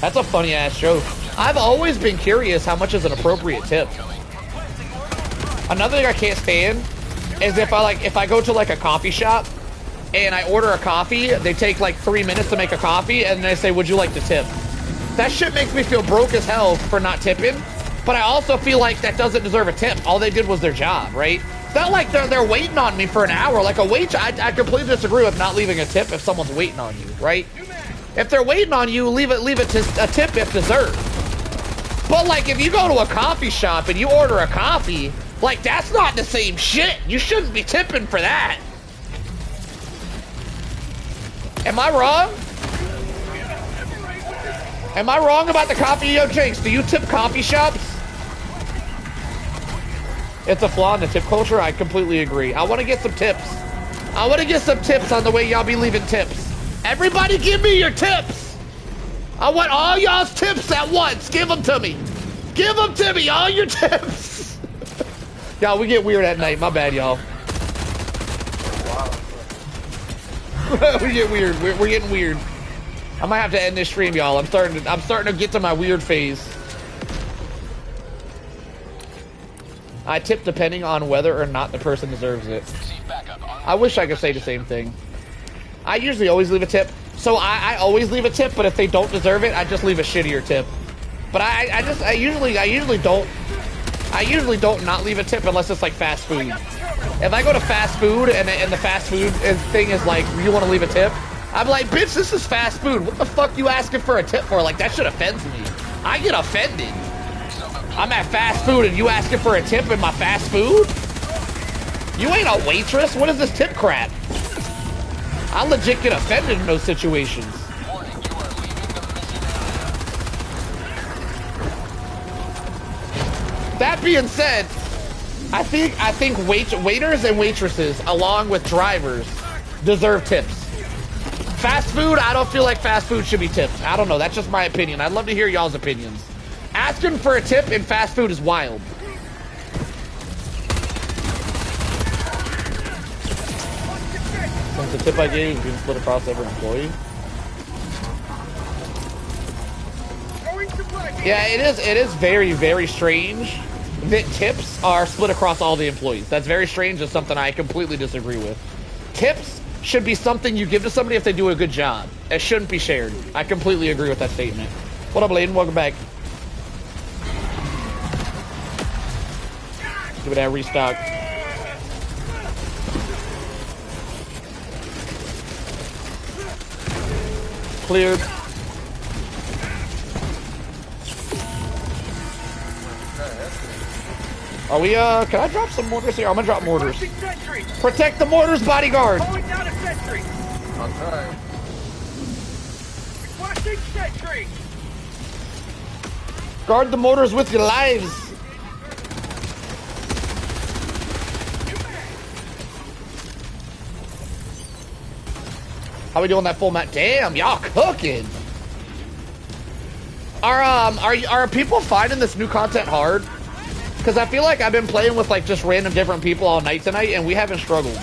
That's a funny ass joke. I've always been curious how much is an appropriate tip. Another thing I can't stand is if I go to like a coffee shop and I order a coffee, they take like 3 minutes to make a coffee, and they say, would you like to tip? That shit makes me feel broke as hell for not tipping, but I also feel like that doesn't deserve a tip. All they did was their job, right? It's not like they're waiting on me for an hour. Like a wait, I completely disagree with not leaving a tip if someone's waiting on you, right? If they're waiting on you, leave it to a tip if deserved. But like if you go to a coffee shop and you order a coffee, like that's not the same shit. You shouldn't be tipping for that. Am I wrong? Am I wrong about the coffee? Yo, Jinx, do you tip coffee shops? It's a flaw in the tip culture. I completely agree. I want to get some tips. I want to get some tips on the way y'all be leaving tips. Everybody give me your tips. I want all y'all's tips at once. Give them to me. Give them to me, all your tips. Y'all, we get weird at night. My bad, y'all. We get weird. We're getting weird. I might have to end this stream, y'all. I'm starting to get to my weird phase. I tip depending on whether or not the person deserves it. I wish I could say the same thing. I usually always leave a tip. So I always leave a tip, but if they don't deserve it, I just leave a shittier tip. But I usually don't not leave a tip unless it's like fast food. If I go to fast food and the fast food thing is like, you want to leave a tip? I'm like, bitch, this is fast food. What the fuck you asking for a tip for? Like, that shit offends me. I get offended. I'm at fast food and you asking for a tip in my fast food? You ain't a waitress. What is this tip crap? I legit get offended in those situations. That being said, I think waiters and waitresses, along with drivers, deserve tips. Fast food, I don't feel like fast food should be tipped. I don't know. That's just my opinion. I'd love to hear y'all's opinions. Asking for a tip in fast food is wild. Since the tip I gave is being split across every employee. Yeah, it is very, very strange that tips are split across all the employees. That's very strange. It's something I completely disagree with. Tips should be something you give to somebody if they do a good job. It shouldn't be shared. I completely agree with that statement. What up, Layden? Welcome back. Give it that restock. Cleared. Are we, can I drop some mortars here? I'm gonna drop mortars. Protect the mortars, bodyguard! I'll try. Requesting sentry! Guard the mortars with your lives! How we doing that full map? Damn, y'all cooking! Are people finding this new content hard? Because I feel like I've been playing with like just random different people all night tonight, and we haven't struggled.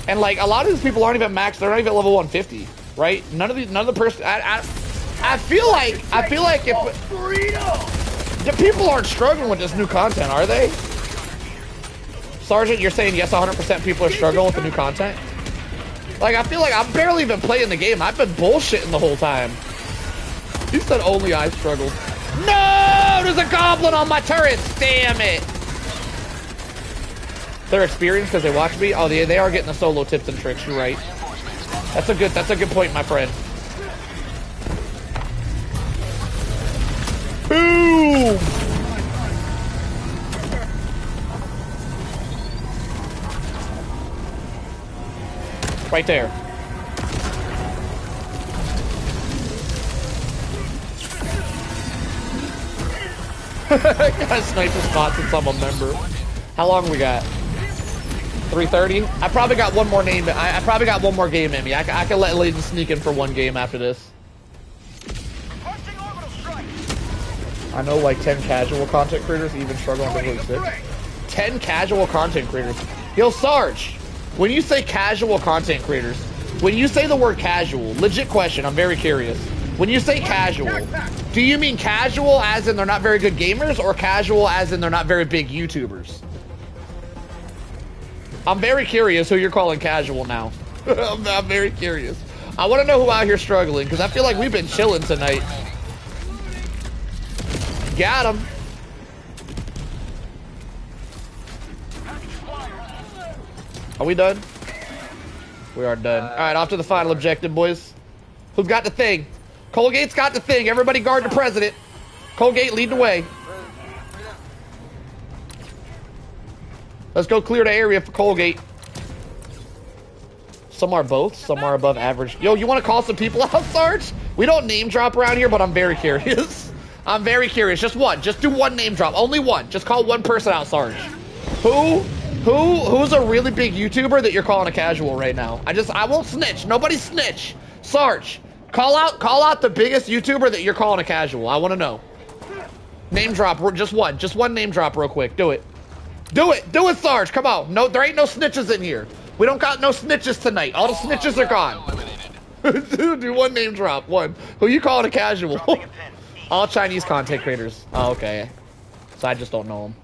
And like a lot of these people aren't even maxed; they're not even level 150, right? None of the person. I feel like if the people aren't struggling with this new content, are they? Sergeant, you're saying yes, 100% people are struggling with the new content. Like I feel like I'm barely even playing the game. I've been bullshitting the whole time. He said only I struggled. No! There's a goblin on my turrets! Damn it! They're experienced because they watch me? Oh, they are getting the solo tips and tricks, you're right. That's a good point, my friend. Boom! Right there. Got a sniper spot since I'm a member. How long we got? 3:30? I probably got one more name. I probably got one more game in me. I can let Layden sneak in for one game after this. I know like 10 casual content creators even struggle on Difficulty 6. 10 casual content creators. Yo, Sarge, when you say casual content creators, when you say the word casual, legit question, I'm very curious. When you say casual, do you mean casual as in they're not very good gamers, or casual as in they're not very big YouTubers? I'm very curious who you're calling casual now. I'm very curious. I want to know who out here struggling, because I feel like we've been chilling tonight. Got him. Are we done? We are done. All right, off to the final objective, boys. Who's got the thing? Colgate's got the thing. Everybody guard the president. Colgate, lead the way. Let's go clear the area for Colgate. Some are both. Some are above average. Yo, you want to call some people out, Sarge? We don't name drop around here, but I'm very curious. I'm very curious. Just one. Just do one name drop. Only one. Just call one person out, Sarge. Who's a really big YouTuber that you're calling a casual right now? I won't snitch. Nobody snitch. Sarge, call out the biggest YouTuber that you're calling a casual. I want to know. Name drop. Just one. Just one name drop real quick. Do it. Do it. Do it, Sarge. Come on. No, there ain't no snitches in here. We don't got no snitches tonight. All the snitches are gone. Do one name drop. One. Who you calling a casual? All Chinese content creators. Oh, okay. So I just don't know them.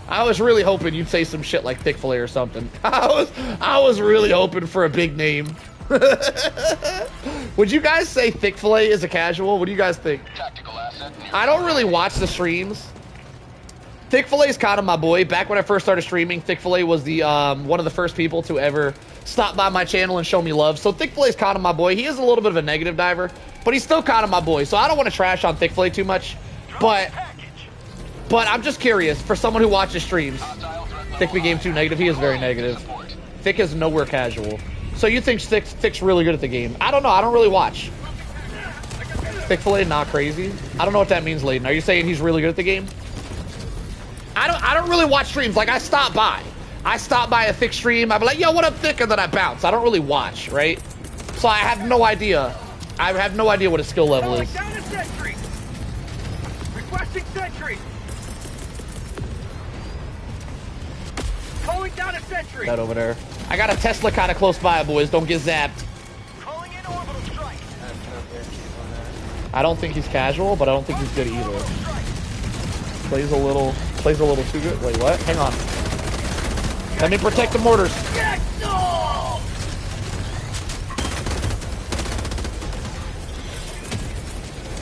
I was really hoping you'd say some shit like Thick Fillet or something. I was really hoping for a big name. Would you guys say Thick Fillet is a casual? What do you guys think? I don't really watch the streams. Thick Fillet is kind of my boy. Back when I first started streaming, Thick Fillet was the one of the first people to ever stop by my channel and show me love. So Thick Fillet is kind of my boy. He is a little bit of a negative diver, but he's still kind of my boy. So I don't want to trash on Thick Fillet too much, but I'm just curious for someone who watches streams. Thick became too negative. He is very negative. Thick is nowhere casual. So you think Thick's really good at the game? I don't know. I don't really watch. Thick Fillet not crazy. I don't know what that means, Layden. Are you saying he's really good at the game? I don't really watch streams. Like I stop by a Thick stream. I'm like, yo, what up, Thick? And then I bounce. I don't really watch, right? So I have no idea. I have no idea what his skill level is. Requesting sentry. Calling down a sentry. That over there. I got a Tesla kind of close by, boys. Don't get zapped. Calling in orbital strike. I don't think he's casual, but I don't think he's good either. Plays a little too good. Wait, what? Hang on. Let me protect the mortars.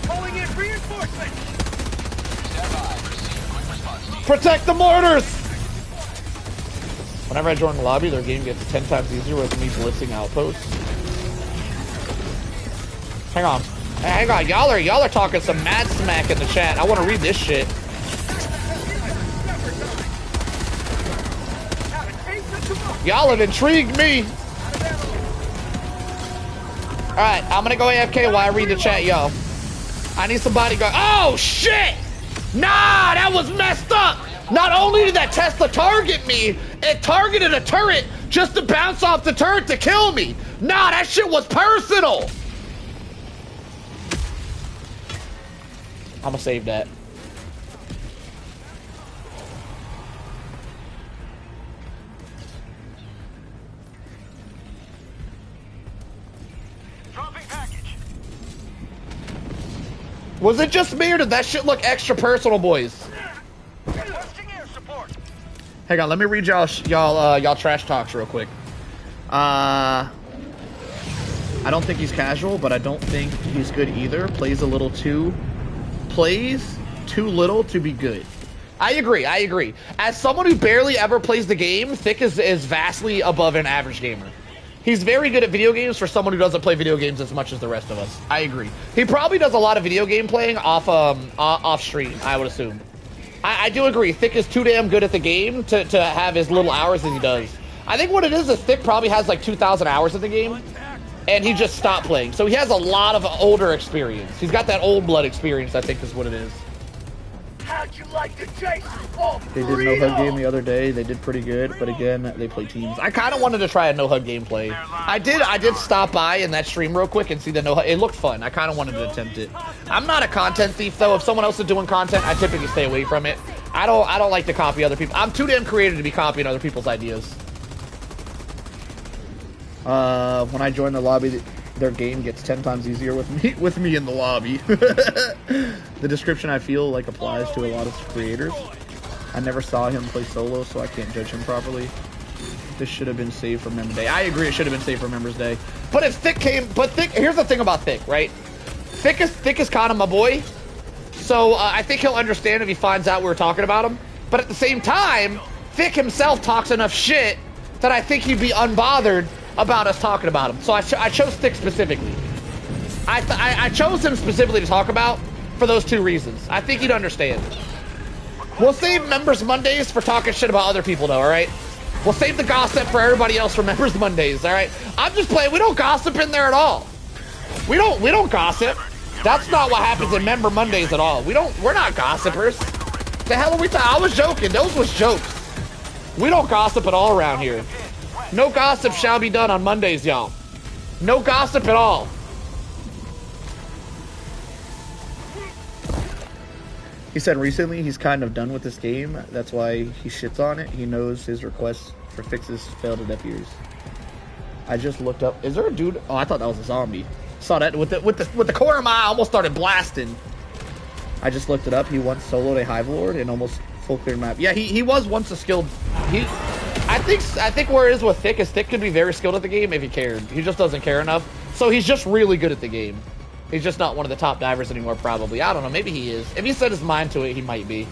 Calling in reinforcement. Protect the mortars! Whenever I join the lobby, their game gets 10 times easier with me blitzing outposts. Hang on. Hang on. Y'all are talking some mad smack in the chat. I want to read this shit. Y'all have intrigued me. Alright, I'm gonna go AFK while I read the chat, y'all. I need somebody to go. Oh, shit! Nah, that was messed up! Not only did that Tesla target me, it targeted a turret just to bounce off the turret to kill me. Nah, that shit was personal! I'ma save that. Dropping package. Was it just me or did that shit look extra personal, boys? Requesting air support. Hang on, let me read y'all trash talks real quick. I don't think he's casual, but I don't think he's good either. Plays too little to be good. I agree. As someone who barely ever plays the game, Thick is vastly above an average gamer. He's very good at video games for someone who doesn't play video games as much as the rest of us. I agree. He probably does a lot of video game playing off stream, I would assume. I do agree. Thick is too damn good at the game to have as little hours as he does. I think what it is Thick probably has like 2,000 hours in the game, and he just stopped playing. So he has a lot of older experience. He's got that old blood experience, I think is what it is. How'd you like to chase? Oh, They did no hug game the other day. They did pretty good, but again, they play teams. I kind of wanted to try a no hug gameplay. I did stop by in that stream real quick and see the no hug. It looked fun. I kind of wanted to attempt it. I'm not a content thief though. If someone else is doing content, I typically stay away from it. I don't like to copy other people. I'm too damn creative to be copying other people's ideas. When I join the lobby, their game gets 10 times easier with me in the lobby. The description I feel like applies to a lot of creators. I never saw him play solo, so I can't judge him properly. This should have been saved for Members Day. I agree, it should have been saved for Members Day. But if Thick came, here's the thing about Thick, right? Thick is kind of my boy, so I think he'll understand if he finds out we were talking about him. But at the same time, Thick himself talks enough shit that I think he'd be unbothered about us talking about him. So I chose Thick specifically. I chose him specifically to talk about for those two reasons. I think he'd understand. We'll save Members Mondays for talking shit about other people though, alright? We'll save the gossip for everybody else for Members Mondays, alright? I'm just playing, we don't gossip in there at all. We don't gossip. That's not what happens in Member Mondays at all. We're not gossipers. The hell are we talking? I was joking, those was jokes. We don't gossip at all around here. No gossip shall be done on Mondays, y'all. No gossip at all. He said recently he's kind of done with this game. That's why he shits on it. He knows his requests for fixes failed to deaf ears. I just looked up. Is there a dude? Oh, I thought that was a zombie. Saw that with the corner of my eye. I almost started blasting. I just looked it up. He once soloed a Hive Lord in almost full clear map. Yeah, he was once a skilled. I think where it is with Thick is Thick could be very skilled at the game if he cared. He just doesn't care enough. So he's just really good at the game. He's just not one of the top divers anymore, probably. I don't know. Maybe he is. If he set his mind to it, he might be.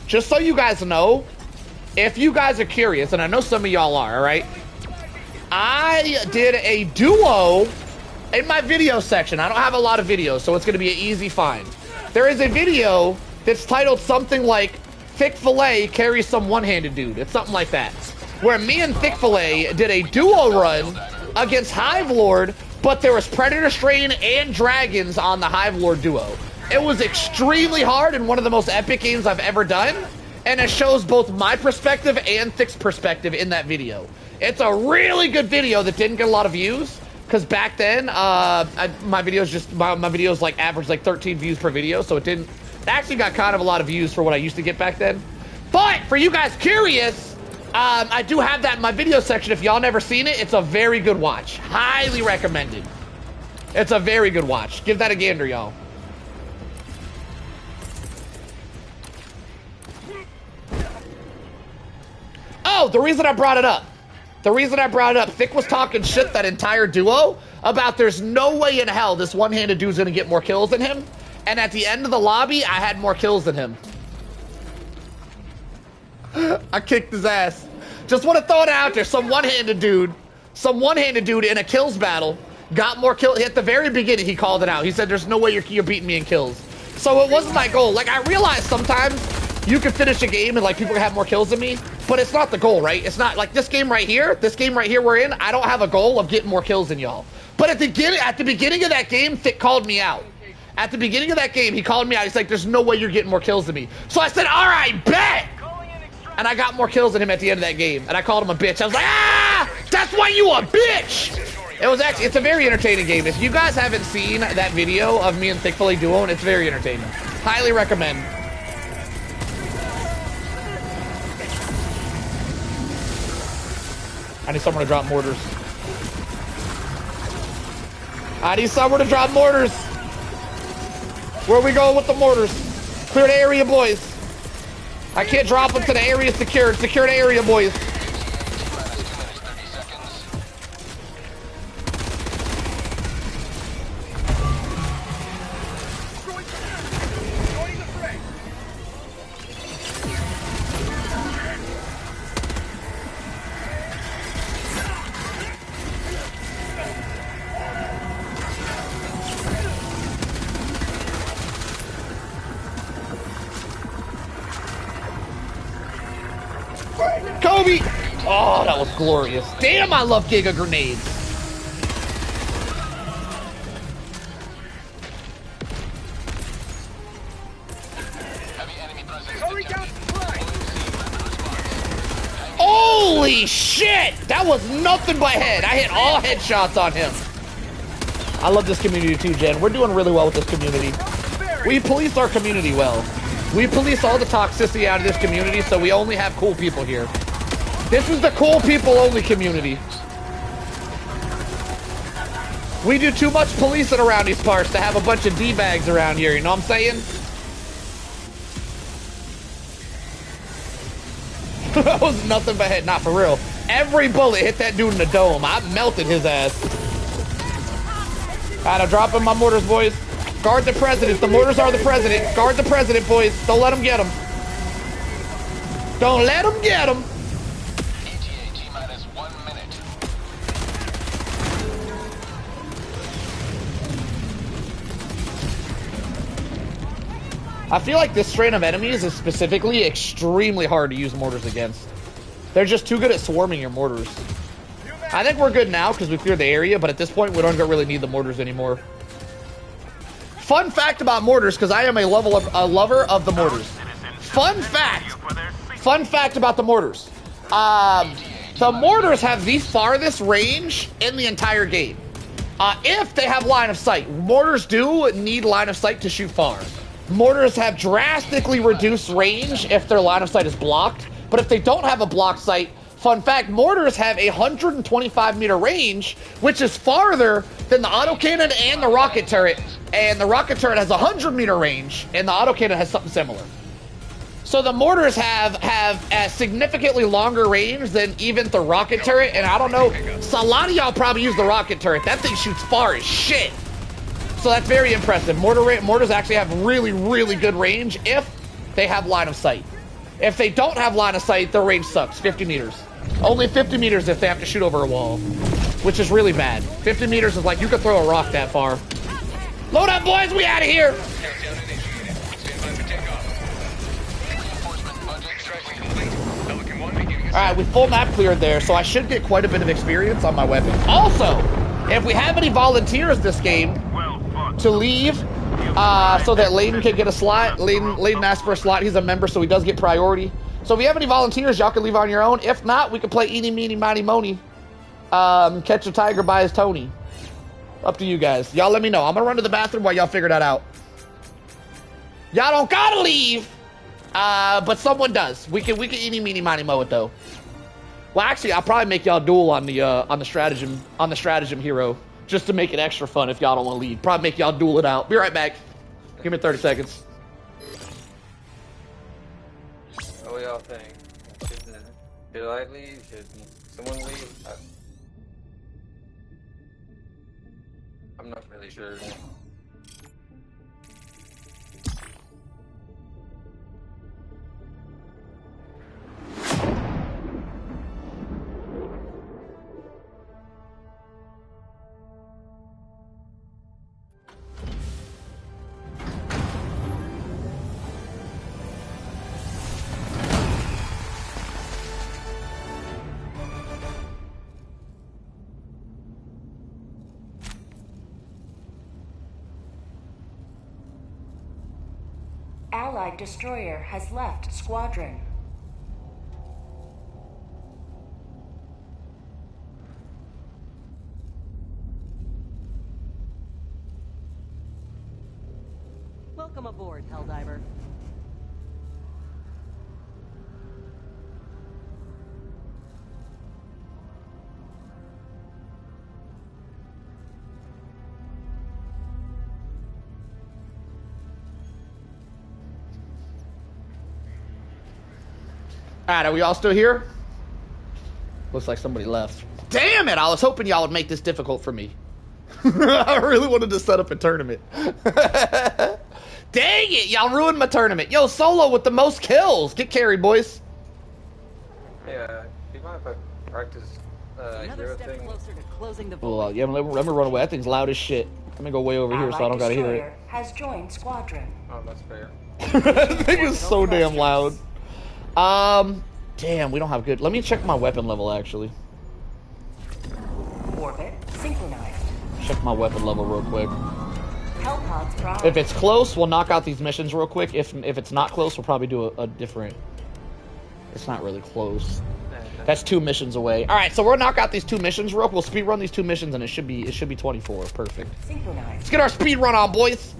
Just so you guys know, if you guys are curious, and I know some of y'all are, all right? I did a duo in my video section. I don't have a lot of videos, so it's going to be an easy find. There is a video that's titled something like Thick Fillet carries some one-handed dude. It's something like that. Where me and Thick Fillet did a duo run against Hive Lord, but there was Predator Strain and Dragons on the Hive Lord duo. It was extremely hard and one of the most epic games I've ever done, and it shows both my perspective and Thick's perspective in that video. It's a really good video that didn't get a lot of views, Because back then, my videos like averaged like 13 views per video, so it actually got kind of a lot of views for what I used to get back then. But for you guys curious, I do have that in my video section. If y'all never seen it, it's a very good watch. Highly recommended. It's a very good watch. Give that a gander, y'all. Oh, the reason I brought it up. Thick was talking shit that entire duo about there's no way in hell this one-handed dude's gonna get more kills than him. And at the end of the lobby, I had more kills than him. I kicked his ass. Just want to throw it out there. Some one-handed dude in a kills battle got more kills. At the very beginning, he called it out. He said, there's no way you're beating me in kills. So it wasn't my goal. Like, I realized sometimes you can finish a game and like people can have more kills than me, but it's not the goal, right? It's not like this game right here we're in, I don't have a goal of getting more kills than y'all. But at the beginning of that game, Thick called me out. At the beginning of that game, he called me out. He's like, there's no way you're getting more kills than me. So I said, all right, bet! And I got more kills than him at the end of that game. And I called him a bitch. I was like, ah! That's why you a bitch! It's a very entertaining game. If you guys haven't seen that video of me and Thick fully duoing, it's very entertaining. Highly recommend. I need someone to drop mortars. Where are we going with the mortars? Clear the area, boys. I can't drop them to the area secured. Secure the area, boys. Kobe! Oh, that was glorious. Damn, I love Giga grenades. Holy shit! That was nothing but head. I hit all headshots on him. I love this community too, Jen. We're doing really well with this community. We police our community well. We police all the toxicity out of this community, so we only have cool people here. This is the cool people only community. We do too much policing around these parts to have a bunch of D-bags around here, you know what I'm saying? That was nothing but head, not for real. Every bullet hit that dude in the dome. I melted his ass. Alright, I'm dropping my mortars, boys. Guard the president. The mortars are the president. Guard the president, boys. Don't let him get him. Don't let him get him. ETA T-minus 1 minute. I feel like this strain of enemies is specifically extremely hard to use mortars against. They're just too good at swarming your mortars. I think we're good now because we cleared the area, but at this point we don't really need the mortars anymore. Fun fact about mortars, because I am a lover of the mortars. Fun fact about the mortars. The mortars have the farthest range in the entire game. If they have line of sight. Mortars do need line of sight to shoot far. Mortars have drastically reduced range if their line of sight is blocked. But if they don't have a blocked sight, fun fact, mortars have a 125-meter range, which is farther than the autocannon and the rocket turret. And the rocket turret has a 100-meter range, and the autocannon has something similar. So the mortars have a significantly longer range than even the rocket turret. And I don't know, so a lot of y'all probably use the rocket turret. That thing shoots far as shit. So that's very impressive. Mortars actually have really, really good range if they have line of sight. If they don't have line of sight, their range sucks. 50 meters. Only 50 meters if they have to shoot over a wall, which is really bad. 50 meters is like you could throw a rock that far. Load up, boys. We out of here. All right, we full map cleared there, so I should get quite a bit of experience on my weapon. Also, if we have any volunteers this game to leave, so that Layden can get a slot. Layden asked for a slot. He's a member, so he does get priority. So if you have any volunteers, y'all can leave on your own. If not, we can play Eeny, Meeny, Miny, Mony. Catch a tiger by his Tony. Up to you guys. Y'all let me know. I'm gonna run to the bathroom while y'all figure that out. Y'all don't gotta leave, but someone does. We can eeny meeny miny moe it though. Well, actually, I'll probably make y'all duel on the stratagem hero just to make it extra fun if y'all don't want to lead. Probably make y'all duel it out. Be right back. Give me 30 seconds. What do y'all think? Should I leave? Should someone leave? I'm not really sure. Allied destroyer has left squadron. Welcome aboard, Helldiver. Alright, are we all still here? Looks like somebody left. Damn it! I was hoping y'all would make this difficult for me. I really wanted to set up a tournament. Dang it! Y'all ruined my tournament. Yo, Solo with the most kills. Get carried, boys. Yeah, do you mind if I practice hero thing? Closer to closing the Oh, yeah, let me run away. That thing's loud as shit. Let me go way over here so I don't gotta hear it. Has joined squadron. Oh, that's fair. That thing is so damn loud. Damn, we don't have good. Let me check my weapon level actually. Orbit synchronized. Check my weapon level real quick. Hellpods prime. If it's close, we'll knock out these missions real quick. If it's not close, we'll probably do a different. It's not really close. That's 2 missions away. All right, so we'll knock out these 2 missions real quick. We'll speed run these 2 missions, and it should be 24. Perfect. Synchronized. Let's get our speed run on, boys.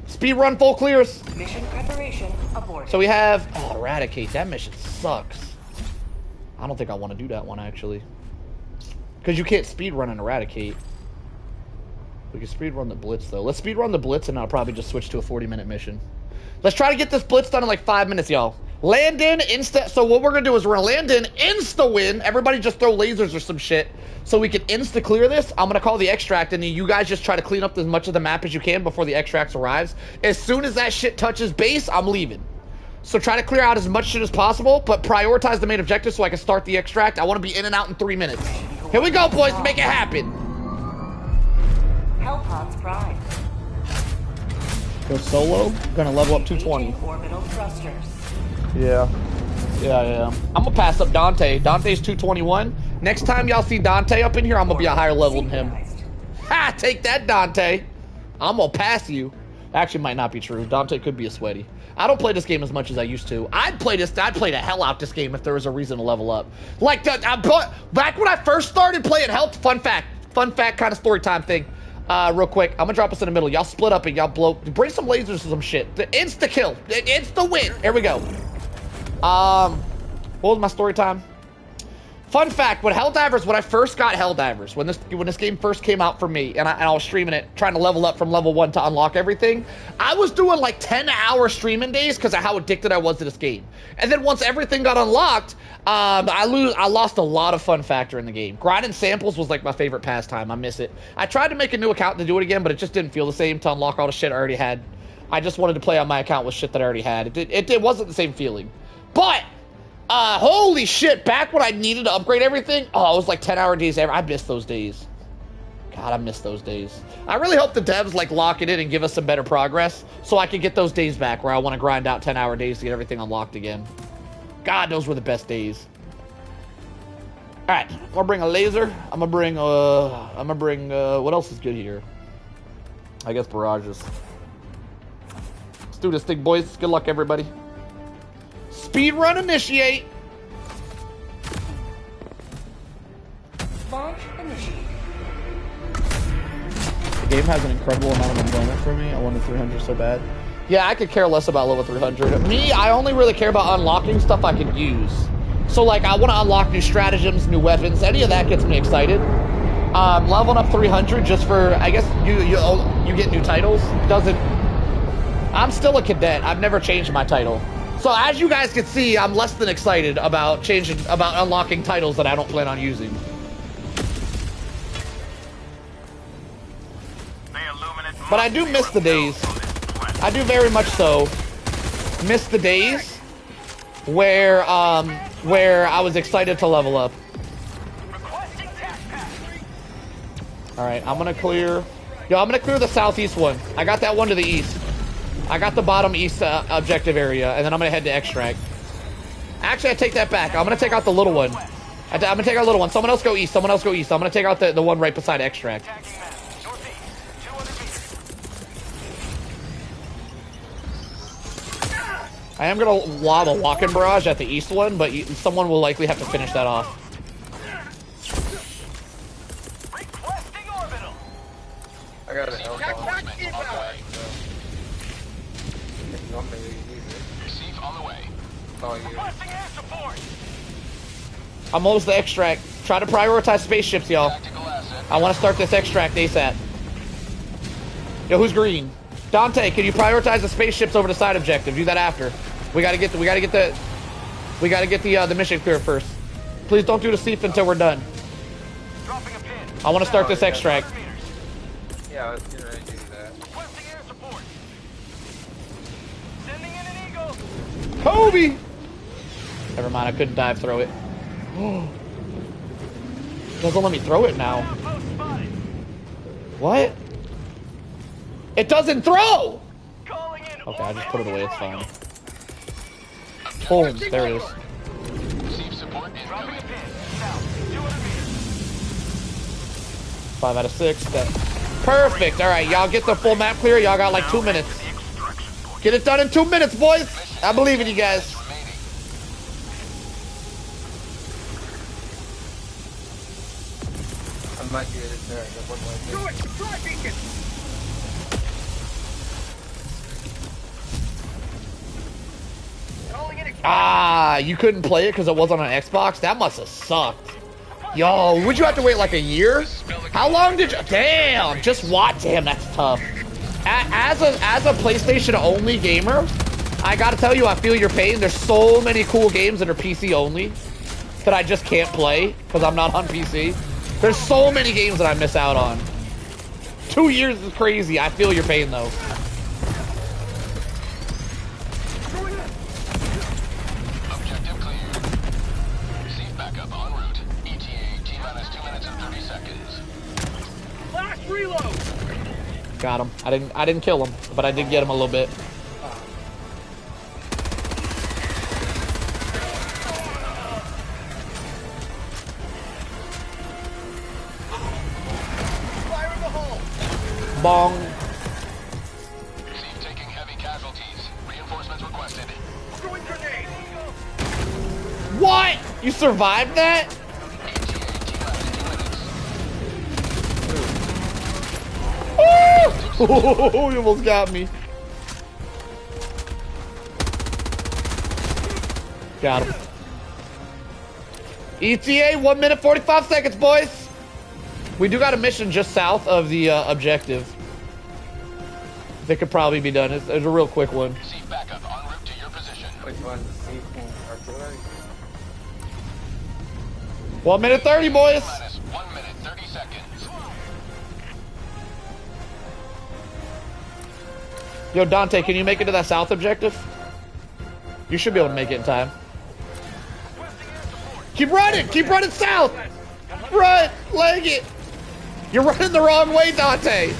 Speed run, full clears. Mission preparation aborted. So we have eradicate. That mission sucks. I don't think I want to do that one actually, because you can't speed run and eradicate. We can speed run the blitz though. Let's speed run the blitz, and I'll probably just switch to a 40-minute mission. Let's try to get this blitz done in like 5 minutes, y'all. Land in, insta. So what we're gonna do is we're gonna land in, insta win. Everybody just throw lasers or some shit so we can insta clear this. I'm gonna call the extract, and you guys just try to clean up as much of the map as you can before the extract arrives. As soon as that shit touches base, I'm leaving. So try to clear out as much shit as possible, but prioritize the main objective so I can start the extract. I want to be in and out in 3 minutes. Here we go, boys. Make it happen. Hellpods prime. Go solo. Gonna level up 220. Orbital thrusters. Yeah. I'm gonna pass up Dante. Dante's 221. Next time y'all see Dante up in here, I'm gonna be a higher level than him. Ha! Take that, Dante. I'm gonna pass you. Actually, might not be true. Dante could be a sweaty. I don't play this game as much as I used to. I'd play the hell out this game if there was a reason to level up. Like, back when I first started playing Hell, fun fact kind of story time thing. Real quick, I'm gonna drop us in the middle. Y'all split up and y'all bring some lasers or some shit. The insta kill, insta win. Here we go. What was my story time? Fun fact, when I first got Helldivers, when this game first came out for me, and I was streaming it, trying to level up from level 1 to unlock everything, I was doing like 10-hour streaming days because of how addicted I was to this game. And then once everything got unlocked, I lost a lot of fun factor in the game. Grinding samples was like my favorite pastime. I miss it. I tried to make a new account to do it again, but it just didn't feel the same to unlock all the shit I already had. I just wanted to play on my account with shit that I already had. It wasn't the same feeling. But holy shit, back when I needed to upgrade everything, it was like 10-hour days ever. I miss those days. God, I miss those days. I really hope the devs like lock it in and give us some better progress so I can get those days back where I want to grind out 10-hour days to get everything unlocked again. God, those were the best days. All right, I'm gonna bring a laser. I'm gonna bring what else is good here? I guess barrages. Let's do this thing, boys. Good luck, everybody. Speed run initiate. Launch initiate. game has an incredible amount of enjoyment for me. I wanted 300 so bad. Yeah, I could care less about level 300. Me, I only really care about unlocking stuff I can use. So, like, I want to unlock new stratagems, new weapons. Any of that gets me excited. Leveling up 300 just for, I guess, you get new titles. Doesn't... I'm still a cadet. I've never changed my title. So, as you guys can see, I'm less than excited about unlocking titles that I don't plan on using. But I do miss the days. I do very much so miss the days where I was excited to level up. All right, I'm gonna clear. Yo, I'm gonna clear the southeast one. I got that one to the east. I got the bottom east objective area, and then I'm gonna head to extract. Actually, I take that back. I'm gonna take out the little one. I'm gonna take out the little one. Someone else go east. Someone else go east. I'm gonna take out the one right beside extract. I am gonna lob a walk-in barrage at the east one, but someone will likely have to finish that off. I got a help on the way, so if you want me to use it. Receive on the way. Oh, you. I'm almost the extract. Try to prioritize spaceships, y'all. I want to start this extract ASAP. Yo, who's green? Dante, can you prioritize the spaceships over the side objective? Do that after. We gotta get the mission clear first. Please don't do the Seif until we're done. I want to start this extract. Yeah, I was getting ready to do that. Kobe! Never mind, I couldn't dive throw it. Doesn't let me throw it now. What? It doesn't throw! Okay, I just put it away, it's fine. Boom, there it is. 5 out of 6. Perfect. All right, y'all get the full map clear. Y'all got like 2 minutes. Get it done in 2 minutes, boys. I believe in you guys. I might get it there. Ah, you couldn't play it because it wasn't on Xbox? That must have sucked. Yo, would you have to wait like a year? How long did you... Damn, just watch. Damn, that's tough. As a PlayStation-only gamer, I gotta tell you, I feel your pain. There's so many cool games that are PC-only that I just can't play because I'm not on PC. There's so many games that I miss out on. 2 years is crazy. I feel your pain, though. Reload. Got him. I didn't kill him, but I did get him a little bit. Fire in the hole. Bong. Seif taking heavy casualties. Reinforcements requested. Throwing grenade. What? You survived that? Oh, you almost got me. Got him. ETA, 1 minute 45 seconds, boys. We do got a mission just south of the objective. That could probably be done. It's a real quick one. Seif backup en route to your position. Which one's the Seif artillery? 1 minute 30, boys. 1 minute 30 seconds. Yo, Dante, can you make it to that south objective? You should be able to make it in time. Keep running! Keep running south! Run! Leg it! You're running the wrong way, Dante!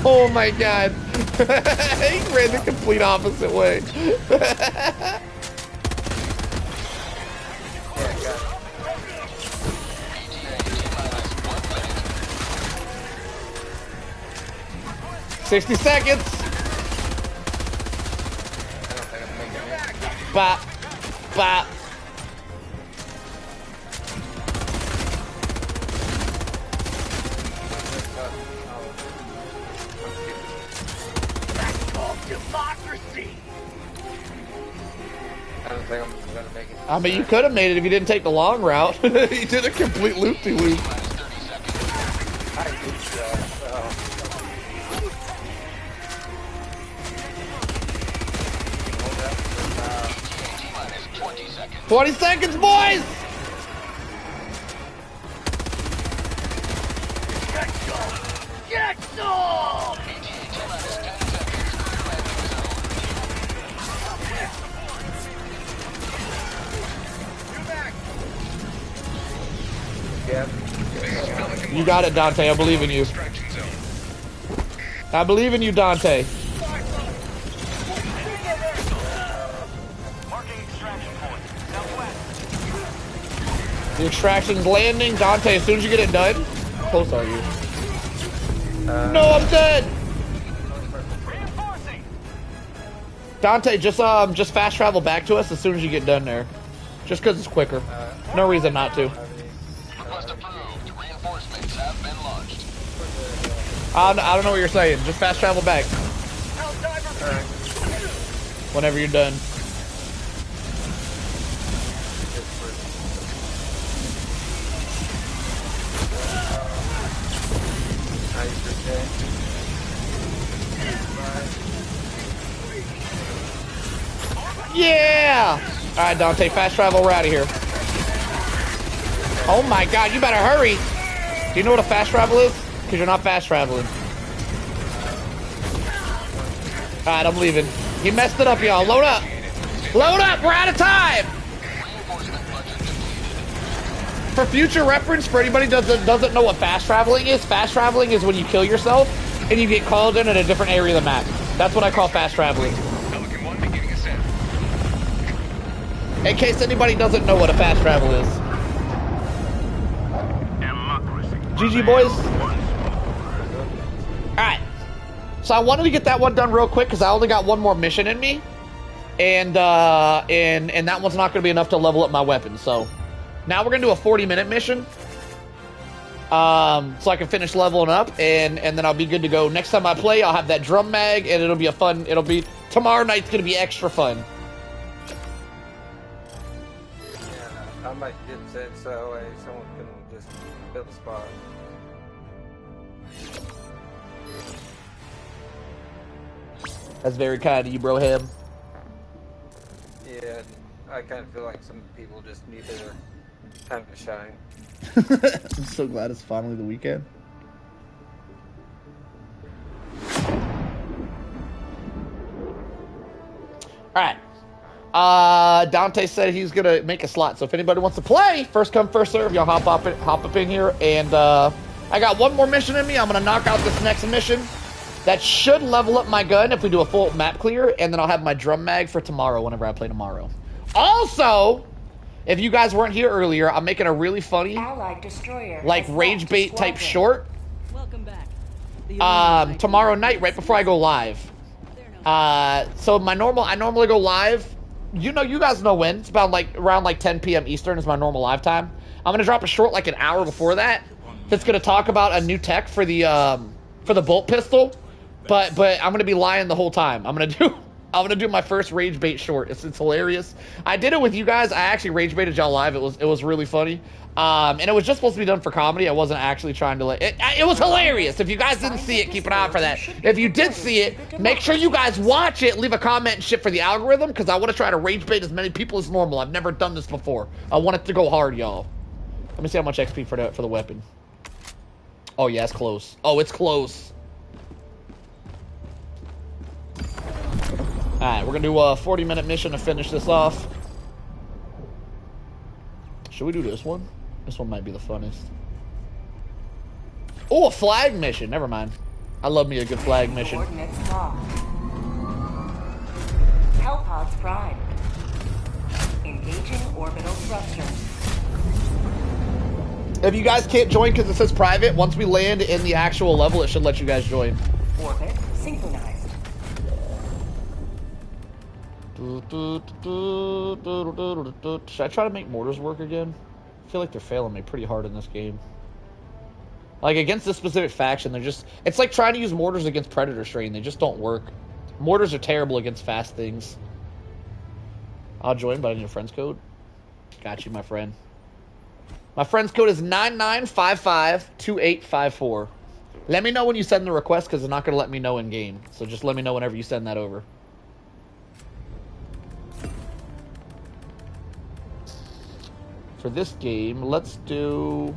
Oh my god. He ran the complete opposite way. Yeah, 60 seconds. Bop. Bop. make it. I mean, you could have made it if you didn't take the long route. You did a complete loop-de-loop. I did that. 20 seconds, boys! Get some! You got it, Dante. I believe in you. I believe in you, Dante. The extraction's landing. Dante, as soon as you get it done, how close are you? No, I'm dead! Dante, just fast travel back to us as soon as you get done there. Just because it's quicker. No reason not to. Request approved. Reinforcements have been launched. I don't know what you're saying. Just fast travel back. Whenever you're done. Yeah! Alright, Dante, fast travel. We're out of here. Oh my god, you better hurry! Do you know what a fast travel is? Because you're not fast traveling. Alright, I'm leaving. He messed it up, y'all. Load up! Load up! We're out of time! For future reference, for anybody doesn't know what fast traveling is when you kill yourself and you get called in at a different area of the map. That's what I call fast traveling. In case anybody doesn't know what a fast travel is. GG, boys. Alright. So I wanted to get that one done real quick because I only got one more mission in me. And that one's not going to be enough to level up my weapon. So now we're going to do a 40-minute mission. So I can finish leveling up and then I'll be good to go. Next time I play, I'll have that drum mag and it'll be tomorrow night's going to be extra fun. I might get set so someone can just fill the spot. That's very kind of you, bro, Ham. Yeah, I kind of feel like some people just need their time to shine. I'm so glad it's finally the weekend. Alright. Dante said he's gonna make a slot, so if anybody wants to play, first come, first serve, y'all hop up in here, and I got one more mission in me. I'm gonna knock out this next mission. That should level up my gun if we do a full map clear, and then I'll have my drum mag for tomorrow whenever I play tomorrow. Also, if you guys weren't here earlier, I'm making a really funny, like, rage bait type short. Welcome back. Tomorrow night, right before I go live. So I normally go live. You guys know when. It's about around 10 p.m. Eastern is my normal live time. I'm gonna drop a short like an hour before that. That's gonna talk about a new tech for the bolt pistol. But I'm gonna be lying the whole time. I'm gonna do my first rage bait short. It's hilarious. I did it with you guys. I actually rage baited y'all live. It was really funny. And it was just supposed to be done for comedy. I wasn't actually trying to it was hilarious. If you guys didn't see it, keep an eye out for that. If you did see it, make sure you guys watch it. Leave a comment and shit for the algorithm because I want to try to rage bait as many people as normal. I've never done this before. I want it to go hard, y'all. Let me see how much XP for the weapon. Oh yeah, it's close. Oh, it's close. Alright, we're gonna do a 40-minute mission to finish this off. Should we do this one? This one might be the funnest. Oh, a flag mission. Never mind. I love me a good flag mission. Hellpods prime. Engaging orbital thrusters. If you guys can't join because it says private, once we land in the actual level, it should let you guys join. Orbit synchronized. Should I try to make mortars work again? I feel like they're failing me pretty hard in this game. Like, against this specific faction, it's like trying to use mortars against Predator Strain. They just don't work. Mortars are terrible against fast things. I'll join, but I need a friend's code. Got you, my friend. My friend's code is 99552854. Let me know when you send the request because it's not going to let me know in game. So just let me know whenever you send that over. For this game, let's do...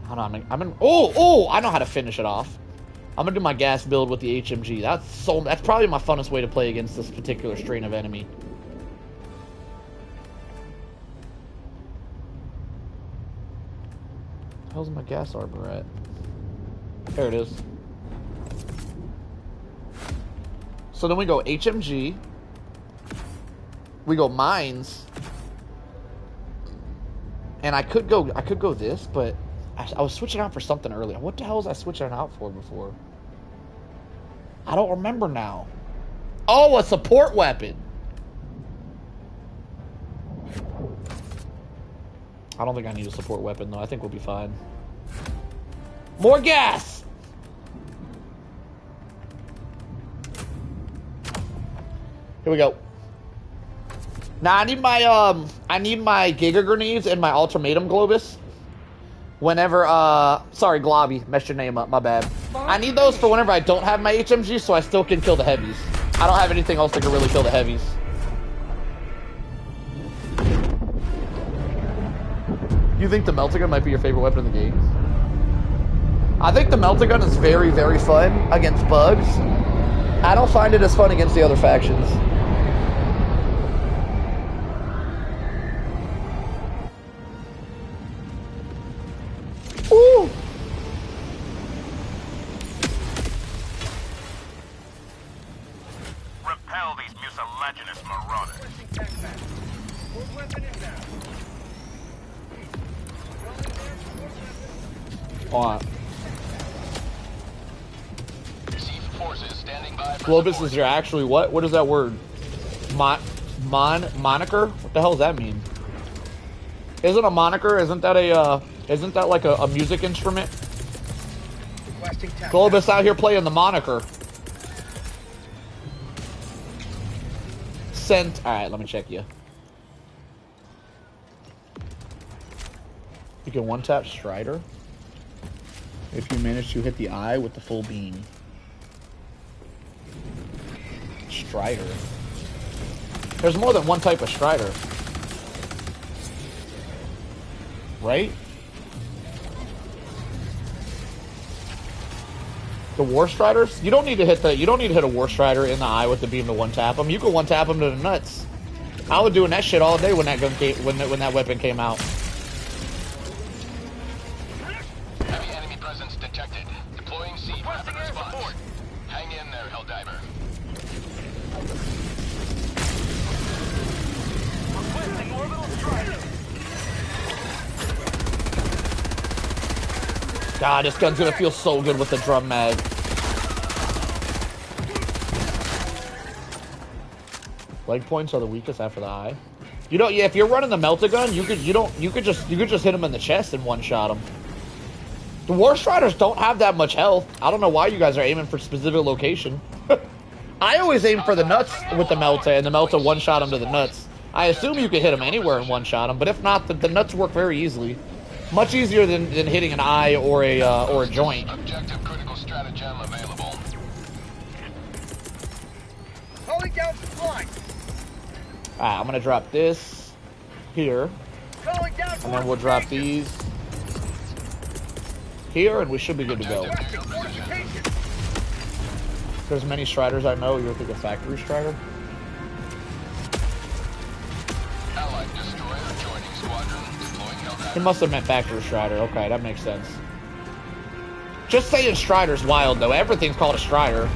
Hold on, I'm in... Oh, I know how to finish it off. I'm going to do my gas build with the HMG. That's probably my funnest way to play against this particular strain of enemy. Where the hell's my gas arbor at? There it is. So then we go HMG. We go mines. And I could go this, but I was switching out for something earlier. What the hell was I switching out for before? I don't remember now. Oh, a support weapon. I don't think I need a support weapon though. I think we'll be fine. More gas. Here we go. Now I need my Giga Grenades and my Ultimatum Globus. Whenever sorry Globby, messed your name up, my bad. I need those for whenever I don't have my HMG so I still can kill the heavies. I don't have anything else that can really kill the heavies. You think the melter gun might be your favorite weapon in the game? I think the melter gun is very, very fun against bugs. I don't find it as fun against the other factions. Ooh! Repel these mucilaginous marauders. On. Globus is your actually what? What is that word? Moniker? What the hell does that mean? Isn't a moniker? Isn't that like a music instrument? Globus out here playing the moniker. Sent. All right, let me check you. You can one-tap Strider if you manage to hit the eye with the full beam. Strider. There's more than one type of Strider. Right? The War Striders? You don't need to hit a War Strider in the eye with the beam to one tap them. You can one tap them to the nuts. I was doing that shit all day when that gun came, when that weapon came out. Heavy enemy presence detected. Deploying siege rapid response. Hang in there, Helldiver. Requesting orbital strike. God, this gun's gonna feel so good with the drum mag. Leg points are the weakest after the eye. You know, yeah, if you're running the melter gun, you could just hit him in the chest and one shot him. The War Striders don't have that much health. I don't know why you guys are aiming for a specific location. I always aim for the nuts with the melter, and the melter one shot him to the nuts. I assume you can hit him anywhere and one shot him, but if not, the nuts work very easily. Much easier than hitting an eye or a joint. Objective critical stratagem available. Calling down supply. Alright, I'm gonna drop this here. Calling down And then we'll drop these here, and we should be good to go. There's many Striders I know. You're thinking Factory Strider? Allied destroyer joining squadron. Deploying Helldiver. He must have meant Factory Strider. Okay, that makes sense. Just saying Strider's wild, though. Everything's called a Strider.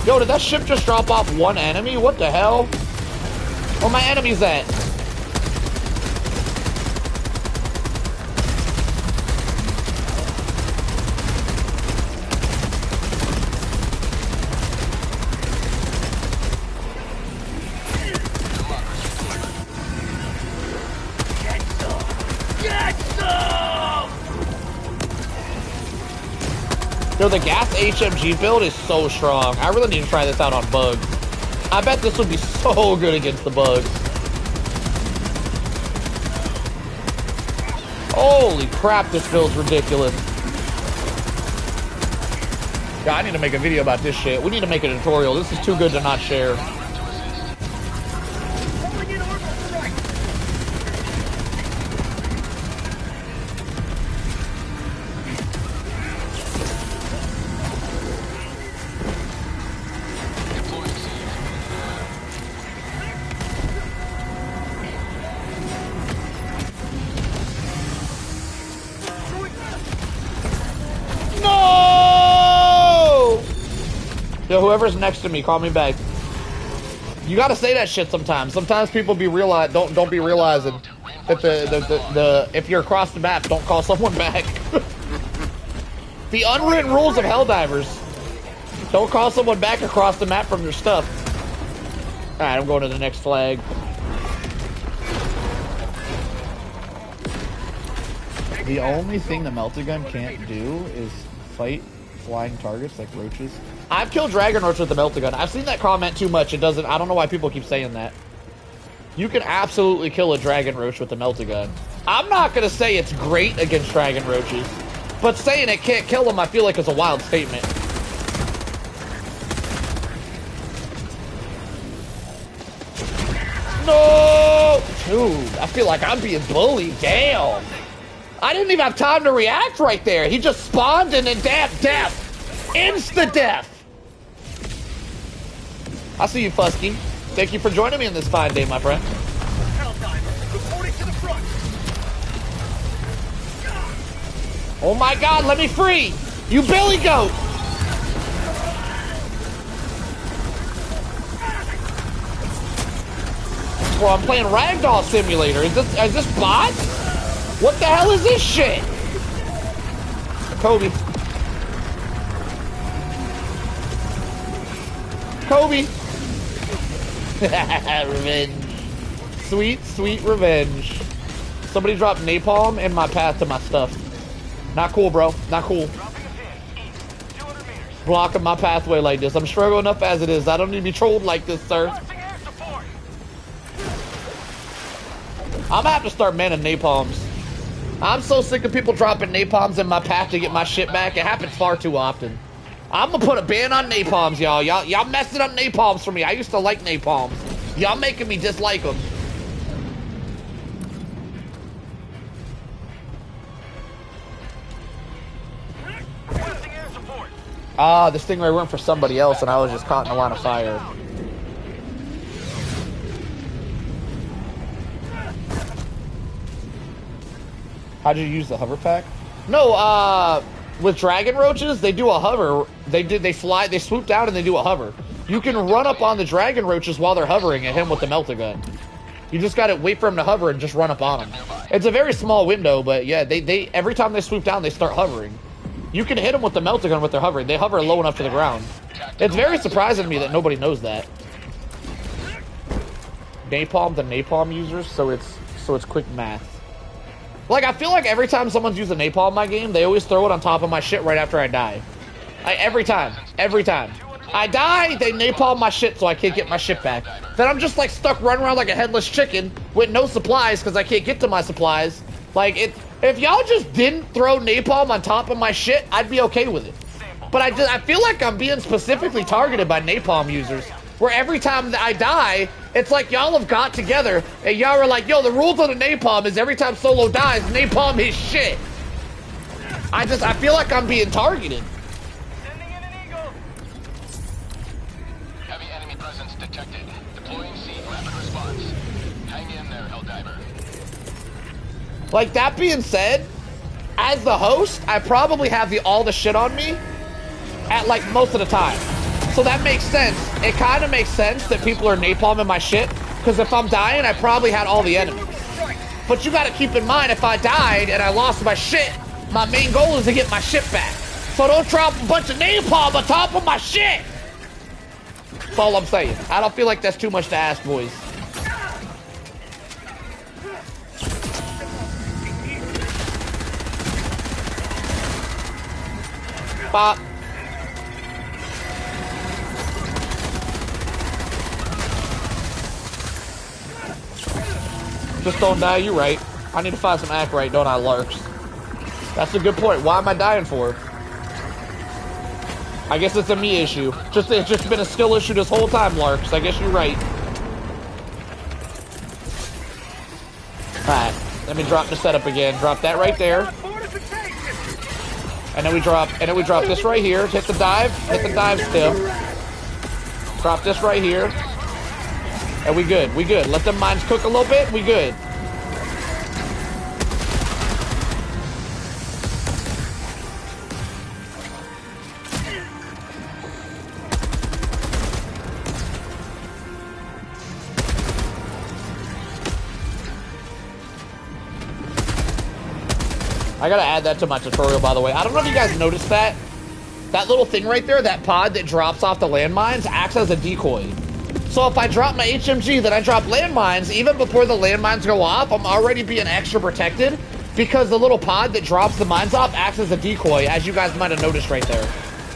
Yo, did that ship just drop off one enemy? What the hell? Where my enemies at? Yo, the gas HMG build is so strong. I really need to try this out on bugs. I bet this would be so good against the bugs. Holy crap, this build's ridiculous. Yeah, I need to make a video about this shit. We need to make a tutorial. This is too good to not share. Yo, whoever's next to me, call me back. You gotta say that shit sometimes. Sometimes people don't be realizing that the if you're across the map, don't call someone back. The unwritten rules of Helldivers. Don't call someone back across the map from their stuff. Alright, I'm going to the next flag. The only thing the melted gun can't do is fight flying targets like roaches. I've killed Dragon Roach with the melted gun. I've seen that comment too much. It doesn't. I don't know why people keep saying that. You can absolutely kill a Dragon Roach with the melted gun. I'm not gonna say it's great against Dragon Roaches, but saying it can't kill them, I feel like is a wild statement. No, dude, I feel like I'm being bullied. Damn. I didn't even have time to react right there. He just spawned and then death. Insta-death. I see you, Fusky. Thank you for joining me on this fine day, my friend. Oh my god, let me free! You billy goat! Well, I'm playing Ragdoll Simulator. Is this bot? What the hell is this shit? Kobe. Kobe. Revenge. Sweet, sweet revenge. Somebody dropped napalm in my path to my stuff. Not cool, bro. Not cool. Blocking my pathway like this. I'm struggling enough as it is. I don't need to be trolled like this, sir. I'm gonna have to start manning napalms. I'm so sick of people dropping napalms in my path to get my shit back. It happens far too often. I'm gonna put a ban on napalms, y'all. Y'all messing up napalms for me. I used to like napalms. Y'all making me dislike them. Ah, this thing right went for somebody else and I was just caught in a line of fire. How'd you use the hover pack? No, with Dragon Roaches, they do a hover. They fly, they swoop down and they do a hover. You can run up on the Dragon Roaches while they're hovering and hit them with the melter gun. You just gotta wait for them to hover and just run up on them. It's a very small window, but yeah, they every time they swoop down, they start hovering. You can hit them with the melter gun with their hovering. They hover low enough to the ground. It's very surprising to me that nobody knows that. Napalm to napalm users, so it's quick math. Like, I feel like every time someone's using napalm in my game, they always throw it on top of my shit right after I die. Like, every time. Every time. I die, they napalm my shit so I can't get my shit back. Then I'm just, like, stuck running around like a headless chicken with no supplies because I can't get to my supplies. Like, if y'all just didn't throw napalm on top of my shit, I'd be okay with it. But I feel like I'm being specifically targeted by napalm users. Where every time that I die, it's like y'all have got together and y'all are like, yo, the rules of the napalm is every time Solo dies, napalm his shit. I feel like I'm being targeted. Sending in an eagle. Heavy enemy presence detected. Deploying scene rapid response. Hang in there, Helldiver. Like, that being said, as the host, I probably have all the shit on me at, like, most of the time. So that makes sense. It kind of makes sense that people are napalming my shit, because if I'm dying, I probably had all the enemies. But you gotta keep in mind, if I died and I lost my shit, my main goal is to get my shit back. So don't drop a bunch of napalm on top of my shit! That's all I'm saying. I don't feel like that's too much to ask, boys. Pop. Just don't die, you right. I need to find some act right, don't I, Larks? That's a good point. Why am I dying for? I guess it's a me issue. It's just been a skill issue this whole time, Larks. I guess you're right. Alright, let me drop the setup again. Drop that right there. And then we drop this right here. Hit the dive stem. Drop this right here. And we good. Let them mines cook a little bit. We good. I gotta add that to my tutorial, by the way. I don't know if you guys noticed that. That little thing right there, that pod that drops off the landmines, acts as a decoy. So if I drop my HMG, then I drop landmines, even before the landmines go off, I'm already being extra protected because the little pod that drops the mines off acts as a decoy, as you guys might have noticed right there.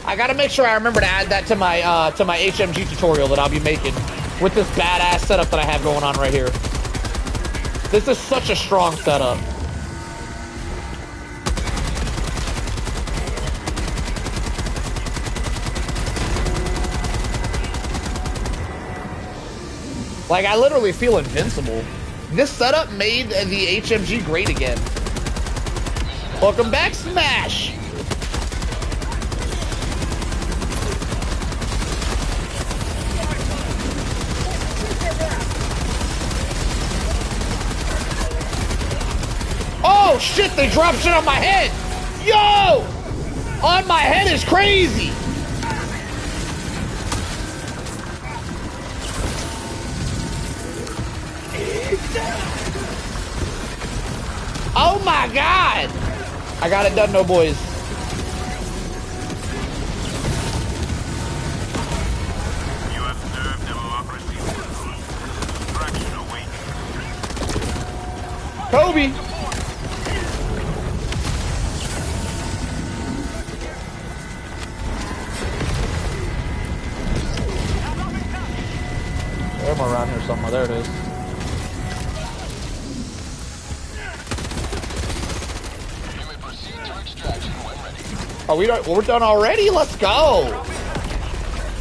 I gotta make sure I remember to add that to my HMG tutorial that I'll be making with this badass setup that I have going on right here. This is such a strong setup. Like, I literally feel invincible. This setup made the HMG great again. Welcome back, Smash! Oh, shit, they dropped shit on my head! Yo! On my head is crazy! Oh my god! I got it done, no boys. You have served democracy. Fraction away. Kobe! There's more around here somewhere. There it is. Oh, we're done already? Let's go!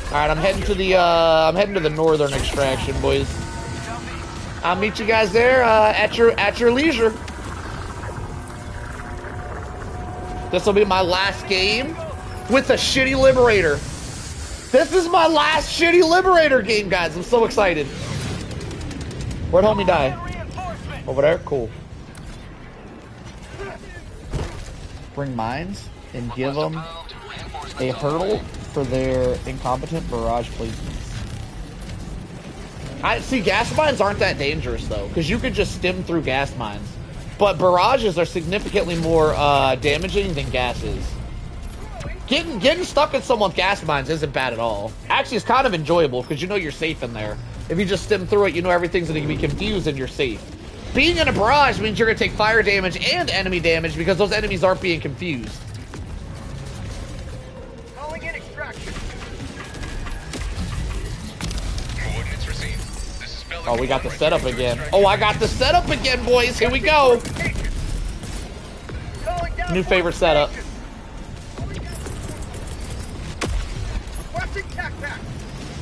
Alright, I'm heading to the northern extraction, boys. I'll meet you guys there at your leisure. This will be my last game with a shitty Liberator. This is my last shitty Liberator game, guys. I'm so excited. Where'd homie die? Over there? Cool. Bring mines and give them a hurdle for their incompetent barrage placements. I see, gas mines aren't that dangerous though, because you could just stem through gas mines. But barrages are significantly more damaging than gases. Getting stuck in someone's gas mines isn't bad at all. Actually, it's kind of enjoyable because you know you're safe in there. If you just stem through it, you know everything's going to be confused and you're safe. Being in a barrage means you're going to take fire damage and enemy damage because those enemies aren't being confused. Calling in extraction. Coordinates received. This is Bell. Oh, we got the setup again. Oh, I got the setup again, boys. Here we go. New favorite setup.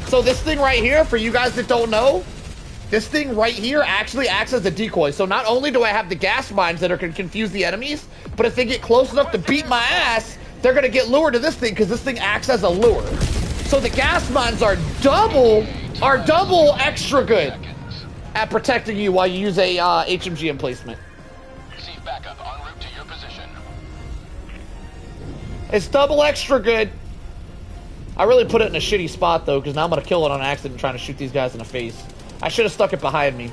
So this thing right here, for you guys that don't know, this thing right here actually acts as a decoy. So not only do I have the gas mines that are going to confuse the enemies, but if they get close enough to beat my ass, they're going to get lured to this thing because this thing acts as a lure. So the gas mines are double extra good at protecting you while you use a HMG emplacement. Receive backup en route to your position. It's double extra good. I really put it in a shitty spot though, because now I'm going to kill it on accident trying to shoot these guys in the face. I should have stuck it behind me.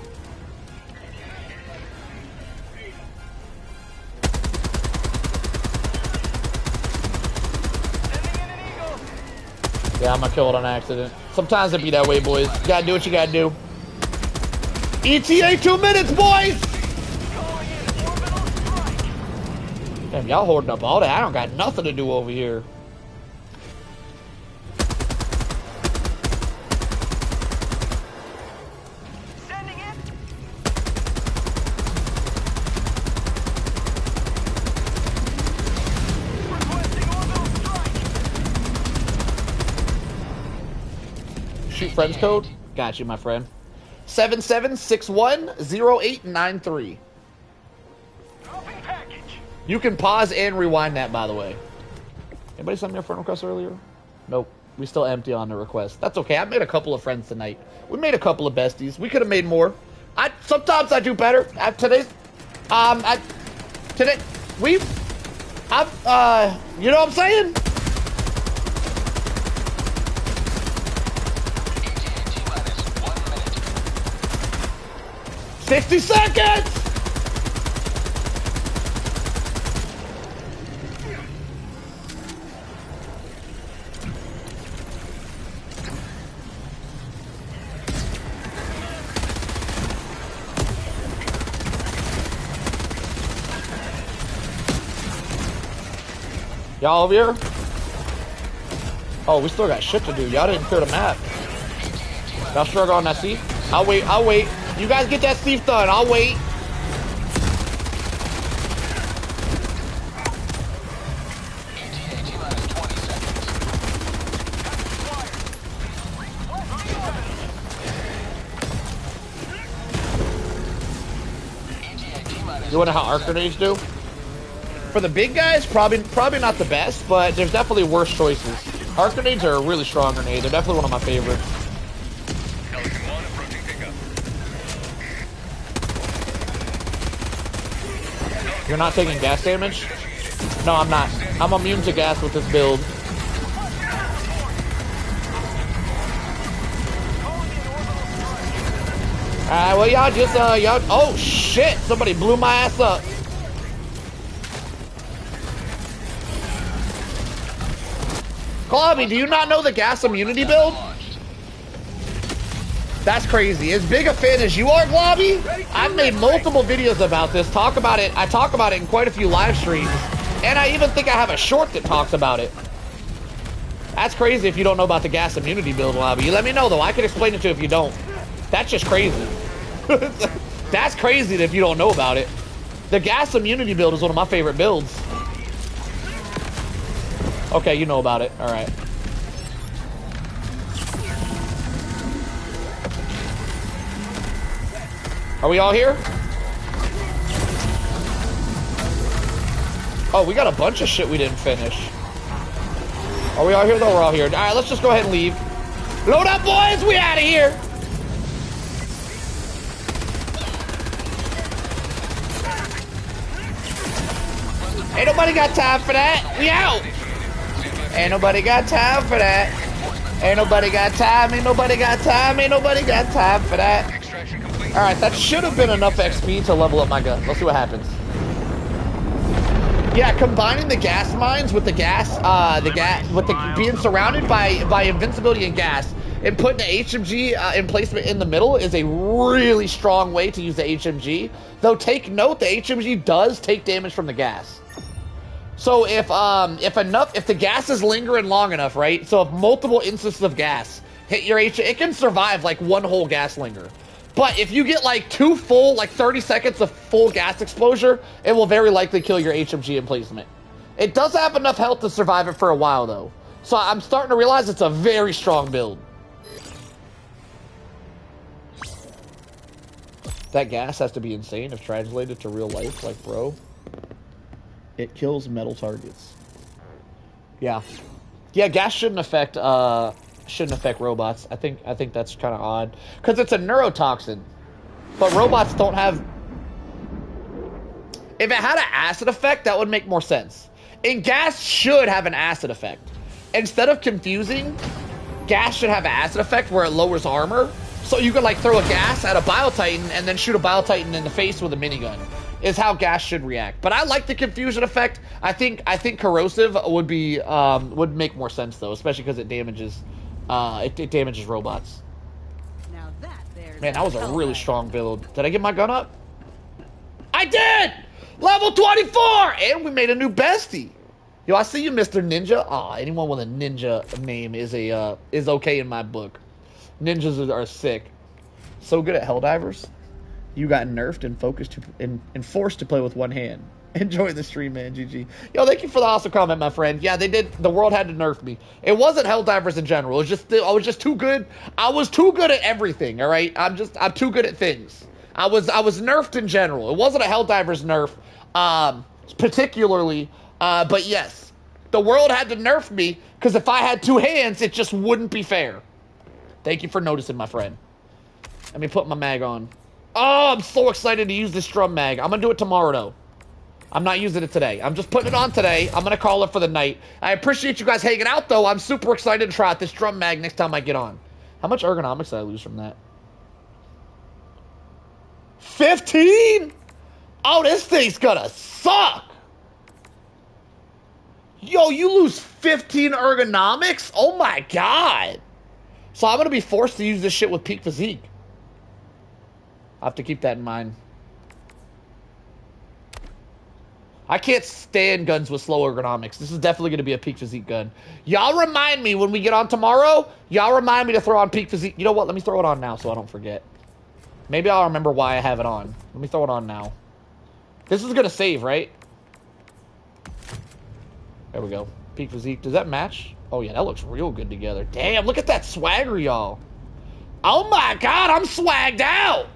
Yeah, I'm going to kill it on accident. Sometimes it be that way, boys. You got to do what you got to do. ETA 2 minutes, boys! Damn, y'all hoarding up all that. I don't got nothing to do over here. shoot friends code? Got you, my friend. 77610893. You can pause and rewind that, by the way. Anybody send me a friend request earlier? Nope. We still empty on the request. That's okay. I made a couple of friends tonight. We made a couple of besties. We could have made more. Sometimes I do better. Today, you know what I'm saying? $60 seconds! Y'all over here? Oh, we still got shit to do. Y'all didn't clear the map. Y'all struggle on that seat? I'll wait. You guys get that thief done. I'll wait. You wonder how arc grenades do? For the big guys, probably not the best, but there's definitely worse choices. Arc grenades are a really strong grenade. They're definitely one of my favorites. You're not taking gas damage? No, I'm not. I'm immune to gas with this build. Alright, well, y'all just, oh, shit! Somebody blew my ass up. Globby, do you not know the gas immunity build? That's crazy. As big a fan as you are, Globby, I've made multiple videos about this. I talk about it in quite a few live streams. And I even think I have a short that talks about it. That's crazy if you don't know about the gas immunity build, Globby. You let me know, though. I can explain it to you if you don't. That's just crazy. That's crazy if you don't know about it. The gas immunity build is one of my favorite builds. Okay, you know about it. All right. Are we all here? Oh, we got a bunch of shit we didn't finish. Are we all here, though? We're all here. All right, let's just go ahead and leave. Load up, boys! We out of here! Ain't nobody got time for that. We out! Ain't nobody got time for that. Ain't nobody got time. Ain't nobody got time. Ain't nobody got time for that. Alright, that should have been enough XP to level up my gun. Let's see what happens. Yeah, combining the gas mines with being surrounded by invincibility and gas, and putting the HMG emplacement in the middle is a really strong way to use the HMG. Though take note, the HMG does take damage from the gas. So if the gas is lingering long enough, right? So if multiple instances of gas hit your HMG, it can survive like one whole gas linger. But if you get like 2 full, like 30 seconds of full gas exposure, it will very likely kill your HMG emplacement. It does have enough health to survive it for a while though. So I'm starting to realize it's a very strong build. That gas has to be insane if translated to real life, like bro. It kills metal targets. Yeah. Yeah, gas shouldn't affect robots. I think that's kind of odd. Because it's a neurotoxin. But robots don't have... If it had an acid effect, that would make more sense. And gas should have an acid effect. Instead of confusing, gas should have an acid effect where it lowers armor. So you could like throw a gas at a Biotitan and then shoot a Biotitan in the face with a minigun. Is how gas should react. But I like the confusion effect. I think corrosive would be would make more sense though, especially because it damages robots. Now Man, that was a really strong build. Did I get my gun up? I did! Level 24! And we made a new bestie. Yo, I see you, Mr. Ninja. Aw, anyone with a ninja name is okay in my book. Ninjas are sick. So good at Helldivers. You got nerfed and focused and forced to play with one hand. Enjoy the stream, man. GG. Yo, thank you for the awesome comment, my friend. Yeah, they did. The world had to nerf me. It wasn't Helldivers in general. It was just I was just too good. I was too good at everything. All right. I'm too good at things. I was nerfed in general. It wasn't a Helldivers nerf, particularly. But yes, the world had to nerf me because if I had two hands, it just wouldn't be fair. Thank you for noticing, my friend. Let me put my mag on. Oh, I'm so excited to use this drum mag. I'm gonna do it tomorrow though. I'm not using it today. I'm just putting it on today. I'm going to call it for the night. I appreciate you guys hanging out, though. I'm super excited to try out this drum mag next time I get on. How much ergonomics did I lose from that? 15? Oh, this thing's going to suck. Yo, you lose 15 ergonomics? Oh, my God. So I'm going to be forced to use this shit with peak physique. I have to keep that in mind. I can't stand guns with slow ergonomics. This is definitely going to be a peak physique gun. Y'all remind me when we get on tomorrow. Y'all remind me to throw on peak physique. You know what? Let me throw it on now so I don't forget. Maybe I'll remember why I have it on. Let me throw it on now. This is going to save, right? There we go. Peak physique. Does that match? Oh, yeah. That looks real good together. Damn, look at that swagger, y'all. Oh, my God. I'm swagged out.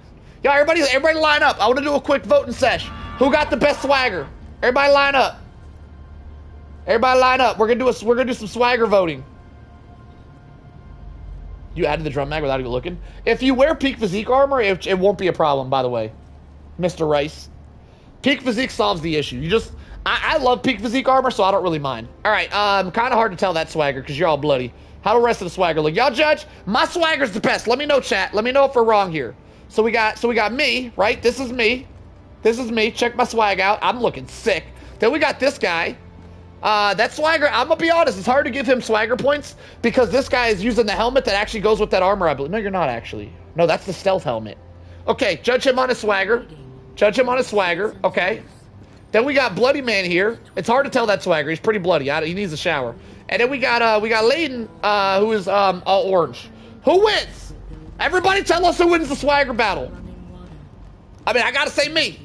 Y'all, everybody line up. I want to do a quick voting sesh. Who got the best swagger? Everybody line up. Everybody line up. We're gonna do some swagger voting. You added the drum mag without even looking. If you wear peak physique armor, it won't be a problem, by the way. Mr. Rice. Peak physique solves the issue. I love peak physique armor, so I don't really mind. Alright, kind of hard to tell that swagger because you're all bloody. How the rest of the swagger look? Y'all judge? My swagger's the best. Let me know, chat. Let me know if we're wrong here. So we got me, right? This is me. This is me. Check my swag out. I'm looking sick. Then we got this guy. That swagger, I'm gonna be honest, it's hard to give him swagger points because this guy is using the helmet that actually goes with that armor, I believe. No, you're not actually. No, that's the stealth helmet. Okay, judge him on his swagger. Judge him on his swagger. Okay. Then we got Bloody Man here. It's hard to tell that swagger. He's pretty bloody. He needs a shower. And then we got Layden, who is all orange. Who wins? Everybody tell us who wins the swagger battle. I mean, I gotta say me.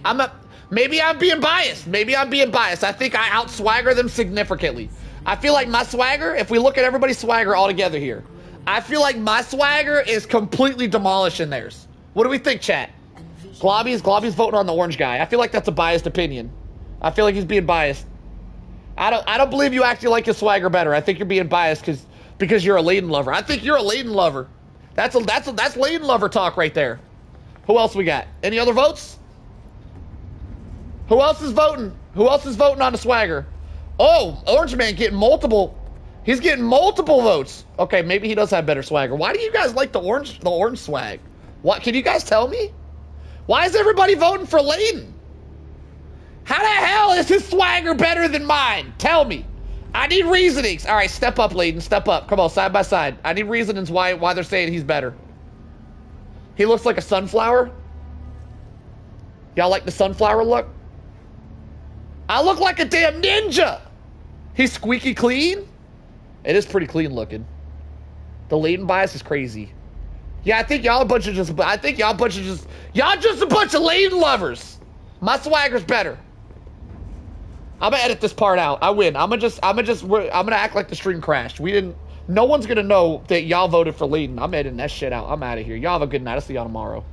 Maybe I'm being biased. Maybe I'm being biased. I think I out-swagger them significantly. I feel like my swagger, if we look at everybody's swagger all together here, I feel like my swagger is completely demolishing theirs. What do we think, chat? Globby's voting on the orange guy. I feel like that's a biased opinion. I feel like he's being biased. I don't believe you actually like his swagger better. I think you're being biased because you're a Layden lover. I think you're a Layden lover. That's Layden lover talk right there. Who else we got? Any other votes? Who else is voting? Who else is voting on the swagger? Oh, Orange Man getting multiple. He's getting multiple votes. Okay, maybe he does have better swagger. Why do you guys like the orange swag? What? Can you guys tell me? Why is everybody voting for Layden? How the hell is his swagger better than mine? Tell me. I need reasonings. All right, step up, Layden. Step up. Come on, side by side. I need reasonings why they're saying he's better. He looks like a sunflower. Y'all like the sunflower look? I look like a damn ninja. He's squeaky clean. It is pretty clean looking. The Layden bias is crazy. Yeah, I think y'all a bunch of just a bunch of Layden lovers. My swagger's better. I'm gonna edit this part out. I win. I'm gonna act like the stream crashed. No one's gonna know that y'all voted for Layden. I'm editing that shit out. I'm out of here. Y'all have a good night. I'll see y'all tomorrow.